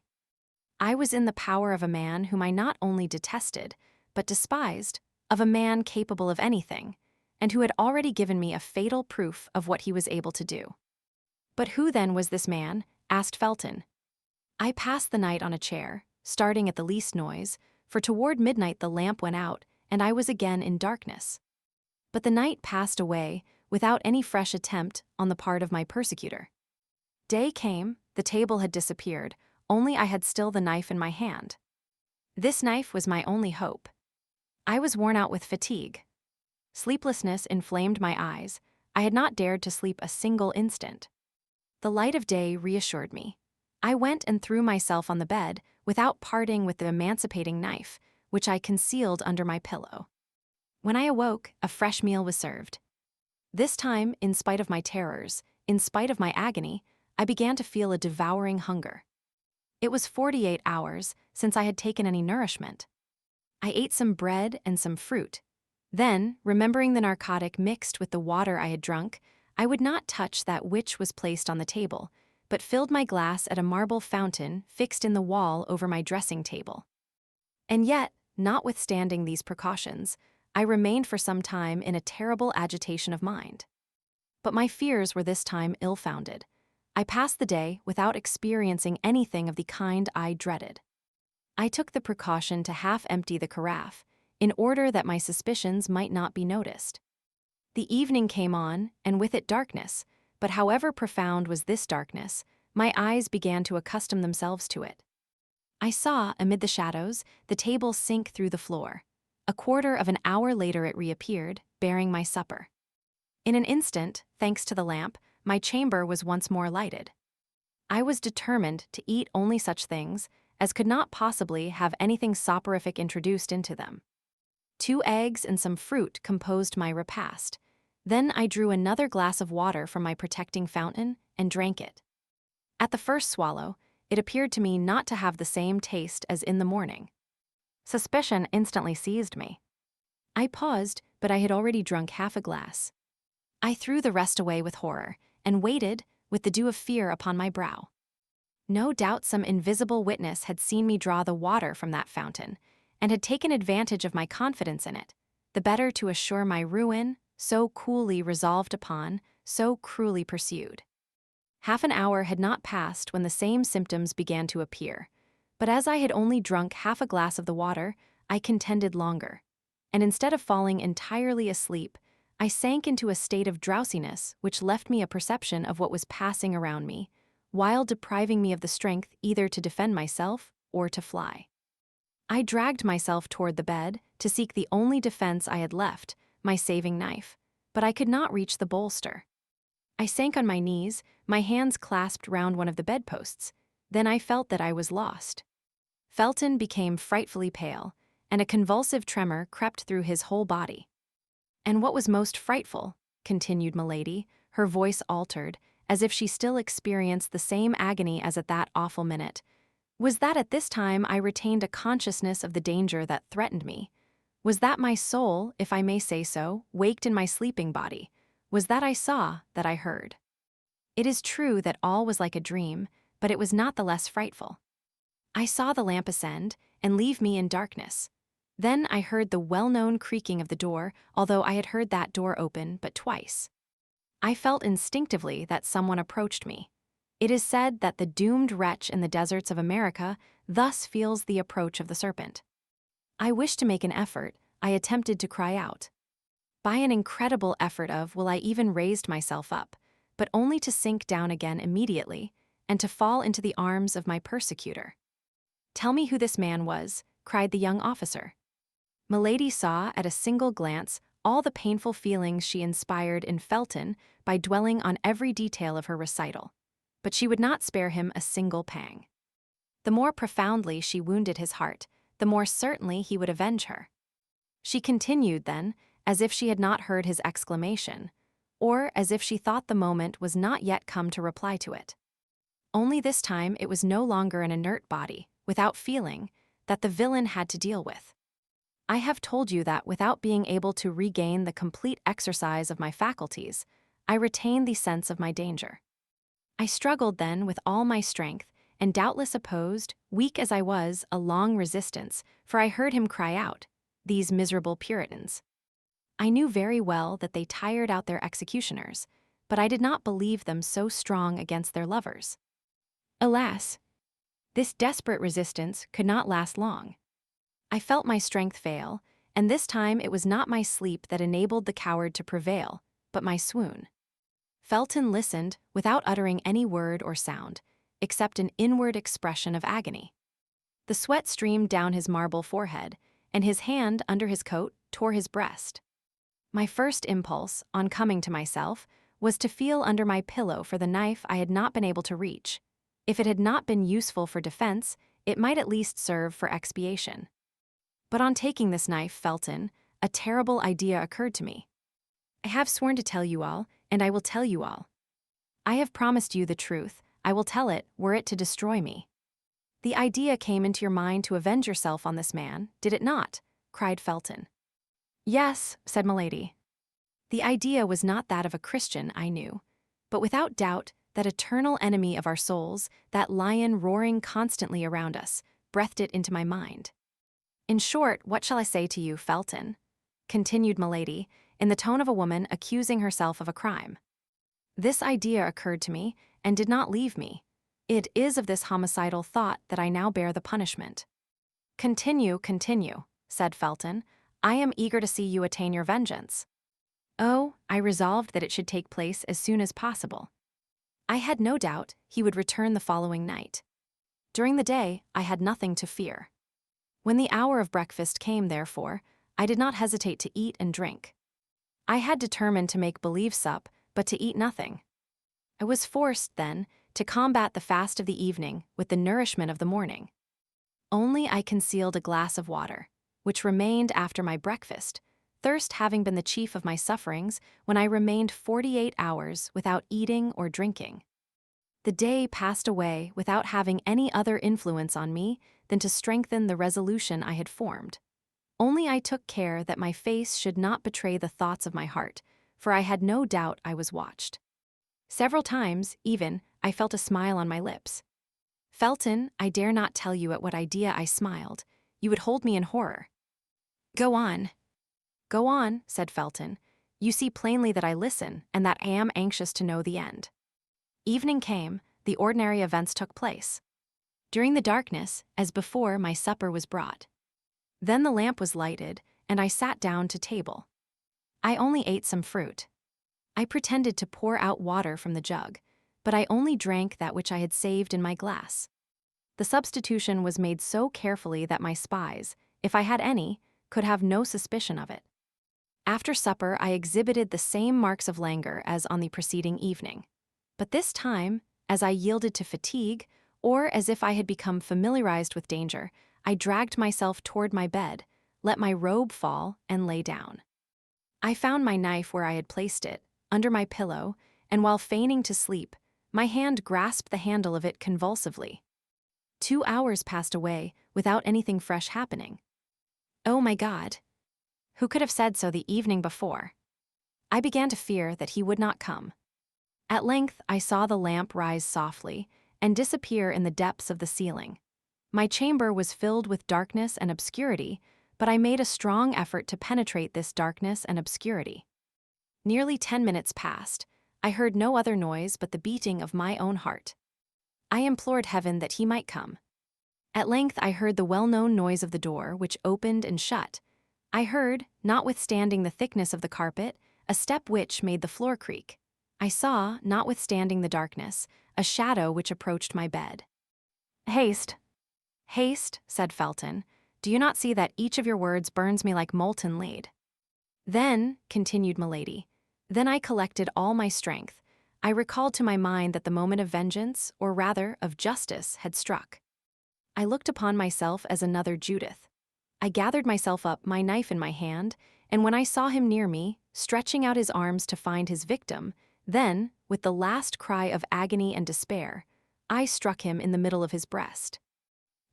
Speaker 1: I was in the power of a man whom I not only detested, but despised, of a man capable of anything, and who had already given me a fatal proof of what he was able to do. But who then was this man? Asked Felton. I passed the night on a chair, starting at the least noise, for toward midnight the lamp went out, and I was again in darkness. But the night passed away, without any fresh attempt on the part of my persecutor. Day came, the table had disappeared, only I had still the knife in my hand. This knife was my only hope. I was worn out with fatigue. Sleeplessness inflamed my eyes. I had not dared to sleep a single instant. The light of day reassured me. I went and threw myself on the bed, without parting with the emancipating knife, which I concealed under my pillow. When I awoke, a fresh meal was served. This time, in spite of my terrors, in spite of my agony, I began to feel a devouring hunger. It was 48 hours since I had taken any nourishment. I ate some bread and some fruit. Then, remembering the narcotic mixed with the water I had drunk, I would not touch that which was placed on the table, but filled my glass at a marble fountain fixed in the wall over my dressing table. And yet, notwithstanding these precautions, I remained for some time in a terrible agitation of mind. But my fears were this time ill-founded. I passed the day without experiencing anything of the kind I dreaded. I took the precaution to half-empty the carafe, in order that my suspicions might not be noticed. The evening came on, and with it darkness, but however profound was this darkness, my eyes began to accustom themselves to it. I saw, amid the shadows, the table sink through the floor. A quarter of an hour later it reappeared, bearing my supper. In an instant, thanks to the lamp, my chamber was once more lighted. I was determined to eat only such things as could not possibly have anything soporific introduced into them. 2 eggs and some fruit composed my repast. Then I drew another glass of water from my protecting fountain and drank it. At the first swallow, it appeared to me not to have the same taste as in the morning. Suspicion instantly seized me. I paused, but I had already drunk half a glass. I threw the rest away with horror, and waited, with the dew of fear upon my brow. No doubt some invisible witness had seen me draw the water from that fountain, and had taken advantage of my confidence in it, the better to assure my ruin, so coolly resolved upon, so cruelly pursued. Half an hour had not passed when the same symptoms began to appear, but as I had only drunk half a glass of the water, I contended longer, and instead of falling entirely asleep, I sank into a state of drowsiness which left me a perception of what was passing around me, while depriving me of the strength either to defend myself or to fly. I dragged myself toward the bed to seek the only defense I had left, my saving knife, but I could not reach the bolster. I sank on my knees, my hands clasped round one of the bedposts. Then I felt that I was lost. Felton became frightfully pale, and a convulsive tremor crept through his whole body. And what was most frightful, continued Milady, her voice altered, as if she still experienced the same agony as at that awful minute, was that at this time I retained a consciousness of the danger that threatened me. Was that my soul, if I may say so, waked in my sleeping body? Was that I saw, that I heard? It is true that all was like a dream, but it was not the less frightful. I saw the lamp ascend, and leave me in darkness. Then I heard the well-known creaking of the door, although I had heard that door open but twice. I felt instinctively that someone approached me. It is said that the doomed wretch in the deserts of America thus feels the approach of the serpent. I wished to make an effort. I attempted to cry out. By an incredible effort I even raised myself up, but only to sink down again immediately, and to fall into the arms of my persecutor. "Tell me who this man was," cried the young officer. Milady saw at a single glance all the painful feelings she inspired in Felton by dwelling on every detail of her recital, but she would not spare him a single pang. The more profoundly she wounded his heart, the more certainly he would avenge her. She continued then, as if she had not heard his exclamation, or as if she thought the moment was not yet come to reply to it. Only this time it was no longer an inert body, without feeling, that the villain had to deal with. I have told you that without being able to regain the complete exercise of my faculties, I retained the sense of my danger. I struggled then with all my strength, and doubtless opposed, weak as I was, a long resistance, for I heard him cry out, "These miserable Puritans." I knew very well that they tired out their executioners, but I did not believe them so strong against their lovers. Alas, this desperate resistance could not last long. I felt my strength fail, and this time it was not my sleep that enabled the coward to prevail, but my swoon. Felton listened without uttering any word or sound, except an inward expression of agony. The sweat streamed down his marble forehead, and his hand under his coat tore his breast. My first impulse, on coming to myself, was to feel under my pillow for the knife I had not been able to reach. If it had not been useful for defense, it might at least serve for expiation. But on taking this knife, Felton, a terrible idea occurred to me. I have sworn to tell you all, and I will tell you all. I have promised you the truth, I will tell it, were it to destroy me. The idea came into your mind to avenge yourself on this man, did it not? Cried Felton. Yes, said Milady. The idea was not that of a Christian, I knew, but without doubt that eternal enemy of our souls, that lion roaring constantly around us, breathed it into my mind. In short, what shall I say to you, Felton? Continued Milady, in the tone of a woman accusing herself of a crime. This idea occurred to me, and did not leave me. It is of this homicidal thought that I now bear the punishment. Continue, said Felton. I am eager to see you attain your vengeance. Oh, I resolved that it should take place as soon as possible. I had no doubt he would return the following night. During the day, I had nothing to fear. When the hour of breakfast came, therefore, I did not hesitate to eat and drink. I had determined to make believe sup, but to eat nothing. I was forced, then, to combat the fast of the evening with the nourishment of the morning. Only I concealed a glass of water, which remained after my breakfast, thirst having been the chief of my sufferings when I remained 48 hours without eating or drinking. The day passed away without having any other influence on me than to strengthen the resolution I had formed. Only I took care that my face should not betray the thoughts of my heart, for I had no doubt I was watched. Several times, even, I felt a smile on my lips. Felton, I dare not tell you at what idea I smiled. You would hold me in horror. Go on, said Felton. You see plainly that I listen, and that I am anxious to know the end. Evening came, the ordinary events took place. During the darkness, as before, my supper was brought. Then the lamp was lighted, and I sat down to table. I only ate some fruit. I pretended to pour out water from the jug, but I only drank that which I had saved in my glass. The substitution was made so carefully that my spies, if I had any, could have no suspicion of it. After supper, I exhibited the same marks of languor as on the preceding evening. But this time, as I yielded to fatigue, or as if I had become familiarized with danger, I dragged myself toward my bed, let my robe fall, and lay down. I found my knife where I had placed it, under my pillow, and while feigning to sleep, my hand grasped the handle of it convulsively. 2 hours passed away without anything fresh happening. Oh my God! Who could have said so the evening before? I began to fear that he would not come. At length, I saw the lamp rise softly and disappear in the depths of the ceiling. My chamber was filled with darkness and obscurity, but I made a strong effort to penetrate this darkness and obscurity. Nearly 10 minutes passed. I heard no other noise but the beating of my own heart. I implored heaven that he might come. At length I heard the well-known noise of the door, which opened and shut. I heard, notwithstanding the thickness of the carpet, a step which made the floor creak. I saw, notwithstanding the darkness, a shadow which approached my bed. Haste, said Felton. Do you not see that each of your words burns me like molten lead? Then, continued Milady, then I collected all my strength. I recalled to my mind that the moment of vengeance, or rather of justice, had struck. I looked upon myself as another Judith. I gathered myself up, my knife in my hand, and when I saw him near me, stretching out his arms to find his victim, then, with the last cry of agony and despair, I struck him in the middle of his breast.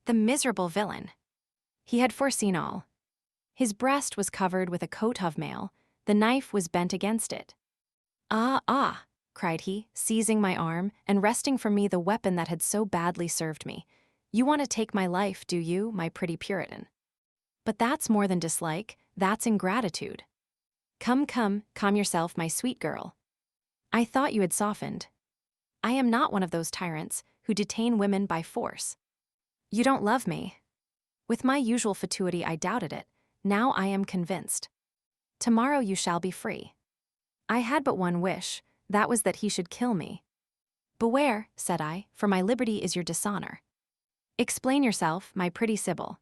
Speaker 1: The miserable villain! He had foreseen all. His breast was covered with a coat of mail, the knife was bent against it. Ah, cried he, seizing my arm and wresting from me the weapon that had so badly served me. You want to take my life, do you, my pretty Puritan? But that's more than dislike, that's ingratitude. Come, calm yourself, my sweet girl. I thought you had softened. I am not one of those tyrants who detain women by force. You don't love me. With my usual fatuity I doubted it, now I am convinced. Tomorrow you shall be free. I had but one wish, that was that he should kill me. Beware, said I, for my liberty is your dishonor. Explain yourself, my pretty Sibyl.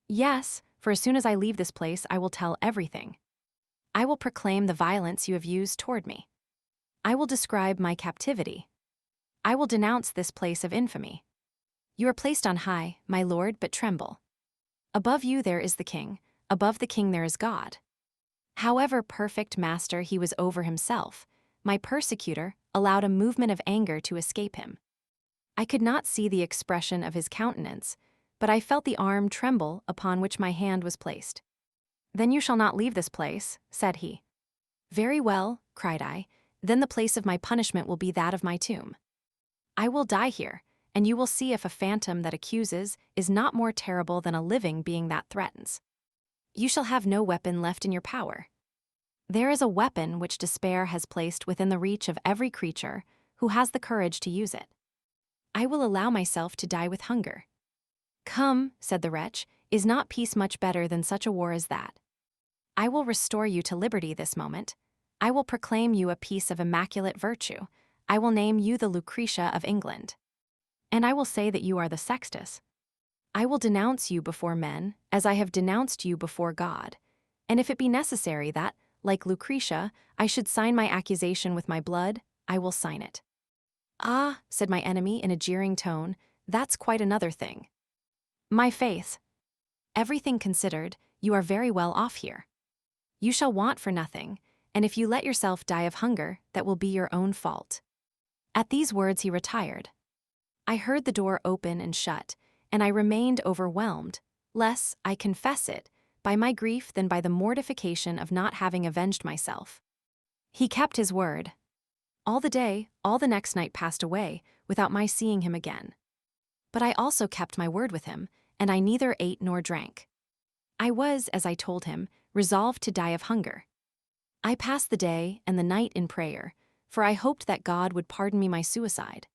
Speaker 1: Yes, for as soon as I leave this place I will tell everything. I will proclaim the violence you have used toward me. I will describe my captivity. I will denounce this place of infamy. You are placed on high, my lord, but tremble. Above you there is the king, above the king there is God. However perfect master he was over himself, my persecutor allowed a movement of anger to escape him. I could not see the expression of his countenance, but I felt the arm tremble upon which my hand was placed. Then you shall not leave this place, said he. Very well, cried I, then the place of my punishment will be that of my tomb. I will die here, and you will see if a phantom that accuses is not more terrible than a living being that threatens. You shall have no weapon left in your power. There is a weapon which despair has placed within the reach of every creature who has the courage to use it. I will allow myself to die with hunger. Come, said the wretch, is not peace much better than such a war as that? I will restore you to liberty this moment. I will proclaim you a piece of immaculate virtue. I will name you the Lucretia of England. And I will say that you are the Sextus. I will denounce you before men, as I have denounced you before God. And if it be necessary that, like Lucretia, I should sign my accusation with my blood, I will sign it. Ah, said my enemy in a jeering tone, that's quite another thing. My faith. Everything considered, you are very well off here. You shall want for nothing, and if you let yourself die of hunger, that will be your own fault. At these words he retired. I heard the door open and shut, and I remained overwhelmed, less, I confess it, by my grief than by the mortification of not having avenged myself. He kept his word. All the day, all the next night passed away, without my seeing him again. But I also kept my word with him, and I neither ate nor drank. I was, as I told him, resolved to die of hunger. I passed the day and the night in prayer, for I hoped that God would pardon me my suicide.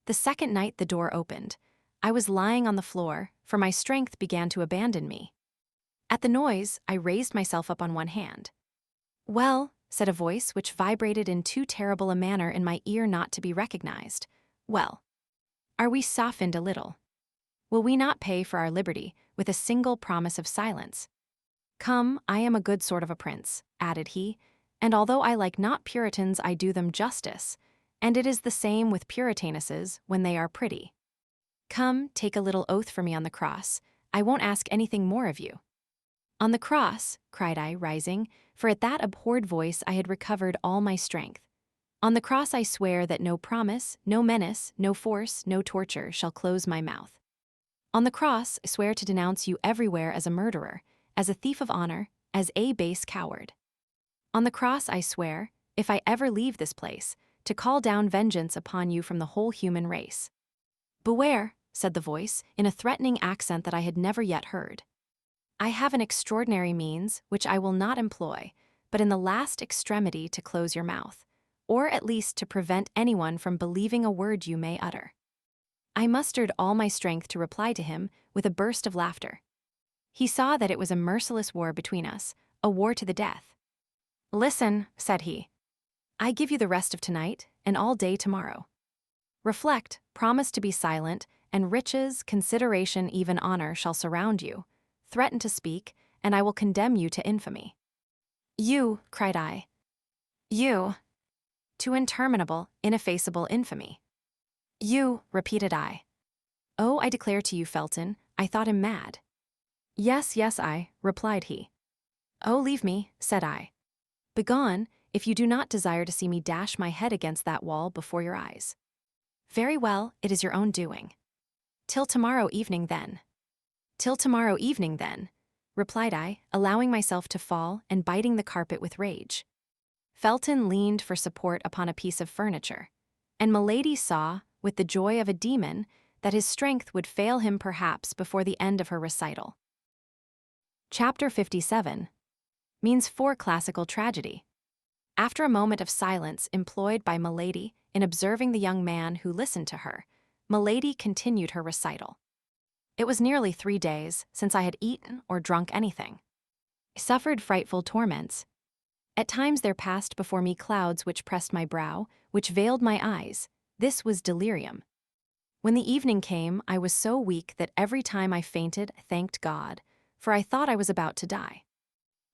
Speaker 1: The second night the door opened. I was lying on the floor, for my strength began to abandon me. At the noise, I raised myself up on one hand. Well, said a voice which vibrated in too terrible a manner in my ear not to be recognized. Well, are we softened a little? Will we not pay for our liberty with a single promise of silence? Come, I am a good sort of a prince, added he, and although I like not Puritans, I do them justice, and it is the same with Puritanesses when they are pretty. Come, take a little oath for me on the cross. I won't ask anything more of you. On the cross, cried I, rising, for at that abhorred voice I had recovered all my strength. On the cross I swear that no promise, no menace, no force, no torture shall close my mouth. On the cross I swear to denounce you everywhere as a murderer, as a thief of honor, as a base coward. On the cross I swear, if I ever leave this place, to call down vengeance upon you from the whole human race. Beware, said the voice, in a threatening accent that I had never yet heard. I have an extraordinary means, which I will not employ, but in the last extremity to close your mouth, or at least to prevent anyone from believing a word you may utter. I mustered all my strength to reply to him with a burst of laughter. He saw that it was a merciless war between us, a war to the death. Listen, said he. I give you the rest of tonight, and all day tomorrow. Reflect, promise to be silent, and riches, consideration, even honor shall surround you. Threaten to speak, and I will condemn you to infamy. You, cried I. You. To interminable, ineffaceable infamy. You, repeated I. Oh, I declare to you, Felton, I thought him mad. Yes, yes, I, replied he. Oh, leave me, said I. Begone, if you do not desire to see me dash my head against that wall before your eyes. Very well, it is your own doing. Till tomorrow evening, then. Till tomorrow evening, then, replied I, allowing myself to fall and biting the carpet with rage. Felton leaned for support upon a piece of furniture, and Milady saw, with the joy of a demon, that his strength would fail him perhaps before the end of her recital. Chapter 57 means for classical tragedy. After a moment of silence employed by Milady in observing the young man who listened to her, Milady continued her recital. It was nearly 3 days since I had eaten or drunk anything. I suffered frightful torments. At times there passed before me clouds which pressed my brow, which veiled my eyes. This was delirium. When the evening came, I was so weak that every time I fainted, I thanked God, for I thought I was about to die.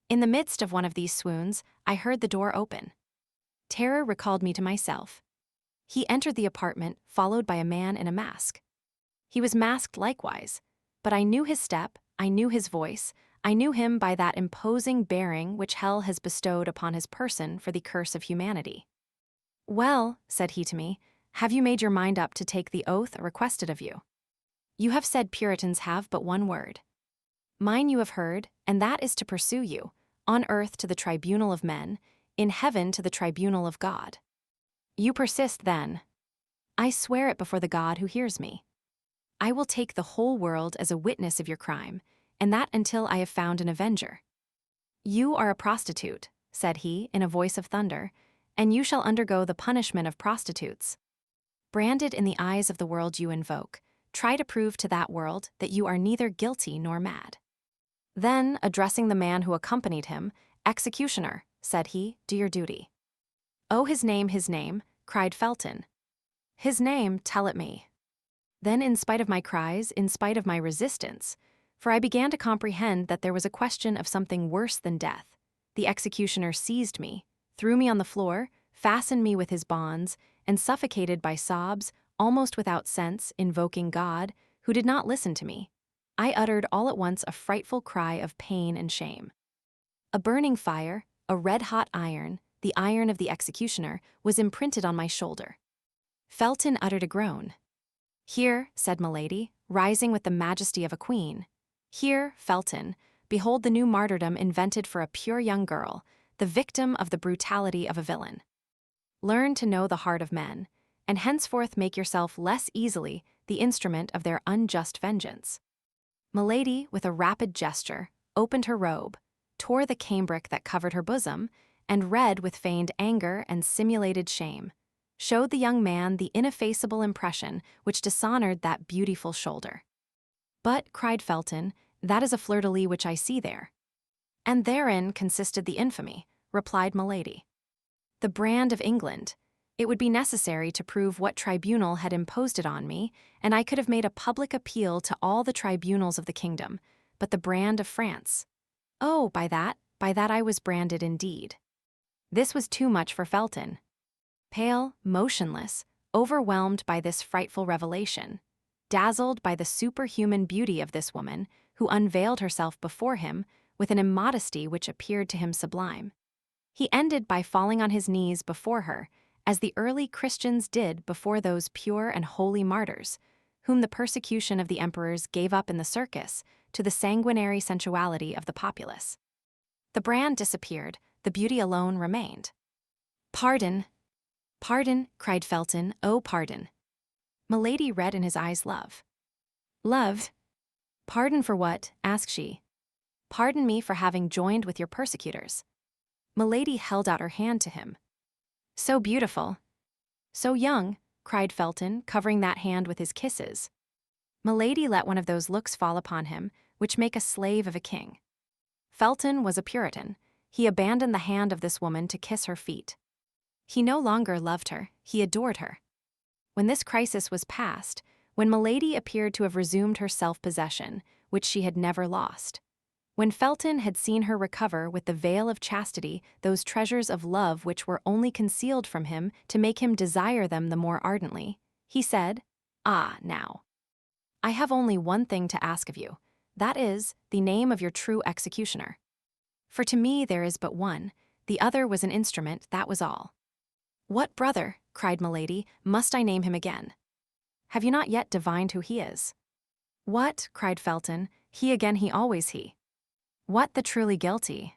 Speaker 1: In the midst of one of these swoons, I heard the door open. Terror recalled me to myself. He entered the apartment, followed by a man in a mask. He was masked likewise, but I knew his step, I knew his voice, I knew him by that imposing bearing which hell has bestowed upon his person for the curse of humanity. "Well," said he to me, "have you made your mind up to take the oath requested of you? You have said Puritans have but one word. Mine you have heard, and that is to pursue you, on earth to the tribunal of men, in heaven to the tribunal of God. You persist then. I swear it before the God who hears me. I will take the whole world as a witness of your crime, and that until I have found an avenger. You are a prostitute," said he in a voice of thunder, "and you shall undergo the punishment of prostitutes. Branded in the eyes of the world you invoke, try to prove to that world that you are neither guilty nor mad." Then, addressing the man who accompanied him, "Executioner," said he, "do your duty." "Oh, his name," cried Felton. "His name, tell it me." Then, in spite of my cries, in spite of my resistance, for I began to comprehend that there was a question of something worse than death, the executioner seized me, threw me on the floor, fastened me with his bonds, and suffocated by sobs, almost without sense, invoking God, who did not listen to me, I uttered all at once a frightful cry of pain and shame. A burning fire, a red-hot iron, the iron of the executioner, was imprinted on my shoulder. Felton uttered a groan. "Here," said Milady, rising with the majesty of a queen, "here, Felton, behold the new martyrdom invented for a pure young girl, the victim of the brutality of a villain. Learn to know the heart of men, and henceforth make yourself less easily the instrument of their unjust vengeance." Milady, with a rapid gesture, opened her robe, tore the cambric that covered her bosom, and read with feigned anger and simulated shame, showed the young man the ineffaceable impression which dishonored that beautiful shoulder. "But," cried Felton, "that is a fleur-de-lis which I see there." "And therein consisted the infamy," replied Milady. "The brand of England. It would be necessary to prove what tribunal had imposed it on me, and I could have made a public appeal to all the tribunals of the kingdom, but the brand of France. Oh, by that I was branded indeed." This was too much for Felton. Pale, motionless, overwhelmed by this frightful revelation, dazzled by the superhuman beauty of this woman, who unveiled herself before him with an immodesty which appeared to him sublime, he ended by falling on his knees before her, as the early Christians did before those pure and holy martyrs, whom the persecution of the emperors gave up in the circus to the sanguinary sensuality of the populace. The brand disappeared, the beauty alone remained. "Pardon, pardon," cried Felton, "oh, pardon." Milady read in his eyes love. "Love? Pardon for what?" asked she. "Pardon me for having joined with your persecutors." Milady held out her hand to him. "So beautiful, so young," cried Felton, covering that hand with his kisses. Milady let one of those looks fall upon him which make a slave of a king. Felton was a Puritan. He abandoned the hand of this woman to kiss her feet. He no longer loved her, he adored her. When this crisis was past, when Milady appeared to have resumed her self-possession, which she had never lost, when Felton had seen her recover with the veil of chastity those treasures of love which were only concealed from him to make him desire them the more ardently, he said, "Ah, now, I have only one thing to ask of you, that is, the name of your true executioner. For to me there is but one, the other was an instrument, that was all." "What brother," cried Milady, "must I name him again? Have you not yet divined who he is?" "What," cried Felton, "he again, he always he. What, the truly guilty?"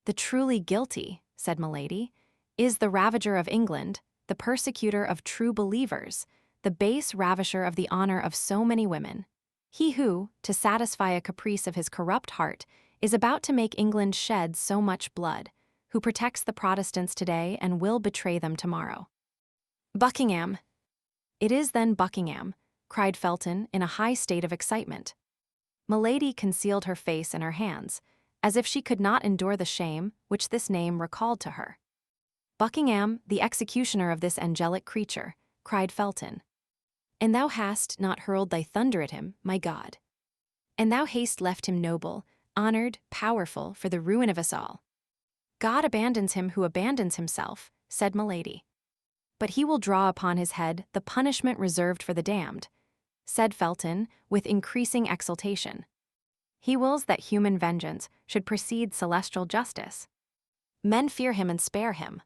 Speaker 1: "The truly guilty," said Milady, "is the ravager of England, the persecutor of true believers, the base ravisher of the honor of so many women. He who, to satisfy a caprice of his corrupt heart, is about to make England shed so much blood, who protects the Protestants today and will betray them tomorrow. Buckingham! It is then Buckingham, cried Felton in a high state of excitement. Milady concealed her face in her hands, as if she could not endure the shame which this name recalled to her. Buckingham, the executioner of this angelic creature, cried Felton. And thou hast not hurled thy thunder at him, my God. And thou hast left him noble, honored, powerful, for the ruin of us all. God abandons him who abandons himself, said Milady. But he will draw upon his head the punishment reserved for the damned, said Felton, with increasing exultation. He wills that human vengeance should precede celestial justice. Men fear him and spare him.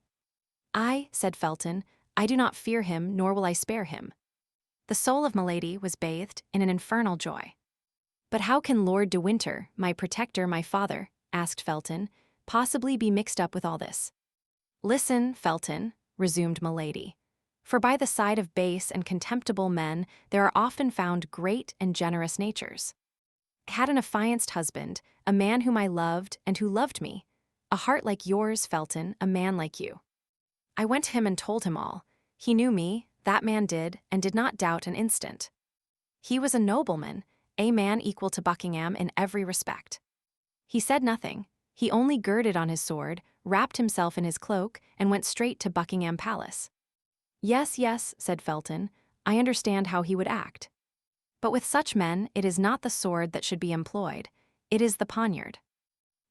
Speaker 1: I, said Felton, I do not fear him, nor will I spare him. The soul of Milady was bathed in an infernal joy. But how can Lord de Winter, my protector, my father, asked Felton, possibly be mixed up with all this? Listen, Felton, resumed Milady. For by the side of base and contemptible men there are often found great and generous natures. I had an affianced husband, a man whom I loved and who loved me, a heart like yours, Felton, a man like you. I went to him and told him all. He knew me, that man did, and did not doubt an instant. He was a nobleman, a man equal to Buckingham in every respect. He said nothing, he only girded on his sword, wrapped himself in his cloak, and went straight to Buckingham Palace. Yes, yes, said Felton, I understand how he would act. But with such men it is not the sword that should be employed, it is the poniard.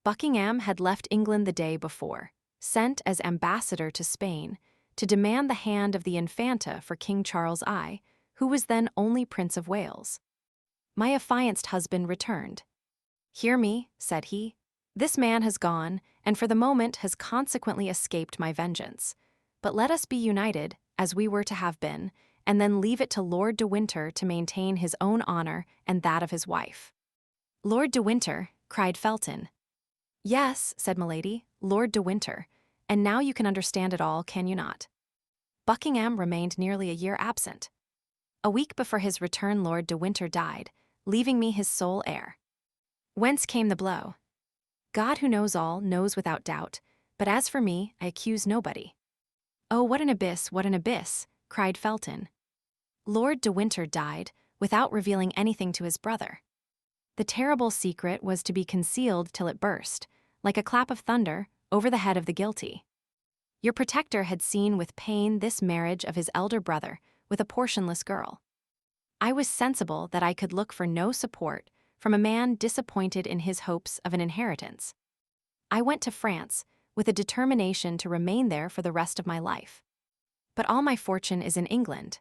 Speaker 1: Buckingham had left England the day before, sent as ambassador to Spain, to demand the hand of the Infanta for King Charles I, who was then only Prince of Wales. My affianced husband returned. Hear me, said he. This man has gone, and for the moment has consequently escaped my vengeance. But let us be united, as we were to have been, and then leave it to Lord de Winter to maintain his own honor and that of his wife. Lord de Winter, cried Felton. Yes, said Milady, Lord de Winter, and now you can understand it all, can you not? Buckingham remained nearly a year absent. A week before his return Lord de Winter died, leaving me his sole heir. Whence came the blow? God who knows all knows without doubt, but as for me, I accuse nobody. Oh, what an abyss, cried Felton. Lord de Winter died without revealing anything to his brother. The terrible secret was to be concealed till it burst, like a clap of thunder, over the head of the guilty. Your protector had seen with pain this marriage of his elder brother with a portionless girl. I was sensible that I could look for no support from a man disappointed in his hopes of an inheritance. I went to France with a determination to remain there for the rest of my life. But all my fortune is in England.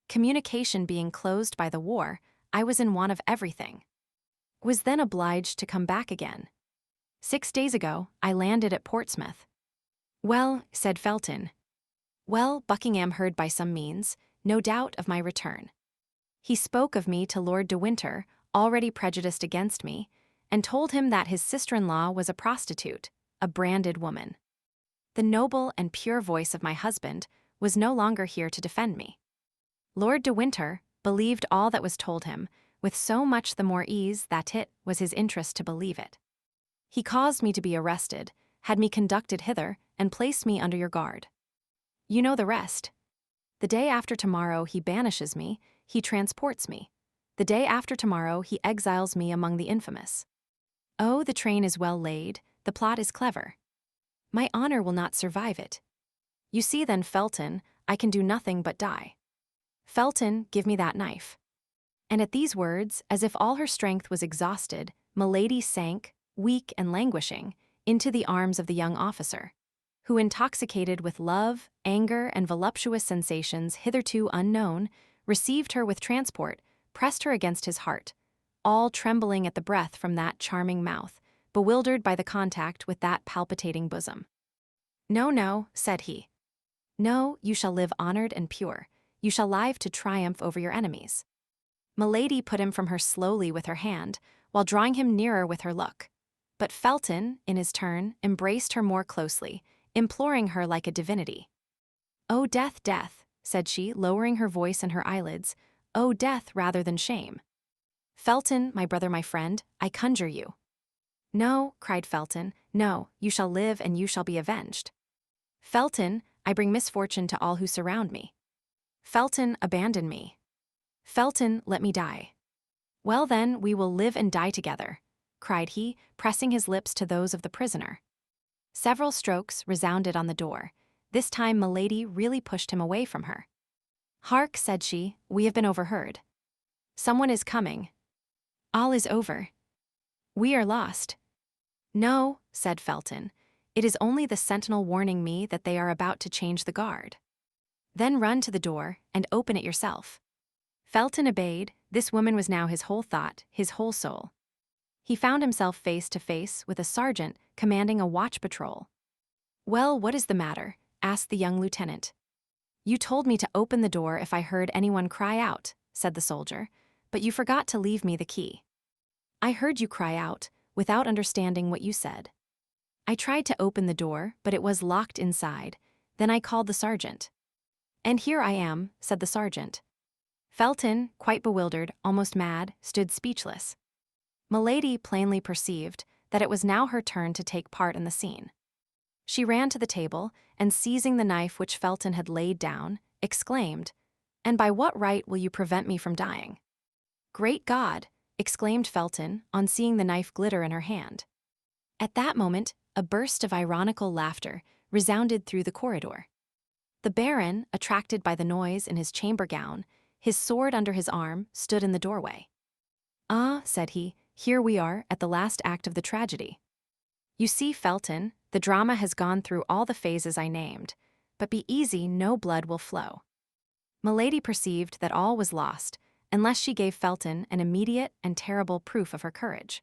Speaker 1: Communication being closed by the war, I was in want of everything. Was then obliged to come back again. 6 days ago, I landed at Portsmouth. Well, said Felton. Well, Buckingham heard by some means, no doubt, of my return. He spoke of me to Lord de Winter, already prejudiced against me, and told him that his sister-in-law was a prostitute, a branded woman. The noble and pure voice of my husband was no longer here to defend me. Lord de Winter believed all that was told him, with so much the more ease that it was his interest to believe it. He caused me to be arrested, had me conducted hither, and placed me under your guard. You know the rest. The day after tomorrow he banishes me, he transports me. The day after tomorrow he exiles me among the infamous. Oh, the train is well laid, the plot is clever. My honor will not survive it. You see then, Felton, I can do nothing but die. Felton, give me that knife. And at these words, as if all her strength was exhausted, Milady sank, weak and languishing, into the arms of the young officer, who, intoxicated with love, anger, and voluptuous sensations hitherto unknown, received her with transport, pressed her against his heart, all trembling at the breath from that charming mouth, bewildered by the contact with that palpitating bosom. No, no, said he. No, you shall live honored and pure. You shall live to triumph over your enemies. Milady put him from her slowly with her hand, while drawing him nearer with her look. But Felton, in his turn, embraced her more closely, imploring her like a divinity. "Oh, death, death," said she, lowering her voice and her eyelids. "Oh, death rather than shame. Felton, my brother, my friend, I conjure you." "No," cried Felton, No, you shall live and you shall be avenged. Felton, I bring misfortune to all who surround me. Felton, abandon me. Felton, let me die. Well then, we will live and die together, cried he, pressing his lips to those of the prisoner. Several strokes resounded on the door. This time Milady really pushed him away from her. Hark, said she, we have been overheard. Someone is coming. All is over. We are lost. No, said Felton, it is only the sentinel warning me that they are about to change the guard. Then run to the door and open it yourself. Felton obeyed. This woman was now his whole thought, his whole soul. He found himself face to face with a sergeant commanding a watch patrol. Well, what is the matter? Asked the young lieutenant. You told me to open the door if I heard anyone cry out, said the soldier, but you forgot to leave me the key. I heard you cry out, without understanding what you said. I tried to open the door, but it was locked inside. Then I called the sergeant. And here I am, said the sergeant. Felton, quite bewildered, almost mad, stood speechless. Milady plainly perceived that it was now her turn to take part in the scene. She ran to the table, and seizing the knife which Felton had laid down, exclaimed, And by what right will you prevent me from dying? Great God! Exclaimed Felton on seeing the knife glitter in her hand. At that moment, a burst of ironical laughter resounded through the corridor. The Baron, attracted by the noise in his chamber gown, his sword under his arm, stood in the doorway. Ah, said he, here we are at the last act of the tragedy. You see, Felton, the drama has gone through all the phases I named, but be easy, no blood will flow. Milady perceived that all was lost, unless she gave Felton an immediate and terrible proof of her courage.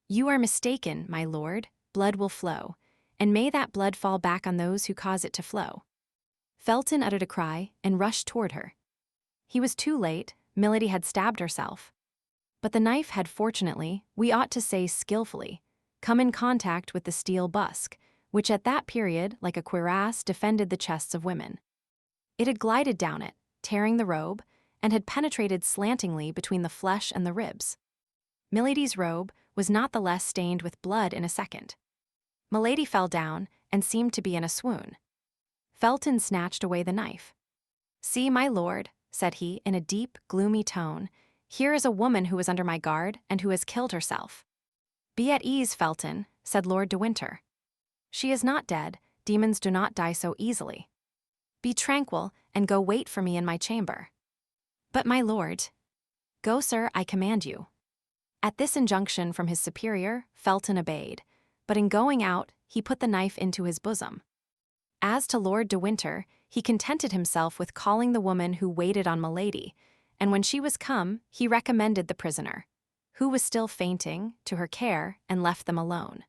Speaker 1: You are mistaken, my lord, blood will flow, and may that blood fall back on those who cause it to flow. Felton uttered a cry and rushed toward her. He was too late, Milady had stabbed herself. But the knife had fortunately, we ought to say skillfully, come in contact with the steel busk, which at that period, like a cuirass, defended the chests of women. It had glided down it, tearing the robe, and had penetrated slantingly between the flesh and the ribs. Milady's robe was not the less stained with blood in a second. Milady fell down and seemed to be in a swoon. Felton snatched away the knife. See, my lord, said he in a deep, gloomy tone, here is a woman who is under my guard and who has killed herself. Be at ease, Felton, said Lord de Winter. She is not dead, demons do not die so easily. Be tranquil and go wait for me in my chamber. But my lord. Go, sir, I command you. At this injunction from his superior, Felton obeyed, but in going out, he put the knife into his bosom. As to Lord de Winter, he contented himself with calling the woman who waited on Milady, and when she was come, he recommended the prisoner, who was still fainting, to her care and left them alone.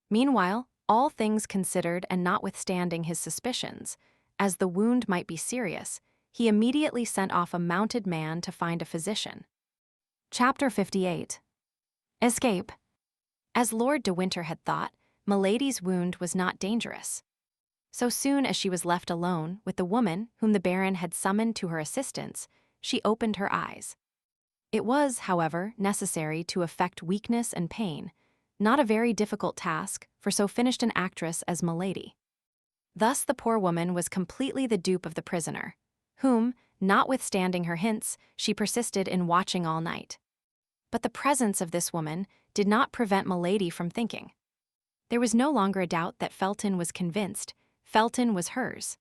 Speaker 1: Meanwhile, all things considered and notwithstanding his suspicions, as the wound might be serious, he immediately sent off a mounted man to find a physician. Chapter 58. Escape. As Lord de Winter had thought, Milady's wound was not dangerous. So soon as she was left alone with the woman whom the Baron had summoned to her assistance, she opened her eyes. It was, however, necessary to affect weakness and pain, not a very difficult task for so finished an actress as Milady. Thus the poor woman was completely the dupe of the prisoner, whom, notwithstanding her hints, she persisted in watching all night. But the presence of this woman did not prevent Milady from thinking. There was no longer a doubt that Felton was convinced. Felton was hers.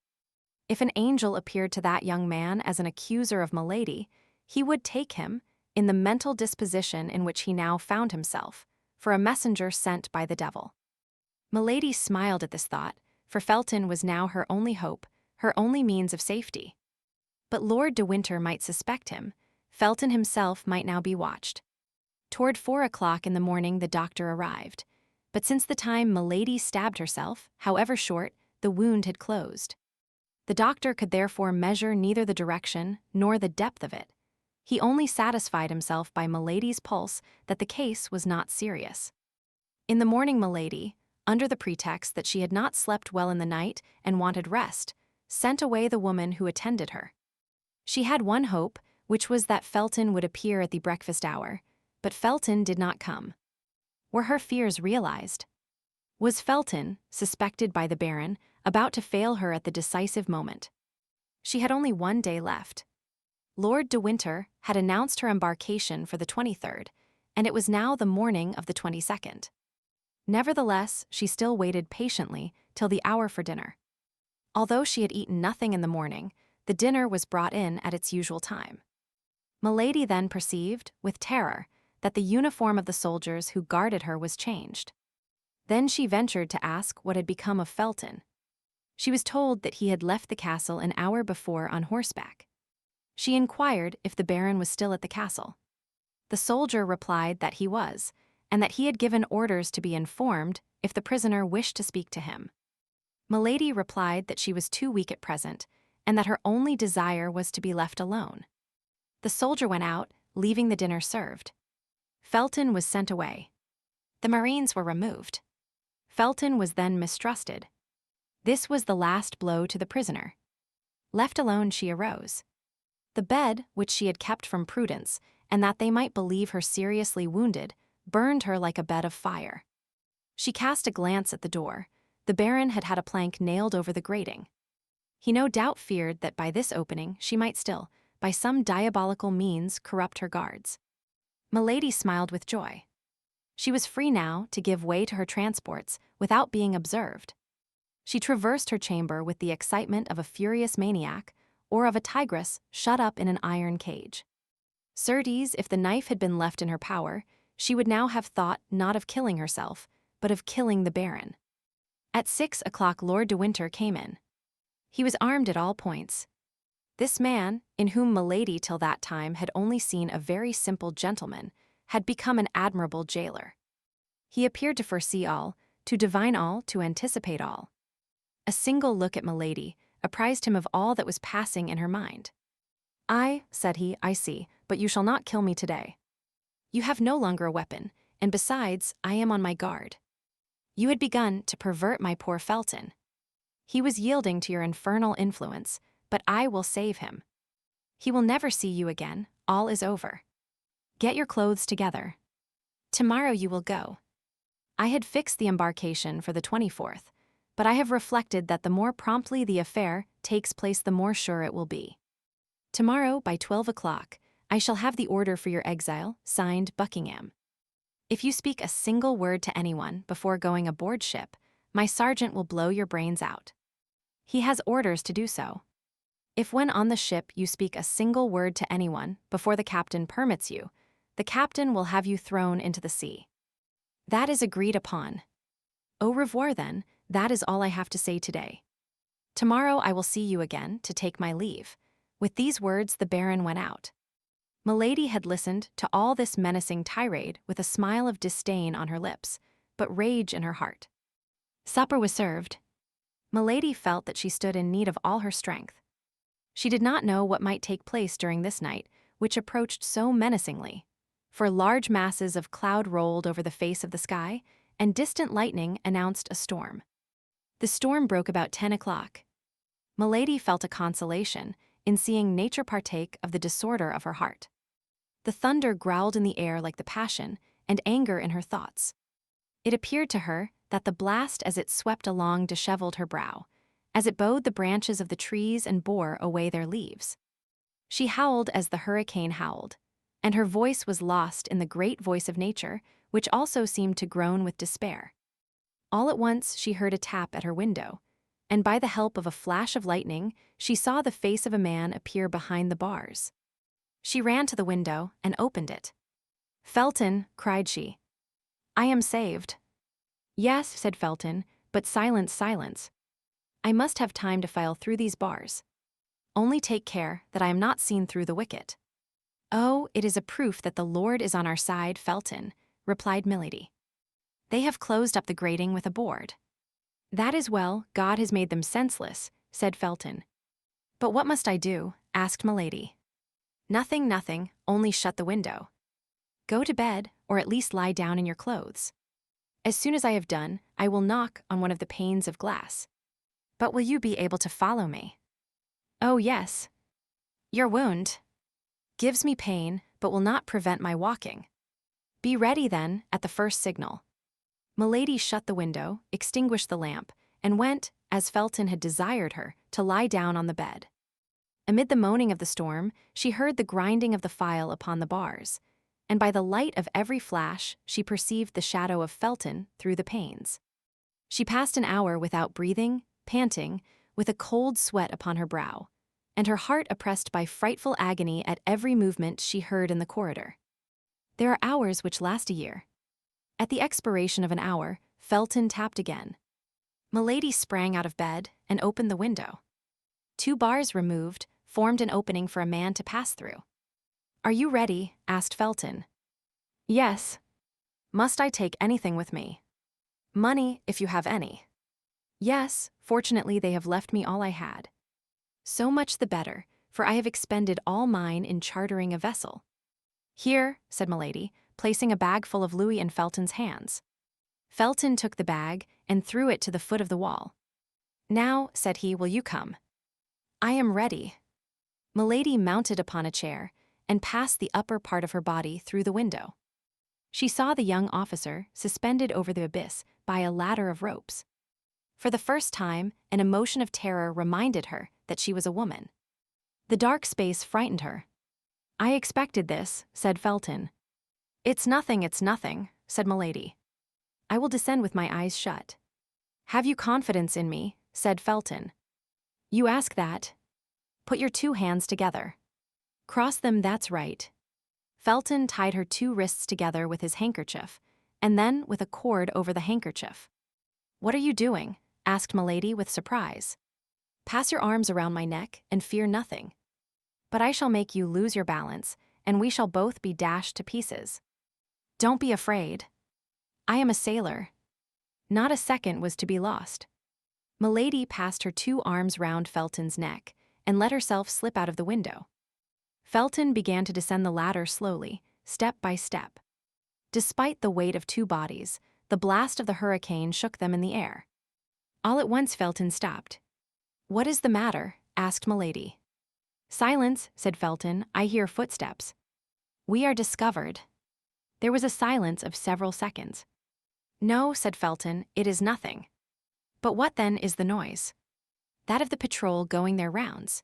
Speaker 1: If an angel appeared to that young man as an accuser of Milady, he would take him, in the mental disposition in which he now found himself, for a messenger sent by the devil. Milady smiled at this thought, for Felton was now her only hope, her only means of safety. But Lord de Winter might suspect him. Felton himself might now be watched. Toward 4 o'clock in the morning the doctor arrived, but since the time Milady stabbed herself, however short, the wound had closed. The doctor could therefore measure neither the direction nor the depth of it. He only satisfied himself by Milady's pulse that the case was not serious. In the morning Milady, under the pretext that she had not slept well in the night and wanted rest, sent away the woman who attended her. She had one hope, which was that Felton would appear at the breakfast hour, but Felton did not come. Were her fears realized? Was Felton, suspected by the Baron, about to fail her at the decisive moment? She had only 1 day left. Lord de Winter had announced her embarkation for the 23rd, and it was now the morning of the 22nd. Nevertheless, she still waited patiently till the hour for dinner. Although she had eaten nothing in the morning, the dinner was brought in at its usual time. Milady then perceived, with terror, that the uniform of the soldiers who guarded her was changed. Then she ventured to ask what had become of Felton. She was told that he had left the castle an hour before on horseback. She inquired if the Baron was still at the castle. The soldier replied that he was, and that he had given orders to be informed if the prisoner wished to speak to him. Milady replied that she was too weak at present, and that her only desire was to be left alone. The soldier went out, leaving the dinner served. Felton was sent away. The Marines were removed. Felton was then mistrusted. This was the last blow to the prisoner. Left alone, she arose. The bed, which she had kept from prudence, and that they might believe her seriously wounded, burned her like a bed of fire. She cast a glance at the door. The Baron had had a plank nailed over the grating. He no doubt feared that by this opening she might still, by some diabolical means, corrupt her guards. Milady smiled with joy. She was free now to give way to her transports without being observed. She traversed her chamber with the excitement of a furious maniac or of a tigress shut up in an iron cage. Certes, if the knife had been left in her power, she would now have thought not of killing herself, but of killing the Baron. At 6 o'clock Lord de Winter came in. He was armed at all points. This man, in whom Milady till that time had only seen a very simple gentleman, had become an admirable jailer. He appeared to foresee all, to divine all, to anticipate all. A single look at Milady apprised him of all that was passing in her mind. "I," said he, "I see, but you shall not kill me today. You have no longer a weapon, and besides, I am on my guard. You had begun to pervert my poor Felton. He was yielding to your infernal influence, but I will save him. He will never see you again, all is over. Get your clothes together. Tomorrow you will go." I had fixed the embarkation for the 24th, but I have reflected that the more promptly the affair takes place, the more sure it will be. Tomorrow, by 12 o'clock, I shall have the order for your exile, signed Buckingham. If you speak a single word to anyone before going aboard ship, my sergeant will blow your brains out. He has orders to do so. If when on the ship you speak a single word to anyone before the captain permits you, the captain will have you thrown into the sea. That is agreed upon. Au revoir then, that is all I have to say today. Tomorrow I will see you again to take my leave." With these words the Baron went out. Milady had listened to all this menacing tirade with a smile of disdain on her lips, but rage in her heart. Supper was served. Milady felt that she stood in need of all her strength. She did not know what might take place during this night, which approached so menacingly, for large masses of cloud rolled over the face of the sky, and distant lightning announced a storm. The storm broke about 10 o'clock. Milady felt a consolation in seeing nature partake of the disorder of her heart. The thunder growled in the air like the passion and anger in her thoughts. It appeared to her that the blast as it swept along disheveled her brow, as it bowed the branches of the trees and bore away their leaves. She howled as the hurricane howled, and her voice was lost in the great voice of nature, which also seemed to groan with despair. All at once she heard a tap at her window, and by the help of a flash of lightning she saw the face of a man appear behind the bars. She ran to the window and opened it. "Felton," cried she. "I am saved." "Yes," said Felton, "but silence, silence. I must have time to file through these bars. Only take care that I am not seen through the wicket." "Oh, it is a proof that the Lord is on our side, Felton," replied Milady. "They have closed up the grating with a board." "That is well, God has made them senseless," said Felton. "But what must I do?" asked Milady. "Nothing, nothing, only shut the window. Go to bed, or at least lie down in your clothes. As soon as I have done, I will knock on one of the panes of glass. But will you be able to follow me?" "Oh, yes." "Your wound gives me pain, but will not prevent my walking. Be ready, then, at the first signal." Milady shut the window, extinguished the lamp, and went, as Felton had desired her, to lie down on the bed. Amid the moaning of the storm, she heard the grinding of the file upon the bars, and by the light of every flash she perceived the shadow of Felton through the panes. She passed an hour without breathing, panting, with a cold sweat upon her brow, and her heart oppressed by frightful agony at every movement she heard in the corridor. There are hours which last a year. At the expiration of an hour, Felton tapped again. Milady sprang out of bed and opened the window. 2 bars removed formed an opening for a man to pass through. "Are you ready?" asked Felton. "Yes." "Must I take anything with me?" "Money, if you have any." "Yes, fortunately they have left me all I had." "So much the better, for I have expended all mine in chartering a vessel." "Here," said Milady, placing a bag full of louis in Felton's hands. Felton took the bag and threw it to the foot of the wall. "Now," said he, "will you come?" "I am ready." Milady mounted upon a chair and passed the upper part of her body through the window. She saw the young officer suspended over the abyss by a ladder of ropes. For the first time, an emotion of terror reminded her that she was a woman. The dark space frightened her. "I expected this," said Felton. It's nothing," said Milady. "I will descend with my eyes shut." "Have you confidence in me?" said Felton. "You ask that? Put your 2 hands together. Cross them, that's right." Felton tied her 2 wrists together with his handkerchief, and then with a cord over the handkerchief. "What are you doing?" asked Milady with surprise. "Pass your arms around my neck and fear nothing. But I shall make you lose your balance, and we shall both be dashed to pieces. Don't be afraid. I am a sailor." Not a second was to be lost. Milady passed her 2 arms round Felton's neck and let herself slip out of the window. Felton began to descend the ladder slowly, step by step. Despite the weight of 2 bodies, the blast of the hurricane shook them in the air. All at once Felton stopped. "What is the matter?" asked Milady. "Silence," said Felton, "I hear footsteps." "We are discovered." There was a silence of several seconds. "No," said Felton, "it is nothing." "But what then is the noise?" "That of the patrol going their rounds."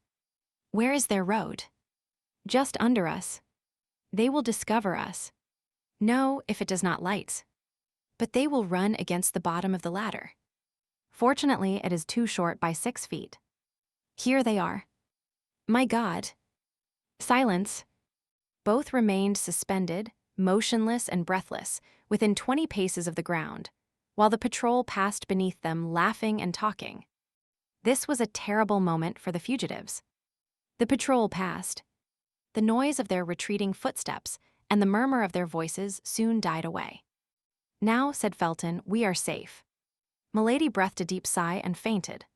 Speaker 1: "Where is their road?" "Just under us." "They will discover us." "No, if it does not light. But they will run against the bottom of the ladder. Fortunately, it is too short by 6 feet. Here they are." "My God!" Silence. Both remained suspended, motionless and breathless, within 20 paces of the ground, while the patrol passed beneath them laughing and talking. This was a terrible moment for the fugitives. The patrol passed. The noise of their retreating footsteps and the murmur of their voices soon died away. "Now," said Felton, "we are safe." Milady breathed a deep sigh and fainted.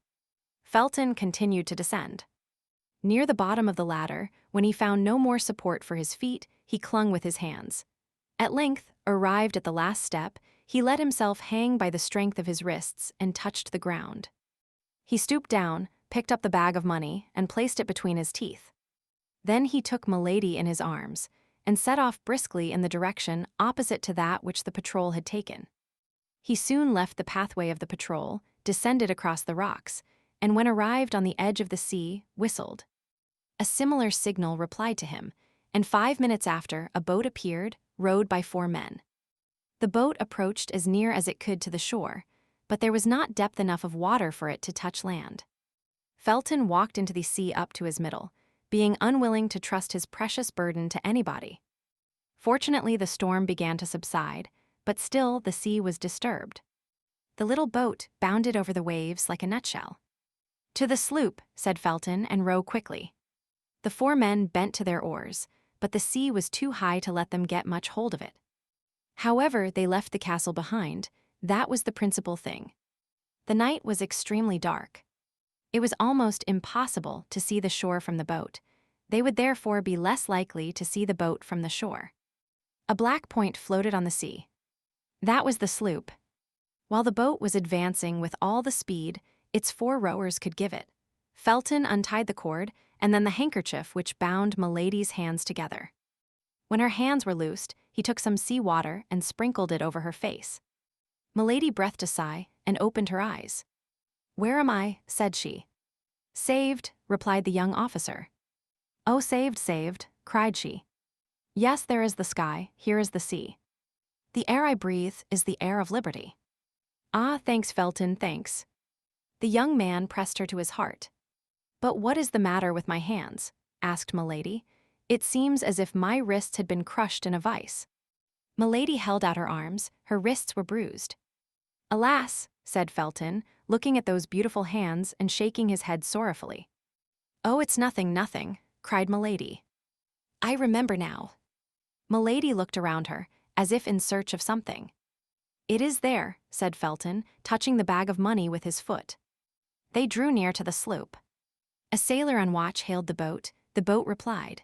Speaker 1: Felton continued to descend. Near the bottom of the ladder, when he found no more support for his feet, he clung with his hands. At length, arrived at the last step, he let himself hang by the strength of his wrists and touched the ground. He stooped down, picked up the bag of money, and placed it between his teeth. Then he took Milady in his arms and set off briskly in the direction opposite to that which the patrol had taken. He soon left the pathway of the patrol, descended across the rocks, and when arrived on the edge of the sea, whistled. A similar signal replied to him, and 5 minutes after a boat appeared, rowed by 4 men. The boat approached as near as it could to the shore, but there was not depth enough of water for it to touch land. Felton walked into the sea up to his middle, being unwilling to trust his precious burden to anybody. Fortunately, the storm began to subside, but still the sea was disturbed. The little boat bounded over the waves like a nutshell. "To the sloop," said Felton, "and row quickly." The 4 men bent to their oars, but the sea was too high to let them get much hold of it. However, they left the castle behind. That was the principal thing. The night was extremely dark. It was almost impossible to see the shore from the boat. They would therefore be less likely to see the boat from the shore. A black point floated on the sea. That was the sloop. While the boat was advancing with all the speed its 4 rowers could give it, Felton untied the cord and then the handkerchief which bound Milady's hands together. When her hands were loosed, he took some sea water and sprinkled it over her face. Milady breathed a sigh and opened her eyes. "Where am I?" said she. "Saved," replied the young officer. "Oh, saved, saved," cried she. "Yes, there is the sky, here is the sea. The air I breathe is the air of liberty." "Ah, thanks, Felton, thanks." The young man pressed her to his heart. "But what is the matter with my hands?" asked Milady. "It seems as if my wrists had been crushed in a vice." Milady held out her arms, her wrists were bruised. "Alas," said Felton, looking at those beautiful hands and shaking his head sorrowfully. "Oh, it's nothing, nothing," cried Milady. "I remember now." Milady looked around her, as if in search of something. "It is there," said Felton, touching the bag of money with his foot. They drew near to the sloop. A sailor on watch hailed the boat replied.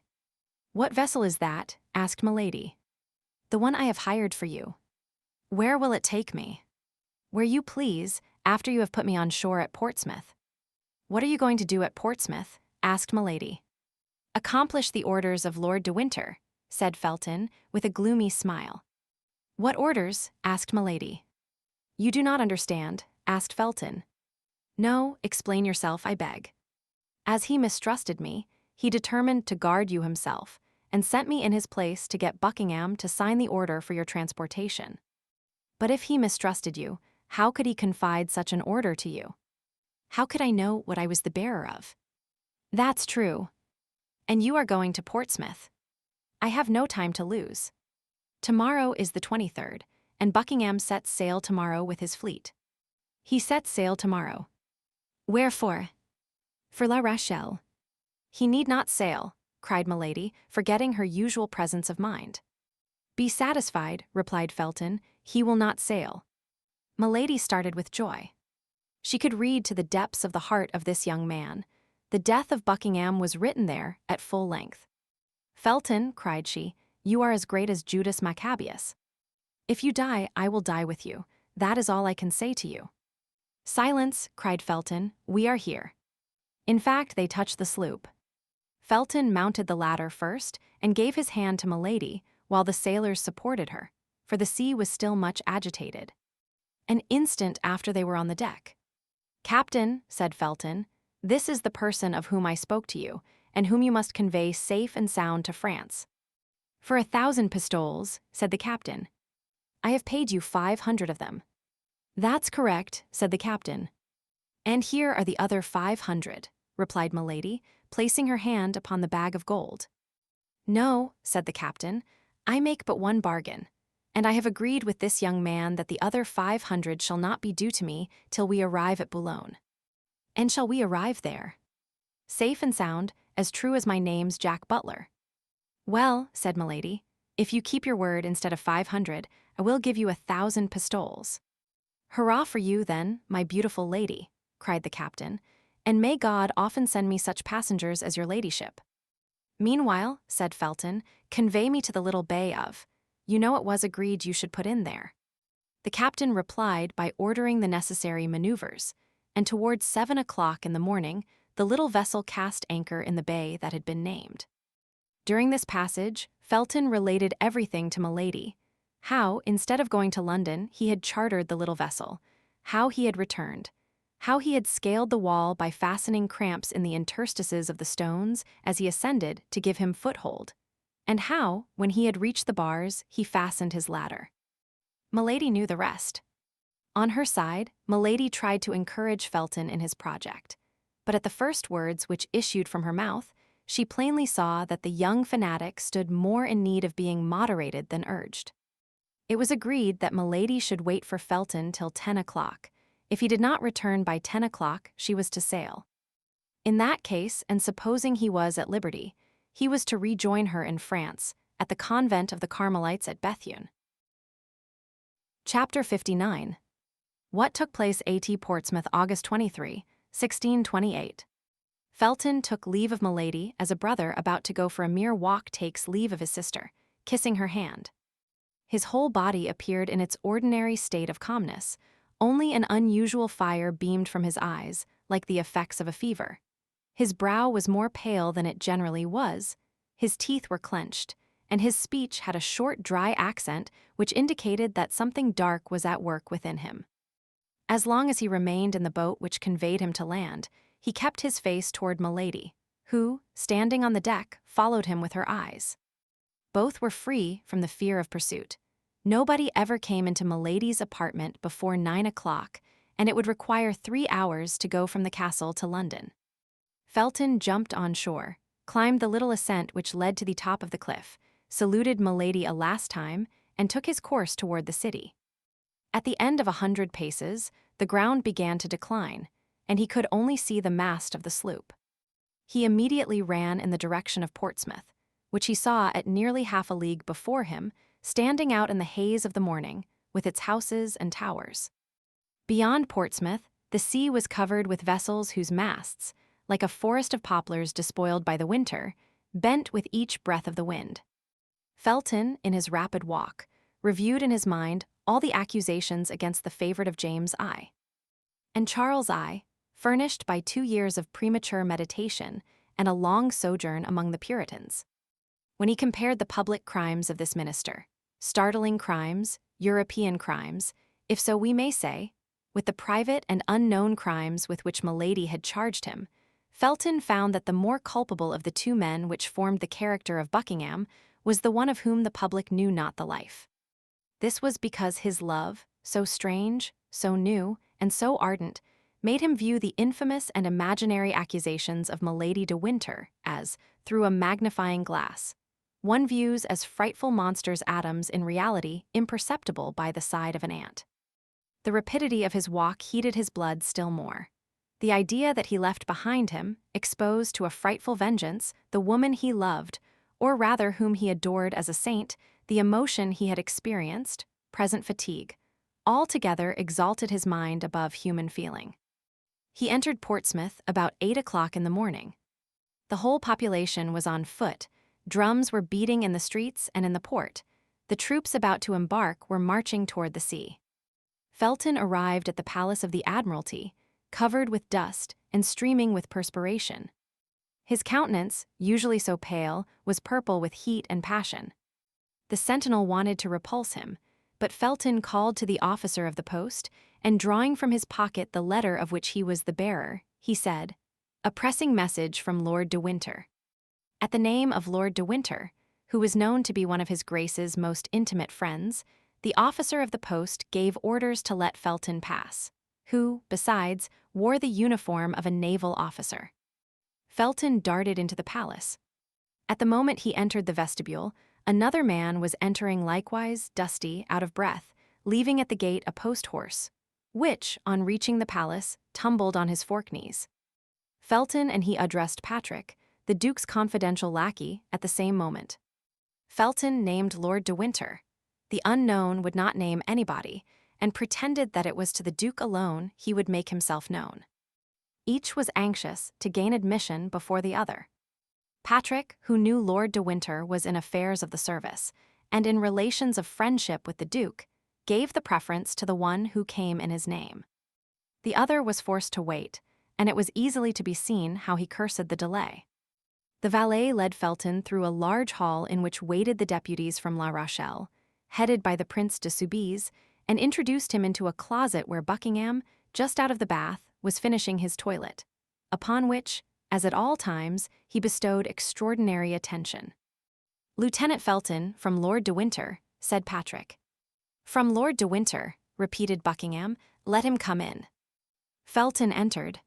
Speaker 1: "What vessel is that?" asked Milady. "The one I have hired for you." "Where will it take me?" "Where you please, after you have put me on shore at Portsmouth." "What are you going to do at Portsmouth?" asked Milady. "Accomplish the orders of Lord de Winter," said Felton, with a gloomy smile. "What orders?" asked Milady. "You do not understand?" asked Felton. "No, explain yourself, I beg." "As he mistrusted me, he determined to guard you himself, and sent me in his place to get Buckingham to sign the order for your transportation. But if he mistrusted you, how could he confide such an order to you?" "How could I know what I was the bearer of?" "That's true. And you are going to Portsmouth." "I have no time to lose. Tomorrow is the 23rd, and Buckingham sets sail tomorrow with his fleet." "He sets sail tomorrow." "Wherefore?" "For La Rochelle." "He need not sail," cried Milady, forgetting her usual presence of mind. "Be satisfied," replied Felton, "he will not sail." Milady started with joy. She could read to the depths of the heart of this young man. The death of Buckingham was written there at full length. "Felton," cried she, "you are as great as Judas Maccabeus. If you die, I will die with you. That is all I can say to you." "Silence," cried Felton, "we are here." In fact, they touched the sloop. Felton mounted the ladder first and gave his hand to Milady, while the sailors supported her, for the sea was still much agitated. An instant after they were on the deck. "Captain," said Felton, "this is the person of whom I spoke to you, and whom you must convey safe and sound to France." "For 1,000 pistoles," said the captain. "I have paid you 500 of them." "That's correct," said the captain. "And here are the other 500, replied Milady, placing her hand upon the bag of gold. "No," said the captain, "I make but one bargain, and I have agreed with this young man that the other 500 shall not be due to me till we arrive at Boulogne." "And shall we arrive there?" "Safe and sound, as true as my name's Jack Butler." "Well," said Milady, "if you keep your word instead of 500, I will give you 1,000 pistoles." "Hurrah for you, then, my beautiful lady," cried the captain, "and may God often send me such passengers as your ladyship." "Meanwhile," said Felton, "convey me to the little bay of, you know it was agreed you should put in there." The captain replied by ordering the necessary maneuvers, and towards 7 o'clock in the morning, the little vessel cast anchor in the bay that had been named. During this passage, Felton related everything to Milady: how, instead of going to London, he had chartered the little vessel, how he had returned, how he had scaled the wall by fastening cramps in the interstices of the stones as he ascended to give him foothold, and how, when he had reached the bars, he fastened his ladder. Milady knew the rest. On her side, Milady tried to encourage Felton in his project, but at the first words which issued from her mouth, she plainly saw that the young fanatic stood more in need of being moderated than urged. It was agreed that Milady should wait for Felton till 10 o'clock. If he did not return by 10 o'clock, she was to sail. In that case, and supposing he was at liberty, he was to rejoin her in France, at the convent of the Carmelites at Bethune. Chapter 59. What took place at Portsmouth, August 23, 1628. Felton took leave of Milady as a brother about to go for a mere walk takes leave of his sister, kissing her hand. His whole body appeared in its ordinary state of calmness. Only an unusual fire beamed from his eyes, like the effects of a fever. His brow was more pale than it generally was, his teeth were clenched, and his speech had a short, dry accent which indicated that something dark was at work within him. As long as he remained in the boat which conveyed him to land, he kept his face toward Milady, who, standing on the deck, followed him with her eyes. Both were free from the fear of pursuit. Nobody ever came into Milady's apartment before 9 o'clock, and it would require 3 hours to go from the castle to London. Felton jumped on shore, climbed the little ascent which led to the top of the cliff, saluted Milady a last time, and took his course toward the city. At the end of 100 paces, the ground began to decline, and he could only see the mast of the sloop. He immediately ran in the direction of Portsmouth, which he saw at nearly half a league before him, standing out in the haze of the morning, with its houses and towers. Beyond Portsmouth, the sea was covered with vessels whose masts, like a forest of poplars despoiled by the winter, bent with each breath of the wind. Felton, in his rapid walk, reviewed in his mind all the accusations against the favorite of James I. and Charles I, furnished by 2 years of premature meditation and a long sojourn among the Puritans. When he compared the public crimes of this minister, startling crimes, European crimes, if so we may say, with the private and unknown crimes with which Milady had charged him, Felton found that the more culpable of the 2 men which formed the character of Buckingham was the one of whom the public knew not the life. This was because his love, so strange, so new, and so ardent, made him view the infamous and imaginary accusations of Milady de Winter as, through a magnifying glass, one views as frightful monsters atoms in reality imperceptible by the side of an ant. The rapidity of his walk heated his blood still more. The idea that he left behind him, exposed to a frightful vengeance, the woman he loved, or rather whom he adored as a saint, the emotion he had experienced, present fatigue, altogether exalted his mind above human feeling. He entered Portsmouth about 8 o'clock in the morning. The whole population was on foot, drums were beating in the streets and in the port. The troops about to embark were marching toward the sea. Felton arrived at the Palace of the Admiralty, covered with dust and streaming with perspiration. His countenance, usually so pale, was purple with heat and passion. The sentinel wanted to repulse him, but Felton called to the officer of the post, and drawing from his pocket the letter of which he was the bearer, he said, "A pressing message from Lord de Winter." At the name of Lord de Winter, who was known to be one of his Grace's most intimate friends, the officer of the post gave orders to let Felton pass, who, besides, wore the uniform of a naval officer. Felton darted into the palace. At the moment he entered the vestibule, another man was entering likewise, dusty, out of breath, leaving at the gate a post-horse, which, on reaching the palace, tumbled on his fork-knees. Felton and he addressed Patrick, the Duke's confidential lackey, at the same moment. Felton named Lord de Winter. The unknown would not name anybody, and pretended that it was to the Duke alone he would make himself known. Each was anxious to gain admission before the other. Patrick, who knew Lord de Winter was in affairs of the service, and in relations of friendship with the Duke, gave the preference to the one who came in his name. The other was forced to wait, and it was easily to be seen how he cursed the delay. The valet led Felton through a large hall in which waited the deputies from La Rochelle, headed by the Prince de Soubise, and introduced him into a closet where Buckingham, just out of the bath, was finishing his toilet, upon which, as at all times, he bestowed extraordinary attention. "Lieutenant Felton, from Lord de Winter," said Patrick. "From Lord de Winter," repeated Buckingham, "let him come in." Felton entered.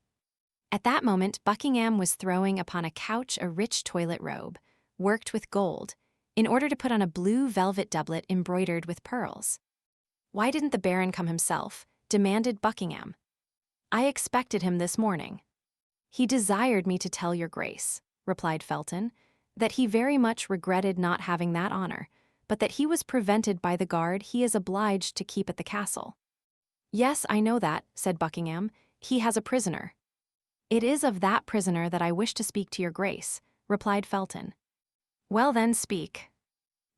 Speaker 1: At that moment Buckingham was throwing upon a couch a rich toilet robe, worked with gold, in order to put on a blue velvet doublet embroidered with pearls. "Why didn't the Baron come himself?" demanded Buckingham. "I expected him this morning." "He desired me to tell your Grace," replied Felton, "that he very much regretted not having that honor, but that he was prevented by the guard he is obliged to keep at the castle." "Yes, I know that," said Buckingham. "He has a prisoner." "It is of that prisoner that I wish to speak to your Grace," replied Felton. "Well then, speak."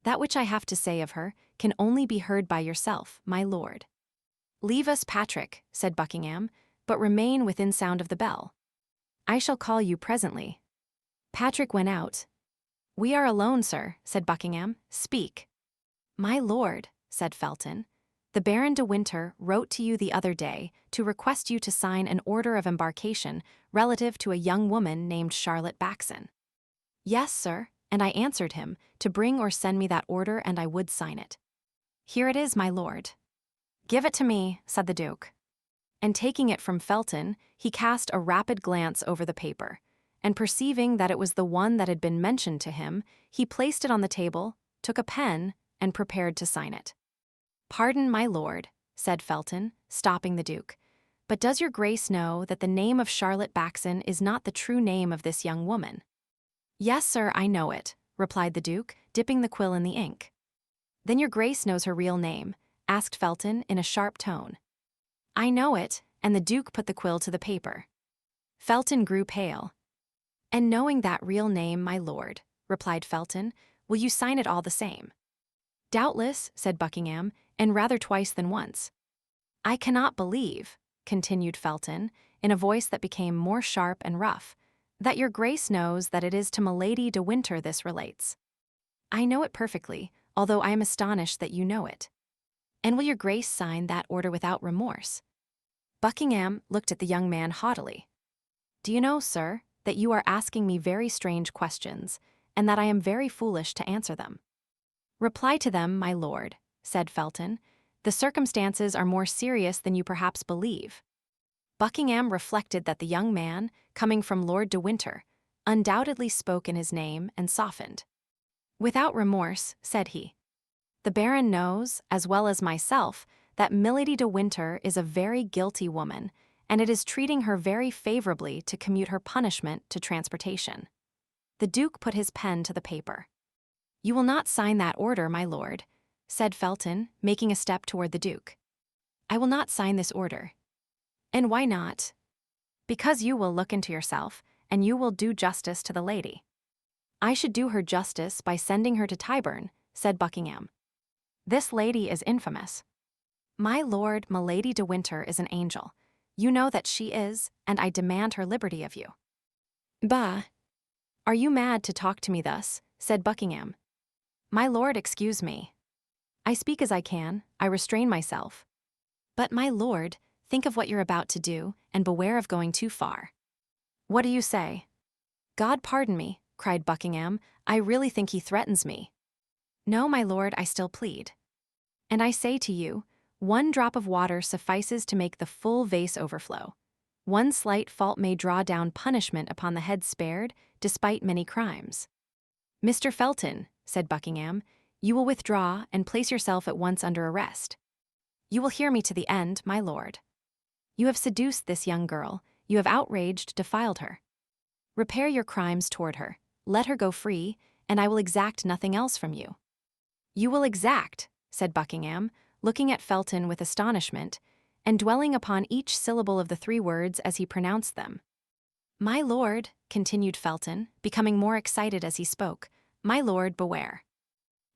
Speaker 1: "That which I have to say of her can only be heard by yourself, my lord." "Leave us, Patrick," said Buckingham, "but remain within sound of the bell." "I shall call you presently." Patrick went out. "We are alone, sir," said Buckingham. "Speak." "My lord," said Felton, "the Baron de Winter wrote to you the other day to request you to sign an order of embarkation relative to a young woman named Charlotte Backson." "Yes, sir, and I answered him to bring or send me that order, and I would sign it." "Here it is, my lord." "Give it to me," said the Duke. And taking it from Felton, he cast a rapid glance over the paper, and perceiving that it was the one that had been mentioned to him, he placed it on the table, took a pen, and prepared to sign it. "Pardon, my lord," said Felton, stopping the Duke, "but does your grace know that the name of Charlotte Backson is not the true name of this young woman?" "Yes, sir, I know it," replied the Duke, dipping the quill in the ink. "Then your grace knows her real name?" asked Felton in a sharp tone. "I know it," and the Duke put the quill to the paper. Felton grew pale. "And knowing that real name, my lord," replied Felton, "will you sign it all the same?" "Doubtless," said Buckingham, and rather twice than once. "I cannot believe," continued Felton, in a voice that became more sharp and rough, "that your grace knows that it is to Milady de Winter this relates." "I know it perfectly, although I am astonished that you know it." "And will your grace sign that order without remorse?" Buckingham looked at the young man haughtily. "Do you know, sir, that you are asking me very strange questions, and that I am very foolish to answer them?" "Reply to them, my lord," said Felton. "The circumstances are more serious than you perhaps believe." Buckingham reflected that the young man, coming from Lord de Winter, undoubtedly spoke in his name and softened. "Without remorse," said he. "The Baron knows, as well as myself, that Milady de Winter is a very guilty woman, and it is treating her very favorably to commute her punishment to transportation." The Duke put his pen to the paper. "You will not sign that order, my lord," said Felton, making a step toward the Duke. "I will not sign this order." "And why not?" "Because you will look into yourself, and you will do justice to the lady." "I should do her justice by sending her to Tyburn," said Buckingham. "This lady is infamous." "My lord, Milady de Winter is an angel. You know that she is, and I demand her liberty of you." "Bah! Are you mad to talk to me thus?" said Buckingham. "My lord, excuse me. I speak as I can, I restrain myself. But, my lord, think of what you're about to do, and beware of going too far." "What do you say?" "God pardon me," cried Buckingham, "I really think he threatens me." "No, my lord, I still plead. And I say to you, one drop of water suffices to make the full vase overflow. One slight fault may draw down punishment upon the head spared, despite many crimes." "Mr. Felton," said Buckingham, "you will withdraw and place yourself at once under arrest." "You will hear me to the end, my lord. You have seduced this young girl, you have outraged, defiled her. Repair your crimes toward her, let her go free, and I will exact nothing else from you." "You will exact," said Buckingham, looking at Felton with astonishment, and dwelling upon each syllable of the three words as he pronounced them. "My lord," continued Felton, becoming more excited as he spoke, "my lord, beware.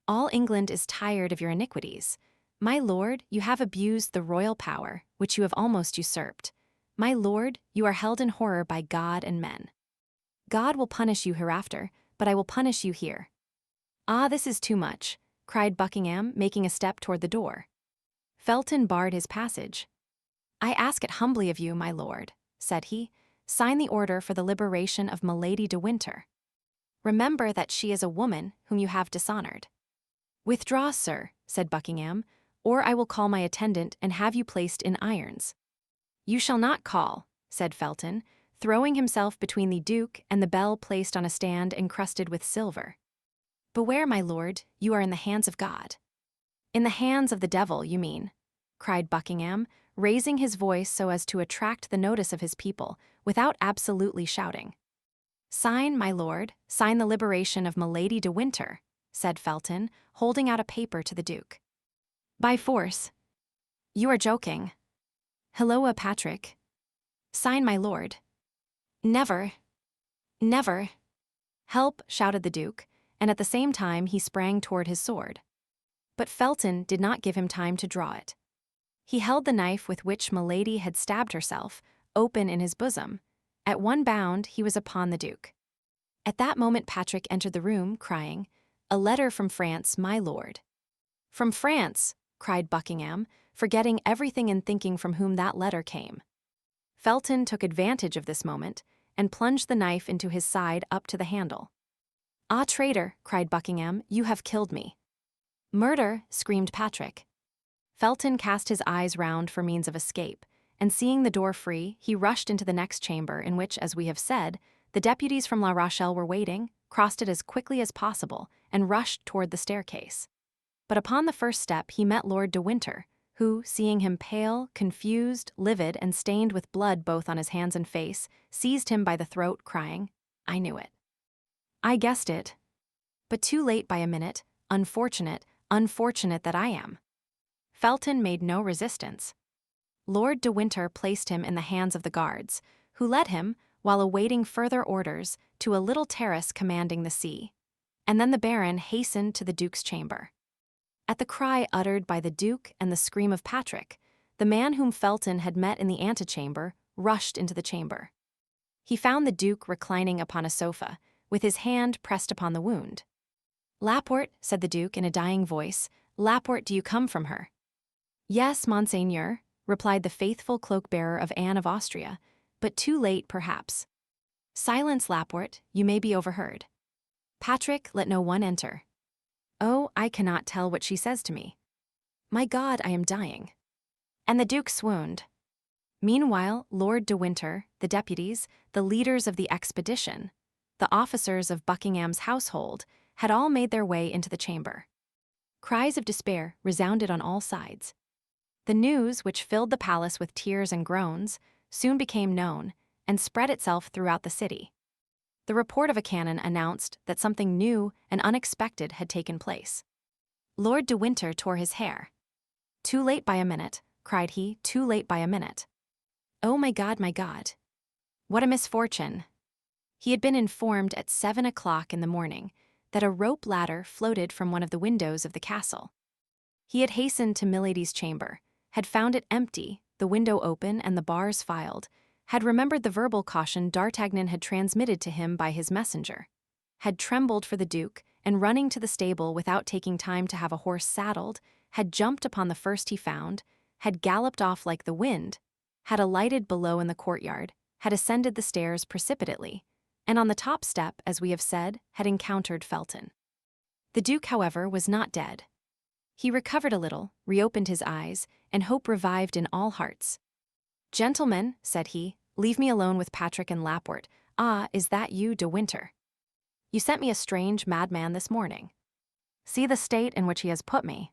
Speaker 1: All England is tired of your iniquities. My lord, you have abused the royal power, which you have almost usurped. My lord, you are held in horror by God and men. God will punish you hereafter, but I will punish you here." "Ah, this is too much," cried Buckingham, making a step toward the door. Felton barred his passage. "I ask it humbly of you, my lord," said he. "Sign the order for the liberation of Milady de Winter. Remember that she is a woman whom you have dishonored." "Withdraw, sir," said Buckingham, "or I will call my attendant and have you placed in irons." "You shall not call," said Felton, throwing himself between the Duke and the bell placed on a stand encrusted with silver. "Beware, my lord, you are in the hands of God." "In the hands of the devil, you mean," cried Buckingham, raising his voice so as to attract the notice of his people, without absolutely shouting. "Sign, my lord, sign the liberation of Milady de Winter," said Felton, holding out a paper to the Duke. "By force." "You are joking." "Hilloa, Patrick." "Sign, my lord." "Never. Never." "Help," shouted the Duke, and at the same time he sprang toward his sword. But Felton did not give him time to draw it. He held the knife with which Milady had stabbed herself, open in his bosom. At one bound he was upon the Duke. At that moment Patrick entered the room, crying, "A letter from France, my lord." "From France!" cried Buckingham, forgetting everything and thinking from whom that letter came. Felton took advantage of this moment, and plunged the knife into his side up to the handle. "Ah, traitor!" cried Buckingham, "you have killed me." "Murder!" screamed Patrick. Felton cast his eyes round for means of escape, and seeing the door free, he rushed into the next chamber in which, as we have said, the deputies from La Rochelle were waiting, crossed it as quickly as possible, and rushed toward the staircase. But upon the first step he met Lord de Winter, who, seeing him pale, confused, livid, and stained with blood both on his hands and face, seized him by the throat, crying, "I knew it. I guessed it. But too late by a minute, unfortunate, unfortunate that I am." Felton made no resistance. Lord de Winter placed him in the hands of the guards, who led him, while awaiting further orders, to a little terrace commanding the sea. And then the Baron hastened to the Duke's chamber. At the cry uttered by the Duke and the scream of Patrick, the man whom Felton had met in the antechamber rushed into the chamber. He found the Duke reclining upon a sofa, with his hand pressed upon the wound. "Laporte," said the Duke in a dying voice, "Laporte, do you come from her?" "Yes, monseigneur," replied the faithful cloak-bearer of Anne of Austria, "but too late, perhaps." "Silence, Laporte, you may be overheard." "Patrick, let no one enter." "Oh, I cannot tell what she says to me. My God, I am dying." And the Duke swooned. Meanwhile, Lord de Winter, the deputies, the leaders of the expedition, the officers of Buckingham's household, had all made their way into the chamber. Cries of despair resounded on all sides. The news, which filled the palace with tears and groans, soon became known, and spread itself throughout the city. The report of a cannon announced that something new and unexpected had taken place. Lord de Winter tore his hair. "Too late by a minute," cried he, "too late by a minute. Oh my God, my God! What a misfortune!" He had been informed at 7 o'clock in the morning that a rope ladder floated from one of the windows of the castle. He had hastened to Milady's chamber, had found it empty, the window open and the bars filed, had remembered the verbal caution D'Artagnan had transmitted to him by his messenger, had trembled for the Duke, and running to the stable without taking time to have a horse saddled, had jumped upon the first he found, had galloped off like the wind, had alighted below in the courtyard, had ascended the stairs precipitately, and on the top step, as we have said, had encountered Felton. The Duke, however, was not dead. He recovered a little, reopened his eyes, and hope revived in all hearts. "Gentlemen," said he, "leave me alone with Patrick and Laporte. Ah, is that you, de Winter? You sent me a strange madman this morning. See the state in which he has put me."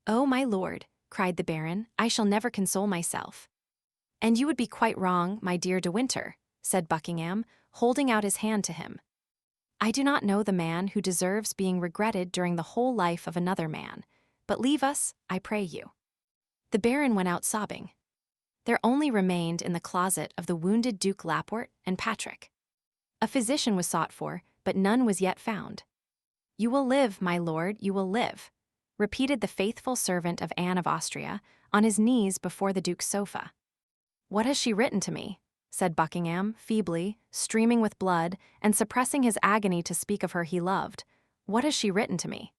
Speaker 1: "Oh, my lord," cried the Baron, "I shall never console myself." "And you would be quite wrong, my dear de Winter," said Buckingham, holding out his hand to him. "I do not know the man who deserves being regretted during the whole life of another man, but leave us, I pray you." The Baron went out sobbing. There only remained in the closet of the wounded Duke Laporte and Patrick. A physician was sought for, but none was yet found. "You will live, my lord, you will live," repeated the faithful servant of Anne of Austria, on his knees before the Duke's sofa. "What has she written to me?" said Buckingham, feebly, streaming with blood, and suppressing his agony to speak of her he loved. "What has she written to me?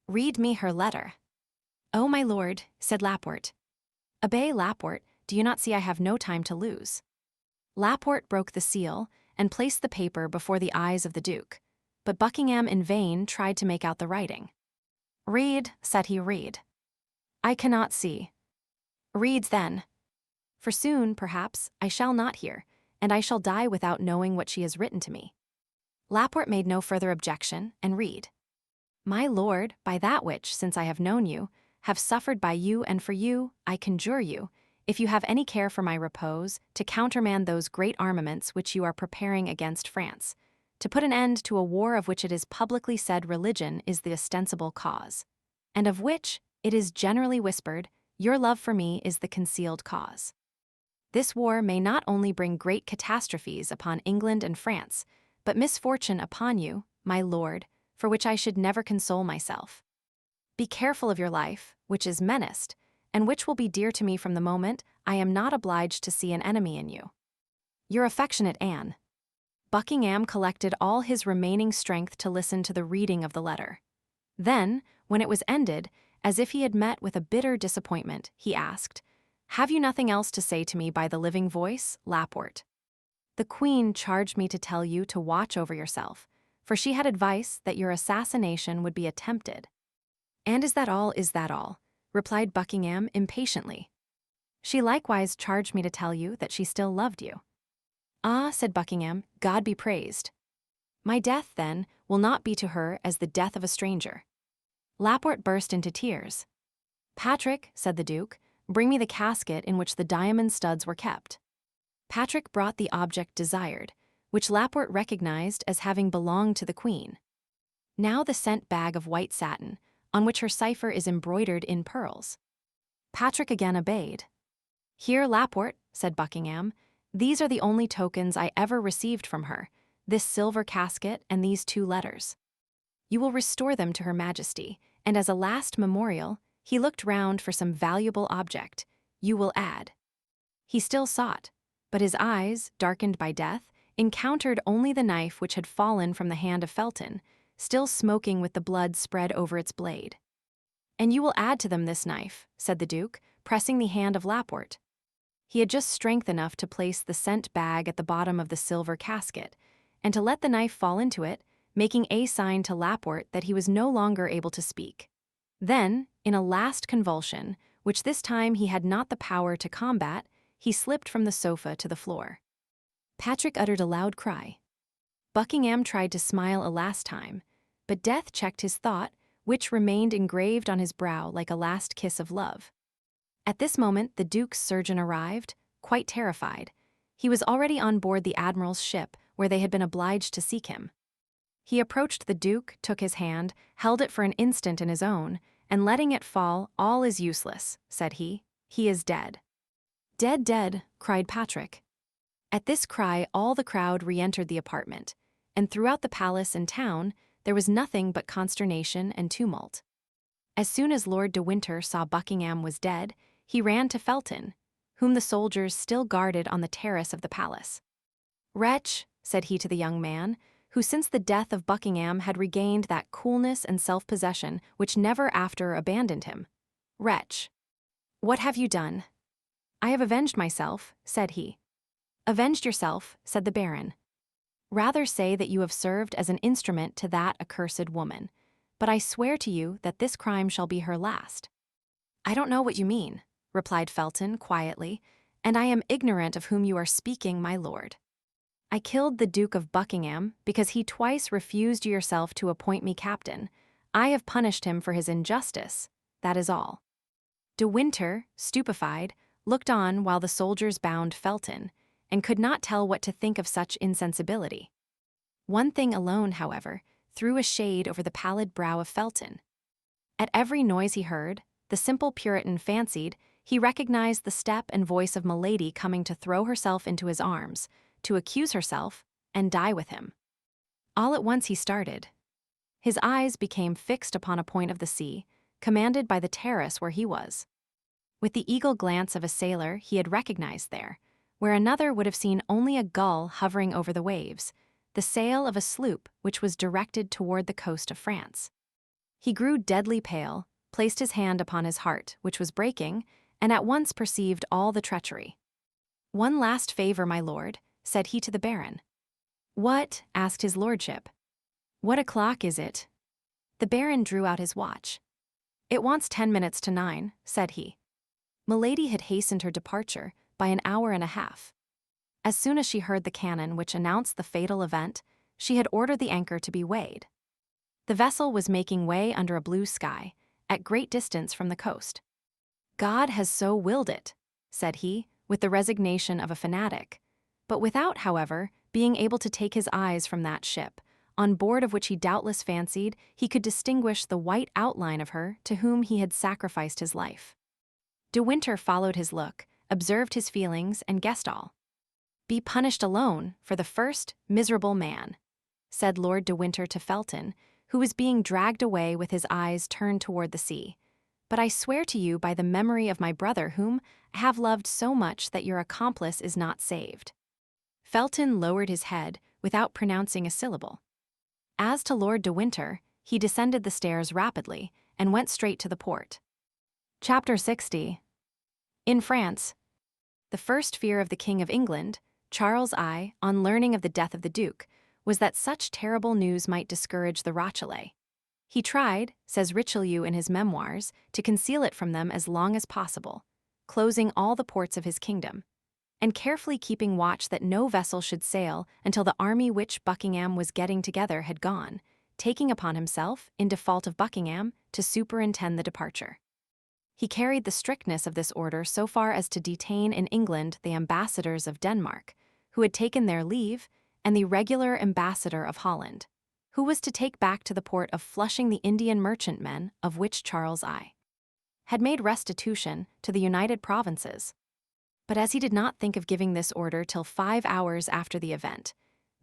Speaker 1: Read me her letter." "Oh, my lord," said Laporte. "Abbe Laporte, do you not see I have no time to lose?" Laporte broke the seal, and placed the paper before the eyes of the Duke, but Buckingham in vain tried to make out the writing. "Read," said he, "read." "I cannot see." "Read then. For soon, perhaps, I shall not hear, and I shall die without knowing what she has written to me." Laporte made no further objection, and read. "My lord, by that which, since I have known you, have suffered by you and for you, I conjure you, if you have any care for my repose, to countermand those great armaments which you are preparing against France, to put an end to a war of which it is publicly said religion is the ostensible cause, and of which, it is generally whispered, your love for me is the concealed cause. This war may not only bring great catastrophes upon England and France, but misfortune upon you, my lord, for which I should never console myself. Be careful of your life, which is menaced, and which will be dear to me from the moment I am not obliged to see an enemy in you. Your affectionate Anne. Buckingham collected all his remaining strength to listen to the reading of the letter. Then, when it was ended, as if he had met with a bitter disappointment, he asked, "Have you nothing else to say to me by the living voice, Laporte?" "The Queen charged me to tell you to watch over yourself, for she had advice that your assassination would be attempted." "And is that all, is that all?" replied Buckingham impatiently. "She likewise charged me to tell you that she still loved you." "Ah," said Buckingham, "God be praised. My death, then, will not be to her as the death of a stranger." Laporte burst into tears. "Patrick," said the Duke, "bring me the casket in which the diamond studs were kept." Patrick brought the object desired, which Laporte recognized as having belonged to the Queen. Now the sent bag of white satin, on which her cipher is embroidered in pearls. Patrick again obeyed. "Here, Laporte," said Buckingham, "these are the only tokens I ever received from her, this silver casket and these 2 letters. You will restore them to her Majesty, and as a last memorial," he looked round for some valuable object, "you will add." He still sought, but his eyes, darkened by death, encountered only the knife which had fallen from the hand of Felton, still smoking with the blood spread over its blade. "And you will add to them this knife," said the Duke, pressing the hand of Laporte. He had just strength enough to place the scent bag at the bottom of the silver casket, and to let the knife fall into it, making a sign to Laporte that he was no longer able to speak. Then, in a last convulsion, which this time he had not the power to combat, he slipped from the sofa to the floor. Patrick uttered a loud cry. Buckingham tried to smile a last time, but death checked his thought, which remained engraved on his brow like a last kiss of love. At this moment the Duke's surgeon arrived, quite terrified. He was already on board the Admiral's ship, where they had been obliged to seek him. He approached the Duke, took his hand, held it for an instant in his own, and letting it fall, "All is useless," said he. "He is dead." "Dead, dead," cried Patrick. At this cry all the crowd re-entered the apartment, and throughout the palace and town there was nothing but consternation and tumult. As soon as Lord de Winter saw Buckingham was dead, he ran to Felton, whom the soldiers still guarded on the terrace of the palace. "Wretch," said he to the young man, who since the death of Buckingham had regained that coolness and self-possession which never after abandoned him. "Wretch, what have you done?" "I have avenged myself," said he. "Avenged yourself," said the Baron. "Rather say that you have served as an instrument to that accursed woman, but I swear to you that this crime shall be her last." "I don't know what you mean," replied Felton quietly, "and I am ignorant of whom you are speaking, my lord. I killed the Duke of Buckingham because he twice refused yourself to appoint me captain. I have punished him for his injustice, that is all." De Winter, stupefied, looked on while the soldiers bound Felton, and could not tell what to think of such insensibility. One thing alone, however, threw a shade over the pallid brow of Felton. At every noise he heard, the simple Puritan fancied he recognized the step and voice of Milady coming to throw herself into his arms, to accuse herself, and die with him. All at once he started. His eyes became fixed upon a point of the sea, commanded by the terrace where he was. With the eagle glance of a sailor he had recognized there, where another would have seen only a gull hovering over the waves, the sail of a sloop which was directed toward the coast of France. He grew deadly pale, placed his hand upon his heart, which was breaking, and at once perceived all the treachery. "One last favor, my lord," said he to the Baron. "What?" asked his lordship. "What o'clock is it?" The Baron drew out his watch. "It wants 10 minutes to 9, said he. Milady had hastened her departure by an hour and a half. As soon as she heard the cannon which announced the fatal event, she had ordered the anchor to be weighed. The vessel was making way under a blue sky, at great distance from the coast. "God has so willed it," said he, with the resignation of a fanatic, but without, however, being able to take his eyes from that ship, on board of which he doubtless fancied he could distinguish the white outline of her to whom he had sacrificed his life. De Winter followed his look, observed his feelings, and guessed all. "Be punished alone for the first miserable man," said Lord de Winter to Felton, who was being dragged away with his eyes turned toward the sea. "But I swear to you by the memory of my brother whom I have loved so much that your accomplice is not saved." Felton lowered his head, without pronouncing a syllable. As to Lord de Winter, he descended the stairs rapidly and went straight to the port. Chapter 60. In France. The first fear of the King of England, Charles I, on learning of the death of the Duke, was that such terrible news might discourage the Rochellais. He tried, says Richelieu in his memoirs, to conceal it from them as long as possible, closing all the ports of his kingdom, and carefully keeping watch that no vessel should sail until the army which Buckingham was getting together had gone, taking upon himself, in default of Buckingham, to superintend the departure. He carried the strictness of this order so far as to detain in England the ambassadors of Denmark, who had taken their leave, and the regular ambassador of Holland, who was to take back to the port of Flushing the Indian merchantmen of which Charles I had made restitution to the United Provinces. But as he did not think of giving this order till 5 hours after the event,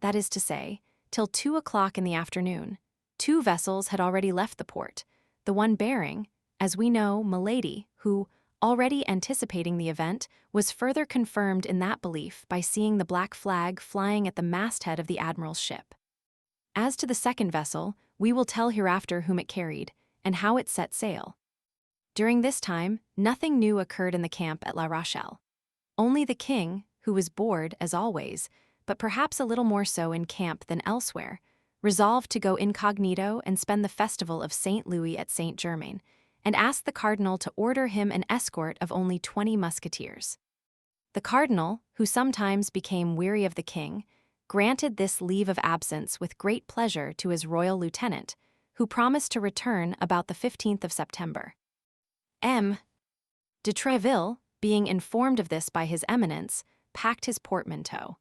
Speaker 1: that is to say, till 2 o'clock in the afternoon, 2 vessels had already left the port, the one bearing, as we know, Milady, who, already anticipating the event, was further confirmed in that belief by seeing the black flag flying at the masthead of the admiral's ship. As to the second vessel, we will tell hereafter whom it carried, and how it set sail. During this time, nothing new occurred in the camp at La Rochelle. Only the king, who was bored as always, but perhaps a little more so in camp than elsewhere, resolved to go incognito and spend the festival of St. Louis at St. Germain, and asked the cardinal to order him an escort of only 20 musketeers. The cardinal, who sometimes became weary of the king, granted this leave of absence with great pleasure to his royal lieutenant, who promised to return about the 15th of September. M. de Treville, being informed of this by his eminence, packed his portmanteau.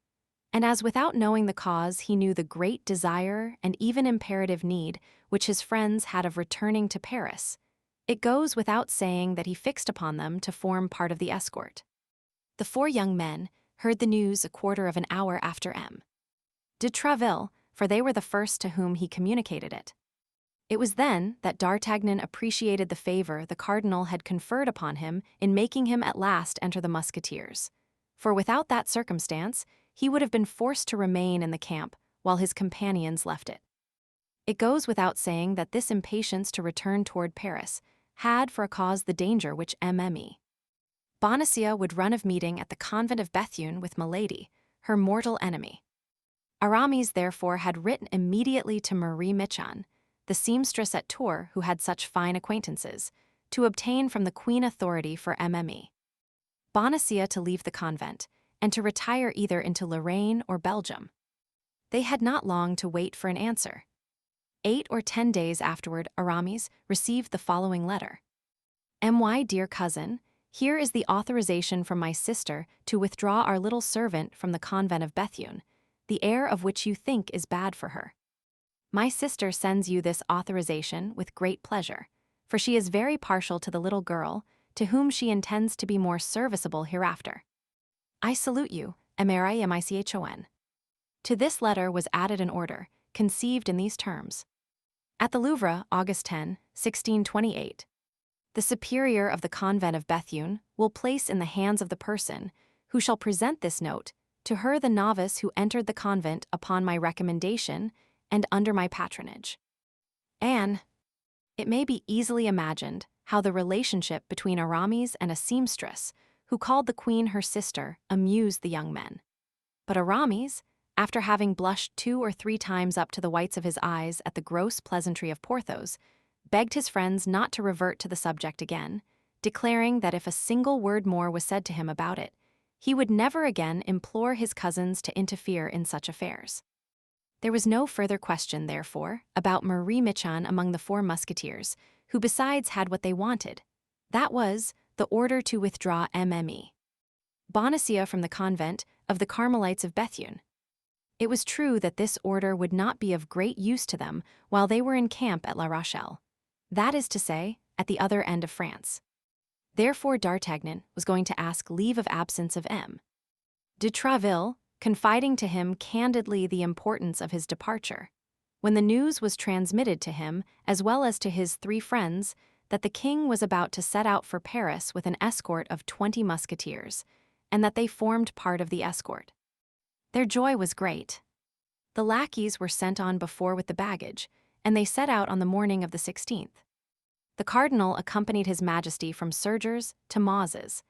Speaker 1: And as without knowing the cause he knew the great desire and even imperative need which his friends had of returning to Paris, it goes without saying that he fixed upon them to form part of the escort. The 4 young men heard the news a quarter of an hour after M. de Treville, for they were the first to whom he communicated it. It was then that D'Artagnan appreciated the favor the cardinal had conferred upon him in making him at last enter the Musketeers, for without that circumstance he would have been forced to remain in the camp while his companions left it. It goes without saying that this impatience to return toward Paris had for a cause the danger which Mme. Bonacieux would run of meeting at the convent of Bethune with Milady, her mortal enemy. Aramis therefore had written immediately to Marie Michon, the seamstress at Tours who had such fine acquaintances, to obtain from the queen authority for Mme. Bonacieux to leave the convent, and to retire either into Lorraine or Belgium. They had not long to wait for an answer. 8 or 10 days afterward, Aramis received the following letter. My dear cousin, here is the authorization from my sister to withdraw our little servant from the convent of Bethune, the air of which you think is bad for her. My sister sends you this authorization with great pleasure, for she is very partial to the little girl, to whom she intends to be more serviceable hereafter. I salute you, Michon. To this letter was added an order, conceived in these terms. At the Louvre, August 10, 1628. The superior of the convent of Bethune will place in the hands of the person who shall present this note to her the novice who entered the convent upon my recommendation and under my patronage. Anne. It may be easily imagined how the relationship between Aramis and a seamstress, who called the queen her sister, amused the young men. But Aramis, after having blushed 2 or 3 times up to the whites of his eyes at the gross pleasantry of Porthos, begged his friends not to revert to the subject again, declaring that if a single word more was said to him about it, he would never again implore his cousins to interfere in such affairs. There was no further question, therefore, about Marie Michon among the 4 musketeers, who besides had what they wanted. That was the order to withdraw Mme. Bonacieux from the convent of the Carmelites of Bethune. It was true that this order would not be of great use to them while they were in camp at La Rochelle, that is to say, at the other end of France. Therefore D'Artagnan was going to ask leave of absence of M. de Treville, confiding to him candidly the importance of his departure, when the news was transmitted to him, as well as to his 3 friends, that the king was about to set out for Paris with an escort of 20 musketeers, and that they formed part of the escort. Their joy was great. The lackeys were sent on before with the baggage, and they set out on the morning of the 16th. The cardinal accompanied his majesty from Surgers to Mauses,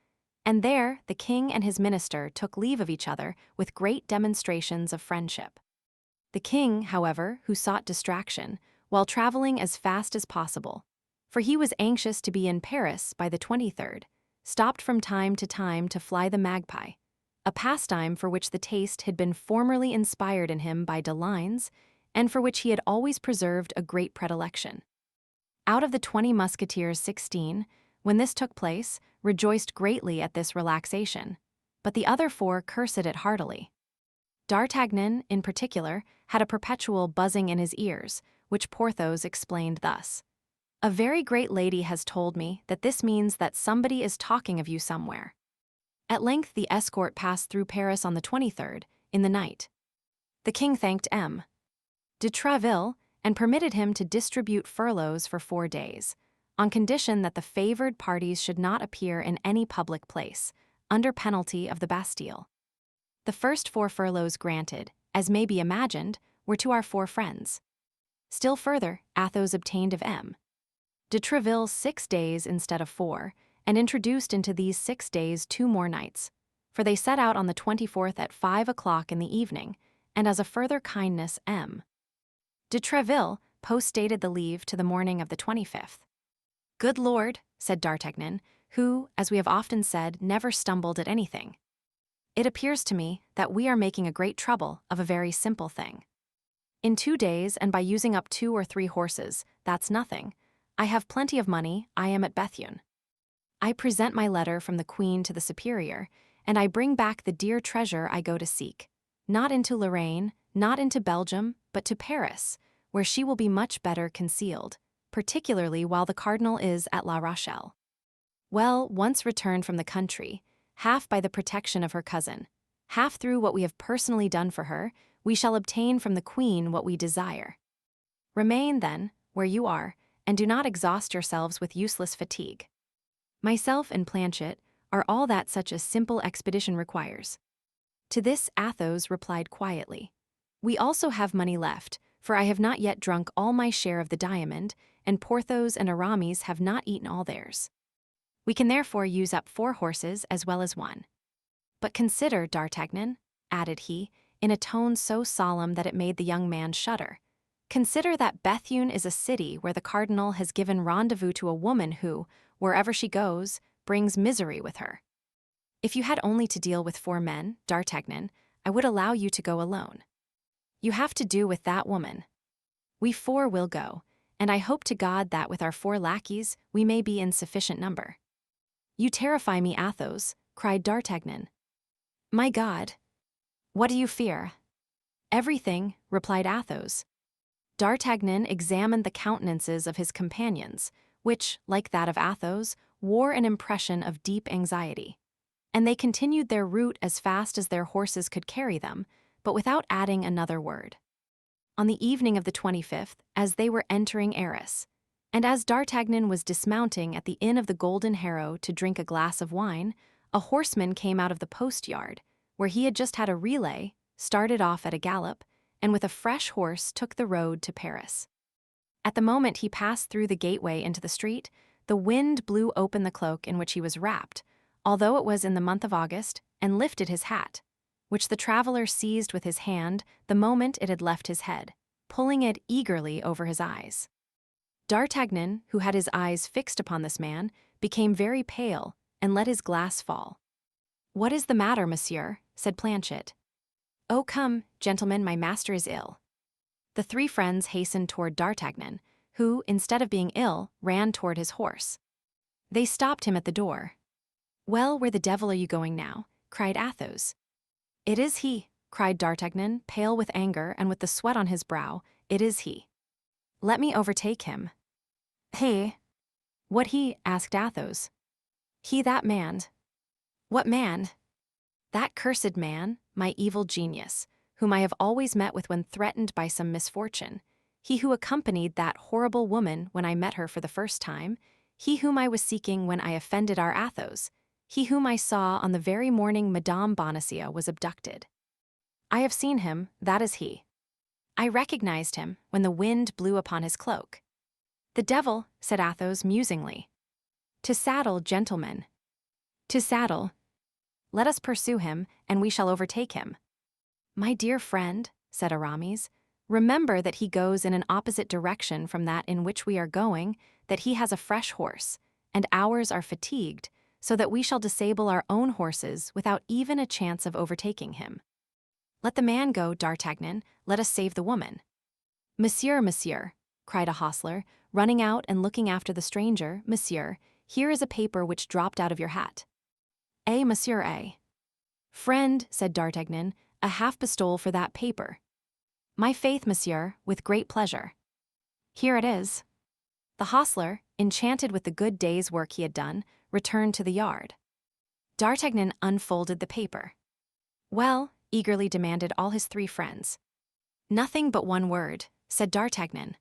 Speaker 1: and there the king and his minister took leave of each other with great demonstrations of friendship. The king, however, who sought distraction, while traveling as fast as possible, for he was anxious to be in Paris by the 23rd, stopped from time to fly the magpie, a pastime for which the taste had been formerly inspired in him by Delines, and for which he had always preserved a great predilection. Out of the 20 musketeers, 16, when this took place, rejoiced greatly at this relaxation, but the other 4 cursed it heartily. D'Artagnan, in particular, had a perpetual buzzing in his ears, which Porthos explained thus. "A very great lady has told me that this means that somebody is talking of you somewhere." At length the escort passed through Paris on the 23rd, in the night. The king thanked M. de Tréville and permitted him to distribute furloughs for 4 days, on condition that the favored parties should not appear in any public place, under penalty of the Bastille. The first 4 furloughs granted, as may be imagined, were to our 4 friends. Still further, Athos obtained of M. de Tréville 6 days instead of 4, and introduced into these 6 days 2 more nights, for they set out on the 24th at 5 o'clock in the evening, and as a further kindness M. de Tréville postdated the leave to the morning of the 25th. "Good Lord," said D'Artagnan, who, as we have often said, never stumbled at anything, "it appears to me that we are making a great trouble of a very simple thing. In 2 days, and by using up 2 or 3 horses, that's nothing. I have plenty of money, I am at Bethune. I present my letter from the Queen to the Superior, and I bring back the dear treasure I go to seek, not into Lorraine, not into Belgium, but to Paris, where she will be much better concealed, particularly while the cardinal is at La Rochelle. Well, once returned from the country, half by the protection of her cousin, half through what we have personally done for her, we shall obtain from the Queen what we desire. Remain, then, where you are, and do not exhaust yourselves with useless fatigue. Myself and Planchet are all that such a simple expedition requires." To this Athos replied quietly, "We also have money left, for I have not yet drunk all my share of the diamond, and Porthos and Aramis have not eaten all theirs. We can therefore use up 4 horses as well as 1. But consider, D'Artagnan," added he, in a tone so solemn that it made the young man shudder, "consider that Bethune is a city where the cardinal has given rendezvous to a woman who, wherever she goes, brings misery with her. If you had only to deal with 4 men, D'Artagnan, I would allow you to go alone. You have to do with that woman. We 4 will go, and I hope to God that with our 4 lackeys we may be in sufficient number." "You terrify me, Athos," cried D'Artagnan. "My God! What do you fear?" "Everything," replied Athos. D'Artagnan examined the countenances of his companions, which, like that of Athos, wore an impression of deep anxiety, and they continued their route as fast as their horses could carry them, but without adding another word. On the evening of the 25th, as they were entering Arras, and as D'Artagnan was dismounting at the Inn of the Golden Harrow to drink a glass of wine, a horseman came out of the post-yard, where he had just had a relay, started off at a gallop, and with a fresh horse took the road to Paris. At the moment he passed through the gateway into the street, the wind blew open the cloak in which he was wrapped, although it was in the month of August, and lifted his hat, which the traveler seized with his hand the moment it had left his head, pulling it eagerly over his eyes. D'Artagnan, who had his eyes fixed upon this man, became very pale, and let his glass fall. "What is the matter, monsieur?" said Planchet. "Oh, come, gentlemen, my master is ill." The 3 friends hastened toward D'Artagnan, who, instead of being ill, ran toward his horse. They stopped him at the door. "Well, where the devil are you going now?" cried Athos. "It is he," cried D'Artagnan, pale with anger and with the sweat on his brow. "It is he. Let me overtake him." "He? What he?" asked Athos. "He, that man." "What man?" "That cursed man, my evil genius, whom I have always met with when threatened by some misfortune, he who accompanied that horrible woman when I met her for the first time, he whom I was seeking when I offended our Athos, he whom I saw on the very morning Madame Bonacieux was abducted. I have seen him, that is he." I recognized him when the wind blew upon his cloak. The devil, said Athos musingly. To saddle, gentlemen. To saddle. Let us pursue him, and we shall overtake him. My dear friend, said Aramis, remember that he goes in an opposite direction from that in which we are going, that he has a fresh horse, and ours are fatigued, so that we shall disable our own horses without even a chance of overtaking him. Let the man go, D'Artagnan, let us save the woman. Monsieur, monsieur, cried a hostler, running out and looking after the stranger. Monsieur, here is a paper which dropped out of your hat. Monsieur, Friend, said D'Artagnan, a half-pistole for that paper. My faith, monsieur, with great pleasure. Here it is. The hostler, enchanted with the good day's work he had done, returned to the yard. D'Artagnan unfolded the paper. Well, eagerly demanded all his three friends. Nothing but one word, said D'Artagnan.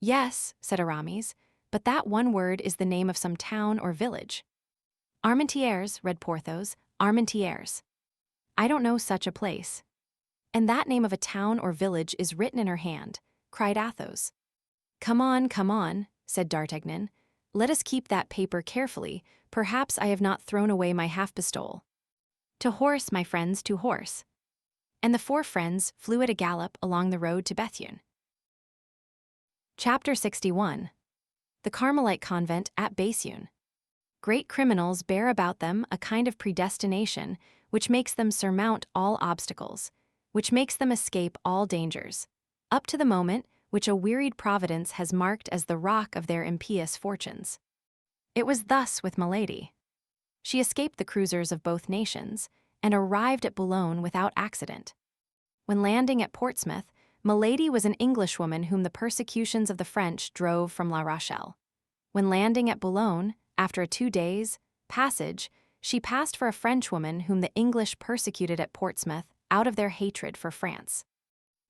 Speaker 1: Yes, said Aramis, but that one word is the name of some town or village. Armentières, read Porthos, Armentières. I don't know such a place. And that name of a town or village is written in her hand, cried Athos. Come on, said D'Artagnan. Let us keep that paper carefully. Perhaps I have not thrown away my half-pistole. To horse, my friends, to horse. And the four friends flew at a gallop along the road to Bethune. Chapter 61. The Carmelite Convent at Bethune. Great criminals bear about them a kind of predestination which makes them surmount all obstacles, which makes them escape all dangers, up to the moment which a wearied Providence has marked as the rock of their impious fortunes. It was thus with Milady. She escaped the cruisers of both nations, and arrived at Boulogne without accident. When landing at Portsmouth, Milady was an Englishwoman whom the persecutions of the French drove from La Rochelle. When landing at Boulogne, after a 2 days' passage, she passed for a Frenchwoman whom the English persecuted at Portsmouth out of their hatred for France.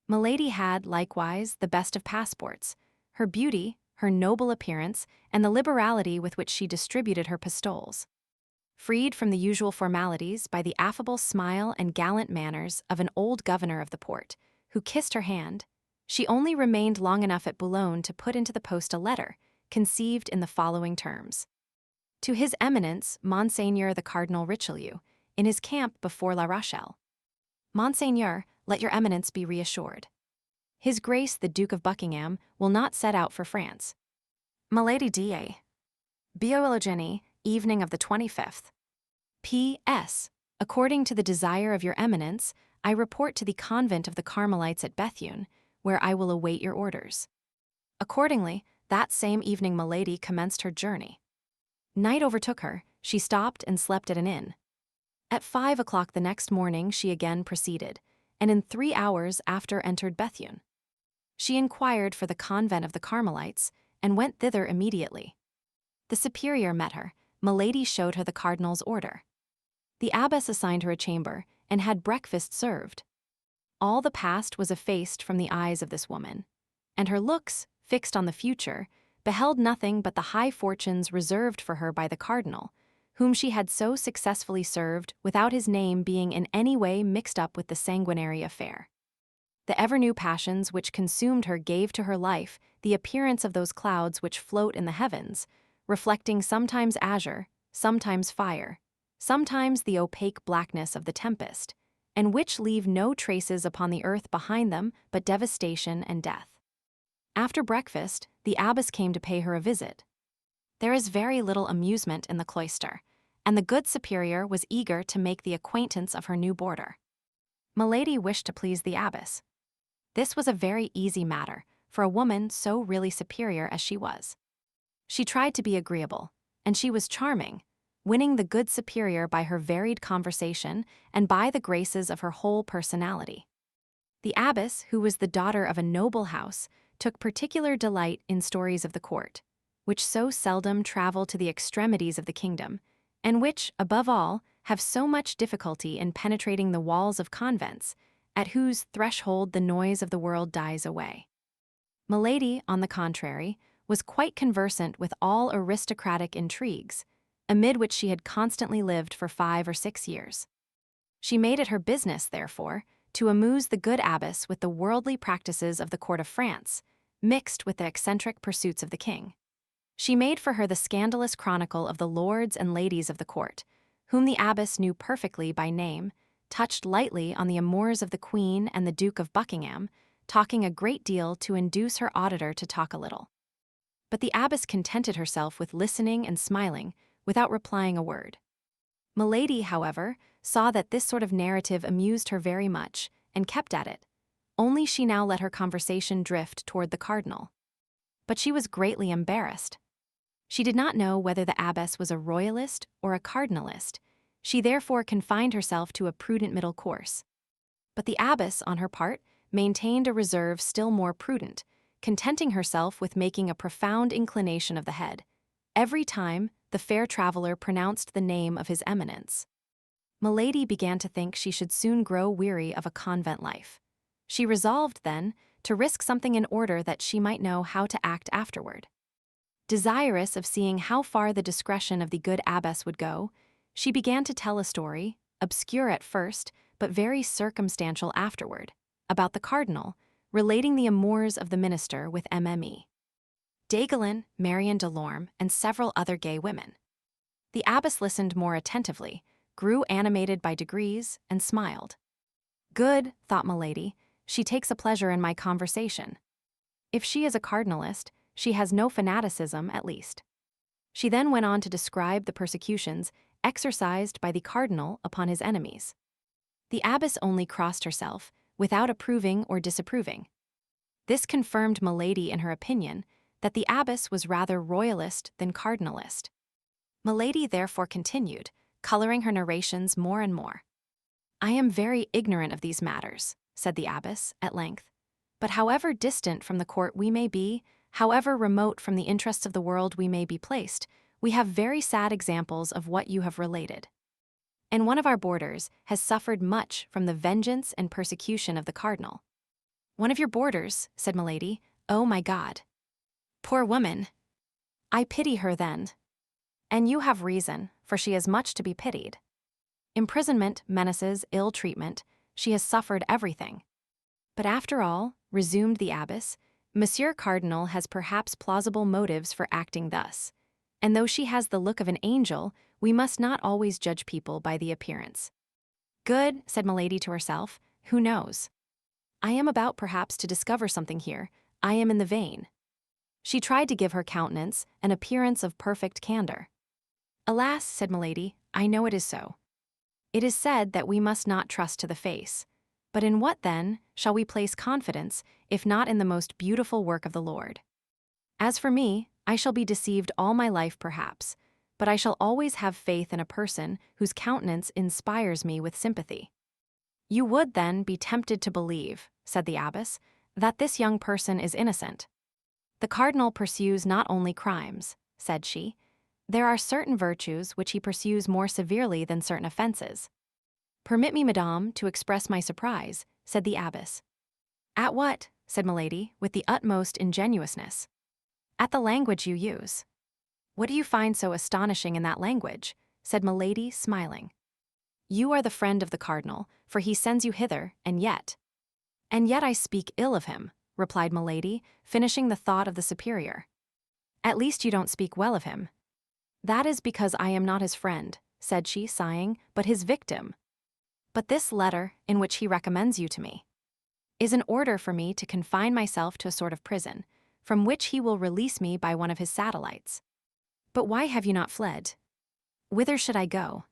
Speaker 1: Milady had, likewise, the best of passports, her beauty, her noble appearance, and the liberality with which she distributed her pistoles. Freed from the usual formalities by the affable smile and gallant manners of an old governor of the port, who kissed her hand, she only remained long enough at Boulogne to put into the post a letter, conceived in the following terms. To His Eminence, Monseigneur the Cardinal Richelieu, in his camp before La Rochelle. Monseigneur, let your Eminence be reassured. His Grace the Duke of Buckingham will not set out for France. Milady D.A. Bioilogeny, evening of the 25th. P.S. According to the desire of your Eminence, I report to the convent of the Carmelites at Bethune, where I will await your orders. Accordingly, that same evening Milady commenced her journey. Night overtook her, she stopped and slept at an inn. At 5 o'clock the next morning she again proceeded, and in 3 hours after entered Bethune. She inquired for the convent of the Carmelites, and went thither immediately. The superior met her. Milady showed her the cardinal's order. The abbess assigned her a chamber, and had breakfast served. All the past was effaced from the eyes of this woman, and her looks, fixed on the future, beheld nothing but the high fortunes reserved for her by the cardinal, whom she had so successfully served without his name being in any way mixed up with the sanguinary affair. The ever-new passions which consumed her gave to her life the appearance of those clouds which float in the heavens, reflecting sometimes azure, sometimes fire, sometimes the opaque blackness of the tempest, and which leave no traces upon the earth behind them but devastation and death. After breakfast, the abbess came to pay her a visit. There is very little amusement in the cloister, and the good superior was eager to make the acquaintance of her new boarder. Milady wished to please the abbess. This was a very easy matter for a woman so really superior as she was. She tried to be agreeable, and she was charming, winning the good superior by her varied conversation and by the graces of her whole personality. The abbess, who was the daughter of a noble house, took particular delight in stories of the court, which so seldom travel to the extremities of the kingdom, and which, above all, have so much difficulty in penetrating the walls of convents, at whose threshold the noise of the world dies away. Milady, on the contrary, was quite conversant with all aristocratic intrigues, amid which she had constantly lived for 5 or 6 years. She made it her business, therefore, to amuse the good abbess with the worldly practices of the court of France, mixed with the eccentric pursuits of the king. She made for her the scandalous chronicle of the lords and ladies of the court, whom the abbess knew perfectly by name, touched lightly on the amours of the Queen and the Duke of Buckingham, talking a great deal to induce her auditor to talk a little. But the abbess contented herself with listening and smiling, without replying a word. Milady, however, saw that this sort of narrative amused her very much, and kept at it, only she now let her conversation drift toward the cardinal. But she was greatly embarrassed. She did not know whether the abbess was a royalist or a cardinalist. She therefore confined herself to a prudent middle course. But the abbess, on her part, maintained a reserve still more prudent, contenting herself with making a profound inclination of the head, every time the fair traveler pronounced the name of his eminence. Milady began to think she should soon grow weary of a convent life. She resolved, then, to risk something in order that she might know how to act afterward. Desirous of seeing how far the discretion of the good abbess would go, she began to tell a story, obscure at first, but very circumstantial afterward, about the cardinal, relating the amours of the minister with Mme. Daigelin, Marion Delorme, and several other gay women. The abbess listened more attentively, grew animated by degrees, and smiled. Good, thought Milady, she takes a pleasure in my conversation. If she is a cardinalist, she has no fanaticism, at least. She then went on to describe the persecutions exercised by the cardinal upon his enemies. The abbess only crossed herself, without approving or disapproving. This confirmed Milady in her opinion that the abbess was rather royalist than cardinalist. Milady therefore continued, coloring her narrations more and more. "I am very ignorant of these matters," said the abbess, at length. "But however distant from the court we may be, however remote from the interests of the world we may be placed, we have very sad examples of what you have related. And one of our boarders has suffered much from the vengeance and persecution of the cardinal." "One of your boarders," said Milady. "Oh, my God! Poor woman! I pity her then. And you have reason, for she is much to be pitied. Imprisonment, menaces, ill treatment, she has suffered everything. But after all," resumed the abbess, "Monsieur Cardinal has perhaps plausible motives for acting thus, and though she has the look of an angel, we must not always judge people by the appearance." "Good," said Milady to herself, "who knows? I am about perhaps to discover something here. I am in the vein." She tried to give her countenance an appearance of perfect candor. "Alas," said Milady, "I know it is so. It is said that we must not trust to the face. But in what, then, shall we place confidence, if not in the most beautiful work of the Lord? As for me, I shall be deceived all my life perhaps, but I shall always have faith in a person whose countenance inspires me with sympathy." "You would, then, be tempted to believe," said the abbess, "that this young person is innocent." "The cardinal pursues not only crimes," said she. "There are certain virtues which he pursues more severely than certain offenses." "Permit me, madame, to express my surprise," said the abbess. "At what?" said Milady, with the utmost ingenuousness. "At the language you use." "What do you find so astonishing in that language?" said Milady, smiling. "You are the friend of the cardinal, for he sends you hither, and yet—" "And yet I speak ill of him," replied Milady, finishing the thought of the superior. "At least you don't speak well of him." "That is because I am not his friend," said she, sighing, "but his victim. But this letter, in which he recommends you to me, is an order for me to confine myself to a sort of prison, from which he will release me by one of his satellites. But why have you not fled? Whither should I go?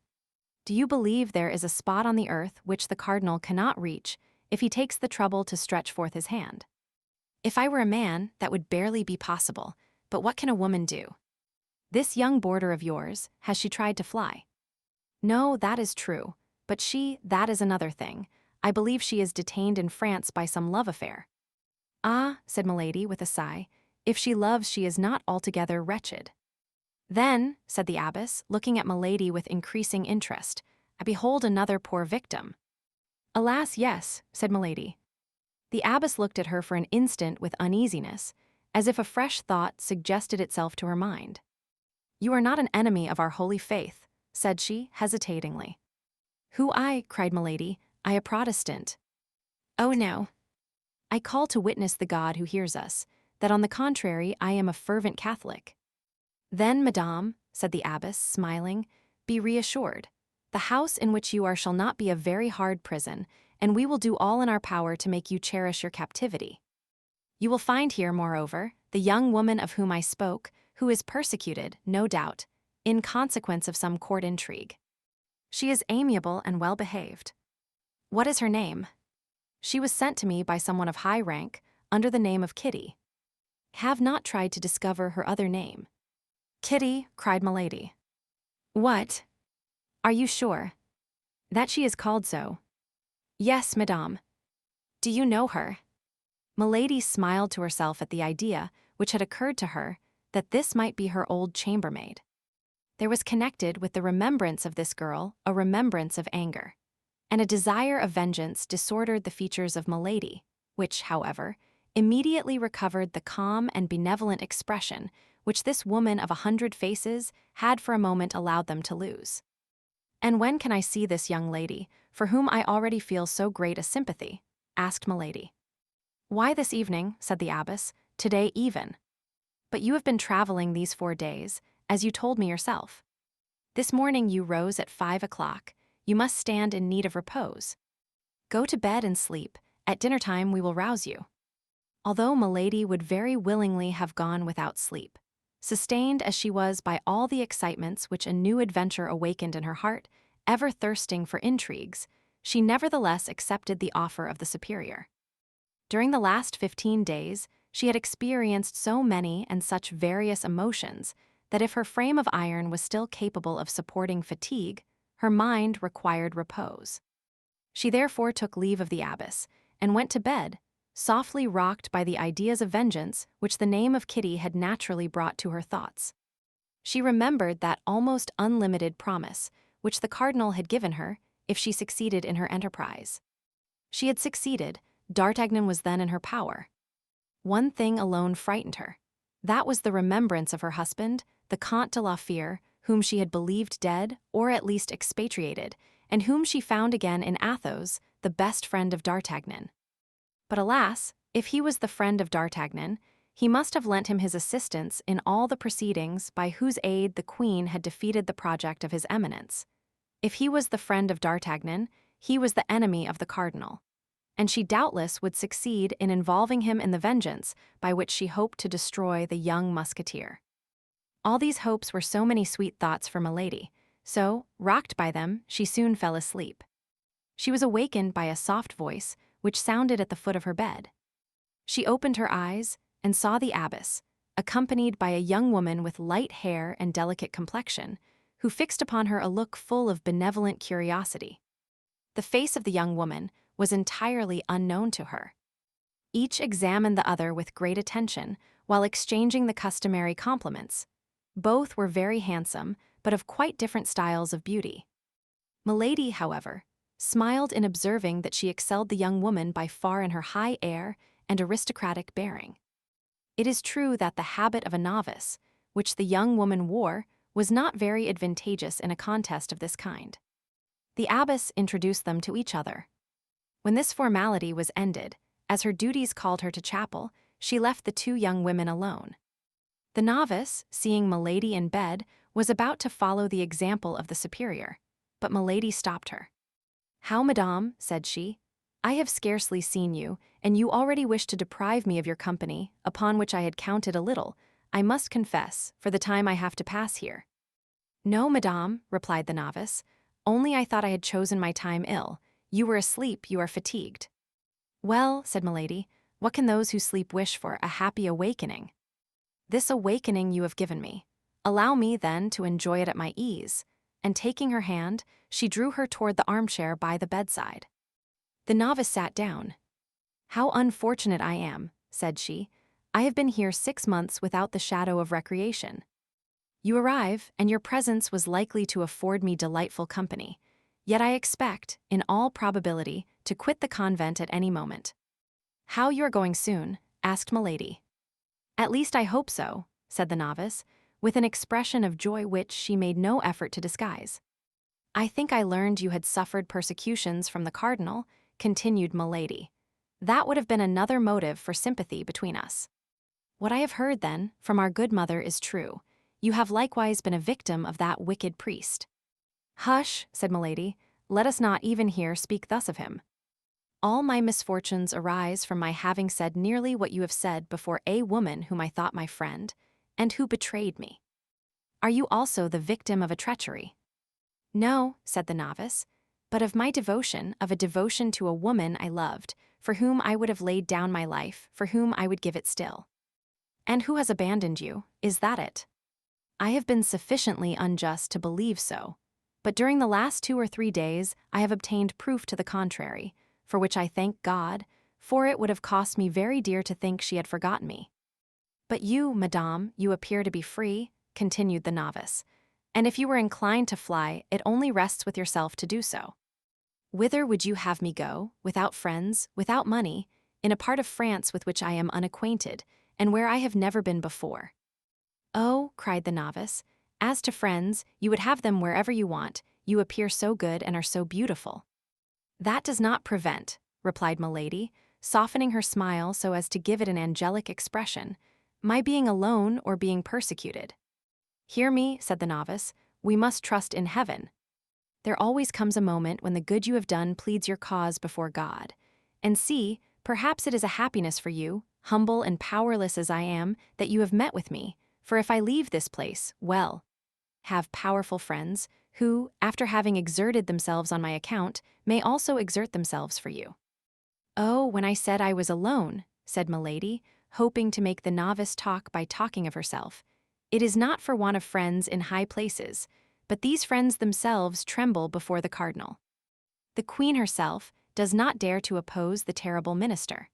Speaker 1: Do you believe there is a spot on the earth which the cardinal cannot reach if he takes the trouble to stretch forth his hand? If I were a man, that would barely be possible, but what can a woman do? This young boarder of yours, has she tried to fly?" "No, that is true. But that is another thing. I believe she is detained in France by some love affair." "Ah," said Milady with a sigh, "if she loves she is not altogether wretched." "Then," said the abbess, looking at Milady with increasing interest, "I behold another poor victim." "Alas, yes," said Milady. The abbess looked at her for an instant with uneasiness, as if a fresh thought suggested itself to her mind. "You are not an enemy of our holy faith," said she, hesitatingly. "Who I?" cried Milady. "I a Protestant." Oh no. I call to witness the God who hears us, that on the contrary I am a fervent Catholic. Then, madame, said the abbess, smiling, be reassured. The house in which you are shall not be a very hard prison, and we will do all in our power to make you cherish your captivity. You will find here, moreover, the young woman of whom I spoke, who is persecuted, no doubt, in consequence of some court intrigue. She is amiable and well-behaved. What is her name? She was sent to me by someone of high rank, under the name of Kitty. Have not tried to discover her other name. Kitty, cried Milady. What? Are you sure? That she is called so? Yes, madame. Do you know her? Milady smiled to herself at the idea, which had occurred to her, that this might be her old chambermaid. There was connected with the remembrance of this girl a remembrance of anger, and a desire of vengeance disordered the features of Milady, which, however, immediately recovered the calm and benevolent expression which this woman of 100 faces had for a moment allowed them to lose. And when can I see this young lady, for whom I already feel so great a sympathy? Asked Milady. Why this evening, said the abbess, today even. But you have been traveling these 4 days, as you told me yourself. This morning you rose at 5 o'clock. You must stand in need of repose. Go to bed and sleep. At dinner time we will rouse you. Although Milady would very willingly have gone without sleep, sustained as she was by all the excitements which a new adventure awakened in her heart, ever thirsting for intrigues, she nevertheless accepted the offer of the superior. During the last 15 days, she had experienced so many and such various emotions that if her frame of iron was still capable of supporting fatigue, her mind required repose. She therefore took leave of the abbess and went to bed, softly rocked by the ideas of vengeance which the name of Kitty had naturally brought to her thoughts. She remembered that almost unlimited promise which the cardinal had given her if she succeeded in her enterprise. She had succeeded. D'Artagnan was then in her power. One thing alone frightened her. That was the remembrance of her husband, the Comte de la Fere, whom she had believed dead, or at least expatriated, and whom she found again in Athos, the best friend of D'Artagnan. But alas, if he was the friend of D'Artagnan, he must have lent him his assistance in all the proceedings by whose aid the Queen had defeated the project of his Eminence. If he was the friend of D'Artagnan, he was the enemy of the cardinal, and she doubtless would succeed in involving him in the vengeance by which she hoped to destroy the young musketeer. All these hopes were so many sweet thoughts for Milady, so, rocked by them, she soon fell asleep. She was awakened by a soft voice, which sounded at the foot of her bed. She opened her eyes and saw the abbess, accompanied by a young woman with light hair and delicate complexion, who fixed upon her a look full of benevolent curiosity. The face of the young woman was entirely unknown to her. Each examined the other with great attention, while exchanging the customary compliments. Both were very handsome, but of quite different styles of beauty. Milady, however, smiled in observing that she excelled the young woman by far in her high air and aristocratic bearing. It is true that the habit of a novice, which the young woman wore, was not very advantageous in a contest of this kind. The abbess introduced them to each other. When this formality was ended, as her duties called her to chapel, she left the 2 young women alone. The novice, seeing Milady in bed, was about to follow the example of the superior, but Milady stopped her. "How, madame," said she, "I have scarcely seen you, and you already wish to deprive me of your company, upon which I had counted a little, I must confess, for the time I have to pass here." "No, madame," replied the novice, "only I thought I had chosen my time ill. You were asleep, you are fatigued." "Well," said Milady, "what can those who sleep wish for? A happy awakening. This awakening you have given me. Allow me, then, to enjoy it at my ease." And taking her hand, she drew her toward the armchair by the bedside. The novice sat down. "How unfortunate I am," said she. "I have been here 6 months without the shadow of recreation. You arrive, and your presence was likely to afford me delightful company. Yet I expect, in all probability, to quit the convent at any moment." "How, you are going soon?" asked Milady. "At least I hope so," said the novice, with an expression of joy which she made no effort to disguise. "I think I learned you had suffered persecutions from the cardinal," continued Milady, That would have been another motive for sympathy between us. What I have heard, then, from our good mother is true. You have likewise been a victim of that wicked priest. Hush, said Milady, let us not even here speak thus of him. All my misfortunes arise from my having said nearly what you have said before a woman whom I thought my friend, and who betrayed me. Are you also the victim of a treachery? No, said the novice, but of my devotion, of a devotion to a woman I loved, for whom I would have laid down my life, for whom I would give it still. And who has abandoned you, is that it? I have been sufficiently unjust to believe so, but during the last 2 or 3 days I have obtained proof to the contrary, for which I thank God, for it would have cost me very dear to think she had forgotten me. But you, madame, you appear to be free, continued the novice, and if you were inclined to fly, it only rests with yourself to do so. Whither would you have me go, without friends, without money, in a part of France with which I am unacquainted, and where I have never been before? Oh, cried the novice, as to friends, you would have them wherever you want, you appear so good and are so beautiful. That does not prevent, replied Milady, softening her smile so as to give it an angelic expression, my being alone or being persecuted. Hear me, said the novice, we must trust in heaven. There always comes a moment when the good you have done pleads your cause before God. And see, perhaps it is a happiness for you, humble and powerless as I am, that you have met with me, for if I leave this place, well, have powerful friends, who, after having exerted themselves on my account, may also exert themselves for you. Oh, when I said I was alone, said Milady, hoping to make the novice talk by talking of herself, it is not for want of friends in high places, but these friends themselves tremble before the cardinal. The queen herself does not dare to oppose the terrible minister.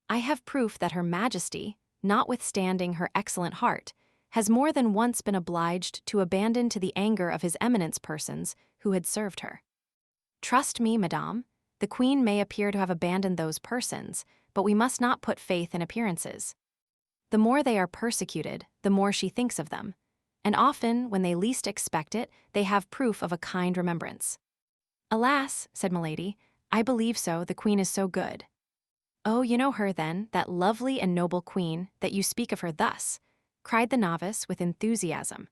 Speaker 1: I have proof that her majesty, notwithstanding her excellent heart, has more than once been obliged to abandon to the anger of his eminence persons who had served her. Trust me, madame, the queen may appear to have abandoned those persons, but we must not put faith in appearances. The more they are persecuted, the more she thinks of them, and often, when they least expect it, they have proof of a kind remembrance. Alas, said Milady, I believe so, the queen is so good. Oh, you know her then, that lovely and noble queen, that you speak of her thus, cried the novice with enthusiasm.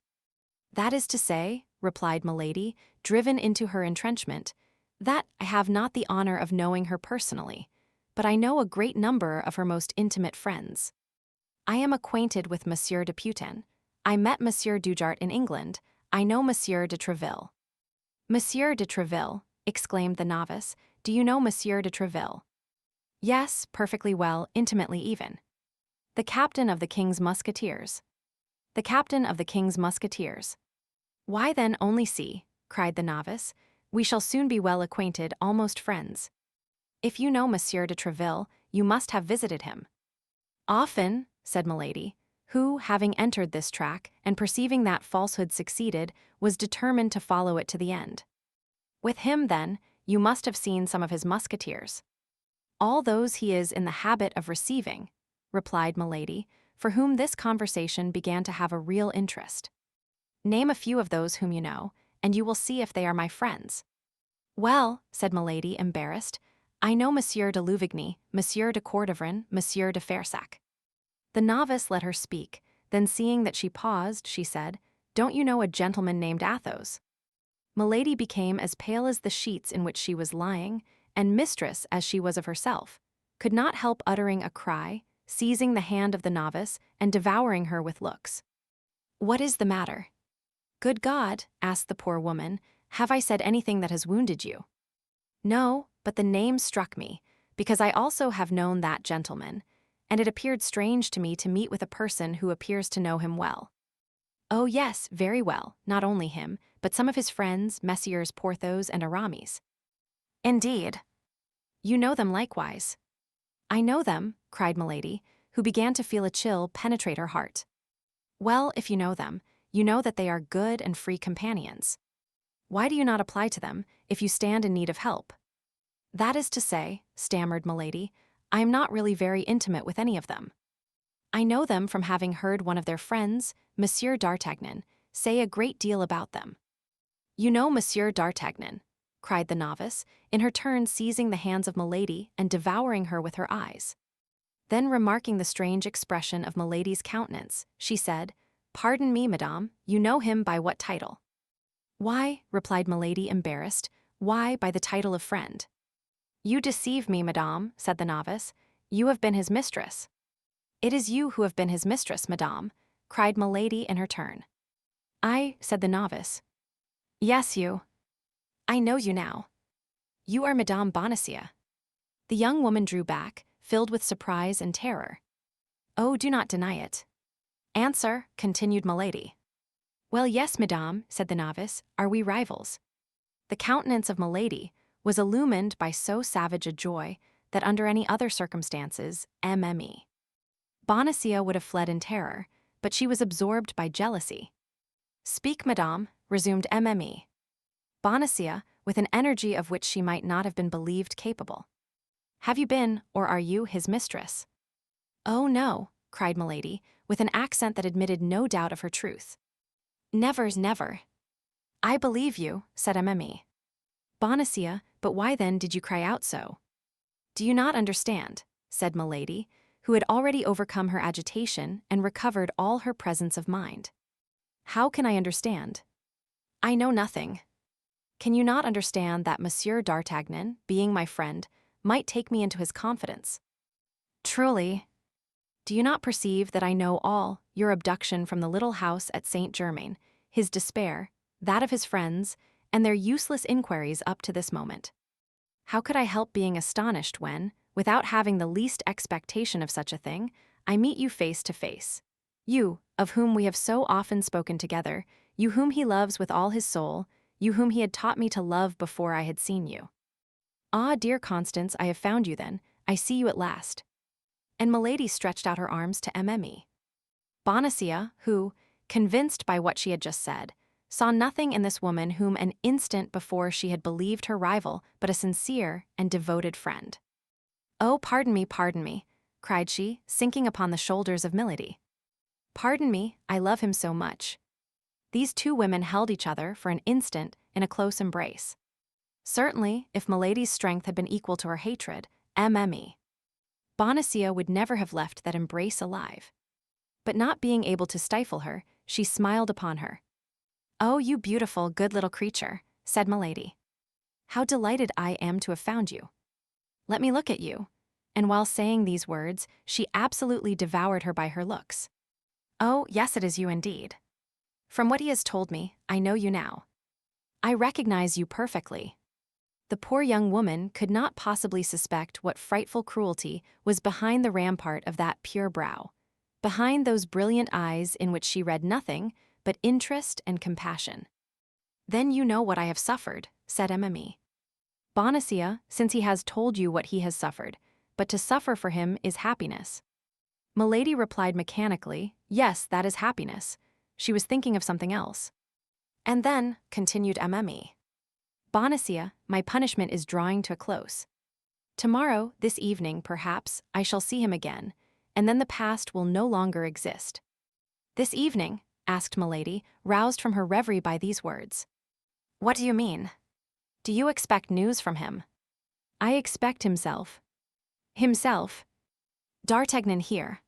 Speaker 1: That is to say, replied Milady, driven into her entrenchment, that I have not the honor of knowing her personally, but I know a great number of her most intimate friends. I am acquainted with Monsieur de Putin. I met Monsieur Dujart in England. I know Monsieur de Treville. Monsieur de Treville, exclaimed the novice, do you know Monsieur de Treville? Yes, perfectly well, intimately even. The captain of the King's Musketeers. The captain of the King's Musketeers. Why then only see, cried the novice, we shall soon be well acquainted, almost friends. If you know Monsieur de Treville, you must have visited him. Often, said Milady, who, having entered this track, and perceiving that falsehood succeeded, was determined to follow it to the end. With him, then, you must have seen some of his musketeers. All those he is in the habit of receiving, replied Milady, for whom this conversation began to have a real interest. Name a few of those whom you know, and you will see if they are my friends. Well, said Milady, embarrassed, I know Monsieur de Louvigny, Monsieur de Cordovran, Monsieur de Fersac. The novice let her speak, then seeing that she paused, she said, Don't you know a gentleman named Athos? Milady became as pale as the sheets in which she was lying, and mistress as she was of herself, could not help uttering a cry, seizing the hand of the novice, and devouring her with looks. What is the matter? Good God, asked the poor woman, have I said anything that has wounded you? No, but the name struck me, because I also have known that gentleman, and it appeared strange to me to meet with a person who appears to know him well. Oh yes, very well, not only him, but some of his friends, Messieurs Porthos and Aramis. Indeed. You know them likewise. I know them, cried Milady, who began to feel a chill penetrate her heart. Well, if you know them, you know that they are good and free companions. Why do you not apply to them, if you stand in need of help? That is to say, stammered Milady, I am not really very intimate with any of them. I know them from having heard one of their friends, Monsieur d'Artagnan, say a great deal about them. You know Monsieur d'Artagnan, cried the novice, in her turn seizing the hands of Milady and devouring her with her eyes. Then, remarking the strange expression of Milady's countenance, she said, "Pardon me, madame, you know him by what title?" "Why," replied Milady, embarrassed, "why, by the title of friend." "You deceive me, madame," said the novice. "You have been his mistress." "It is you who have been his mistress, madame," cried Milady in her turn. "I," said the novice. "Yes, you. I know you now. You are Madame Bonacieux." The young woman drew back, filled with surprise and terror. "Oh, do not deny it." "Answer," continued Milady. "Well, yes, madame," said the novice. "Are we rivals?" The countenance of Milady was illumined by so savage a joy that under any other circumstances, Bonacieux would have fled in terror, but she was absorbed by jealousy. "Speak, madame," resumed Bonacieux, with an energy of which she might not have been believed capable. "Have you been, or are you, his mistress?" "Oh, no," cried Milady, with an accent that admitted no doubt of her truth. "Never, never." "I believe you," said Bonacieux, "but why then did you cry out so?" "Do you not understand?" said Milady, who had already overcome her agitation and recovered all her presence of mind. "How can I understand? I know nothing. Can you not understand that Monsieur d'Artagnan, being my friend, might take me into his confidence? Truly, do you not perceive that I know all, your abduction from the little house at Saint-Germain, his despair, that of his friends, and their useless inquiries up to this moment? How could I help being astonished when, without having the least expectation of such a thing, I meet you face to face? You, of whom we have so often spoken together, you whom he loves with all his soul, you whom he had taught me to love before I had seen you. Ah, dear Constance, I have found you then, I see you at last." And Milady stretched out her arms to Bonacieux, who, convinced by what she had just said, saw nothing in this woman whom an instant before she had believed her rival, but a sincere and devoted friend. "Oh, pardon me," cried she, sinking upon the shoulders of Milady. "Pardon me, I love him so much." These two women held each other for an instant in a close embrace. Certainly, if Milady's strength had been equal to her hatred, Bonacieux would never have left that embrace alive. But not being able to stifle her, she smiled upon her. "Oh, you beautiful, good little creature," said Milady. "How delighted I am to have found you. Let me look at you." And while saying these words, she absolutely devoured her by her looks. "Oh, yes, it is you indeed. From what he has told me, I know you now. I recognize you perfectly." The poor young woman could not possibly suspect what frightful cruelty was behind the rampart of that pure brow, behind those brilliant eyes in which she read nothing but interest and compassion. "Then you know what I have suffered," said Bonacieux, "since he has told you what he has suffered, but to suffer for him is happiness." Milady replied mechanically, "Yes, that is happiness." She was thinking of something else. "And then," continued Bonacieux, "my punishment is drawing to a close. Tomorrow, this evening, perhaps, I shall see him again, and then the past will no longer exist." "This evening?" asked Milady, roused from her reverie by these words. "What do you mean? Do you expect news from him?" "I expect himself." "Himself? D'Artagnan here?"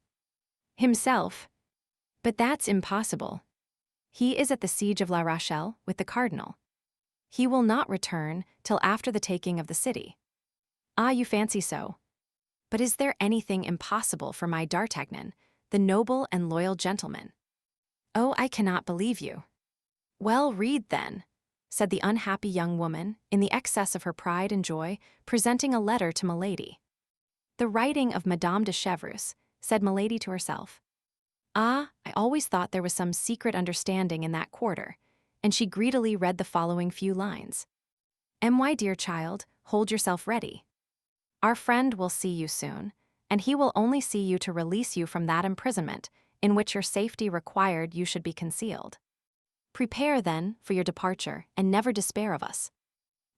Speaker 1: "Himself? But that's impossible. He is at the siege of La Rochelle with the cardinal. He will not return till after the taking of the city." "Ah, you fancy so. But is there anything impossible for my D'Artagnan, the noble and loyal gentleman?" "Oh, I cannot believe you." "Well, read then," said the unhappy young woman, in the excess of her pride and joy, presenting a letter to Milady. "The writing of Madame de Chevreuse," said Milady to herself. "Ah, I always thought there was some secret understanding in that quarter," and she greedily read the following few lines. "My dear child, hold yourself ready. Our friend will see you soon, and he will only see you to release you from that imprisonment in which your safety required you should be concealed. Prepare, then, for your departure, and never despair of us.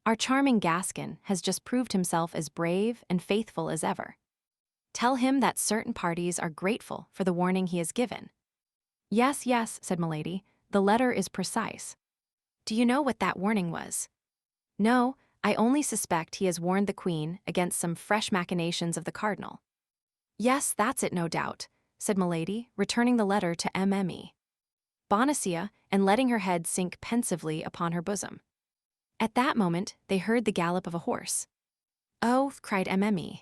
Speaker 1: Our charming Gascon has just proved himself as brave and faithful as ever. Tell him that certain parties are grateful for the warning he has given." "Yes, yes," said Milady, "the letter is precise." "Do you know what that warning was?" "No, I only suspect he has warned the queen against some fresh machinations of the cardinal. Yes, that's it, no doubt, said Milady, returning the letter to Mme. Bonacieux and letting her head sink pensively upon her bosom. At that moment, they heard the gallop of a horse. Oh, cried Mme.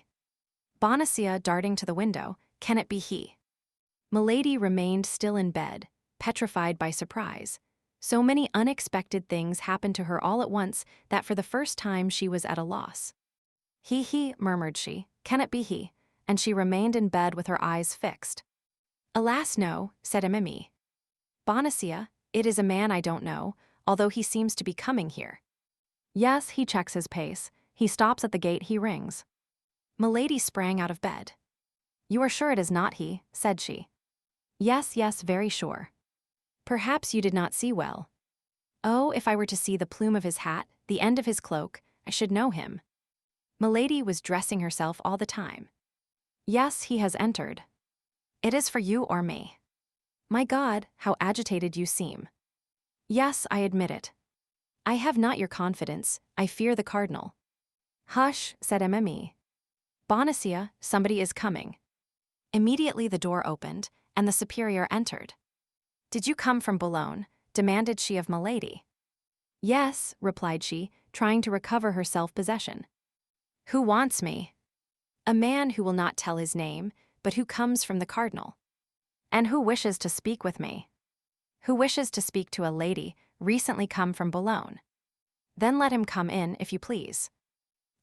Speaker 1: Bonacieux darting to the window, can it be he? Milady remained still in bed, petrified by surprise. So many unexpected things happened to her all at once that for the first time she was at a loss. He, murmured she, can it be he? And she remained in bed with her eyes fixed. Alas, no, said Mme. Bonacieux, it is a man I don't know, although he seems to be coming here. Yes, he checks his pace. He stops at the gate, he rings. Milady sprang out of bed. You are sure it is not he, said she. Yes, very sure. Perhaps you did not see well. Oh, if I were to see the plume of his hat, the end of his cloak, I should know him. Milady was dressing herself all the time. Yes, he has entered. It is for you or me. My God, how agitated you seem. Yes, I admit it. I have not your confidence, I fear the cardinal. Hush, said Mme. Bonacieux, somebody is coming. Immediately the door opened, and the superior entered. Did you come from Boulogne? Demanded she of Milady. Yes, replied she, trying to recover her self-possession. Who wants me? A man who will not tell his name, but who comes from the cardinal. And who wishes to speak with me? Who wishes to speak to a lady, recently come from Boulogne. Then let him come in, if you please.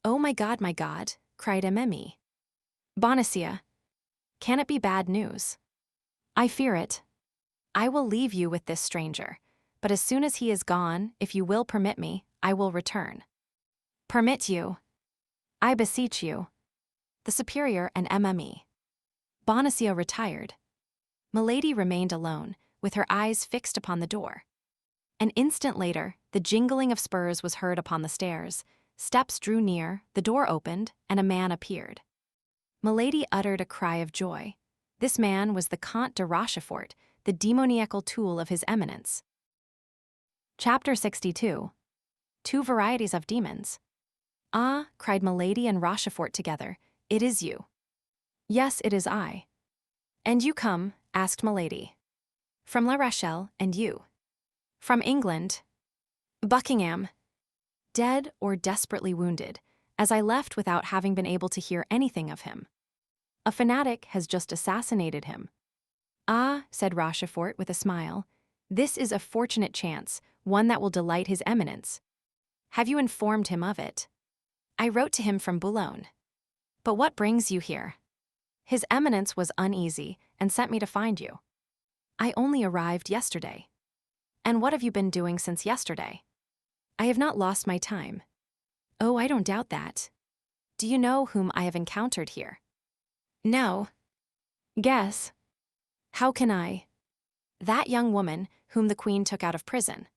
Speaker 1: Oh my God, cried Mme. Bonacieux. Can it be bad news? I fear it. I will leave you with this stranger, but as soon as he is gone, if you will permit me, I will return. Permit you? I beseech you. The superior and Mme. Bonacieux retired. Milady remained alone, with her eyes fixed upon the door. An instant later, the jingling of spurs was heard upon the stairs, steps drew near, the door opened, and a man appeared. Milady uttered a cry of joy. This man was the Comte de Rochefort, the demoniacal tool of his eminence. Chapter 62. Two Varieties of Demons. Ah, cried Milady and Rochefort together, it is you. Yes, it is I. And you come, asked Milady. From La Rochelle, and you? From England. Buckingham. Dead or desperately wounded, as I left without having been able to hear anything of him. A fanatic has just assassinated him. Ah, said Rochefort with a smile, this is a fortunate chance, one that will delight his eminence. Have you informed him of it? I wrote to him from Boulogne. But what brings you here? His eminence was uneasy and sent me to find you. I only arrived yesterday. And what have you been doing since yesterday? I have not lost my time. Oh, I don't doubt that. Do you know whom I have encountered here? No. Guess. How can I? That young woman whom the queen took out of prison.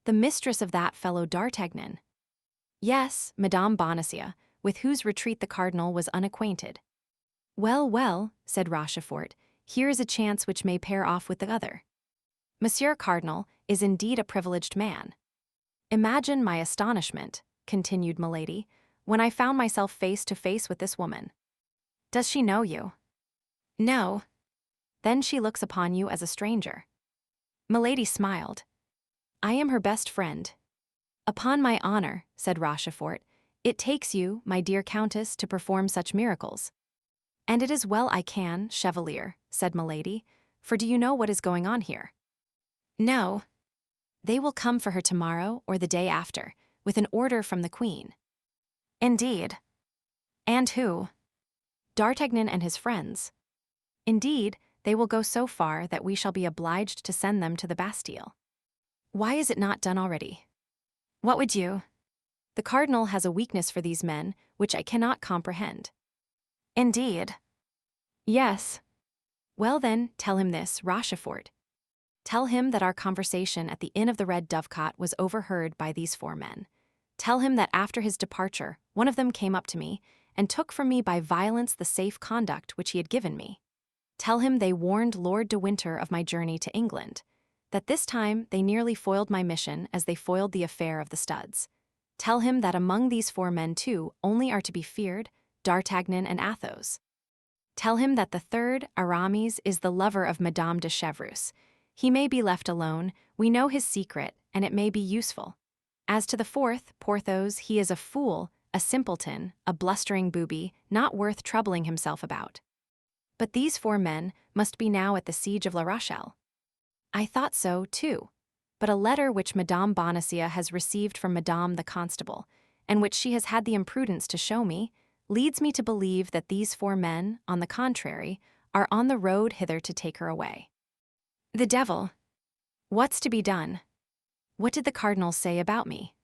Speaker 1: The mistress of that fellow D'Artagnan. Yes, Madame Bonacieux, with whose retreat the cardinal was unacquainted. Well, said Rochefort, here is a chance which may pair off with the other. Monsieur Cardinal is indeed a privileged man. Imagine my astonishment, continued Milady, when I found myself face to face with this woman. Does she know you? No. Then she looks upon you as a stranger. Milady smiled. I am her best friend. Upon my honor, said Rochefort, it takes you, my dear Countess, to perform such miracles. And it is well I can, Chevalier, said Milady, for do you know what is going on here? No. They will come for her tomorrow or the day after, with an order from the queen. Indeed. And who? D'Artagnan and his friends. Indeed, they will go so far that we shall be obliged to send them to the Bastille. Why is it not done already? What would you? The cardinal has a weakness for these men, which I cannot comprehend. Indeed. Yes. Well then, tell him this, Rochefort. Tell him that our conversation at the Inn of the Red Dovecot was overheard by these four men. Tell him that after his departure, one of them came up to me and took from me by violence the safe conduct which he had given me. Tell him they warned Lord de Winter of my journey to England, that this time they nearly foiled my mission as they foiled the affair of the studs. Tell him that among these 4 men 2 only are to be feared, D'Artagnan and Athos. Tell him that the 3rd, Aramis, is the lover of Madame de Chevreuse. He may be left alone, we know his secret, and it may be useful. As to the 4th, Porthos, he is a fool, a simpleton, a blustering booby, not worth troubling himself about. But these 4 men must be now at the siege of La Rochelle. I thought so, too. But a letter which Madame Bonacieux has received from Madame the Constable, and which she has had the imprudence to show me, leads me to believe that these 4 men, on the contrary, are on the road hither to take her away. The devil! What's to be done? What did the cardinal say about me?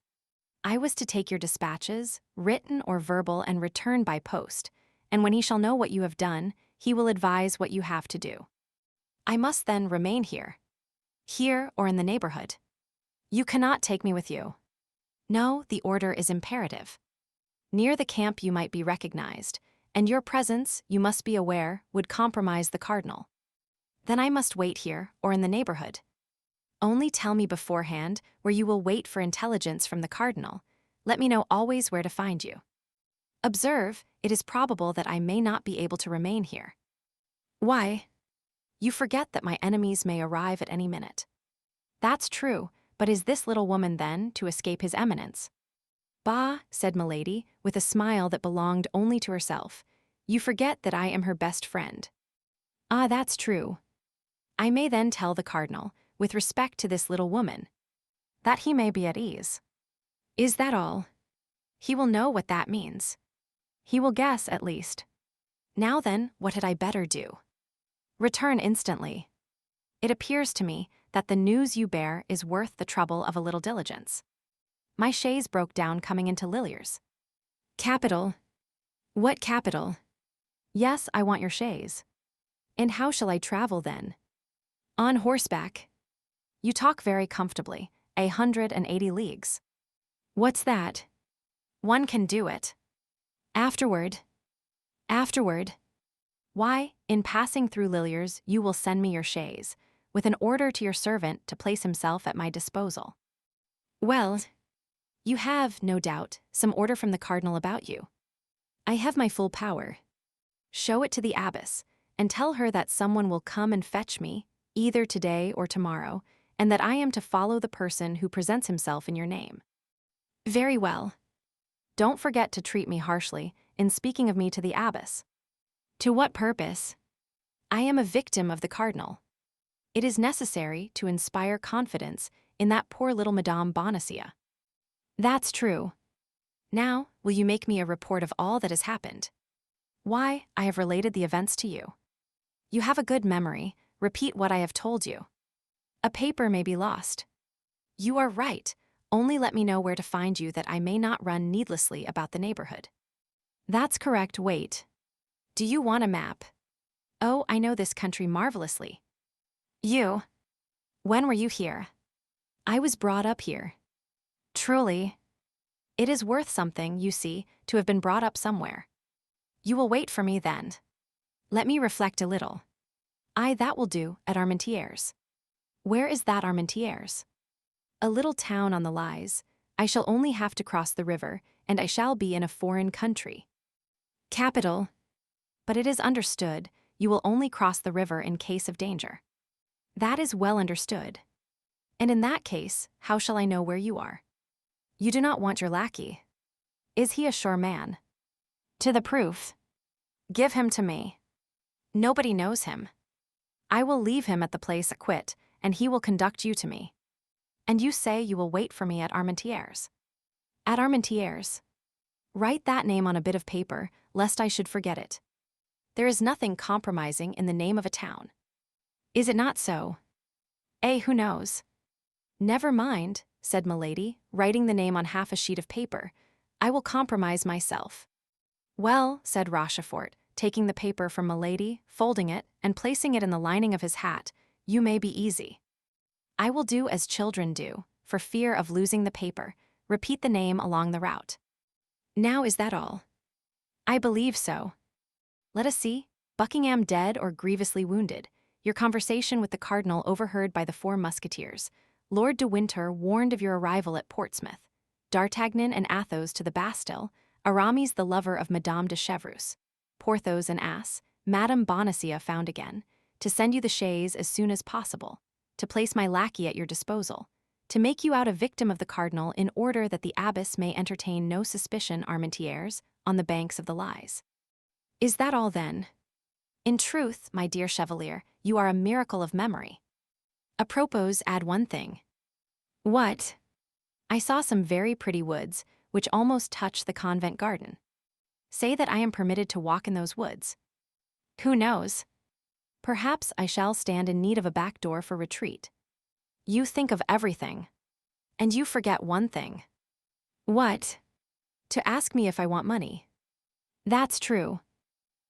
Speaker 1: I was to take your dispatches, written or verbal, and return by post, and when he shall know what you have done, he will advise what you have to do. I must then remain here or in the neighborhood. You cannot take me with you. No, the order is imperative. Near the camp you might be recognized, and your presence, you must be aware, would compromise the cardinal. Then I must wait here or in the neighborhood. Only tell me beforehand where you will wait for intelligence from the cardinal. Let me know always where to find you. Observe, it is probable that I may not be able to remain here. Why? You forget that my enemies may arrive at any minute. That's true, but is this little woman, then, to escape his eminence? Bah, said Milady, with a smile that belonged only to herself, you forget that I am her best friend. Ah, that's true. I may then tell the cardinal, with respect to this little woman, that he may be at ease. Is that all? He will know what that means. He will guess, at least. Now then, what had I better do? Return instantly. It appears to me that the news you bear is worth the trouble of a little diligence. My chaise broke down coming into Lilliers. Capital. What capital? Yes, I want your chaise. And how shall I travel then? On horseback. You talk very comfortably, 180 leagues. What's that? One can do it. Afterward. Why, in passing through Lilliers, you will send me your chaise, with an order to your servant to place himself at my disposal. Well, you have, no doubt, some order from the cardinal about you. I have my full power. Show it to the abbess, and tell her that someone will come and fetch me, either today or tomorrow, and that I am to follow the person who presents himself in your name. Very well. Don't forget to treat me harshly in speaking of me to the abbess. To what purpose? I am a victim of the cardinal. It is necessary to inspire confidence in that poor little Madame Bonacieux. That's true. Now, will you make me a report of all that has happened? Why, I have related the events to you. You have a good memory, repeat what I have told you. A paper may be lost. You are right, only let me know where to find you that I may not run needlessly about the neighborhood. That's correct, wait. Do you want a map? Oh, I know this country marvelously. You? When were you here? I was brought up here. Truly. It is worth something, you see, to have been brought up somewhere. You will wait for me then. Let me reflect a little. That will do, at Armentières. Where is that Armentières? A little town on the Lys. I shall only have to cross the river, and I shall be in a foreign country. Capital. But it is understood, you will only cross the river in case of danger. That is well understood. And in that case, how shall I know where you are? You do not want your lackey. Is he a sure man? To the proof. Give him to me. Nobody knows him. I will leave him at the place à quit, and he will conduct you to me. And you say you will wait for me at Armentières. At Armentières. Write that name on a bit of paper, lest I should forget it. There is nothing compromising in the name of a town. Is it not so? Who knows? Never mind, said Milady, writing the name on half a sheet of paper. I will compromise myself. Well, said Rochefort, taking the paper from Milady, folding it, and placing it in the lining of his hat, you may be easy. I will do as children do, for fear of losing the paper, repeat the name along the route. Now is that all? I believe so. Let us see, Buckingham dead or grievously wounded, your conversation with the cardinal overheard by the 4 Musketeers, Lord de Winter warned of your arrival at Portsmouth, D'Artagnan and Athos to the Bastille, Aramis the lover of Madame de Chevreuse, Porthos an ass, Madame Bonacieux found again, to send you the chaise as soon as possible, to place my lackey at your disposal, to make you out a victim of the cardinal in order that the abbess may entertain no suspicion Armentières on the banks of the Lys. Is that all then? In truth, my dear Chevalier, you are a miracle of memory. Apropos, add one thing. What? I saw some very pretty woods, which almost touch the convent garden. Say that I am permitted to walk in those woods. Who knows? Perhaps I shall stand in need of a back door for retreat. You think of everything. And you forget one thing. What? To ask me if I want money. That's true.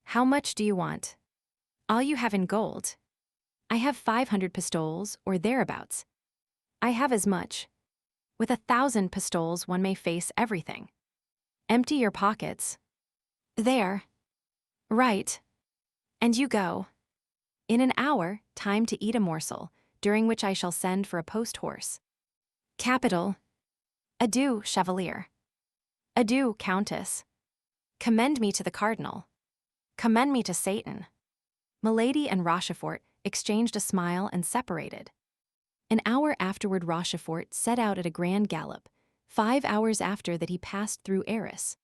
Speaker 1: How much do you want? All you have in gold. I have 500 pistoles, or thereabouts. I have as much. With 1,000 pistoles one may face everything. Empty your pockets. There. Right. And you go. In an hour, time to eat a morsel, during which I shall send for a post-horse. Capital. Adieu, Chevalier. Adieu, Countess. Commend me to the cardinal. Commend me to Satan. Milady and Rochefort exchanged a smile and separated. An hour afterward Rochefort set out at a grand gallop, 5 hours after that he passed through Arras.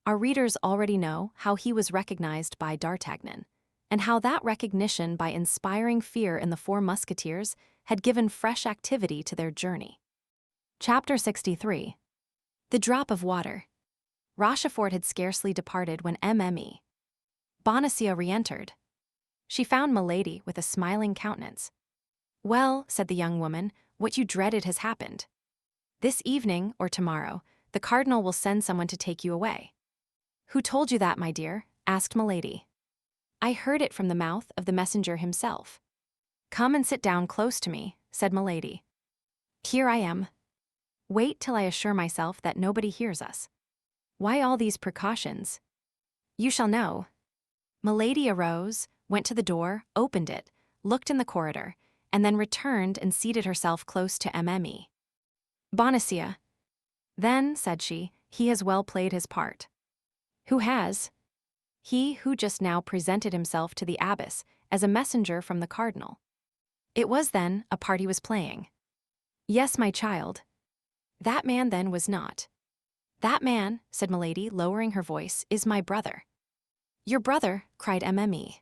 Speaker 1: Our readers already know how he was recognized by D'Artagnan, and how that recognition by inspiring fear in the Four Musketeers had given fresh activity to their journey. Chapter 63. The Drop of Water. Rochefort had scarcely departed when Mme. Bonacieux re-entered. She found Milady with a smiling countenance. Well, said the young woman, what you dreaded has happened. This evening, or tomorrow, the cardinal will send someone to take you away. Who told you that, my dear? Asked Milady. I heard it from the mouth of the messenger himself. Come and sit down close to me, said Milady. Here I am. Wait till I assure myself that nobody hears us. Why all these precautions? You shall know. Milady arose, went to the door, opened it, looked in the corridor, and then returned and seated herself close to Mme. Bonacieux. Then, said she, he has well played his part. Who has? He who just now presented himself to the abbess as a messenger from the cardinal. It was, then, a part he was playing. Yes, my child. That man, then, was not. That man, said Milady, lowering her voice, is my brother. Your brother, cried Mme.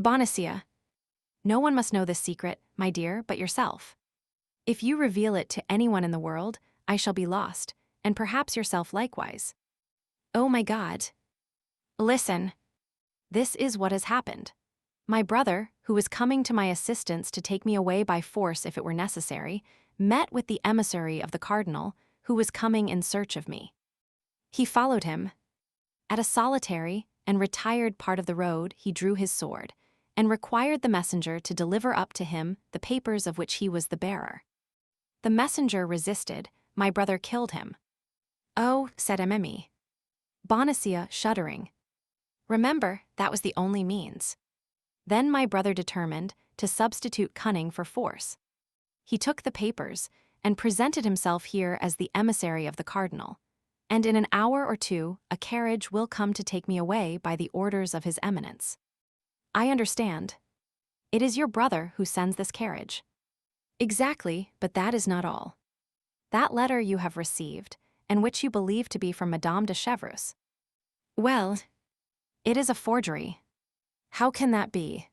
Speaker 1: Bonacieux. No one must know this secret, my dear, but yourself. If you reveal it to anyone in the world, I shall be lost, and perhaps yourself likewise. Oh my God. Listen. This is what has happened. My brother, who was coming to my assistance to take me away by force if it were necessary, met with the emissary of the cardinal, who was coming in search of me. He followed him. At a solitary and retired part of the road he drew his sword, and required the messenger to deliver up to him the papers of which he was the bearer. The messenger resisted, my brother killed him. Oh, said Mme. Bonacieux, shuddering. Remember, that was the only means. Then my brother determined to substitute cunning for force. He took the papers, and presented himself here as the emissary of the cardinal, and in an hour or two a carriage will come to take me away by the orders of his eminence. I understand. It is your brother who sends this carriage. Exactly, but that is not all. That letter you have received, and which you believe to be from Madame de Chevreuse. Well, it is a forgery. How can that be?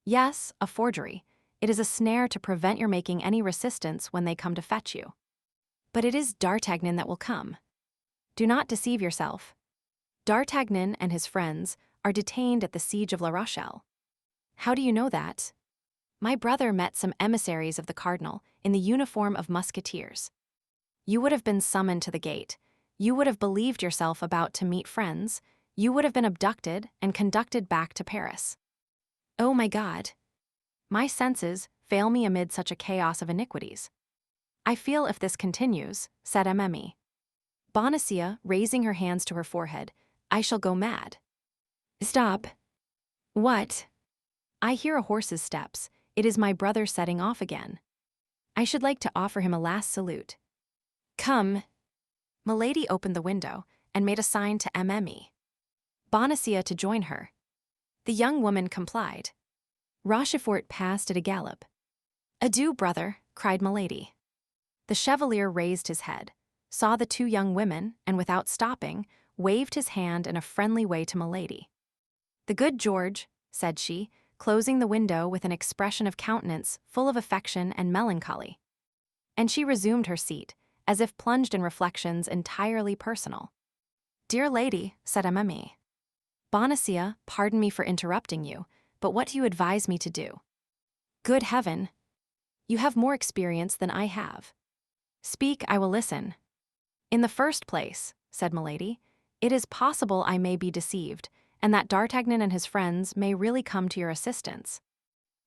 Speaker 1: Yes, a forgery. It is a snare to prevent your making any resistance when they come to fetch you. But it is D'Artagnan that will come. Do not deceive yourself. D'Artagnan and his friends are detained at the siege of La Rochelle. How do you know that? My brother met some emissaries of the cardinal in the uniform of musketeers. You would have been summoned to the gate. You would have believed yourself about to meet friends. You would have been abducted and conducted back to Paris. Oh my God. My senses fail me amid such a chaos of iniquities. I feel if this continues, said Mme. Bonacieux, raising her hands to her forehead, I shall go mad. Stop. What? I hear a horse's steps. It is my brother setting off again. I should like to offer him a last salute. Come. Milady opened the window and made a sign to Mme. Bonacieux to join her. The young woman complied. Rochefort passed at a gallop. "Adieu, brother," cried Milady. The chevalier raised his head, saw the two young women, and without stopping, waved his hand in a friendly way to Milady. "The good George," said she, closing the window with an expression of countenance full of affection and melancholy. And she resumed her seat, as if plunged in reflections entirely personal. "Dear lady," said Mme. "Bonacieux, pardon me for interrupting you, but what do you advise me to do?" "Good heaven! You have more experience than I have. Speak, I will listen." "In the first place," said Milady, "it is possible I may be deceived, and that D'Artagnan and his friends may really come to your assistance."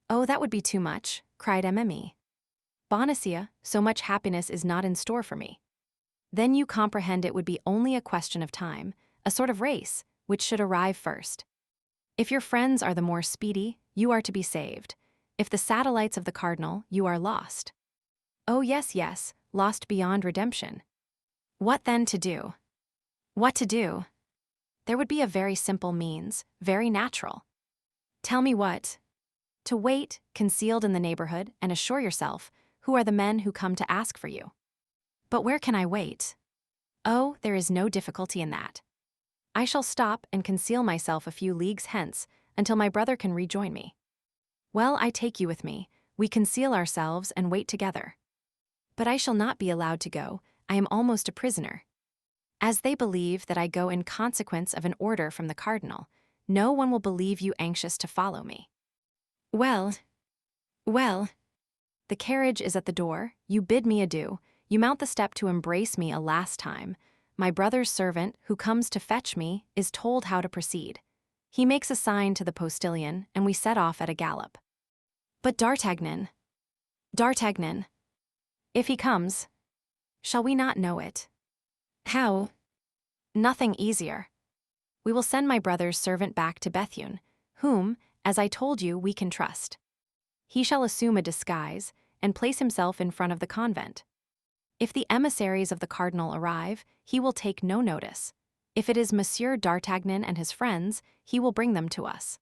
Speaker 1: "Oh, that would be too much," cried Mme. "Bonacieux, so much happiness is not in store for me." "Then you comprehend it would be only a question of time, a sort of race, which should arrive first. If your friends are the more speedy, you are to be saved. If the satellites of the cardinal, you are lost." "Oh, yes, yes, lost beyond redemption." "What then to do?" "What to do? There would be a very simple means, very natural." "Tell me what." "To wait, concealed in the neighborhood, and assure yourself, who are the men who come to ask for you." "But where can I wait?" "Oh, there is no difficulty in that. I shall stop and conceal myself a few leagues hence, until my brother can rejoin me." "Well, I take you with me, we conceal ourselves and wait together." "But I shall not be allowed to go, I am almost a prisoner. As they believe that I go in consequence of an order from the cardinal, no one will believe you anxious to follow me." "Well, well. The carriage is at the door, you bid me adieu, you mount the step to embrace me a last time. My brother's servant, who comes to fetch me, is told how to proceed. He makes a sign to the postilion, and we set off at a gallop." "But D'Artagnan." "D'Artagnan. If he comes, shall we not know it?" "How?" "Nothing easier. We will send my brother's servant back to Bethune, whom, as I told you, we can trust. He shall assume a disguise, and place himself in front of the convent. If the emissaries of the cardinal arrive, he will take no notice. If it is Monsieur d'Artagnan and his friends, he will bring them to us."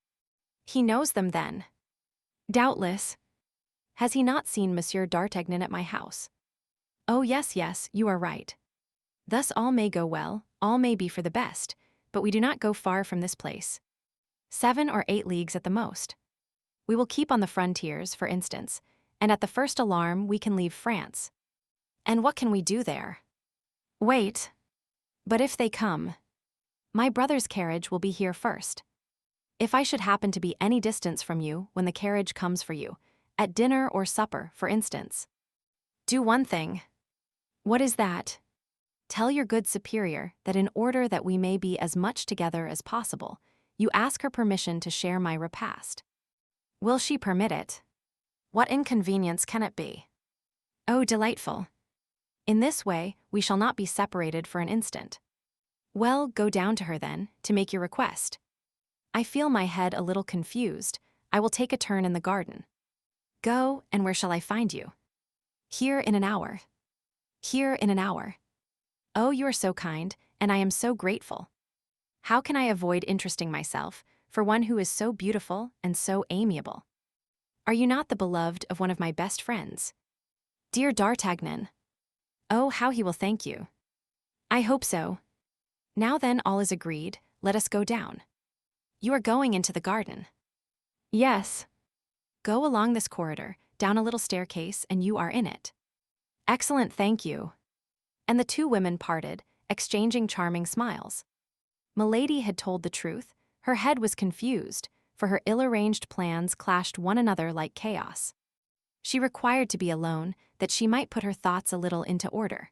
Speaker 1: "He knows them, then?" "Doubtless. Has he not seen Monsieur d'Artagnan at my house?" "Oh, yes, yes, you are right. Thus all may go well, all may be for the best, but we do not go far from this place. 7 or 8 leagues at the most. We will keep on the frontiers, for instance, and at the first alarm we can leave France." "And what can we do there?" "Wait. But if they come, my brother's carriage will be here first. If I should happen to be any distance from you when the carriage comes for you, at dinner or supper, for instance, do one thing." "What is that?" "Tell your good superior that in order that we may be as much together as possible, you ask her permission to share my repast." "Will she permit it?" "What inconvenience can it be?" "Oh, delightful. In this way, we shall not be separated for an instant." "Well, go down to her then, to make your request. I feel my head a little confused. I will take a turn in the garden." "Go, and where shall I find you?" "Here in an hour." "Here in an hour." "Oh, you are so kind, and I am so grateful. How can I avoid interesting myself for one who is so beautiful and so amiable? Are you not the beloved of one of my best friends?" "Dear D'Artagnan." "Oh, how he will thank you." "I hope so. Now then, all is agreed, let us go down." "You are going into the garden?" "Yes." "Go along this corridor, down a little staircase, and you are in it." "Excellent, thank you." And the two women parted, exchanging charming smiles. Milady had told the truth. Her head was confused, for her ill-arranged plans clashed one another like chaos. She required to be alone, that she might put her thoughts a little into order.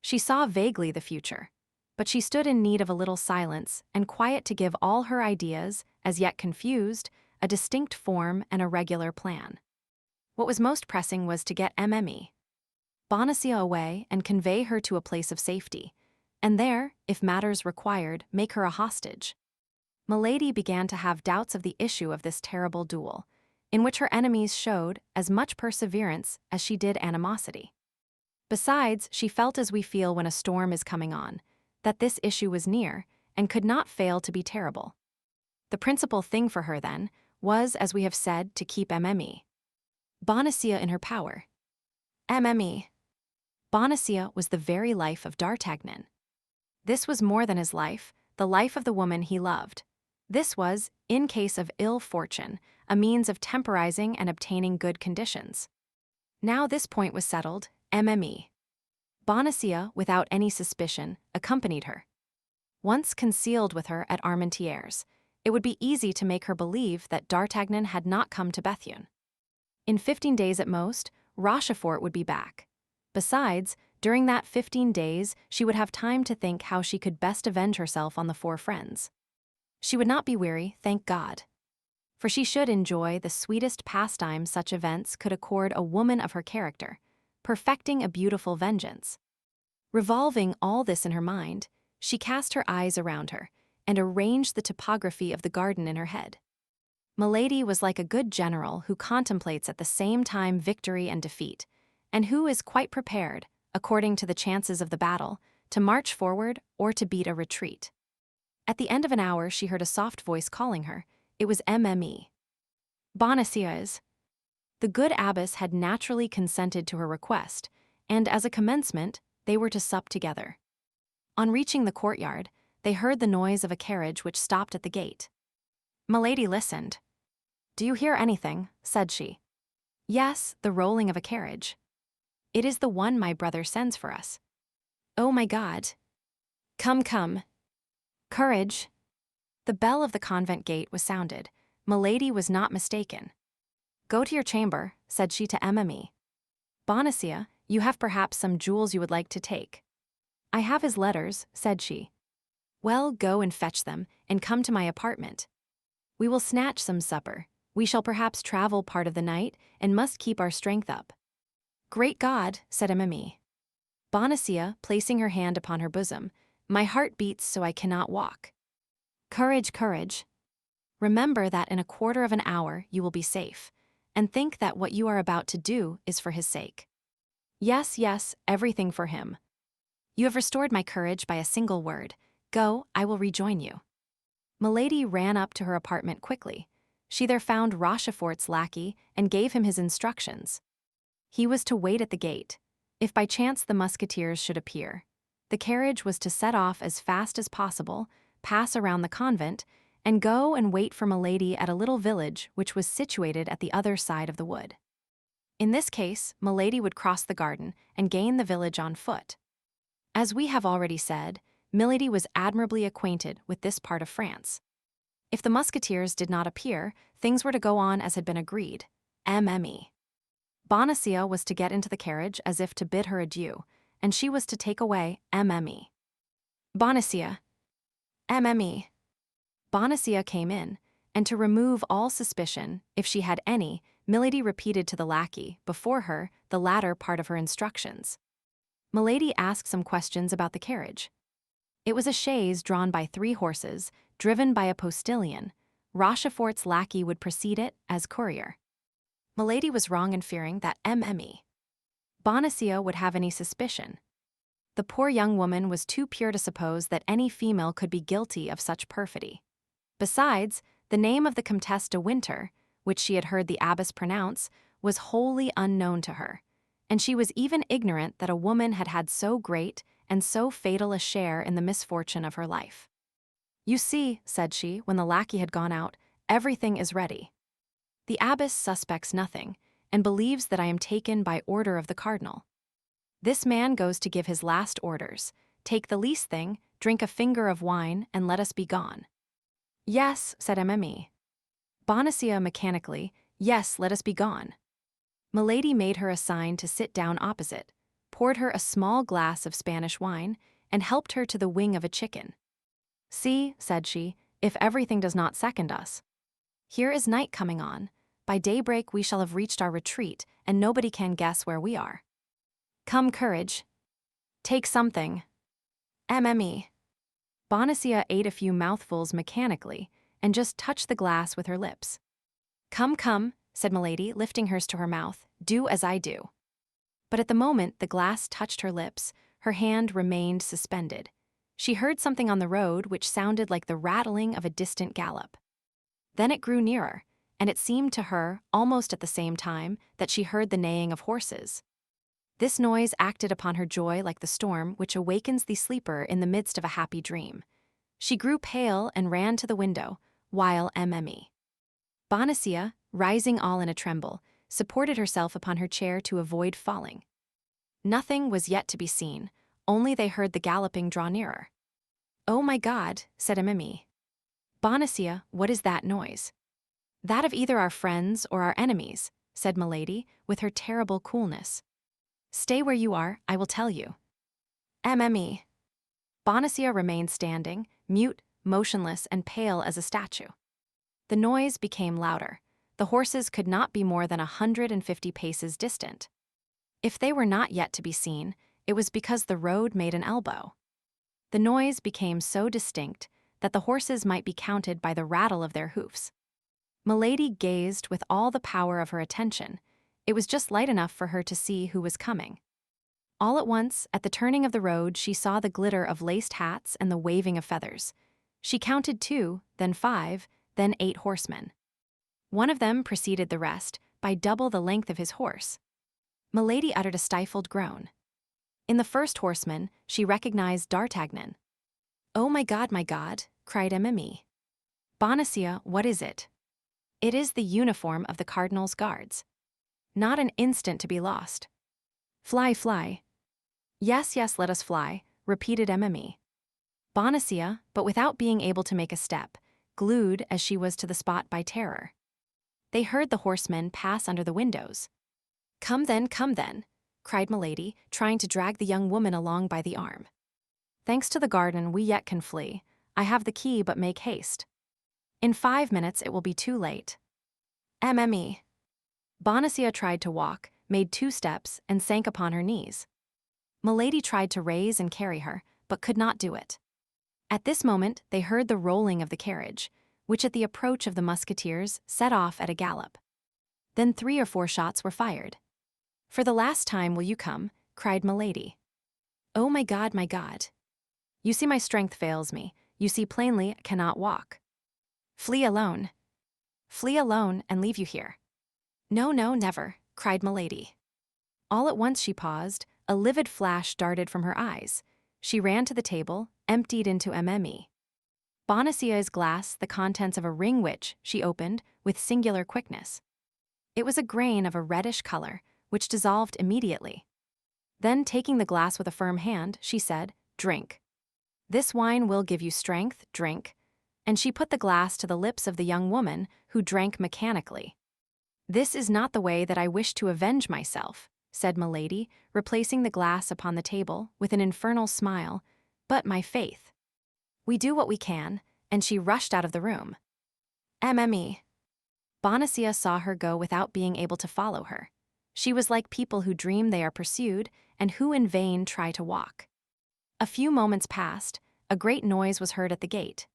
Speaker 1: She saw vaguely the future, but she stood in need of a little silence and quiet to give all her ideas, as yet confused, a distinct form and a regular plan. What was most pressing was to get Mme. Bonacieux away and convey her to a place of safety, and there, if matters required, make her a hostage. Milady began to have doubts of the issue of this terrible duel, in which her enemies showed as much perseverance as she did animosity. Besides, she felt as we feel when a storm is coming on, that this issue was near, and could not fail to be terrible. The principal thing for her, then, was, as we have said, to keep Mme. Bonacieux in her power. Mme. Bonacieux was the very life of D'Artagnan. This was more than his life, the life of the woman he loved. This was, in case of ill fortune, a means of temporizing and obtaining good conditions. Now this point was settled, Mme. Bonacieux, without any suspicion, accompanied her. Once concealed with her at Armentières, it would be easy to make her believe that D'Artagnan had not come to Bethune. In 15 days at most, Rochefort would be back. Besides, during that 15 days, she would have time to think how she could best avenge herself on the four friends. She would not be weary, thank God. For she should enjoy the sweetest pastime such events could accord a woman of her character, perfecting a beautiful vengeance. Revolving all this in her mind, she cast her eyes around her, and arranged the topography of the garden in her head. Milady was like a good general who contemplates at the same time victory and defeat, and who is quite prepared, according to the chances of the battle, to march forward or to beat a retreat. At the end of an hour she heard a soft voice calling her. It was Mme. Bonacieux. The good abbess had naturally consented to her request, and as a commencement, they were to sup together. On reaching the courtyard, they heard the noise of a carriage which stopped at the gate. Milady listened. "Do you hear anything?" said she. "Yes, the rolling of a carriage." "It is the one my brother sends for us." "Oh my God!" "Come, come. Courage!" The bell of the convent gate was sounded. Milady was not mistaken. "Go to your chamber," said she to Mme. "Bonacieux, you have perhaps some jewels you would like to take." "I have his letters," said she. "Well, go and fetch them, and come to my apartment. We will snatch some supper. We shall perhaps travel part of the night, and must keep our strength up." "Great God," said Mme. Bonacieux, placing her hand upon her bosom, "My heart beats so I cannot walk." "Courage, courage. Remember that in a quarter of an hour you will be safe, and think that what you are about to do is for his sake." "Yes, yes, everything for him." "You have restored my courage by a single word. Go, I will rejoin you." Milady ran up to her apartment quickly. She there found Rochefort's lackey and gave him his instructions. He was to wait at the gate. If by chance the Musketeers should appear, the carriage was to set off as fast as possible, pass around the convent, and go and wait for Milady at a little village which was situated at the other side of the wood. In this case, Milady would cross the garden and gain the village on foot. As we have already said, Milady was admirably acquainted with this part of France. If the Musketeers did not appear, things were to go on as had been agreed. Mme. Bonacieux was to get into the carriage as if to bid her adieu, and she was to take away Mme. Bonacieux. Mme. Bonacieux came in, and to remove all suspicion, if she had any, Milady repeated to the lackey, before her, the latter part of her instructions. Milady asked some questions about the carriage. It was a chaise drawn by 3 horses, driven by a postilion. Rochefort's lackey would precede it as courier. Milady was wrong in fearing that Mme. Bonacieux would have any suspicion. The poor young woman was too pure to suppose that any female could be guilty of such perfidy. Besides, the name of the Comtesse de Winter, which she had heard the abbess pronounce, was wholly unknown to her, and she was even ignorant that a woman had had so great and so fatal a share in the misfortune of her life. "You see," said she, when the lackey had gone out, "everything is ready. The abbess suspects nothing, and believes that I am taken by order of the cardinal. This man goes to give his last orders. Take the least thing, drink a finger of wine, and let us be gone." "Yes," said Mme. Bonacieux mechanically, "Yes, let us be gone." Milady made her a sign to sit down opposite, poured her a small glass of Spanish wine, and helped her to the wing of a chicken. "See," said she, "if everything does not second us. Here is night coming on. By daybreak we shall have reached our retreat, and nobody can guess where we are. Come, courage. Take something." Mme. Bonacieux ate a few mouthfuls mechanically, and just touched the glass with her lips. "Come, come," said Milady, lifting hers to her mouth, "do as I do." But at the moment the glass touched her lips, her hand remained suspended. She heard something on the road which sounded like the rattling of a distant gallop. Then it grew nearer, and it seemed to her, almost at the same time, that she heard the neighing of horses. This noise acted upon her joy like the storm which awakens the sleeper in the midst of a happy dream. She grew pale and ran to the window, while Bonacia, rising all in a tremble, supported herself upon her chair to avoid falling. Nothing was yet to be seen, only they heard the galloping draw nearer. "Oh my God," said Bonacia, "what is that noise?" "That of either our friends or our enemies," said Milady, with her terrible coolness. "Stay where you are, I will tell you." Bonacia remained standing, mute, motionless, and pale as a statue. The noise became louder. The horses could not be more than 150 paces distant. If they were not yet to be seen, it was because the road made an elbow. The noise became so distinct that the horses might be counted by the rattle of their hoofs. Milady gazed with all the power of her attention. It was just light enough for her to see who was coming. All at once, at the turning of the road, she saw the glitter of laced hats and the waving of feathers. She counted 2, then 5, then 8 horsemen. One of them preceded the rest by double the length of his horse. Milady uttered a stifled groan. In the first horseman, she recognized D'Artagnan. "Oh my God, cried Bonacia, what is it?" "It is the uniform of the cardinal's guards." "Not an instant to be lost." "Fly, fly." Yes, let us fly," repeated Bonacia, but without being able to make a step, glued as she was to the spot by terror. They heard the horsemen pass under the windows. Come then," cried Milady, trying to drag the young woman along by the arm. "Thanks to the garden, we yet can flee. I have the key, but make haste. In 5 minutes it will be too late." Bonacia tried to walk, made 2 steps, and sank upon her knees. Milady tried to raise and carry her, but could not do it. At this moment they heard the rolling of the carriage, which at the approach of the musketeers set off at a gallop. Then 3 or 4 shots were fired. "For the last time will you come?" cried Milady. "Oh my God. You see my strength fails me, you see plainly I cannot walk." Flee alone, and leave you here." No, never," cried Milady. All at once she paused, a livid flash darted from her eyes. She ran to the table, emptied into Bonacia's glass the contents of a ring which, she opened, with singular quickness. It was a grain of a reddish color, which dissolved immediately. Then, taking the glass with a firm hand, she said, "Drink. This wine will give you strength, drink." And she put the glass to the lips of the young woman, who drank mechanically. "This is not the way that I wish to avenge myself," said Milady, replacing the glass upon the table with an infernal smile, "but my faith. We do what we can," and she rushed out of the room. Bonacia saw her go without being able to follow her. She was like people who dream they are pursued and who in vain try to walk. A few moments passed, a great noise was heard at the gate.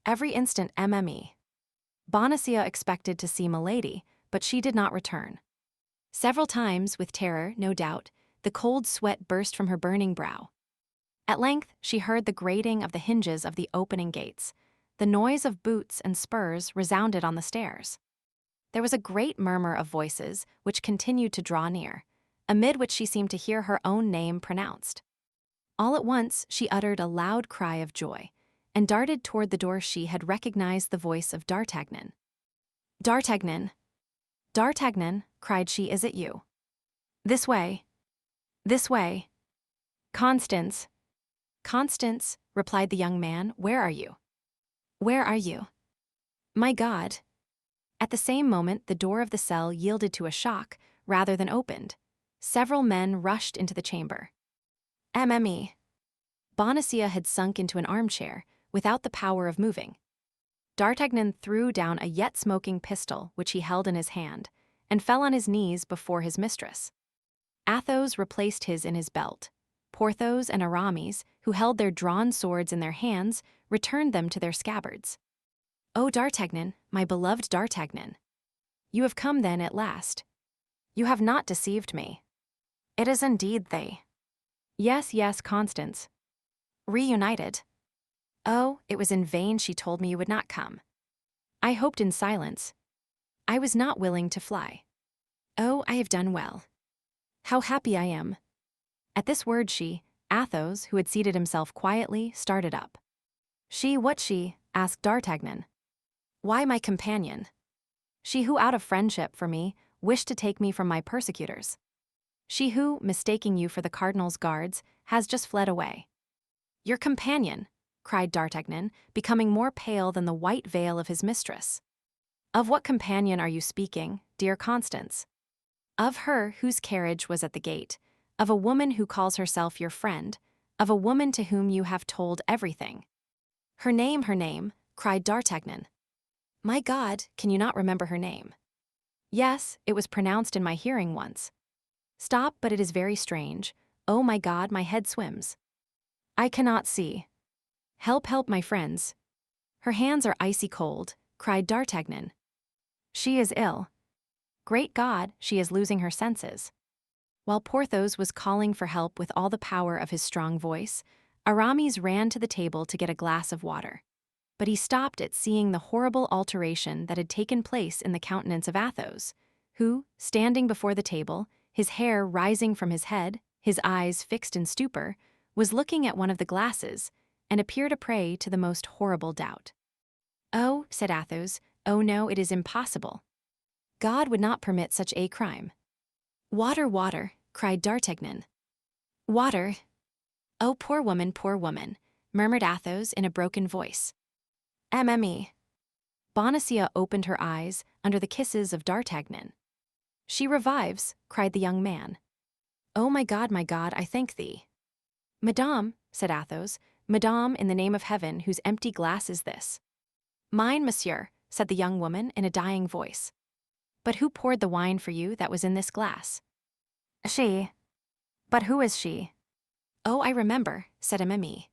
Speaker 1: Every instant Bonacia expected to see Milady, but she did not return. Several times, with terror, no doubt, the cold sweat burst from her burning brow. At length, she heard the grating of the hinges of the opening gates. The noise of boots and spurs resounded on the stairs. There was a great murmur of voices, which continued to draw near, amid which she seemed to hear her own name pronounced. All at once, she uttered a loud cry of joy, and darted toward the door. She had recognized the voice of D'Artagnan. "D'Artagnan! D'Artagnan!" cried she, "is it you?" "This way. This way." "Constance." "Constance," replied the young man, "where are you?" "Where are you?" "My God." At the same moment, the door of the cell yielded to a shock, rather than opened. Several men rushed into the chamber. Bonacia had sunk into an armchair, without the power of moving. D'Artagnan threw down a yet smoking pistol which he held in his hand, and fell on his knees before his mistress. Athos replaced his in his belt. Porthos and Aramis, who held their drawn swords in their hands, returned them to their scabbards. "Oh, D'Artagnan, my beloved D'Artagnan! You have come then at last. You have not deceived me." It is indeed they. Yes, yes, Constance. Reunited. Oh, it was in vain she told me you would not come. I hoped in silence. I was not willing to fly. Oh, I have done well. How happy I am. At this word Athos, who had seated himself quietly, started up. What she? Asked D'Artagnan. Why, my companion. She who, out of friendship for me, wished to take me from my persecutors. She who, mistaking you for the cardinal's guards, has just fled away. Your companion, cried D'Artagnan, becoming more pale than the white veil of his mistress. Of what companion are you speaking, dear Constance? Of her whose carriage was at the gate, of a woman who calls herself your friend, of a woman to whom you have told everything. Her name, cried D'Artagnan. My God, can you not remember her name? Yes, it was pronounced in my hearing once. Stop, but it is very strange. Oh my God, my head swims. I cannot see. Help, help, my friends. Her hands are icy cold, cried D'Artagnan. She is ill. Great God, she is losing her senses. While Porthos was calling for help with all the power of his strong voice, Aramis ran to the table to get a glass of water. But he stopped at seeing the horrible alteration that had taken place in the countenance of Athos, who, standing before the table, his hair rising from his head, his eyes fixed in stupor, was looking at one of the glasses, and appeared a prey to the most horrible doubt. Oh, said Athos, oh no, it is impossible. God would not permit such a crime. Water, water, cried D'Artagnan. Water. Oh, poor woman, murmured Athos in a broken voice. MME. Bonacieux opened her eyes under the kisses of D'Artagnan. She revives, cried the young man. Oh, my God, I thank thee. Madame, said Athos, Madame, in the name of heaven, whose empty glass is this? Mine, monsieur, said the young woman in a dying voice. But who poured the wine for you that was in this glass? She. But who is she? Oh, I remember, said MME.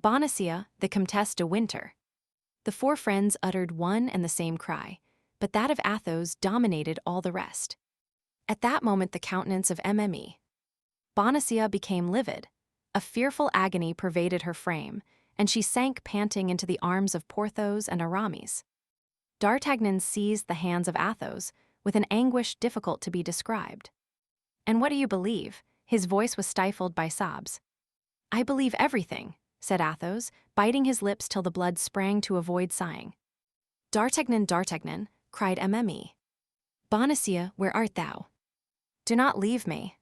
Speaker 1: Bonacieux, the Comtesse de Winter. The four friends uttered one and the same cry, but that of Athos dominated all the rest. At that moment the countenance of MME. Bonacieux became livid. A fearful agony pervaded her frame, and she sank panting into the arms of Porthos and Aramis. D'Artagnan seized the hands of Athos with an anguish difficult to be described. And what do you believe? His voice was stifled by sobs. I believe everything, said Athos, biting his lips till the blood sprang to avoid sighing. D'Artagnan, cried MME. Bonacieux, where art thou? Do not leave me.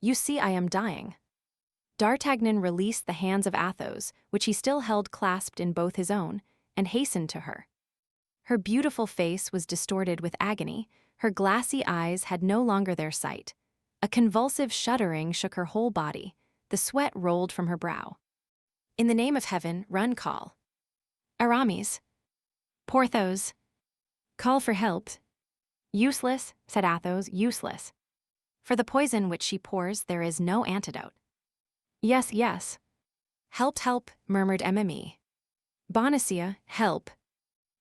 Speaker 1: You see I am dying. D'Artagnan released the hands of Athos, which he still held clasped in both his own, and hastened to her. Her beautiful face was distorted with agony, her glassy eyes had no longer their sight. A convulsive shuddering shook her whole body, the sweat rolled from her brow. In the name of heaven, run, call. Aramis. Porthos. Call for help. Useless, said Athos, useless. For the poison which she pours there is no antidote. Yes, yes. Help, help, murmured MME. Bonacieux, help.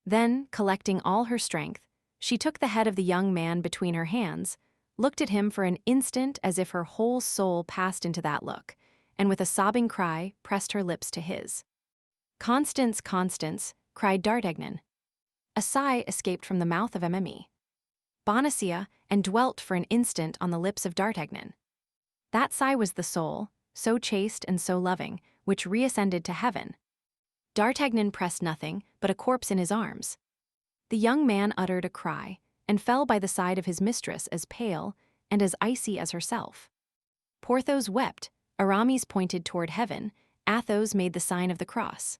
Speaker 1: Then, collecting all her strength, she took the head of the young man between her hands, looked at him for an instant as if her whole soul passed into that look, and with a sobbing cry pressed her lips to his. Constance, Constance, cried D'Artagnan. A sigh escaped from the mouth of MME. Bonacieux, and dwelt for an instant on the lips of D'Artagnan. That sigh was the soul, so chaste and so loving, which reascended to heaven. D'Artagnan pressed nothing but a corpse in his arms. The young man uttered a cry, and fell by the side of his mistress as pale and as icy as herself. Porthos wept, Aramis pointed toward heaven, Athos made the sign of the cross.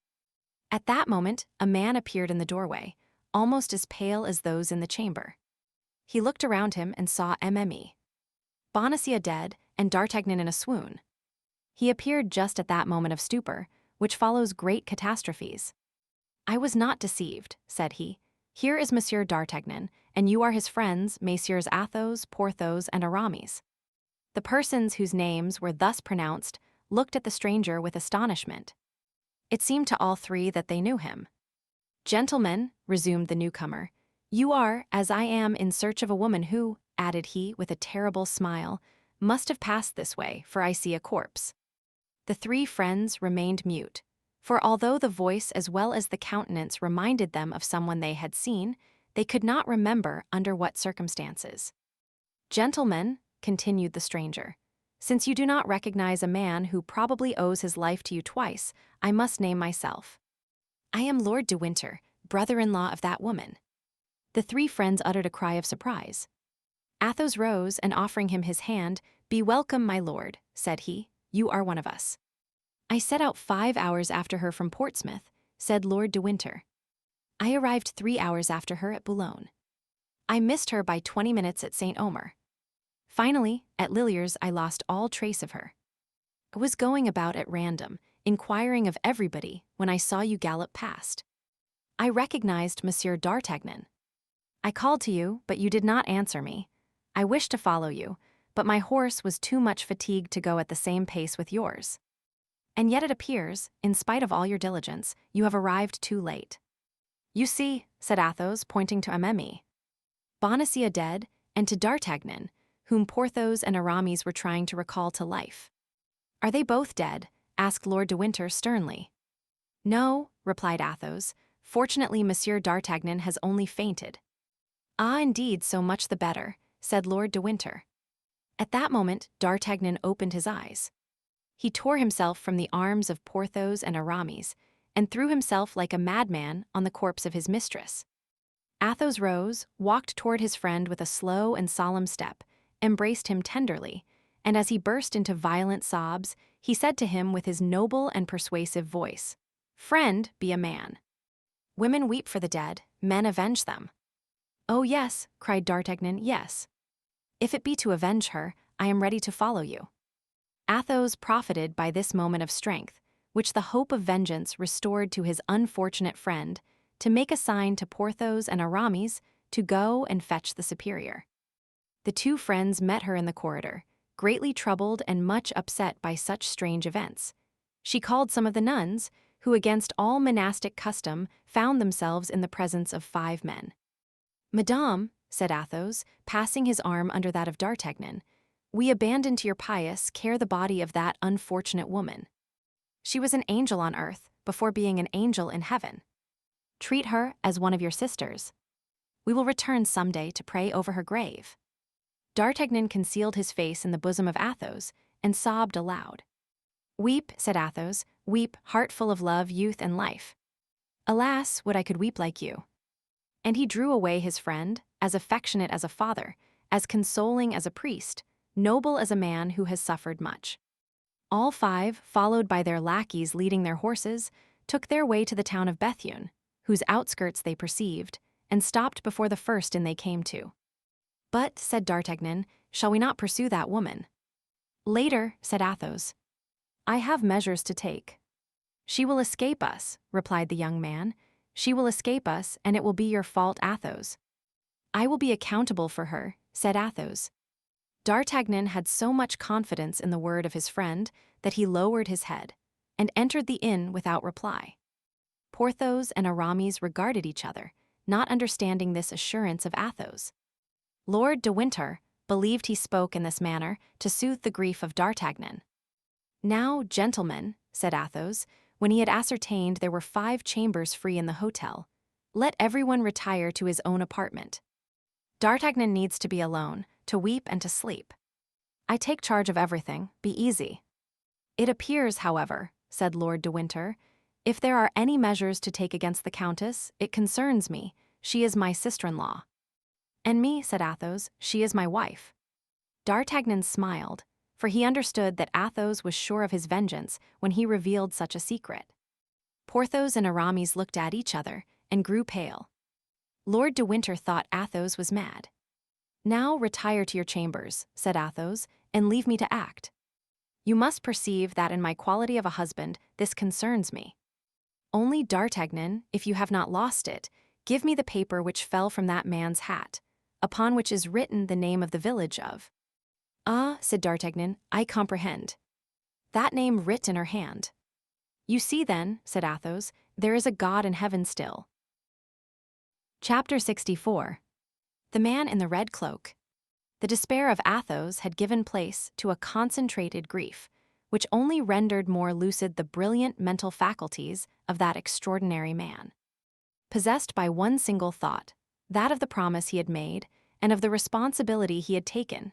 Speaker 1: At that moment, a man appeared in the doorway, almost as pale as those in the chamber. He looked around him and saw MME. Bonacieux dead, and D'Artagnan in a swoon. He appeared just at that moment of stupor, which follows great catastrophes. I was not deceived, said he. Here is Monsieur D'Artagnan, and you are his friends, Messieurs Athos, Porthos, and Aramis. The persons whose names were thus pronounced looked at the stranger with astonishment. It seemed to all three that they knew him. Gentlemen, resumed the newcomer, you are, as I am, in search of a woman who, added he with a terrible smile, Must have passed this way, for I see a corpse." The three friends remained mute, for although the voice as well as the countenance reminded them of someone they had seen, they could not remember under what circumstances. "Gentlemen," continued the stranger, "since you do not recognize a man who probably owes his life to you twice, I must name myself. I am Lord de Winter, brother-in-law of that woman." The three friends uttered a cry of surprise. Athos rose, and offering him his hand, "Be welcome, my lord," said he. "You are one of us." "I set out 5 hours after her from Portsmouth," said Lord de Winter. "I arrived 3 hours after her at Boulogne. I missed her by 20 minutes at St. Omer. Finally, at Lilliers I lost all trace of her. I was going about at random, inquiring of everybody, when I saw you gallop past. I recognized Monsieur d'Artagnan. I called to you, but you did not answer me. I wished to follow you, but my horse was too much fatigued to go at the same pace with yours. And yet it appears, in spite of all your diligence, you have arrived too late." "You see," said Athos, pointing to Amemi, "Bonacieux dead, and to D'Artagnan, whom Porthos and Aramis were trying to recall to life." "Are they both dead?" asked Lord de Winter sternly. "No," replied Athos. "Fortunately, Monsieur d'Artagnan has only fainted." "Ah, indeed, so much the better," said Lord de Winter. At that moment, D'Artagnan opened his eyes. He tore himself from the arms of Porthos and Aramis, and threw himself like a madman on the corpse of his mistress. Athos rose, walked toward his friend with a slow and solemn step, embraced him tenderly, and as he burst into violent sobs, he said to him with his noble and persuasive voice, "Friend, be a man. Women weep for the dead, men avenge them." "Oh yes," cried D'Artagnan, "yes. If it be to avenge her, I am ready to follow you." Athos profited by this moment of strength, which the hope of vengeance restored to his unfortunate friend, to make a sign to Porthos and Aramis to go and fetch the superior. The two friends met her in the corridor, greatly troubled and much upset by such strange events. She called some of the nuns, who against all monastic custom found themselves in the presence of 5 men. "Madame," said Athos, passing his arm under that of D'Artagnan, "we abandon to your pious care the body of that unfortunate woman. She was an angel on earth before being an angel in heaven. Treat her as one of your sisters. We will return some day to pray over her grave." D'Artagnan concealed his face in the bosom of Athos and sobbed aloud. "Weep," said Athos, "weep, heart full of love, youth, and life. Alas, would I could weep like you." And he drew away his friend, as affectionate as a father, as consoling as a priest, noble as a man who has suffered much. All 5, followed by their lackeys leading their horses, took their way to the town of Bethune, whose outskirts they perceived, and stopped before the first inn they came to. "But," said D'Artagnan, "shall we not pursue that woman?" "Later," said Athos. "I have measures to take." "She will escape us," replied the young man. "She will escape us, and it will be your fault, Athos." "I will be accountable for her," said Athos. D'Artagnan had so much confidence in the word of his friend that he lowered his head, and entered the inn without reply. Porthos and Aramis regarded each other, not understanding this assurance of Athos. Lord de Winter believed he spoke in this manner to soothe the grief of D'Artagnan. "Now, gentlemen," said Athos, when he had ascertained there were 5 chambers free in the hotel, "let everyone retire to his own apartment. D'Artagnan needs to be alone, to weep and to sleep. I take charge of everything, be easy." "It appears, however," said Lord de Winter, "if there are any measures to take against the Countess, it concerns me. She is my sister-in-law." "And me," said Athos, "she is my wife." D'Artagnan smiled, for he understood that Athos was sure of his vengeance when he revealed such a secret. Porthos and Aramis looked at each other and grew pale. Lord de Winter thought Athos was mad. "Now retire to your chambers," said Athos, "and leave me to act. You must perceive that in my quality of a husband this concerns me. Only, D'Artagnan, if you have not lost it, give me the paper which fell from that man's hat, upon which is written the name of the village of—" "Ah," said D'Artagnan, "I comprehend. That name writ in her hand. You see then," said Athos, "there is a God in heaven still." Chapter 64. The Man in the Red Cloak. The despair of Athos had given place to a concentrated grief, which only rendered more lucid the brilliant mental faculties of that extraordinary man. Possessed by one single thought, that of the promise he had made and of the responsibility he had taken,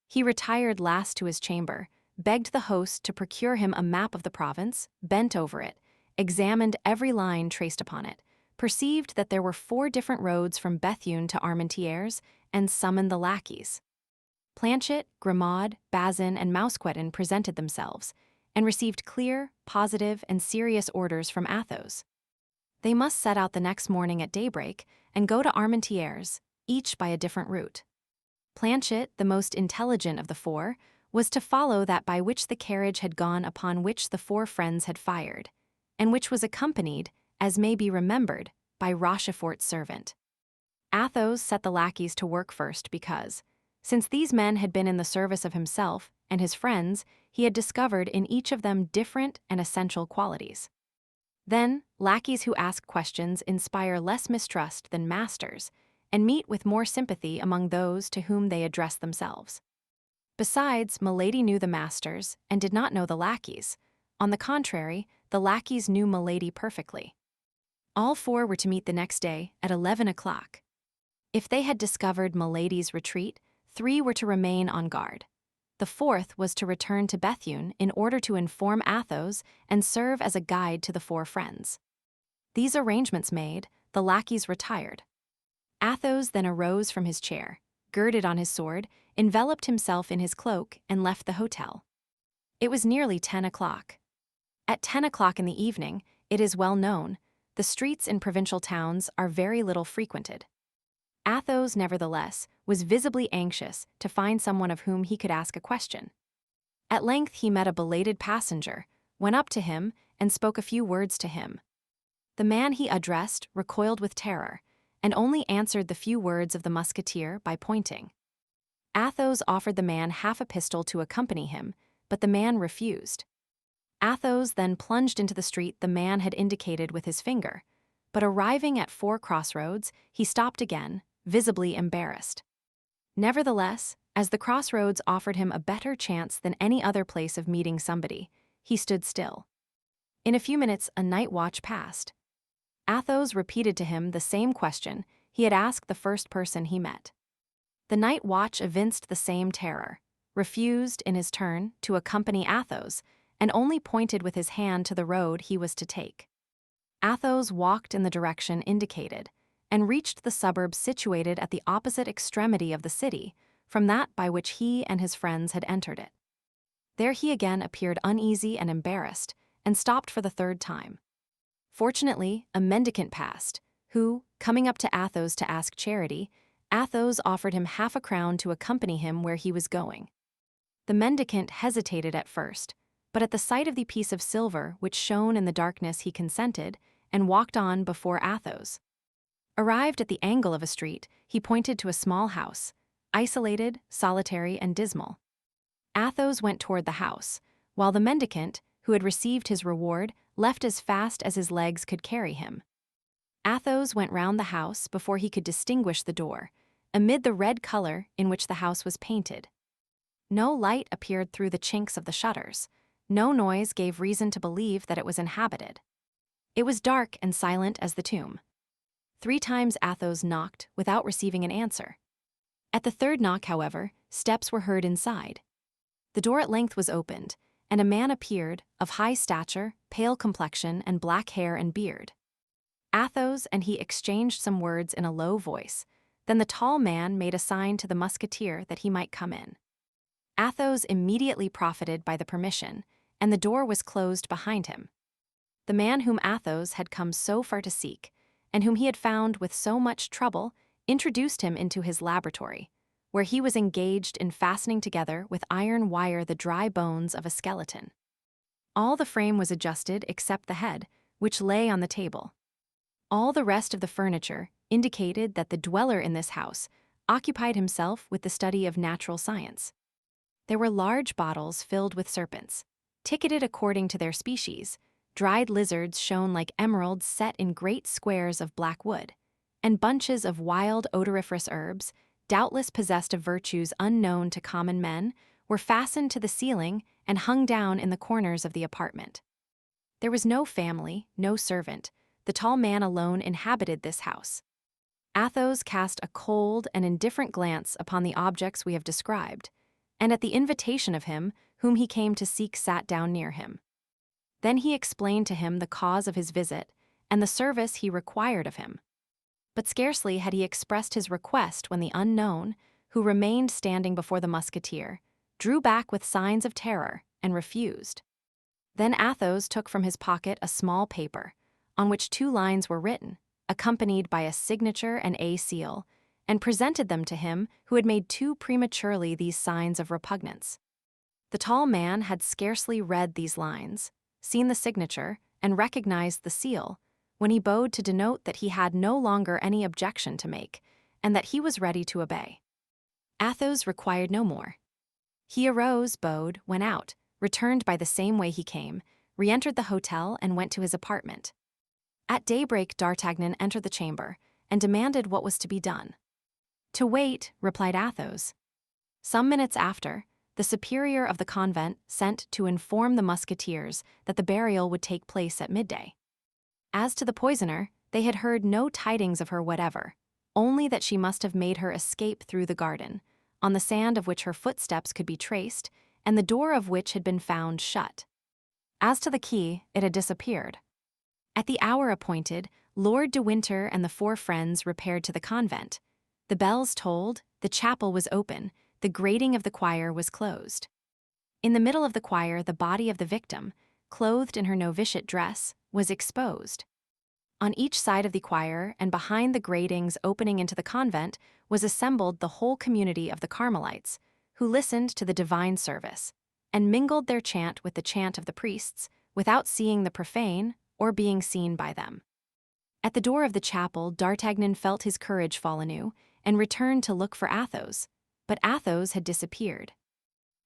Speaker 1: he retired last to his chamber, begged the host to procure him a map of the province, bent over it, examined every line traced upon it, perceived that there were 4 different roads from Bethune to Armentières, and summoned the lackeys. Planchet, Grimaud, Bazin, and Mousqueton presented themselves, and received clear, positive, and serious orders from Athos. They must set out the next morning at daybreak and go to Armentières, each by a different route. Planchet, the most intelligent of the 4, was to follow that by which the carriage had gone upon which the 4 friends had fired, and which was accompanied, as may be remembered, by Rochefort's servant. Athos set the lackeys to work first because, since these men had been in the service of himself and his friends, he had discovered in each of them different and essential qualities. Then, lackeys who ask questions inspire less mistrust than masters, and meet with more sympathy among those to whom they address themselves. Besides, Milady knew the masters and did not know the lackeys. On the contrary, the lackeys knew Milady perfectly. All 4 were to meet the next day at 11 o'clock. If they had discovered Milady's retreat, 3 were to remain on guard. The 4th was to return to Bethune in order to inform Athos and serve as a guide to the 4 friends. These arrangements made, the lackeys retired. Athos then arose from his chair, girded on his sword, enveloped himself in his cloak, and left the hotel. It was nearly 10 o'clock. At 10 o'clock in the evening, it is well known, the streets in provincial towns are very little frequented. Athos, nevertheless, was visibly anxious to find someone of whom he could ask a question. At length he met a belated passenger, went up to him, and spoke a few words to him. The man he addressed recoiled with terror, and only answered the few words of the musketeer by pointing. Athos offered the man half a pistole to accompany him, but the man refused. Athos then plunged into the street the man had indicated with his finger, but arriving at 4 crossroads, he stopped again, visibly embarrassed. Nevertheless, as the crossroads offered him a better chance than any other place of meeting somebody, he stood still. In a few minutes, a night watch passed. Athos repeated to him the same question he had asked the first person he met. The night watch evinced the same terror, refused, in his turn, to accompany Athos, and only pointed with his hand to the road he was to take. Athos walked in the direction indicated, and reached the suburbs situated at the opposite extremity of the city from that by which he and his friends had entered it. There he again appeared uneasy and embarrassed, and stopped for the 3rd time. Fortunately, a mendicant passed, who, coming up to Athos to ask charity, Athos offered him half a crown to accompany him where he was going. The mendicant hesitated at first, but at the sight of the piece of silver which shone in the darkness he consented, and walked on before Athos. Arrived at the angle of a street, he pointed to a small house, isolated, solitary, and dismal. Athos went toward the house, while the mendicant, who had received his reward, left as fast as his legs could carry him. Athos went round the house before he could distinguish the door, amid the red color in which the house was painted. No light appeared through the chinks of the shutters. No noise gave reason to believe that it was inhabited. It was dark and silent as the tomb. 3 times Athos knocked without receiving an answer. At the 3rd knock, however, steps were heard inside. The door at length was opened, and a man appeared, of high stature, pale complexion, and black hair and beard. Athos and he exchanged some words in a low voice. Then the tall man made a sign to the musketeer that he might come in. Athos immediately profited by the permission, and the door was closed behind him. The man whom Athos had come so far to seek, and whom he had found with so much trouble, introduced him into his laboratory, where he was engaged in fastening together with iron wire the dry bones of a skeleton. All the frame was adjusted except the head, which lay on the table. All the rest of the furniture indicated that the dweller in this house occupied himself with the study of natural science. There were large bottles filled with serpents, ticketed according to their species, dried lizards shone like emeralds set in great squares of black wood, and bunches of wild odoriferous herbs, doubtless possessed of virtues unknown to common men, were fastened to the ceiling and hung down in the corners of the apartment. There was no family, no servant. The tall man alone inhabited this house. Athos cast a cold and indifferent glance upon the objects we have described, and at the invitation of him whom he came to seek sat down near him. Then he explained to him the cause of his visit and the service he required of him. But scarcely had he expressed his request when the unknown, who remained standing before the musketeer, drew back with signs of terror and refused. Then Athos took from his pocket a small paper, on which 2 lines were written, accompanied by a signature and a seal, and presented them to him who had made too prematurely these signs of repugnance. The tall man had scarcely read these lines, seen the signature, and recognized the seal, when he bowed to denote that he had no longer any objection to make, and that he was ready to obey. Athos required no more. He arose, bowed, went out, returned by the same way he came, re-entered the hotel, and went to his apartment. At daybreak D'Artagnan entered the chamber, and demanded what was to be done. "To wait," replied Athos. Some minutes after, the superior of the convent sent to inform the musketeers that the burial would take place at midday. As to the poisoner, they had heard no tidings of her whatever, only that she must have made her escape through the garden, on the sand of which her footsteps could be traced, and the door of which had been found shut. As to the key, it had disappeared. At the hour appointed, Lord de Winter and the 4 friends repaired to the convent. The bells tolled, the chapel was open, the grating of the choir was closed. In the middle of the choir, the body of the victim, clothed in her novitiate dress, was exposed. On each side of the choir and behind the gratings opening into the convent was assembled the whole community of the Carmelites, who listened to the divine service, and mingled their chant with the chant of the priests, without seeing the profane or being seen by them. At the door of the chapel, D'Artagnan felt his courage fall anew, and returned to look for Athos, but Athos had disappeared.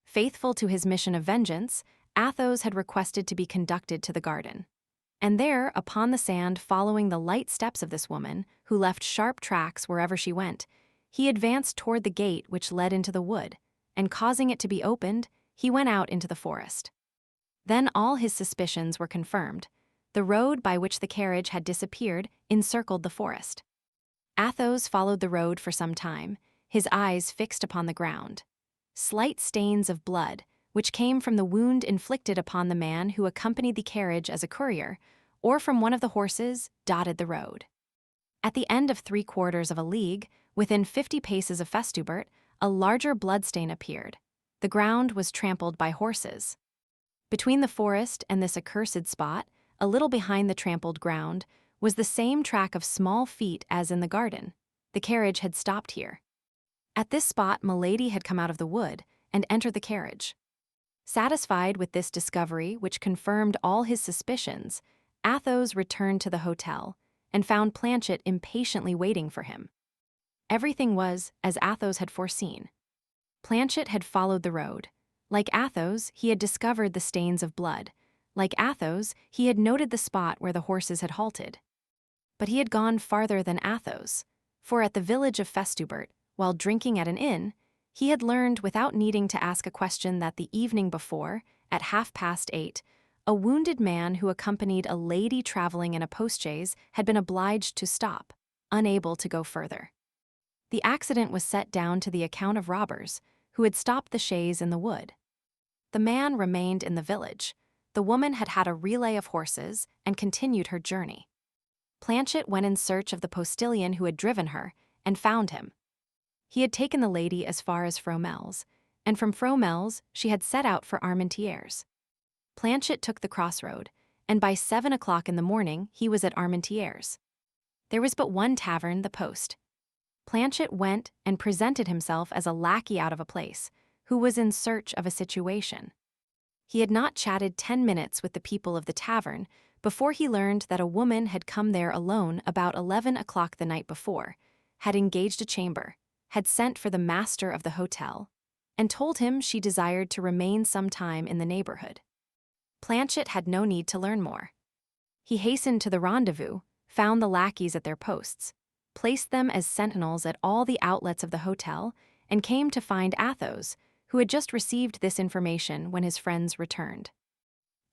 Speaker 1: Faithful to his mission of vengeance, Athos had requested to be conducted to the garden. And there, upon the sand following the light steps of this woman, who left sharp tracks wherever she went, he advanced toward the gate which led into the wood, and causing it to be opened, he went out into the forest. Then all his suspicions were confirmed. The road by which the carriage had disappeared encircled the forest. Athos followed the road for some time, his eyes fixed upon the ground. Slight stains of blood, which came from the wound inflicted upon the man who accompanied the carriage as a courier, or from one of the horses, dotted the road. At the end of 3/4 of a league, within 50 paces of Festubert, a larger bloodstain appeared. The ground was trampled by horses. Between the forest and this accursed spot, a little behind the trampled ground, was the same track of small feet as in the garden. The carriage had stopped here. At this spot Milady had come out of the wood and entered the carriage. Satisfied with this discovery, which confirmed all his suspicions, Athos returned to the hotel and found Planchet impatiently waiting for him. Everything was as Athos had foreseen. Planchet had followed the road. Like Athos, he had discovered the stains of blood. Like Athos, he had noted the spot where the horses had halted. But he had gone farther than Athos, for at the village of Festubert, while drinking at an inn, he had learned without needing to ask a question that the evening before, at 8:30, a wounded man who accompanied a lady traveling in a postchaise had been obliged to stop, unable to go further. The accident was set down to the account of robbers, who had stopped the chaise in the wood. The man remained in the village. The woman had had a relay of horses and continued her journey. Planchet went in search of the postilion who had driven her, and found him. He had taken the lady as far as Fromel's, and from Fromel's she had set out for Armentières. Planchet took the crossroad, and by 7 o'clock in the morning he was at Armentières. There was but one tavern, the Post. Planchet went and presented himself as a lackey out of a place, who was in search of a situation. He had not chatted 10 minutes with the people of the tavern before he learned that a woman had come there alone about 11 o'clock the night before, had engaged a chamber, had sent for the master of the hotel, and told him she desired to remain some time in the neighborhood. Planchet had no need to learn more. He hastened to the rendezvous, found the lackeys at their posts, placed them as sentinels at all the outlets of the hotel, and came to find Athos, who had just received this information when his friends returned.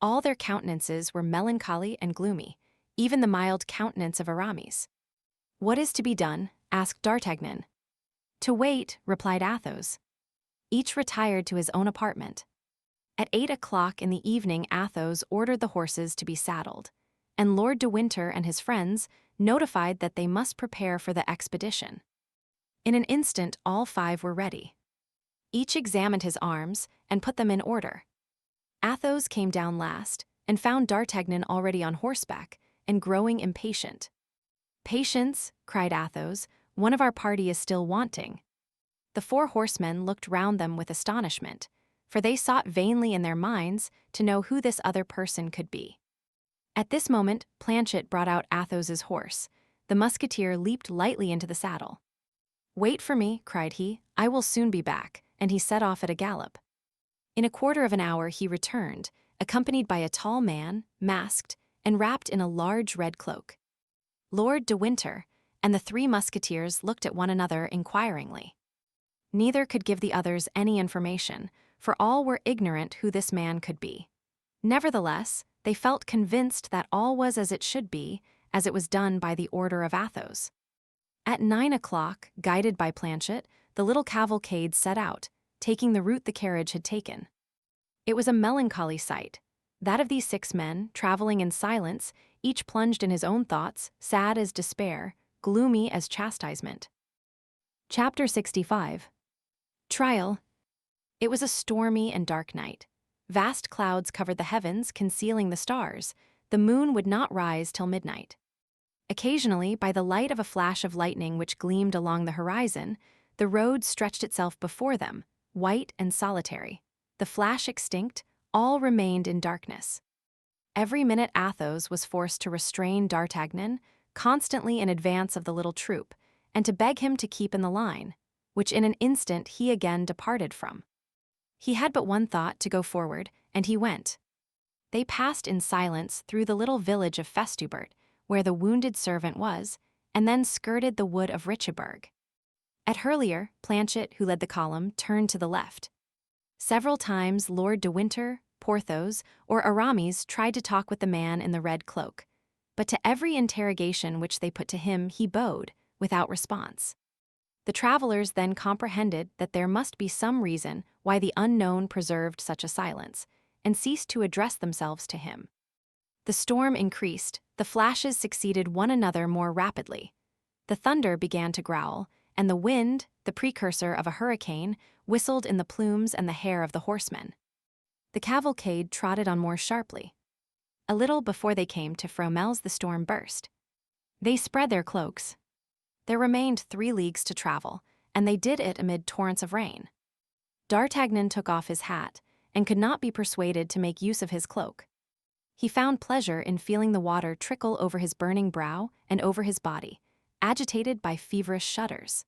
Speaker 1: All their countenances were melancholy and gloomy, even the mild countenance of Aramis. "What is to be done?" asked D'Artagnan. "To wait," replied Athos. Each retired to his own apartment. At 8 o'clock in the evening Athos ordered the horses to be saddled, and Lord de Winter and his friends notified that they must prepare for the expedition. In an instant all 5 were ready. Each examined his arms and put them in order. Athos came down last and found D'Artagnan already on horseback and growing impatient. "Patience," cried Athos, "one of our party is still wanting." The 4 horsemen looked round them with astonishment, for they sought vainly in their minds to know who this other person could be. At this moment Planchet brought out Athos's horse. The musketeer leaped lightly into the saddle. "Wait for me," cried he, "I will soon be back," and he set off at a gallop. In a quarter of an hour he returned, accompanied by a tall man, masked, and wrapped in a large red cloak. Lord de Winter and the 3 musketeers looked at one another inquiringly. Neither could give the others any information, for all were ignorant who this man could be. Nevertheless, they felt convinced that all was as it should be, as it was done by the order of Athos. At 9 o'clock, guided by Planchet, the little cavalcade set out, taking the route the carriage had taken. It was a melancholy sight, that of these 6 men, traveling in silence, each plunged in his own thoughts, sad as despair, gloomy as chastisement. Chapter 65. Trial. It was a stormy and dark night. Vast clouds covered the heavens, concealing the stars. The moon would not rise till midnight. Occasionally, by the light of a flash of lightning which gleamed along the horizon, the road stretched itself before them, white and solitary. The flash extinct, all remained in darkness. Every minute Athos was forced to restrain D'Artagnan, constantly in advance of the little troop, and to beg him to keep in the line, which in an instant he again departed from. He had but one thought, to go forward, and he went. They passed in silence through the little village of Festubert, where the wounded servant was, and then skirted the wood of Richeberg. At Hurlier, Planchet, who led the column, turned to the left. Several times Lord de Winter, Porthos, or Aramis tried to talk with the man in the red cloak, but to every interrogation which they put to him he bowed, without response. The travelers then comprehended that there must be some reason why the unknown preserved such a silence, and ceased to address themselves to him. The storm increased, the flashes succeeded one another more rapidly. The thunder began to growl, and the wind, the precursor of a hurricane, whistled in the plumes and the hair of the horsemen. The cavalcade trotted on more sharply. A little before they came to Fromelles the storm burst. They spread their cloaks. There remained 3 leagues to travel, and they did it amid torrents of rain. D'Artagnan took off his hat, and could not be persuaded to make use of his cloak. He found pleasure in feeling the water trickle over his burning brow and over his body, agitated by feverish shudders.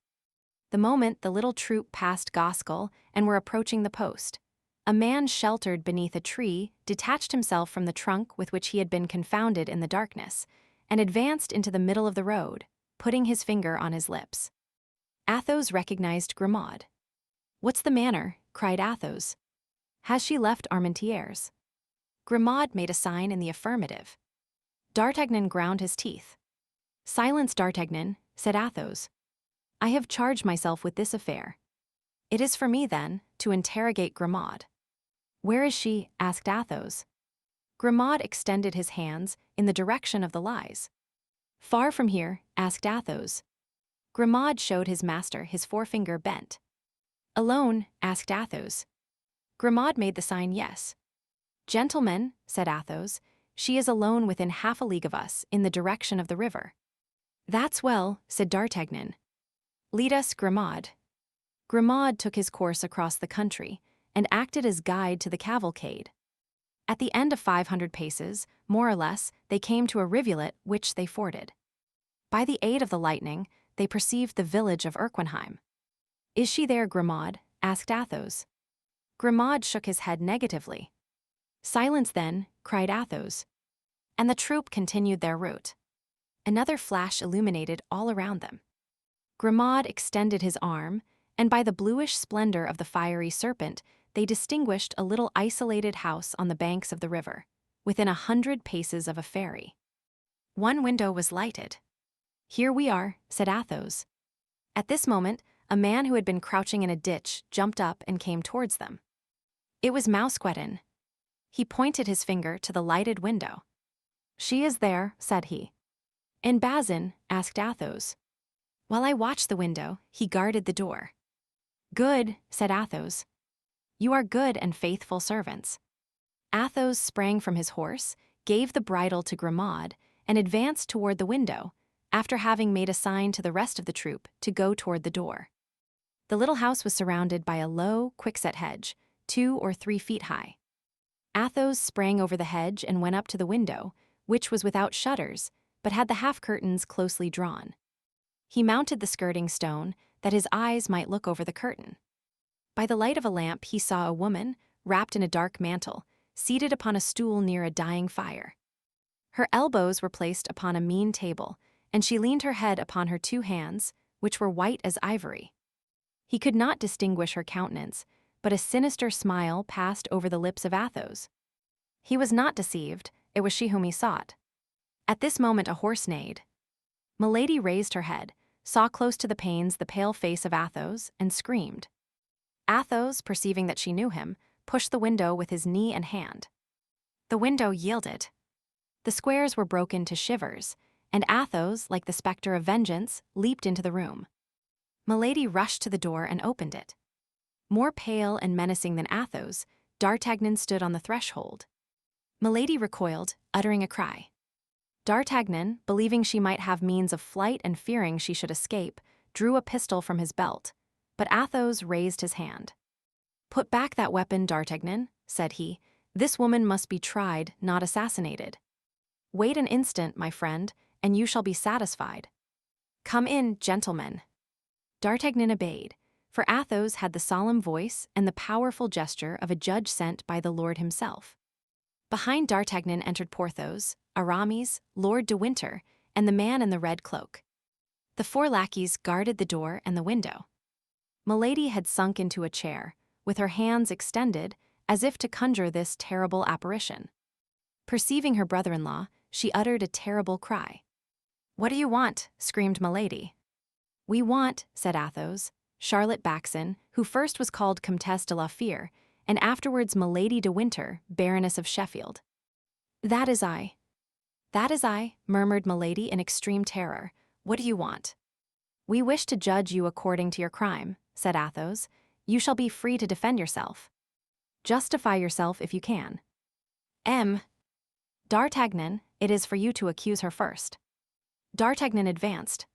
Speaker 1: The moment the little troop passed Goskell and were approaching the post, a man sheltered beneath a tree detached himself from the trunk with which he had been confounded in the darkness, and advanced into the middle of the road, putting his finger on his lips. Athos recognized Grimaud. "What's the manner?" cried Athos. "Has she left Armentières?" Grimaud made a sign in the affirmative. D'Artagnan ground his teeth. "Silence, D'Artagnan," said Athos. "I have charged myself with this affair. It is for me, then, to interrogate Grimaud." "Where is she?" asked Athos. Grimaud extended his hands in the direction of the lies. "Far from here?" asked Athos. Grimaud showed his master his forefinger bent. "Alone?" asked Athos. Grimaud made the sign yes. "Gentlemen," said Athos, "she is alone within half a league of us, in the direction of the river." "That's well," said D'Artagnan. "Lead us, Grimaud." Grimaud took his course across the country, and acted as guide to the cavalcade. At the end of 500 paces, more or less, they came to a rivulet which they forded. By the aid of the lightning, they perceived the village of Erquinheim. "Is she there, Grimaud?" asked Athos. Grimaud shook his head negatively. "Silence, then," cried Athos. And the troop continued their route. Another flash illuminated all around them. Grimaud extended his arm, and by the bluish splendor of the fiery serpent, they distinguished a little isolated house on the banks of the river, within 100 paces of a ferry. One window was lighted. "Here we are," said Athos. At this moment, a man who had been crouching in a ditch jumped up and came towards them. It was Mousqueton. He pointed his finger to the lighted window. "She is there," said he. "And Bazin?" asked Athos. "While I watched the window, he guarded the door." "Good," said Athos. "You are good and faithful servants." Athos sprang from his horse, gave the bridle to Grimaud, and advanced toward the window, after having made a sign to the rest of the troop to go toward the door. The little house was surrounded by a low, quickset hedge, 2 or 3 feet high. Athos sprang over the hedge and went up to the window, which was without shutters, but had the half-curtains closely drawn. He mounted the skirting stone, that his eyes might look over the curtain. By the light of a lamp he saw a woman, wrapped in a dark mantle, seated upon a stool near a dying fire. Her elbows were placed upon a mean table, and she leaned her head upon her 2 hands, which were white as ivory. He could not distinguish her countenance, but a sinister smile passed over the lips of Athos. He was not deceived, it was she whom he sought. At this moment a horse neighed. Milady raised her head, saw close to the panes the pale face of Athos, and screamed. Athos, perceiving that she knew him, pushed the window with his knee and hand. The window yielded. The squares were broken to shivers, and Athos, like the spectre of vengeance, leaped into the room. Milady rushed to the door and opened it. More pale and menacing than Athos, D'Artagnan stood on the threshold. Milady recoiled, uttering a cry. D'Artagnan, believing she might have means of flight and fearing she should escape, drew a pistol from his belt, but Athos raised his hand. "Put back that weapon, D'Artagnan," said he. "This woman must be tried, not assassinated. Wait an instant, my friend, and you shall be satisfied. Come in, gentlemen." D'Artagnan obeyed, for Athos had the solemn voice and the powerful gesture of a judge sent by the Lord himself. Behind D'Artagnan entered Porthos, Aramis, Lord de Winter, and the man in the red cloak. The 4 lackeys guarded the door and the window. Milady had sunk into a chair, with her hands extended, as if to conjure this terrible apparition. Perceiving her brother-in-law, she uttered a terrible cry. "What do you want?" screamed Milady. "We want," said Athos, "Charlotte Backson, who first was called Comtesse de la Fere, and afterwards Milady de Winter, Baroness of Sheffield." "That is I." "That is I," murmured Milady in extreme terror. "What do you want?" "We wish to judge you according to your crime," said Athos. "You shall be free to defend yourself. Justify yourself if you can." D'Artagnan, it is for you to accuse her first." D'Artagnan advanced.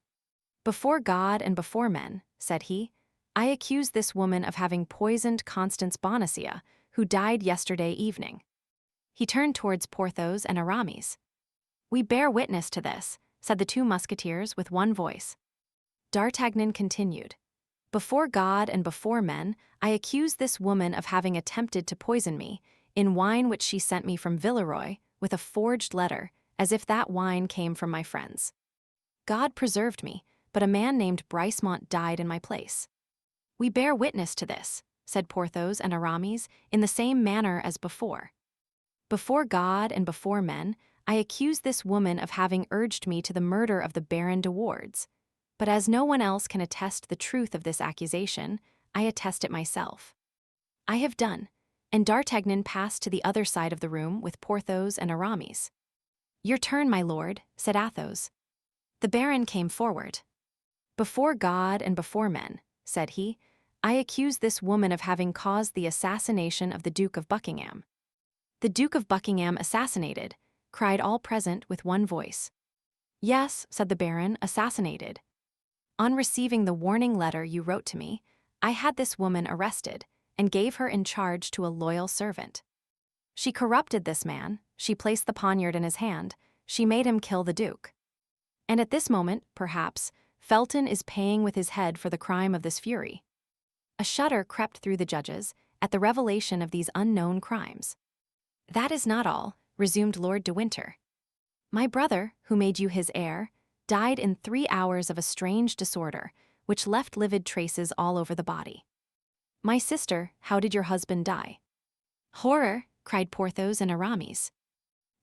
Speaker 1: "Before God and before men," said he, "I accuse this woman of having poisoned Constance Bonacieux, who died yesterday evening." He turned towards Porthos and Aramis. "We bear witness to this," said the 2 musketeers with one voice. D'Artagnan continued. "Before God and before men, I accuse this woman of having attempted to poison me, in wine which she sent me from Villeroy, with a forged letter, as if that wine came from my friends. God preserved me, but a man named Bricemont died in my place." "We bear witness to this," said Porthos and Aramis in the same manner as before. "Before God and before men, I accuse this woman of having urged me to the murder of the Baron de Wardes. But as no one else can attest the truth of this accusation, I attest it myself. I have done." And D'Artagnan passed to the other side of the room with Porthos and Aramis. "Your turn, my lord," said Athos. The Baron came forward. "Before God and before men," said he, "I accuse this woman of having caused the assassination of the Duke of Buckingham." "The Duke of Buckingham assassinated," cried all present with one voice. "Yes," said the Baron, "assassinated. On receiving the warning letter you wrote to me, I had this woman arrested, and gave her in charge to a loyal servant. She corrupted this man, she placed the poniard in his hand, she made him kill the Duke. And at this moment, perhaps, Felton is paying with his head for the crime of this fury." A shudder crept through the judges at the revelation of these unknown crimes. "That is not all," resumed Lord de Winter. "My brother, who made you his heir, died in 3 hours of a strange disorder, which left livid traces all over the body. My sister, how did your husband die? Horror, cried Porthos and Aramis.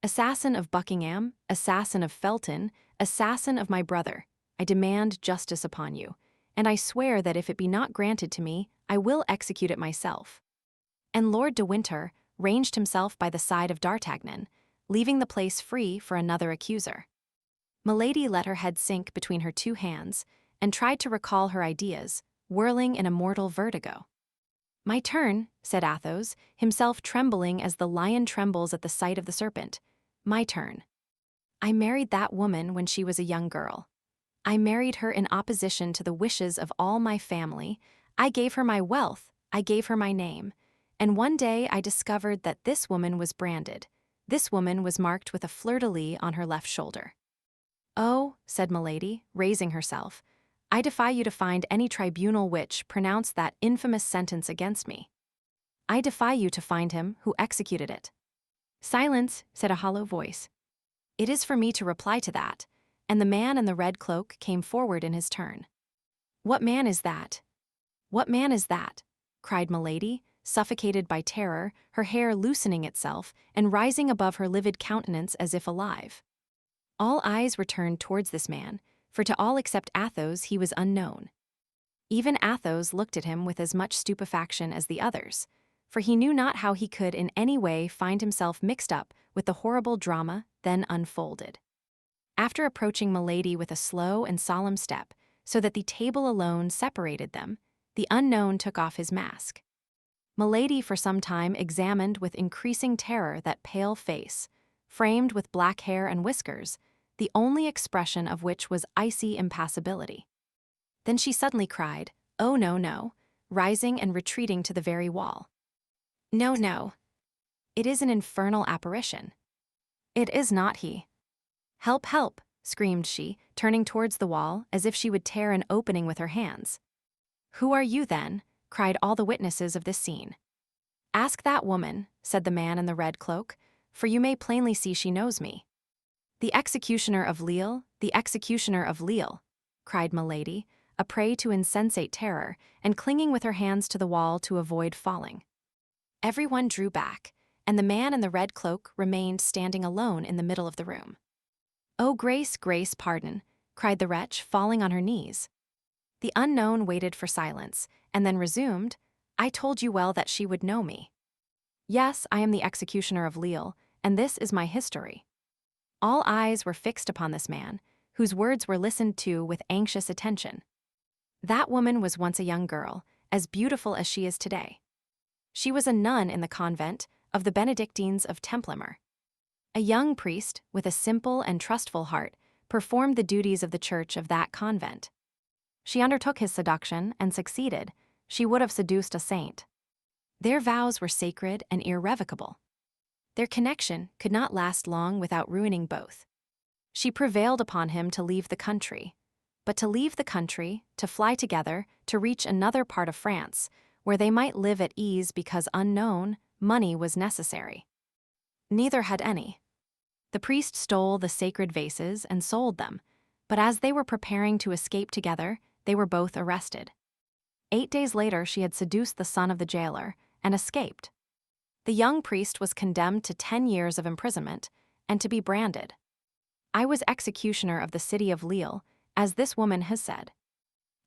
Speaker 1: Assassin of Buckingham, assassin of Felton, assassin of my brother, I demand justice upon you, and I swear that if it be not granted to me, I will execute it myself. And Lord de Winter ranged himself by the side of D'Artagnan, leaving the place free for another accuser. Milady let her head sink between her two hands and tried to recall her ideas, whirling in a mortal vertigo. My turn, said Athos, himself trembling as the lion trembles at the sight of the serpent. My turn. I married that woman when she was a young girl. I married her in opposition to the wishes of all my family. I gave her my wealth, I gave her my name. And one day I discovered that this woman was branded. This woman was marked with a fleur-de-lis on her left shoulder. Oh, said Milady, raising herself, I defy you to find any tribunal which pronounced that infamous sentence against me. I defy you to find him who executed it. Silence, said a hollow voice. It is for me to reply to that, and the man in the red cloak came forward in his turn. What man is that? What man is that? Cried Milady, suffocated by terror, her hair loosening itself and rising above her livid countenance as if alive. All eyes were turned towards this man, for to all except Athos he was unknown. Even Athos looked at him with as much stupefaction as the others, for he knew not how he could in any way find himself mixed up with the horrible drama then unfolded. After approaching Milady with a slow and solemn step, so that the table alone separated them, the unknown took off his mask. Milady for some time examined with increasing terror that pale face, framed with black hair and whiskers, the only expression of which was icy impassibility. Then she suddenly cried, "Oh, no, no," rising and retreating to the very wall. "No, no. It is an infernal apparition. It is not he. Help, help," screamed she, turning towards the wall as if she would tear an opening with her hands. "Who are you, then?" cried all the witnesses of this scene. "Ask that woman," said the man in the red cloak, "for you may plainly see she knows me." "The executioner of Lille, the executioner of Lille," cried Milady, a prey to insensate terror, and clinging with her hands to the wall to avoid falling. Everyone drew back, and the man in the red cloak remained standing alone in the middle of the room. "Oh, grace, grace, pardon," cried the wretch, falling on her knees. The unknown waited for silence, and then resumed, "I told you well that she would know me. Yes, I am the executioner of Lille, and this is my history." All eyes were fixed upon this man, whose words were listened to with anxious attention. That woman was once a young girl, as beautiful as she is today. She was a nun in the convent of the Benedictines of Templemar. A young priest, with a simple and trustful heart, performed the duties of the church of that convent. She undertook his seduction and succeeded. She would have seduced a saint. Their vows were sacred and irrevocable. Their connection could not last long without ruining both. She prevailed upon him to leave the country. But to leave the country, to fly together, to reach another part of France, where they might live at ease because unknown, money was necessary. Neither had any. The priest stole the sacred vases and sold them, but as they were preparing to escape together, they were both arrested. 8 days later she had seduced the son of the jailer and escaped. The young priest was condemned to 10 years of imprisonment and to be branded. I was executioner of the city of Lille, as this woman has said.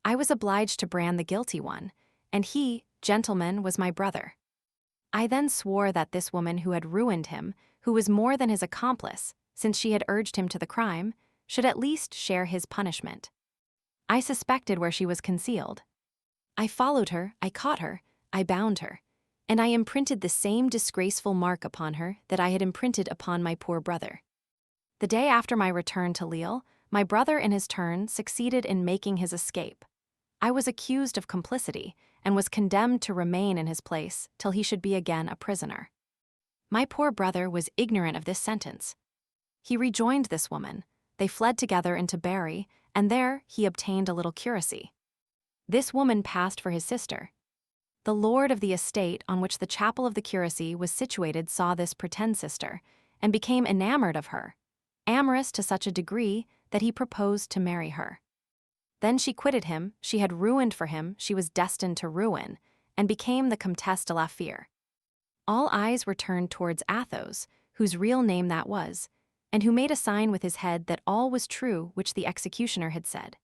Speaker 1: I was obliged to brand the guilty one, and he, gentleman, was my brother. I then swore that this woman who had ruined him, who was more than his accomplice, since she had urged him to the crime, should at least share his punishment. I suspected where she was concealed. I followed her, I caught her, I bound her, and I imprinted the same disgraceful mark upon her that I had imprinted upon my poor brother. The day after my return to Lille, my brother in his turn succeeded in making his escape. I was accused of complicity and was condemned to remain in his place till he should be again a prisoner. My poor brother was ignorant of this sentence. He rejoined this woman, they fled together into Berry, and there he obtained a little curacy. This woman passed for his sister. The lord of the estate on which the chapel of the curacy was situated saw this pretend sister, and became enamored of her, amorous to such a degree that he proposed to marry her. Then she quitted him, she had ruined for him, she was destined to ruin, and became the Comtesse de la Fere. All eyes were turned towards Athos, whose real name that was, and who made a sign with his head that all was true which the executioner had said.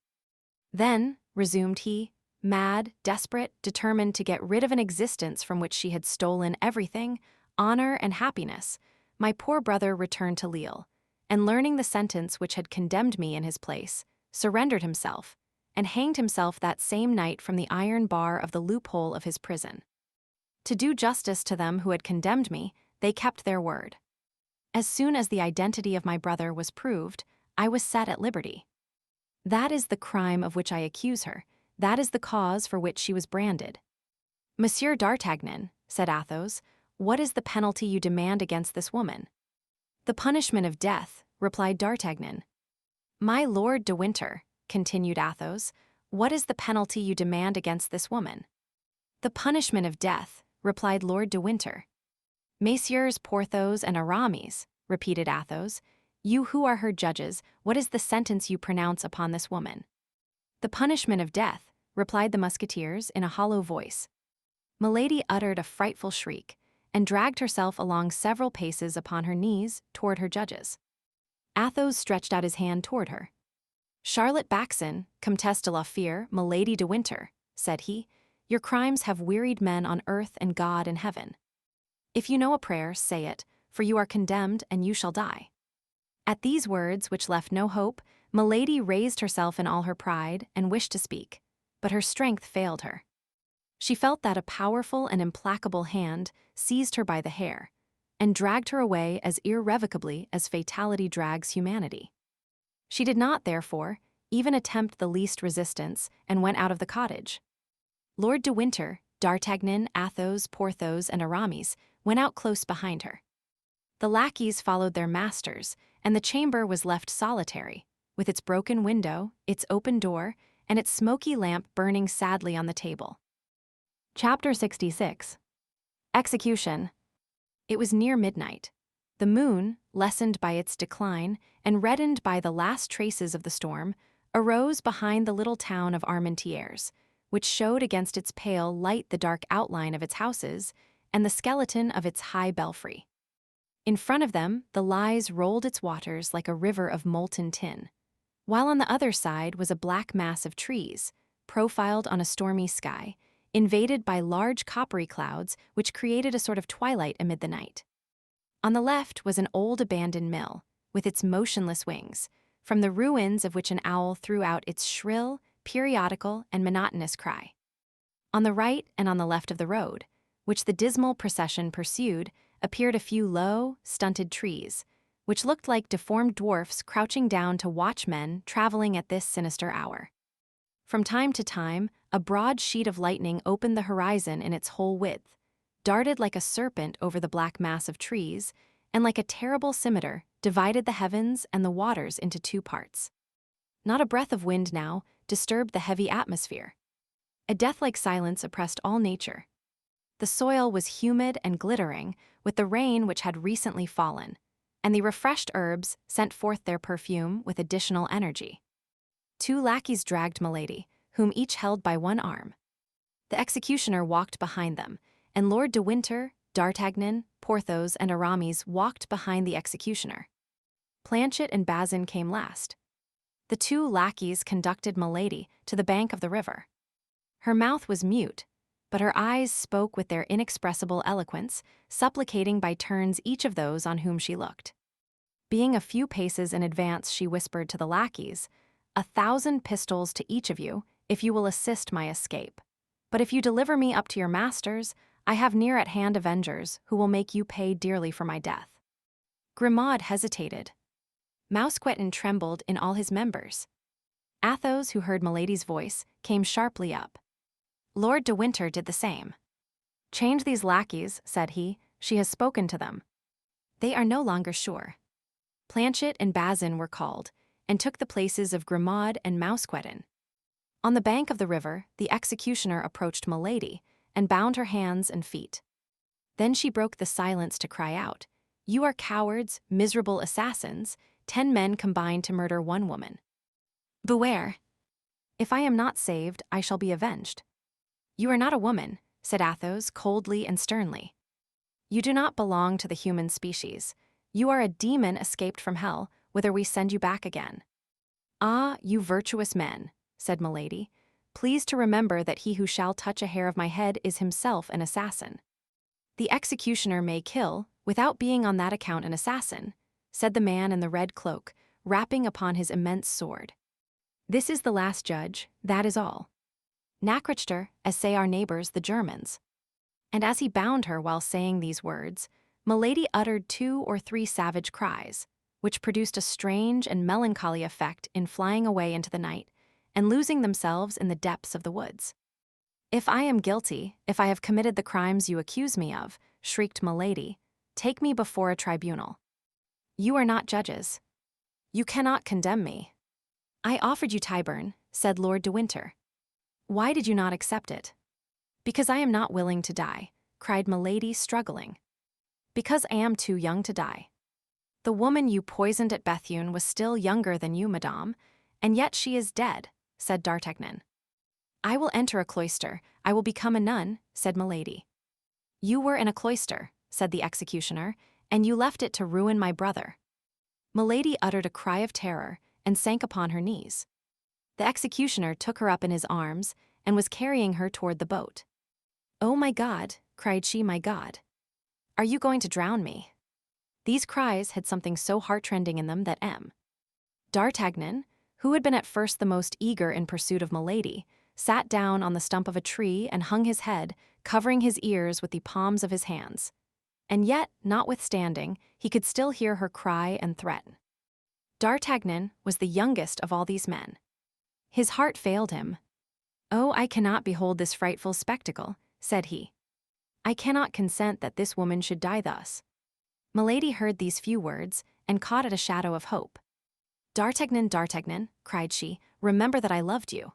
Speaker 1: Then, resumed he, mad, desperate, determined to get rid of an existence from which she had stolen everything, honor and happiness, my poor brother returned to Lille, and learning the sentence which had condemned me in his place, surrendered himself, and hanged himself that same night from the iron bar of the loophole of his prison. To do justice to them who had condemned me, they kept their word. As soon as the identity of my brother was proved, I was set at liberty. That is the crime of which I accuse her, that is the cause for which she was branded. Monsieur d'Artagnan, said Athos, what is the penalty you demand against this woman? The punishment of death, replied D'Artagnan. My Lord de Winter, continued Athos, what is the penalty you demand against this woman? The punishment of death, replied Lord de Winter. Messieurs Porthos and Aramis, repeated Athos, you who are her judges, what is the sentence you pronounce upon this woman? The punishment of death, replied the Musketeers in a hollow voice. Milady uttered a frightful shriek, and dragged herself along several paces upon her knees toward her judges. Athos stretched out his hand toward her. Charlotte Backson, Comtesse de la Fere, Milady de Winter, said he, your crimes have wearied men on earth and God in heaven. If you know a prayer, say it, for you are condemned and you shall die. At these words, which left no hope, Milady raised herself in all her pride and wished to speak, but her strength failed her. She felt that a powerful and implacable hand seized her by the hair and dragged her away as irrevocably as fatality drags humanity. She did not, therefore, even attempt the least resistance and went out of the cottage. Lord de Winter, D'Artagnan, Athos, Porthos, and Aramis went out close behind her. The lackeys followed their masters, and the chamber was left solitary, with its broken window, its open door, and its smoky lamp burning sadly on the table. Chapter 66. Execution. It was near midnight. The moon, lessened by its decline and reddened by the last traces of the storm, arose behind the little town of Armentières, which showed against its pale light the dark outline of its houses and the skeleton of its high belfry. In front of them, the Lys rolled its waters like a river of molten tin, while on the other side was a black mass of trees, profiled on a stormy sky, invaded by large coppery clouds which created a sort of twilight amid the night. On the left was an old abandoned mill, with its motionless wings, from the ruins of which an owl threw out its shrill, periodical, and monotonous cry. On the right and on the left of the road, which the dismal procession pursued, appeared a few low, stunted trees, which looked like deformed dwarfs crouching down to watch men traveling at this sinister hour. From time to time, a broad sheet of lightning opened the horizon in its whole width, darted like a serpent over the black mass of trees, and like a terrible scimitar, divided the heavens and the waters into two parts. Not a breath of wind now disturbed the heavy atmosphere. A death-like silence oppressed all nature. The soil was humid and glittering with the rain which had recently fallen, and the refreshed herbs sent forth their perfume with additional energy. Two lackeys dragged Milady, whom each held by one arm. The executioner walked behind them, and Lord de Winter, D'Artagnan, Porthos, and Aramis walked behind the executioner. Planchet and Bazin came last. The two lackeys conducted Milady to the bank of the river. Her mouth was mute, but her eyes spoke with their inexpressible eloquence, supplicating by turns each of those on whom she looked. Being a few paces in advance, she whispered to the lackeys, 1,000 pistoles to each of you, if you will assist my escape. But if you deliver me up to your masters, I have near at hand avengers who will make you pay dearly for my death. Grimaud hesitated. Mousqueton trembled in all his members. Athos, who heard Milady's voice, came sharply up. Lord de Winter did the same. Change these lackeys, said he, she has spoken to them. They are no longer sure. Planchet and Bazin were called, and took the places of Grimaud and Mousqueton. On the bank of the river, the executioner approached Milady, and bound her hands and feet. Then she broke the silence to cry out, "You are cowards, miserable assassins. 10 men combined to murder one woman. Beware! If I am not saved, I shall be avenged. You are not a woman, said Athos coldly and sternly. You do not belong to the human species. You are a demon escaped from hell, whither we send you back again. Ah, you virtuous men, said Milady, please to remember that he who shall touch a hair of my head is himself an assassin. The executioner may kill, without being on that account an assassin, said the man in the red cloak, rapping upon his immense sword. This is the last judge, that is all. Nachrichter, as say our neighbors the Germans. And as he bound her while saying these words, Milady uttered 2 or 3 savage cries, which produced a strange and melancholy effect in flying away into the night and losing themselves in the depths of the woods. If I am guilty, if I have committed the crimes you accuse me of, shrieked Milady, take me before a tribunal. You are not judges. You cannot condemn me. I offered you Tyburn, said Lord de Winter. Why did you not accept it? Because I am not willing to die, cried Milady, struggling. Because I am too young to die. The woman you poisoned at Bethune was still younger than you, madame, and yet she is dead, said D'Artagnan. I will enter a cloister, I will become a nun, said Milady. You were in a cloister, said the executioner, and you left it to ruin my brother. Milady uttered a cry of terror and sank upon her knees. The executioner took her up in his arms and was carrying her toward the boat. Oh my God, cried she, my God. Are you going to drown me? These cries had something so heartrending in them that D'Artagnan, who had been at first the most eager in pursuit of Milady, sat down on the stump of a tree and hung his head, covering his ears with the palms of his hands. And yet, notwithstanding, he could still hear her cry and threaten. D'Artagnan was the youngest of all these men. His heart failed him. Oh, I cannot behold this frightful spectacle, said he. I cannot consent that this woman should die thus. Milady heard these few words and caught at a shadow of hope. D'Artagnan, D'Artagnan, cried she, remember that I loved you.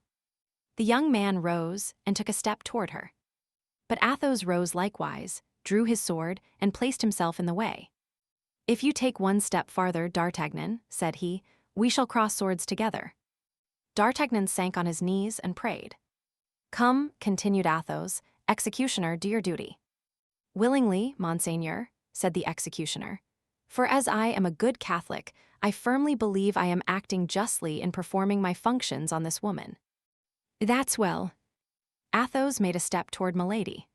Speaker 1: The young man rose and took a step toward her. But Athos rose likewise, drew his sword, and placed himself in the way. If you take one step farther, D'Artagnan, said he, we shall cross swords together. D'Artagnan sank on his knees and prayed. Come, continued Athos, executioner, do your duty. Willingly, monseigneur, said the executioner. For as I am a good Catholic, I firmly believe I am acting justly in performing my functions on this woman. That's well. Athos made a step toward Milady.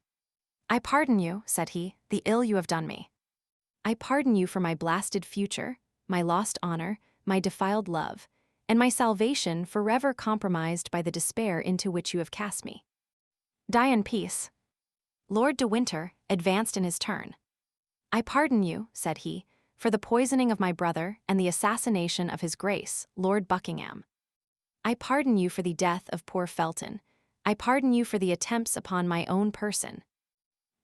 Speaker 1: I pardon you, said he, the ill you have done me. I pardon you for my blasted future, my lost honor, my defiled love, and my salvation forever compromised by the despair into which you have cast me. Die in peace. Lord de Winter advanced in his turn. I pardon you, said he, for the poisoning of my brother and the assassination of his grace, Lord Buckingham. I pardon you for the death of poor Felton. I pardon you for the attempts upon my own person.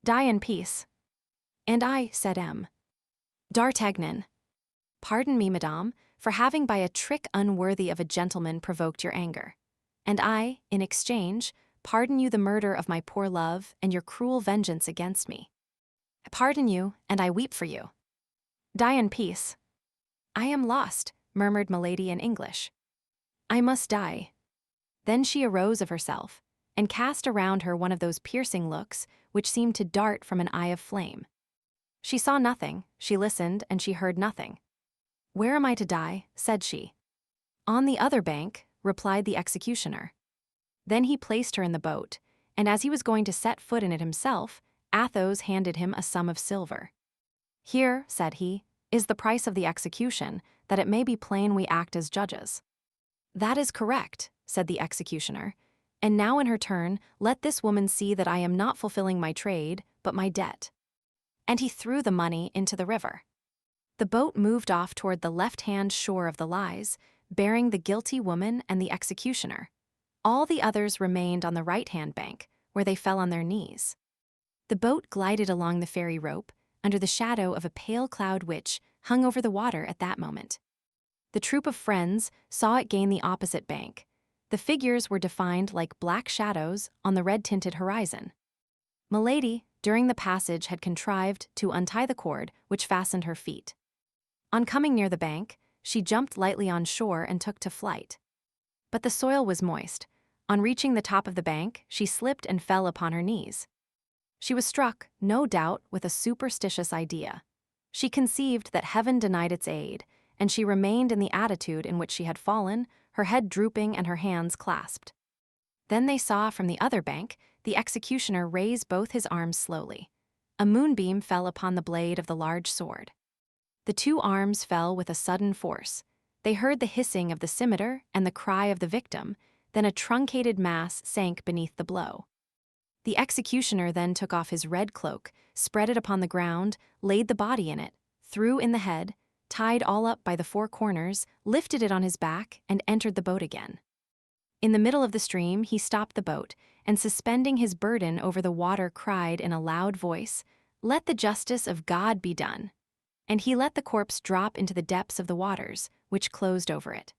Speaker 1: Die in peace. And I, said D'Artagnan. Pardon me, madame, for having by a trick unworthy of a gentleman provoked your anger. And I, in exchange, pardon you the murder of my poor love and your cruel vengeance against me. I pardon you, and I weep for you. Die in peace. I am lost, murmured Milady in English. I must die. Then she arose of herself, and cast around her one of those piercing looks which seemed to dart from an eye of flame. She saw nothing, she listened, and she heard nothing. Where am I to die? Said she. On the other bank, replied the executioner. Then he placed her in the boat, and as he was going to set foot in it himself, Athos handed him a sum of silver. Here, said he, is the price of the execution, that it may be plain we act as judges. That is correct, said the executioner, and now in her turn, let this woman see that I am not fulfilling my trade, but my debt. And he threw the money into the river. The boat moved off toward the left-hand shore of the Lys, bearing the guilty woman and the executioner. All the others remained on the right-hand bank, where they fell on their knees. The boat glided along the ferry rope, under the shadow of a pale cloud which hung over the water at that moment. The troop of friends saw it gain the opposite bank. The figures were defined like black shadows on the red-tinted horizon. Milady, during the passage, had contrived to untie the cord which fastened her feet. On coming near the bank, she jumped lightly on shore and took to flight. But the soil was moist. On reaching the top of the bank, she slipped and fell upon her knees. She was struck, no doubt, with a superstitious idea. She conceived that heaven denied its aid, and she remained in the attitude in which she had fallen, her head drooping and her hands clasped. Then they saw from the other bank the executioner raise both his arms slowly. A moonbeam fell upon the blade of the large sword. The two arms fell with a sudden force. They heard the hissing of the scimitar and the cry of the victim, then a truncated mass sank beneath the blow. The executioner then took off his red cloak, spread it upon the ground, laid the body in it, threw in the head, tied all up by the four corners, lifted it on his back, and entered the boat again. In the middle of the stream, he stopped the boat, and suspending his burden over the water cried in a loud voice, "Let the justice of God be done." And he let the corpse drop into the depths of the waters, which closed over it.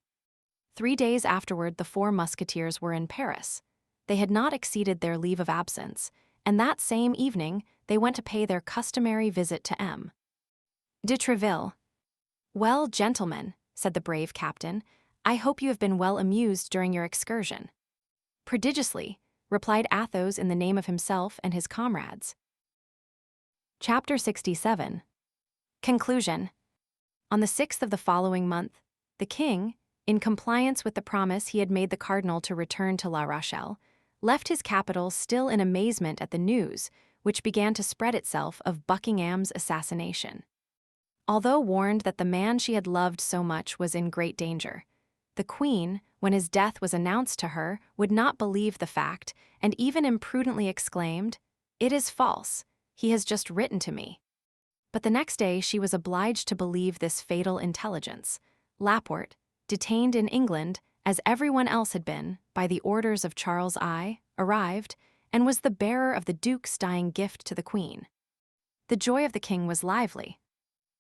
Speaker 1: 3 days afterward, the four musketeers were in Paris. They had not exceeded their leave of absence, and that same evening they went to pay their customary visit to M. de Treville. "Well, gentlemen," said the brave captain, "I hope you have been well amused during your excursion." "Prodigiously," replied Athos in the name of himself and his comrades. Chapter 67. Conclusion. On the 6th of the following month, the king, in compliance with the promise he had made the cardinal to return to La Rochelle, left his capital still in amazement at the news which began to spread itself of Buckingham's assassination. Although warned that the man she had loved so much was in great danger, the queen, when his death was announced to her, would not believe the fact, and even imprudently exclaimed, "It is false, he has just written to me." But the next day she was obliged to believe this fatal intelligence. Laporte, detained in England, as everyone else had been, by the orders of Charles I, arrived, and was the bearer of the Duke's dying gift to the Queen. The joy of the king was lively.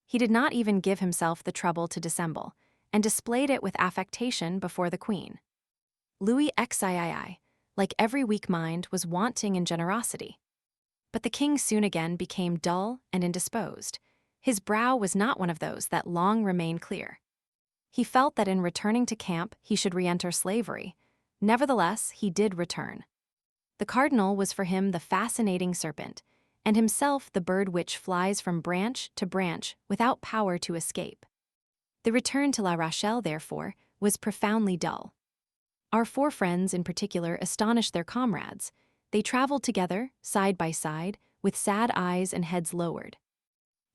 Speaker 1: He did not even give himself the trouble to dissemble, and displayed it with affectation before the Queen. Louis XIII, like every weak mind, was wanting in generosity. But the king soon again became dull and indisposed. His brow was not one of those that long remain clear. He felt that in returning to camp he should re-enter slavery. Nevertheless, he did return. The cardinal was for him the fascinating serpent, and himself the bird which flies from branch to branch without power to escape. The return to La Rochelle, therefore, was profoundly dull. Our four friends in particular astonished their comrades. They traveled together, side by side, with sad eyes and heads lowered.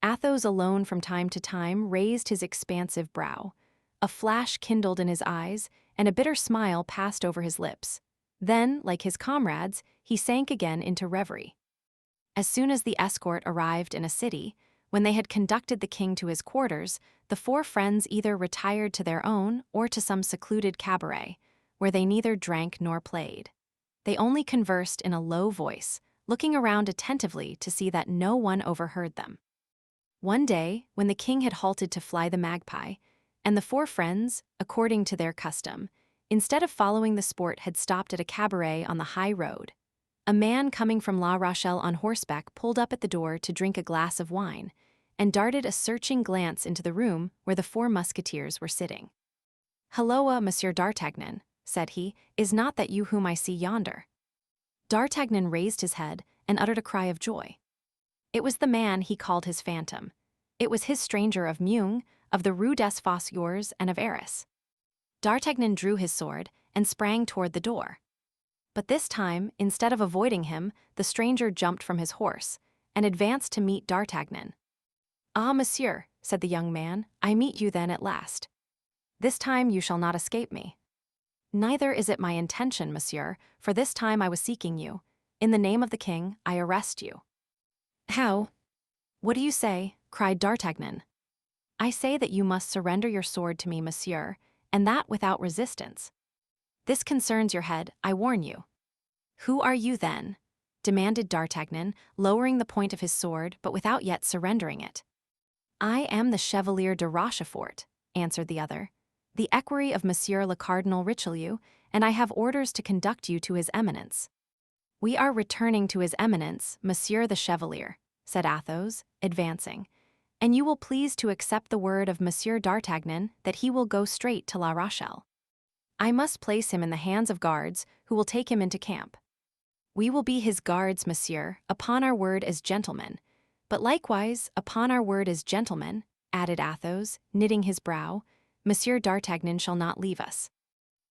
Speaker 1: Athos alone from time to time raised his expansive brow. A flash kindled in his eyes, and a bitter smile passed over his lips. Then, like his comrades, he sank again into reverie. As soon as the escort arrived in a city, when they had conducted the king to his quarters, the four friends either retired to their own or to some secluded cabaret, where they neither drank nor played. They only conversed in a low voice, looking around attentively to see that no one overheard them. One day, when the king had halted to fly the magpie, and the four friends, according to their custom, instead of following the sport, had stopped at a cabaret on the high road, a man coming from La Rochelle on horseback pulled up at the door to drink a glass of wine, and darted a searching glance into the room where the four musketeers were sitting. "Halloa, Monsieur d'Artagnan," said he, "is not that you whom I see yonder?" D'Artagnan raised his head and uttered a cry of joy. It was the man he called his phantom. It was his stranger of Meung, of the Rue des Fossoyeurs, and of Arras. D'Artagnan drew his sword and sprang toward the door. But this time, instead of avoiding him, the stranger jumped from his horse and advanced to meet D'Artagnan. "Ah, monsieur," said the young man, "I meet you then at last. This time you shall not escape me." "Neither is it my intention, monsieur, for this time I was seeking you. In the name of the king, I arrest you." "How? What do you say?" cried D'Artagnan. "I say that you must surrender your sword to me, monsieur, and that without resistance. This concerns your head, I warn you." "Who are you, then?" demanded D'Artagnan, lowering the point of his sword, but without yet surrendering it. "I am the Chevalier de Rochefort," answered the other, "the equerry of Monsieur le Cardinal Richelieu, and I have orders to conduct you to his eminence." "We are returning to his eminence, Monsieur the Chevalier," said Athos, advancing, And you will please to accept the word of Monsieur d'Artagnan that he will go straight to La Rochelle. I must place him in the hands of guards who will take him into camp. We will be his guards, monsieur, upon our word as gentlemen. But likewise, upon our word as gentlemen, added Athos, knitting his brow, Monsieur d'Artagnan shall not leave us.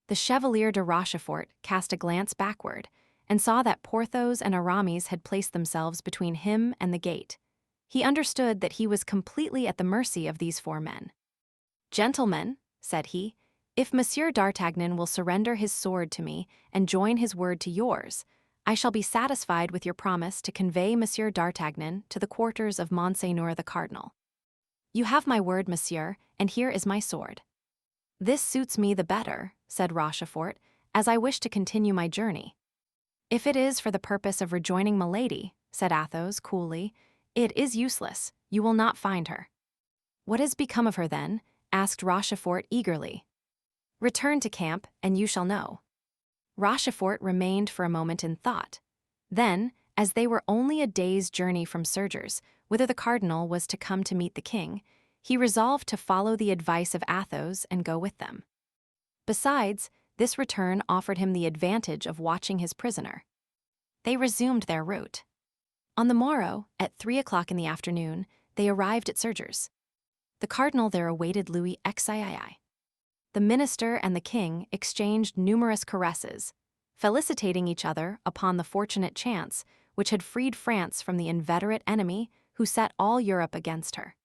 Speaker 1: The Chevalier de Rochefort cast a glance backward, and saw that Porthos and Aramis had placed themselves between him and the gate. He understood that he was completely at the mercy of these 4 men. "Gentlemen," said he, "if Monsieur d'Artagnan will surrender his sword to me and join his word to yours, I shall be satisfied with your promise to convey Monsieur d'Artagnan to the quarters of Monseigneur the Cardinal. You have my word, monsieur, and here is my sword." "This suits me the better," said Rochefort, "as I wish to continue my journey." "If it is for the purpose of rejoining Milady," said Athos coolly, "it is useless. You will not find her." "What has become of her, then?" asked Rochefort eagerly. "Return to camp, and you shall know." Rochefort remained for a moment in thought. Then, as they were only a day's journey from Surgers, whither the cardinal was to come to meet the king, he resolved to follow the advice of Athos and go with them. Besides, this return offered him the advantage of watching his prisoner. They resumed their route. On the morrow, at 3 o'clock in the afternoon, they arrived at Surgers. The cardinal there awaited Louis XIII. The minister and the king exchanged numerous caresses, felicitating each other upon the fortunate chance which had freed France from the inveterate enemy who set all Europe against her.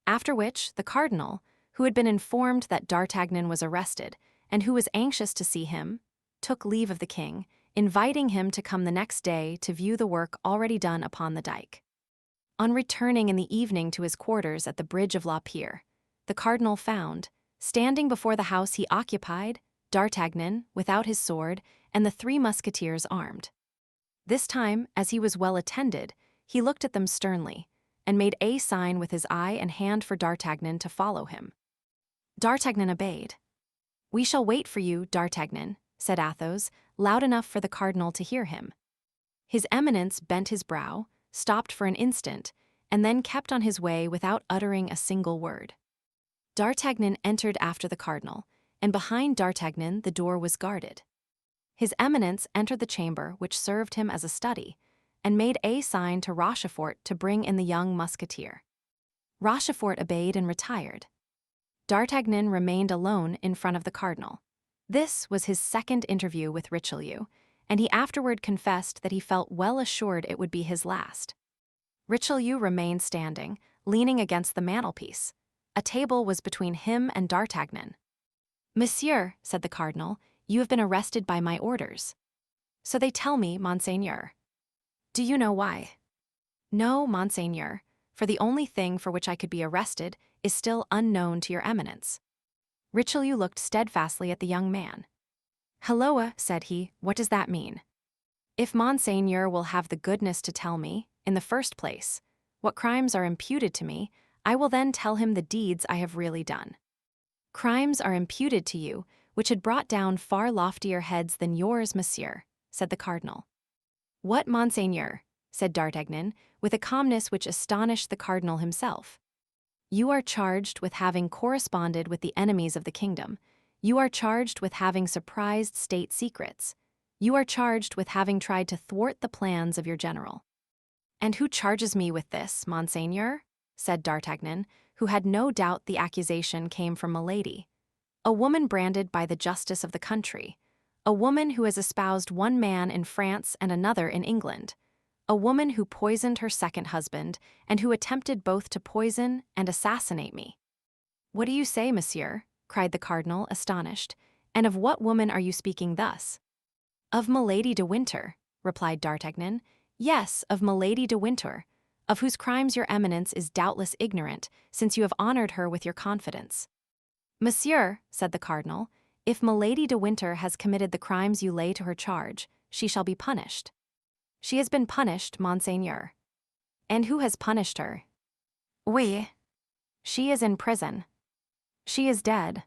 Speaker 1: After which, the cardinal, who had been informed that d'Artagnan was arrested and who was anxious to see him, took leave of the king, inviting him to come the next day to view the work already done upon the dike. On returning in the evening to his quarters at the bridge of La Pierre, the cardinal found, standing before the house he occupied, d'Artagnan, without his sword, and the 3 Musketeers armed. This time, as he was well attended, he looked at them sternly, and made a sign with his eye and hand for d'Artagnan to follow him. D'Artagnan obeyed. "We shall wait for you, d'Artagnan," said Athos, loud enough for the cardinal to hear him. His Eminence bent his brow, stopped for an instant, and then kept on his way without uttering a single word. D'Artagnan entered after the cardinal, and behind d'Artagnan the door was guarded. His Eminence entered the chamber which served him as a study, and made a sign to Rochefort to bring in the young musketeer. Rochefort obeyed and retired. D'Artagnan remained alone in front of the cardinal. This was his second interview with Richelieu, and he afterward confessed that he felt well assured it would be his last. Richelieu remained standing, leaning against the mantelpiece. A table was between him and d'Artagnan. "Monsieur," said the cardinal, "you have been arrested by my orders." "So they tell me, monseigneur." "Do you know why?" "No, monseigneur, for the only thing for which I could be arrested is still unknown to your Eminence." Richelieu looked steadfastly at the young man. "Halloa," said he, "what does that mean?" "If monseigneur will have the goodness to tell me, in the first place, what crimes are imputed to me, I will then tell him the deeds I have really done." "Crimes are imputed to you, which had brought down far loftier heads than yours, monsieur," said the cardinal. "What, monseigneur?" said d'Artagnan, with a calmness which astonished the cardinal himself. "You are charged with having corresponded with the enemies of the kingdom. You are charged with having surprised state secrets. You are charged with having tried to thwart the plans of your general." "And who charges me with this, monseigneur?" said d'Artagnan, who had no doubt the accusation came from Milady. "A woman branded by the justice of the country. A woman who has espoused one man in France and another in England. A woman who poisoned her second husband, and who attempted both to poison and assassinate me." "What do you say, monsieur?" cried the cardinal, astonished. "And of what woman are you speaking thus?" "Of Milady de Winter," replied d'Artagnan. "Yes, of Milady de Winter, of whose crimes your Eminence is doubtless ignorant, since you have honored her with your confidence." "Monsieur," said the cardinal, "if Milady de Winter has committed the crimes you lay to her charge, she shall be punished." "She has been punished, monseigneur." "And who has punished her?" "Oui." "She is in prison." "She is dead."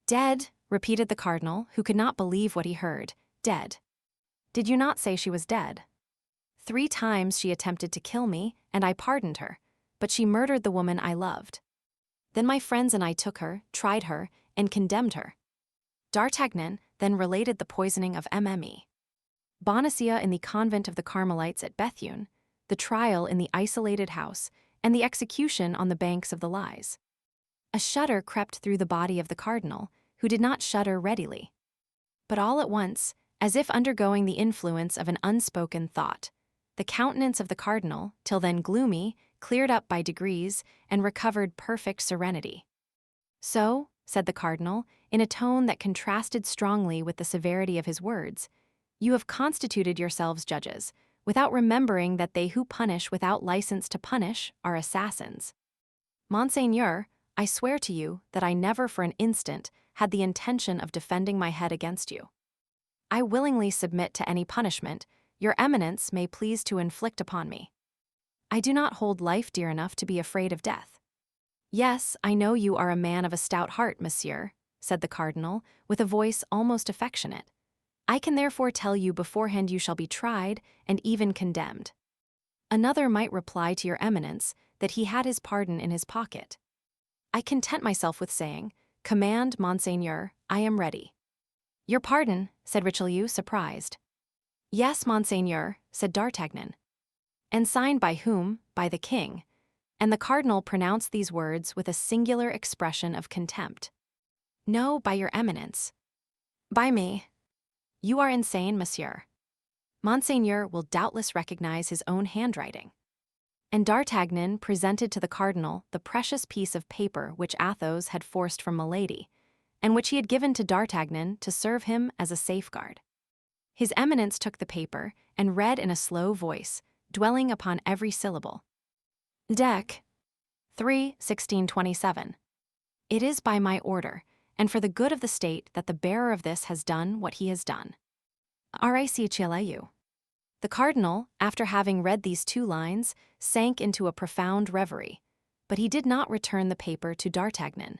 Speaker 1: "Dead," repeated the cardinal, who could not believe what he heard. "Dead. Did you not say she was dead?" 3 times she attempted to kill me, and I pardoned her. but she murdered the woman I loved. Then my friends and I took her, tried her, and condemned her. D'Artagnan then related the poisoning of Mme. Bonacieux in the convent of the Carmelites at Bethune, the trial in the isolated house, and the execution on the banks of the Lys. A shudder crept through the body of the cardinal, who did not shudder readily. But all at once, as if undergoing the influence of an unspoken thought, the countenance of the cardinal, till then gloomy, cleared up by degrees and recovered perfect serenity. "So," said the cardinal, in a tone that contrasted strongly with the severity of his words, "you have constituted yourselves judges, without remembering that they who punish without license to punish are assassins. Monseigneur, I swear to you that I never for an instant had the intention of defending my head against you. I willingly submit to any punishment your eminence may please to inflict upon me. I do not hold life dear enough to be afraid of death." "Yes, I know you are a man of a stout heart, monsieur," said the cardinal, with a voice almost affectionate. "I can therefore tell you beforehand you shall be tried and even condemned." Another might reply to your eminence that he had his pardon in his pocket. I content myself with saying, "Command, monseigneur, I am ready." "Your pardon," said Richelieu, surprised. "Yes, monseigneur," said D'Artagnan. "And signed by whom? By the king." And the cardinal pronounced these words with a singular expression of contempt. "No, by your eminence." "By me." "You are insane, monsieur. Monseigneur will doubtless recognize his own handwriting." And D'Artagnan presented to the cardinal the precious piece of paper which Athos had forced from Milady, and which he had given to D'Artagnan to serve him as a safeguard. His eminence took the paper and read in a slow voice, dwelling upon every syllable. Dec. 3, 1627. It is by my order, and for the good of the state that the bearer of this has done what he has done. RICHLAU. The cardinal, after having read these 2 lines, sank into a profound reverie, but he did not return the paper to D'Artagnan.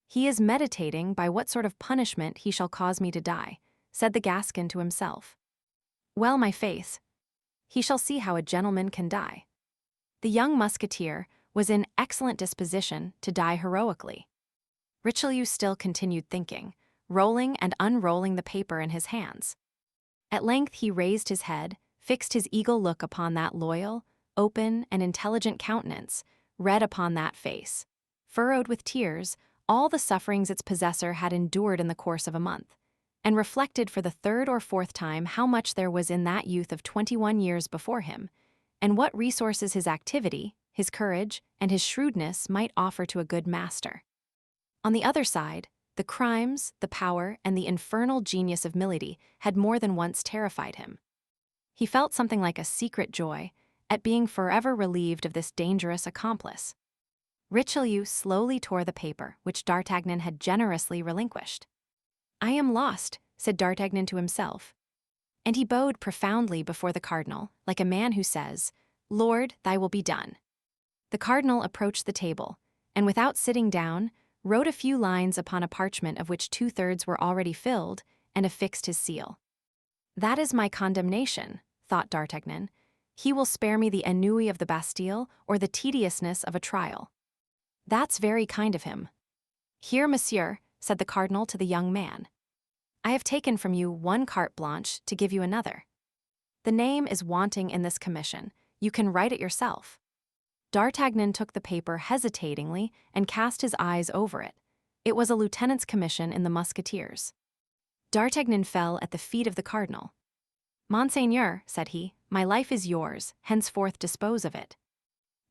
Speaker 1: "He is meditating by what sort of punishment he shall cause me to die," said the Gascon to himself. "Well, my faith, he shall see how a gentleman can die." The young musketeer was in excellent disposition to die heroically. Richelieu still continued thinking, rolling and unrolling the paper in his hands. At length he raised his head, fixed his eagle look upon that loyal, open, and intelligent countenance, read upon that face, furrowed with tears, all the sufferings its possessor had endured in the course of a month, and reflected for the 3rd or 4th time how much there was in that youth of 21 years before him, and what resources his activity, his courage, and his shrewdness might offer to a good master. On the other side, the crimes, the power, and the infernal genius of Milady had more than once terrified him. He felt something like a secret joy at being forever relieved of this dangerous accomplice. Richelieu slowly tore the paper which D'Artagnan had generously relinquished. "I am lost," said D'Artagnan to himself. And he bowed profoundly before the cardinal, like a man who says, "Lord, thy will be done." The cardinal approached the table, and without sitting down, wrote a few lines upon a parchment of which 2/3 were already filled, and affixed his seal. "That is my condemnation," thought D'Artagnan. "He will spare me the ennui of the Bastille or the tediousness of a trial. That's very kind of him." "Here, monsieur," said the cardinal to the young man. "I have taken from you 1 carte blanche to give you another. The name is wanting in this commission. You can write it yourself." D'Artagnan took the paper hesitatingly and cast his eyes over it. It was a lieutenant's commission in the Musketeers. D'Artagnan fell at the feet of the cardinal. "Monseigneur," said he, "my life is yours, henceforth dispose of it.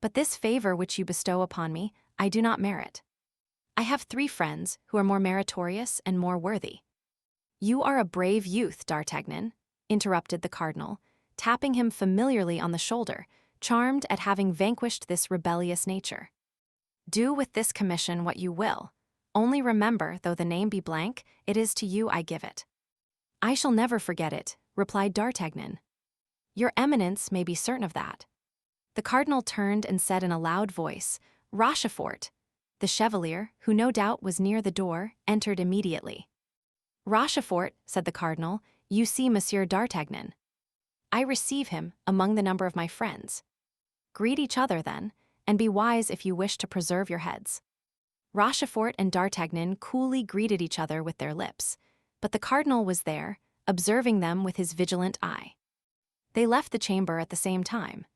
Speaker 1: But this favor which you bestow upon me, I do not merit. I have 3 friends who are more meritorious and more worthy." "You are a brave youth, D'Artagnan," interrupted the cardinal, tapping him familiarly on the shoulder, charmed at having vanquished this rebellious nature. "Do with this commission what you will. Only remember, though the name be blank, it is to you I give it." "I shall never forget it," replied D'Artagnan. "Your eminence may be certain of that." The cardinal turned and said in a loud voice, "Rochefort." The chevalier, who no doubt was near the door, entered immediately. "Rochefort," said the cardinal, "you see Monsieur D'Artagnan." "I receive him among the number of my friends." "Greet each other, then, and be wise if you wish to preserve your heads." Rochefort and D'Artagnan coolly greeted each other with their lips, but the cardinal was there, observing them with his vigilant eye. They left the chamber at the same time.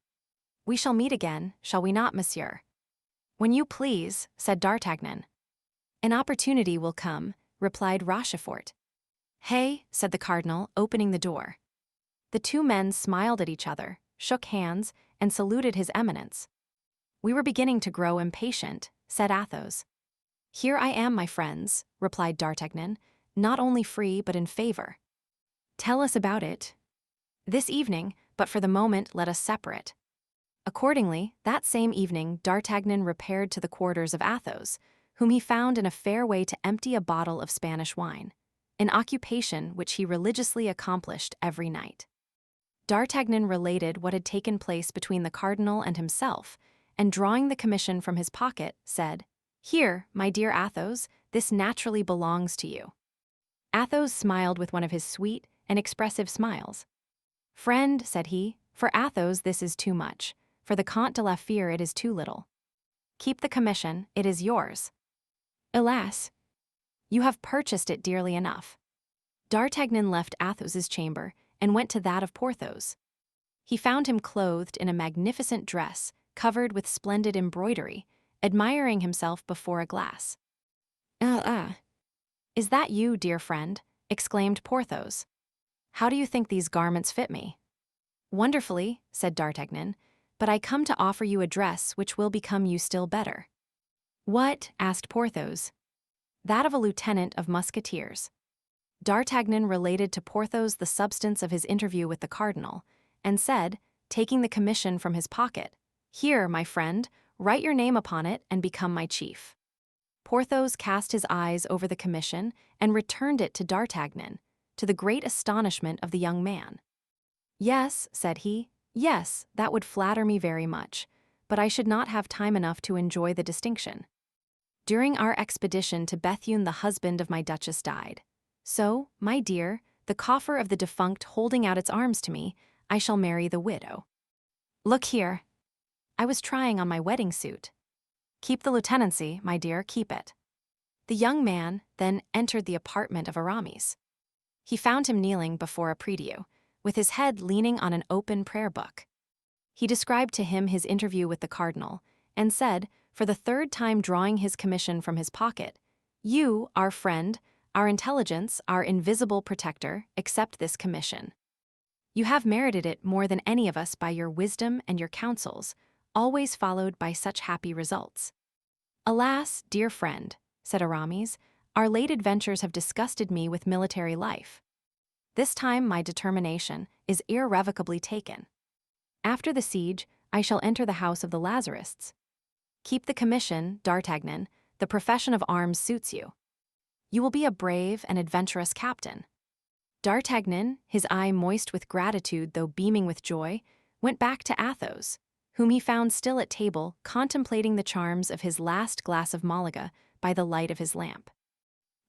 Speaker 1: "We shall meet again, shall we not, monsieur?" "When you please," said D'Artagnan. "An opportunity will come," replied Rochefort. "Hey," said the cardinal, opening the door. The two men smiled at each other, shook hands, and saluted his eminence. "We were beginning to grow impatient," said Athos. "Here I am, my friends," replied D'Artagnan, "not only free but in favor." "Tell us about it." "This evening, but for the moment let us separate." Accordingly, that same evening D'Artagnan repaired to the quarters of Athos, whom he found in a fair way to empty a bottle of Spanish wine, an occupation which he religiously accomplished every night. D'Artagnan related what had taken place between the cardinal and himself, and drawing the commission from his pocket, said, "Here, my dear Athos, this naturally belongs to you." Athos smiled with one of his sweet and expressive smiles. "Friend," said he, "for Athos this is too much. For the Comte de la Fere it is too little. Keep the commission, it is yours." "Alas, you have purchased it dearly enough." D'Artagnan left Athos's chamber and went to that of Porthos. He found him clothed in a magnificent dress covered with splendid embroidery, admiring himself before a glass. "Is that you, dear friend?" exclaimed Porthos. "How do you think these garments fit me?" "Wonderfully," said D'Artagnan, "but I come to offer you a dress which will become you still better." "What?" asked Porthos. "That of a lieutenant of Musketeers." D'Artagnan related to Porthos the substance of his interview with the cardinal, and said, taking the commission from his pocket, "Here, my friend, write your name upon it and become my chief." Porthos cast his eyes over the commission and returned it to D'Artagnan, to the great astonishment of the young man. "Yes," said he, "yes, that would flatter me very much, but I should not have time enough to enjoy the distinction. During our expedition to Bethune the husband of my duchess died. So, my dear, the coffer of the defunct holding out its arms to me, I shall marry the widow. Look here. I was trying on my wedding suit. Keep the lieutenancy, my dear, keep it." The young man then entered the apartment of Aramis. He found him kneeling before a prie-dieu, with his head leaning on an open prayer book. He described to him his interview with the cardinal, and said, for the third time drawing his commission from his pocket, "You, our friend, our intelligence, our invisible protector, accept this commission. You have merited it more than any of us by your wisdom and your counsels, always followed by such happy results." "Alas, dear friend," said Aramis, "our late adventures have disgusted me with military life. This time my determination is irrevocably taken. After the siege, I shall enter the house of the Lazarists. Keep the commission, D'Artagnan, the profession of arms suits you. You will be a brave and adventurous captain." D'Artagnan, his eye moist with gratitude though beaming with joy, went back to Athos, whom he found still at table contemplating the charms of his last glass of Malaga by the light of his lamp.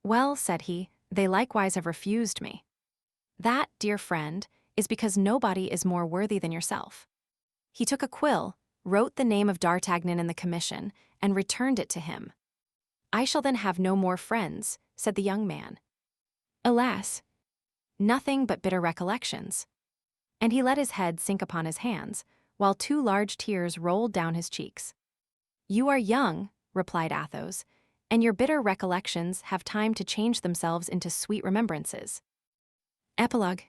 Speaker 1: "Well," said he, "they likewise have refused me." "That, dear friend, is because nobody is more worthy than yourself." He took a quill, wrote the name of D'Artagnan in the commission, and returned it to him. "I shall then have no more friends," said the young man. "Alas, nothing but bitter recollections." And he let his head sink upon his hands, while two large tears rolled down his cheeks. "You are young," replied Athos, "and your bitter recollections have time to change themselves into sweet remembrances." Epilogue.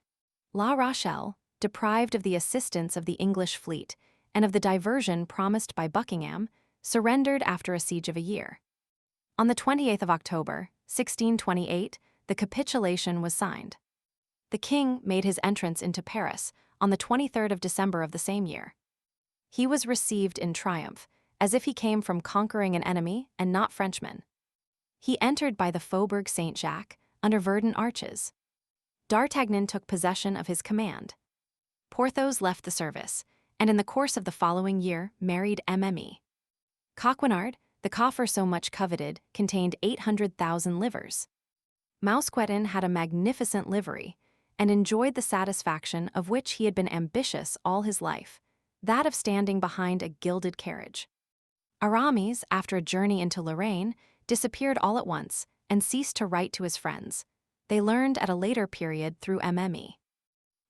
Speaker 1: La Rochelle, deprived of the assistance of the English fleet and of the diversion promised by Buckingham, surrendered after a siege of a year. On the 28th of October, 1628, the capitulation was signed. The king made his entrance into Paris on the 23rd of December of the same year. He was received in triumph, as if he came from conquering an enemy and not Frenchmen. He entered by the Faubourg Saint-Jacques, under verdant arches. D'Artagnan took possession of his command. Porthos left the service, and in the course of the following year married Mme. Coquenard, the coffer so much coveted, contained 800,000 livres. Mousqueton had a magnificent livery, and enjoyed the satisfaction of which he had been ambitious all his life, that of standing behind a gilded carriage. Aramis, after a journey into Lorraine, disappeared all at once and ceased to write to his friends. They learned at a later period through MME.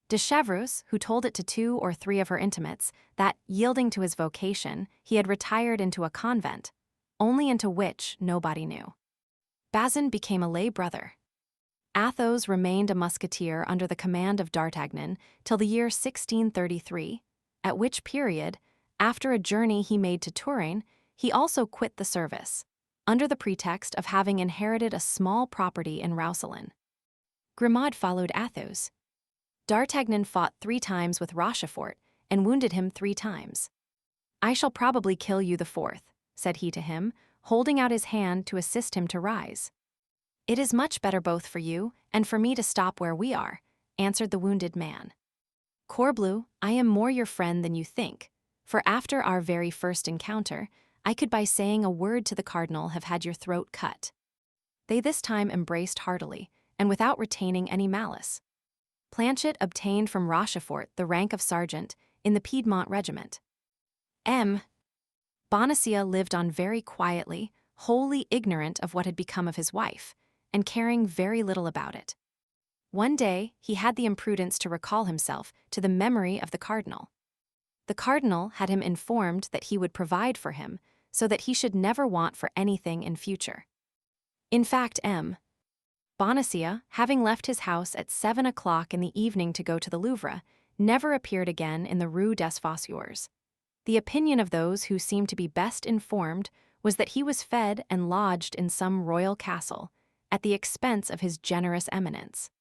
Speaker 1: De Chevreuse, who told it to 2 or 3 of her intimates, that, yielding to his vocation, he had retired into a convent, only into which nobody knew. Bazin became a lay brother. Athos remained a musketeer under the command of D'Artagnan till the year 1633, at which period, after a journey he made to Touraine, he also quit the service, under the pretext of having inherited a small property in Roussillon. Grimaud followed Athos. D'Artagnan fought 3 times with Rochefort and wounded him 3 times. "I shall probably kill you the 4th," said he to him, holding out his hand to assist him to rise. "It is much better both for you and for me to stop where we are," answered the wounded man. "Corbleu, I am more your friend than you think, for after our very first encounter, I could by saying a word to the cardinal have had your throat cut." They this time embraced heartily, and without retaining any malice. Planchet obtained from Rochefort the rank of sergeant in the Piedmont regiment. Bonacieux lived on very quietly, wholly ignorant of what had become of his wife, and caring very little about it. One day he had the imprudence to recall himself to the memory of the cardinal. The cardinal had him informed that he would provide for him, so that he should never want for anything in future. In fact, Bonacieux, having left his house at 7 o'clock in the evening to go to the Louvre, never appeared again in the Rue des Fossoyeurs. The opinion of those who seemed to be best informed was that he was fed and lodged in some royal castle, at the expense of his generous eminence.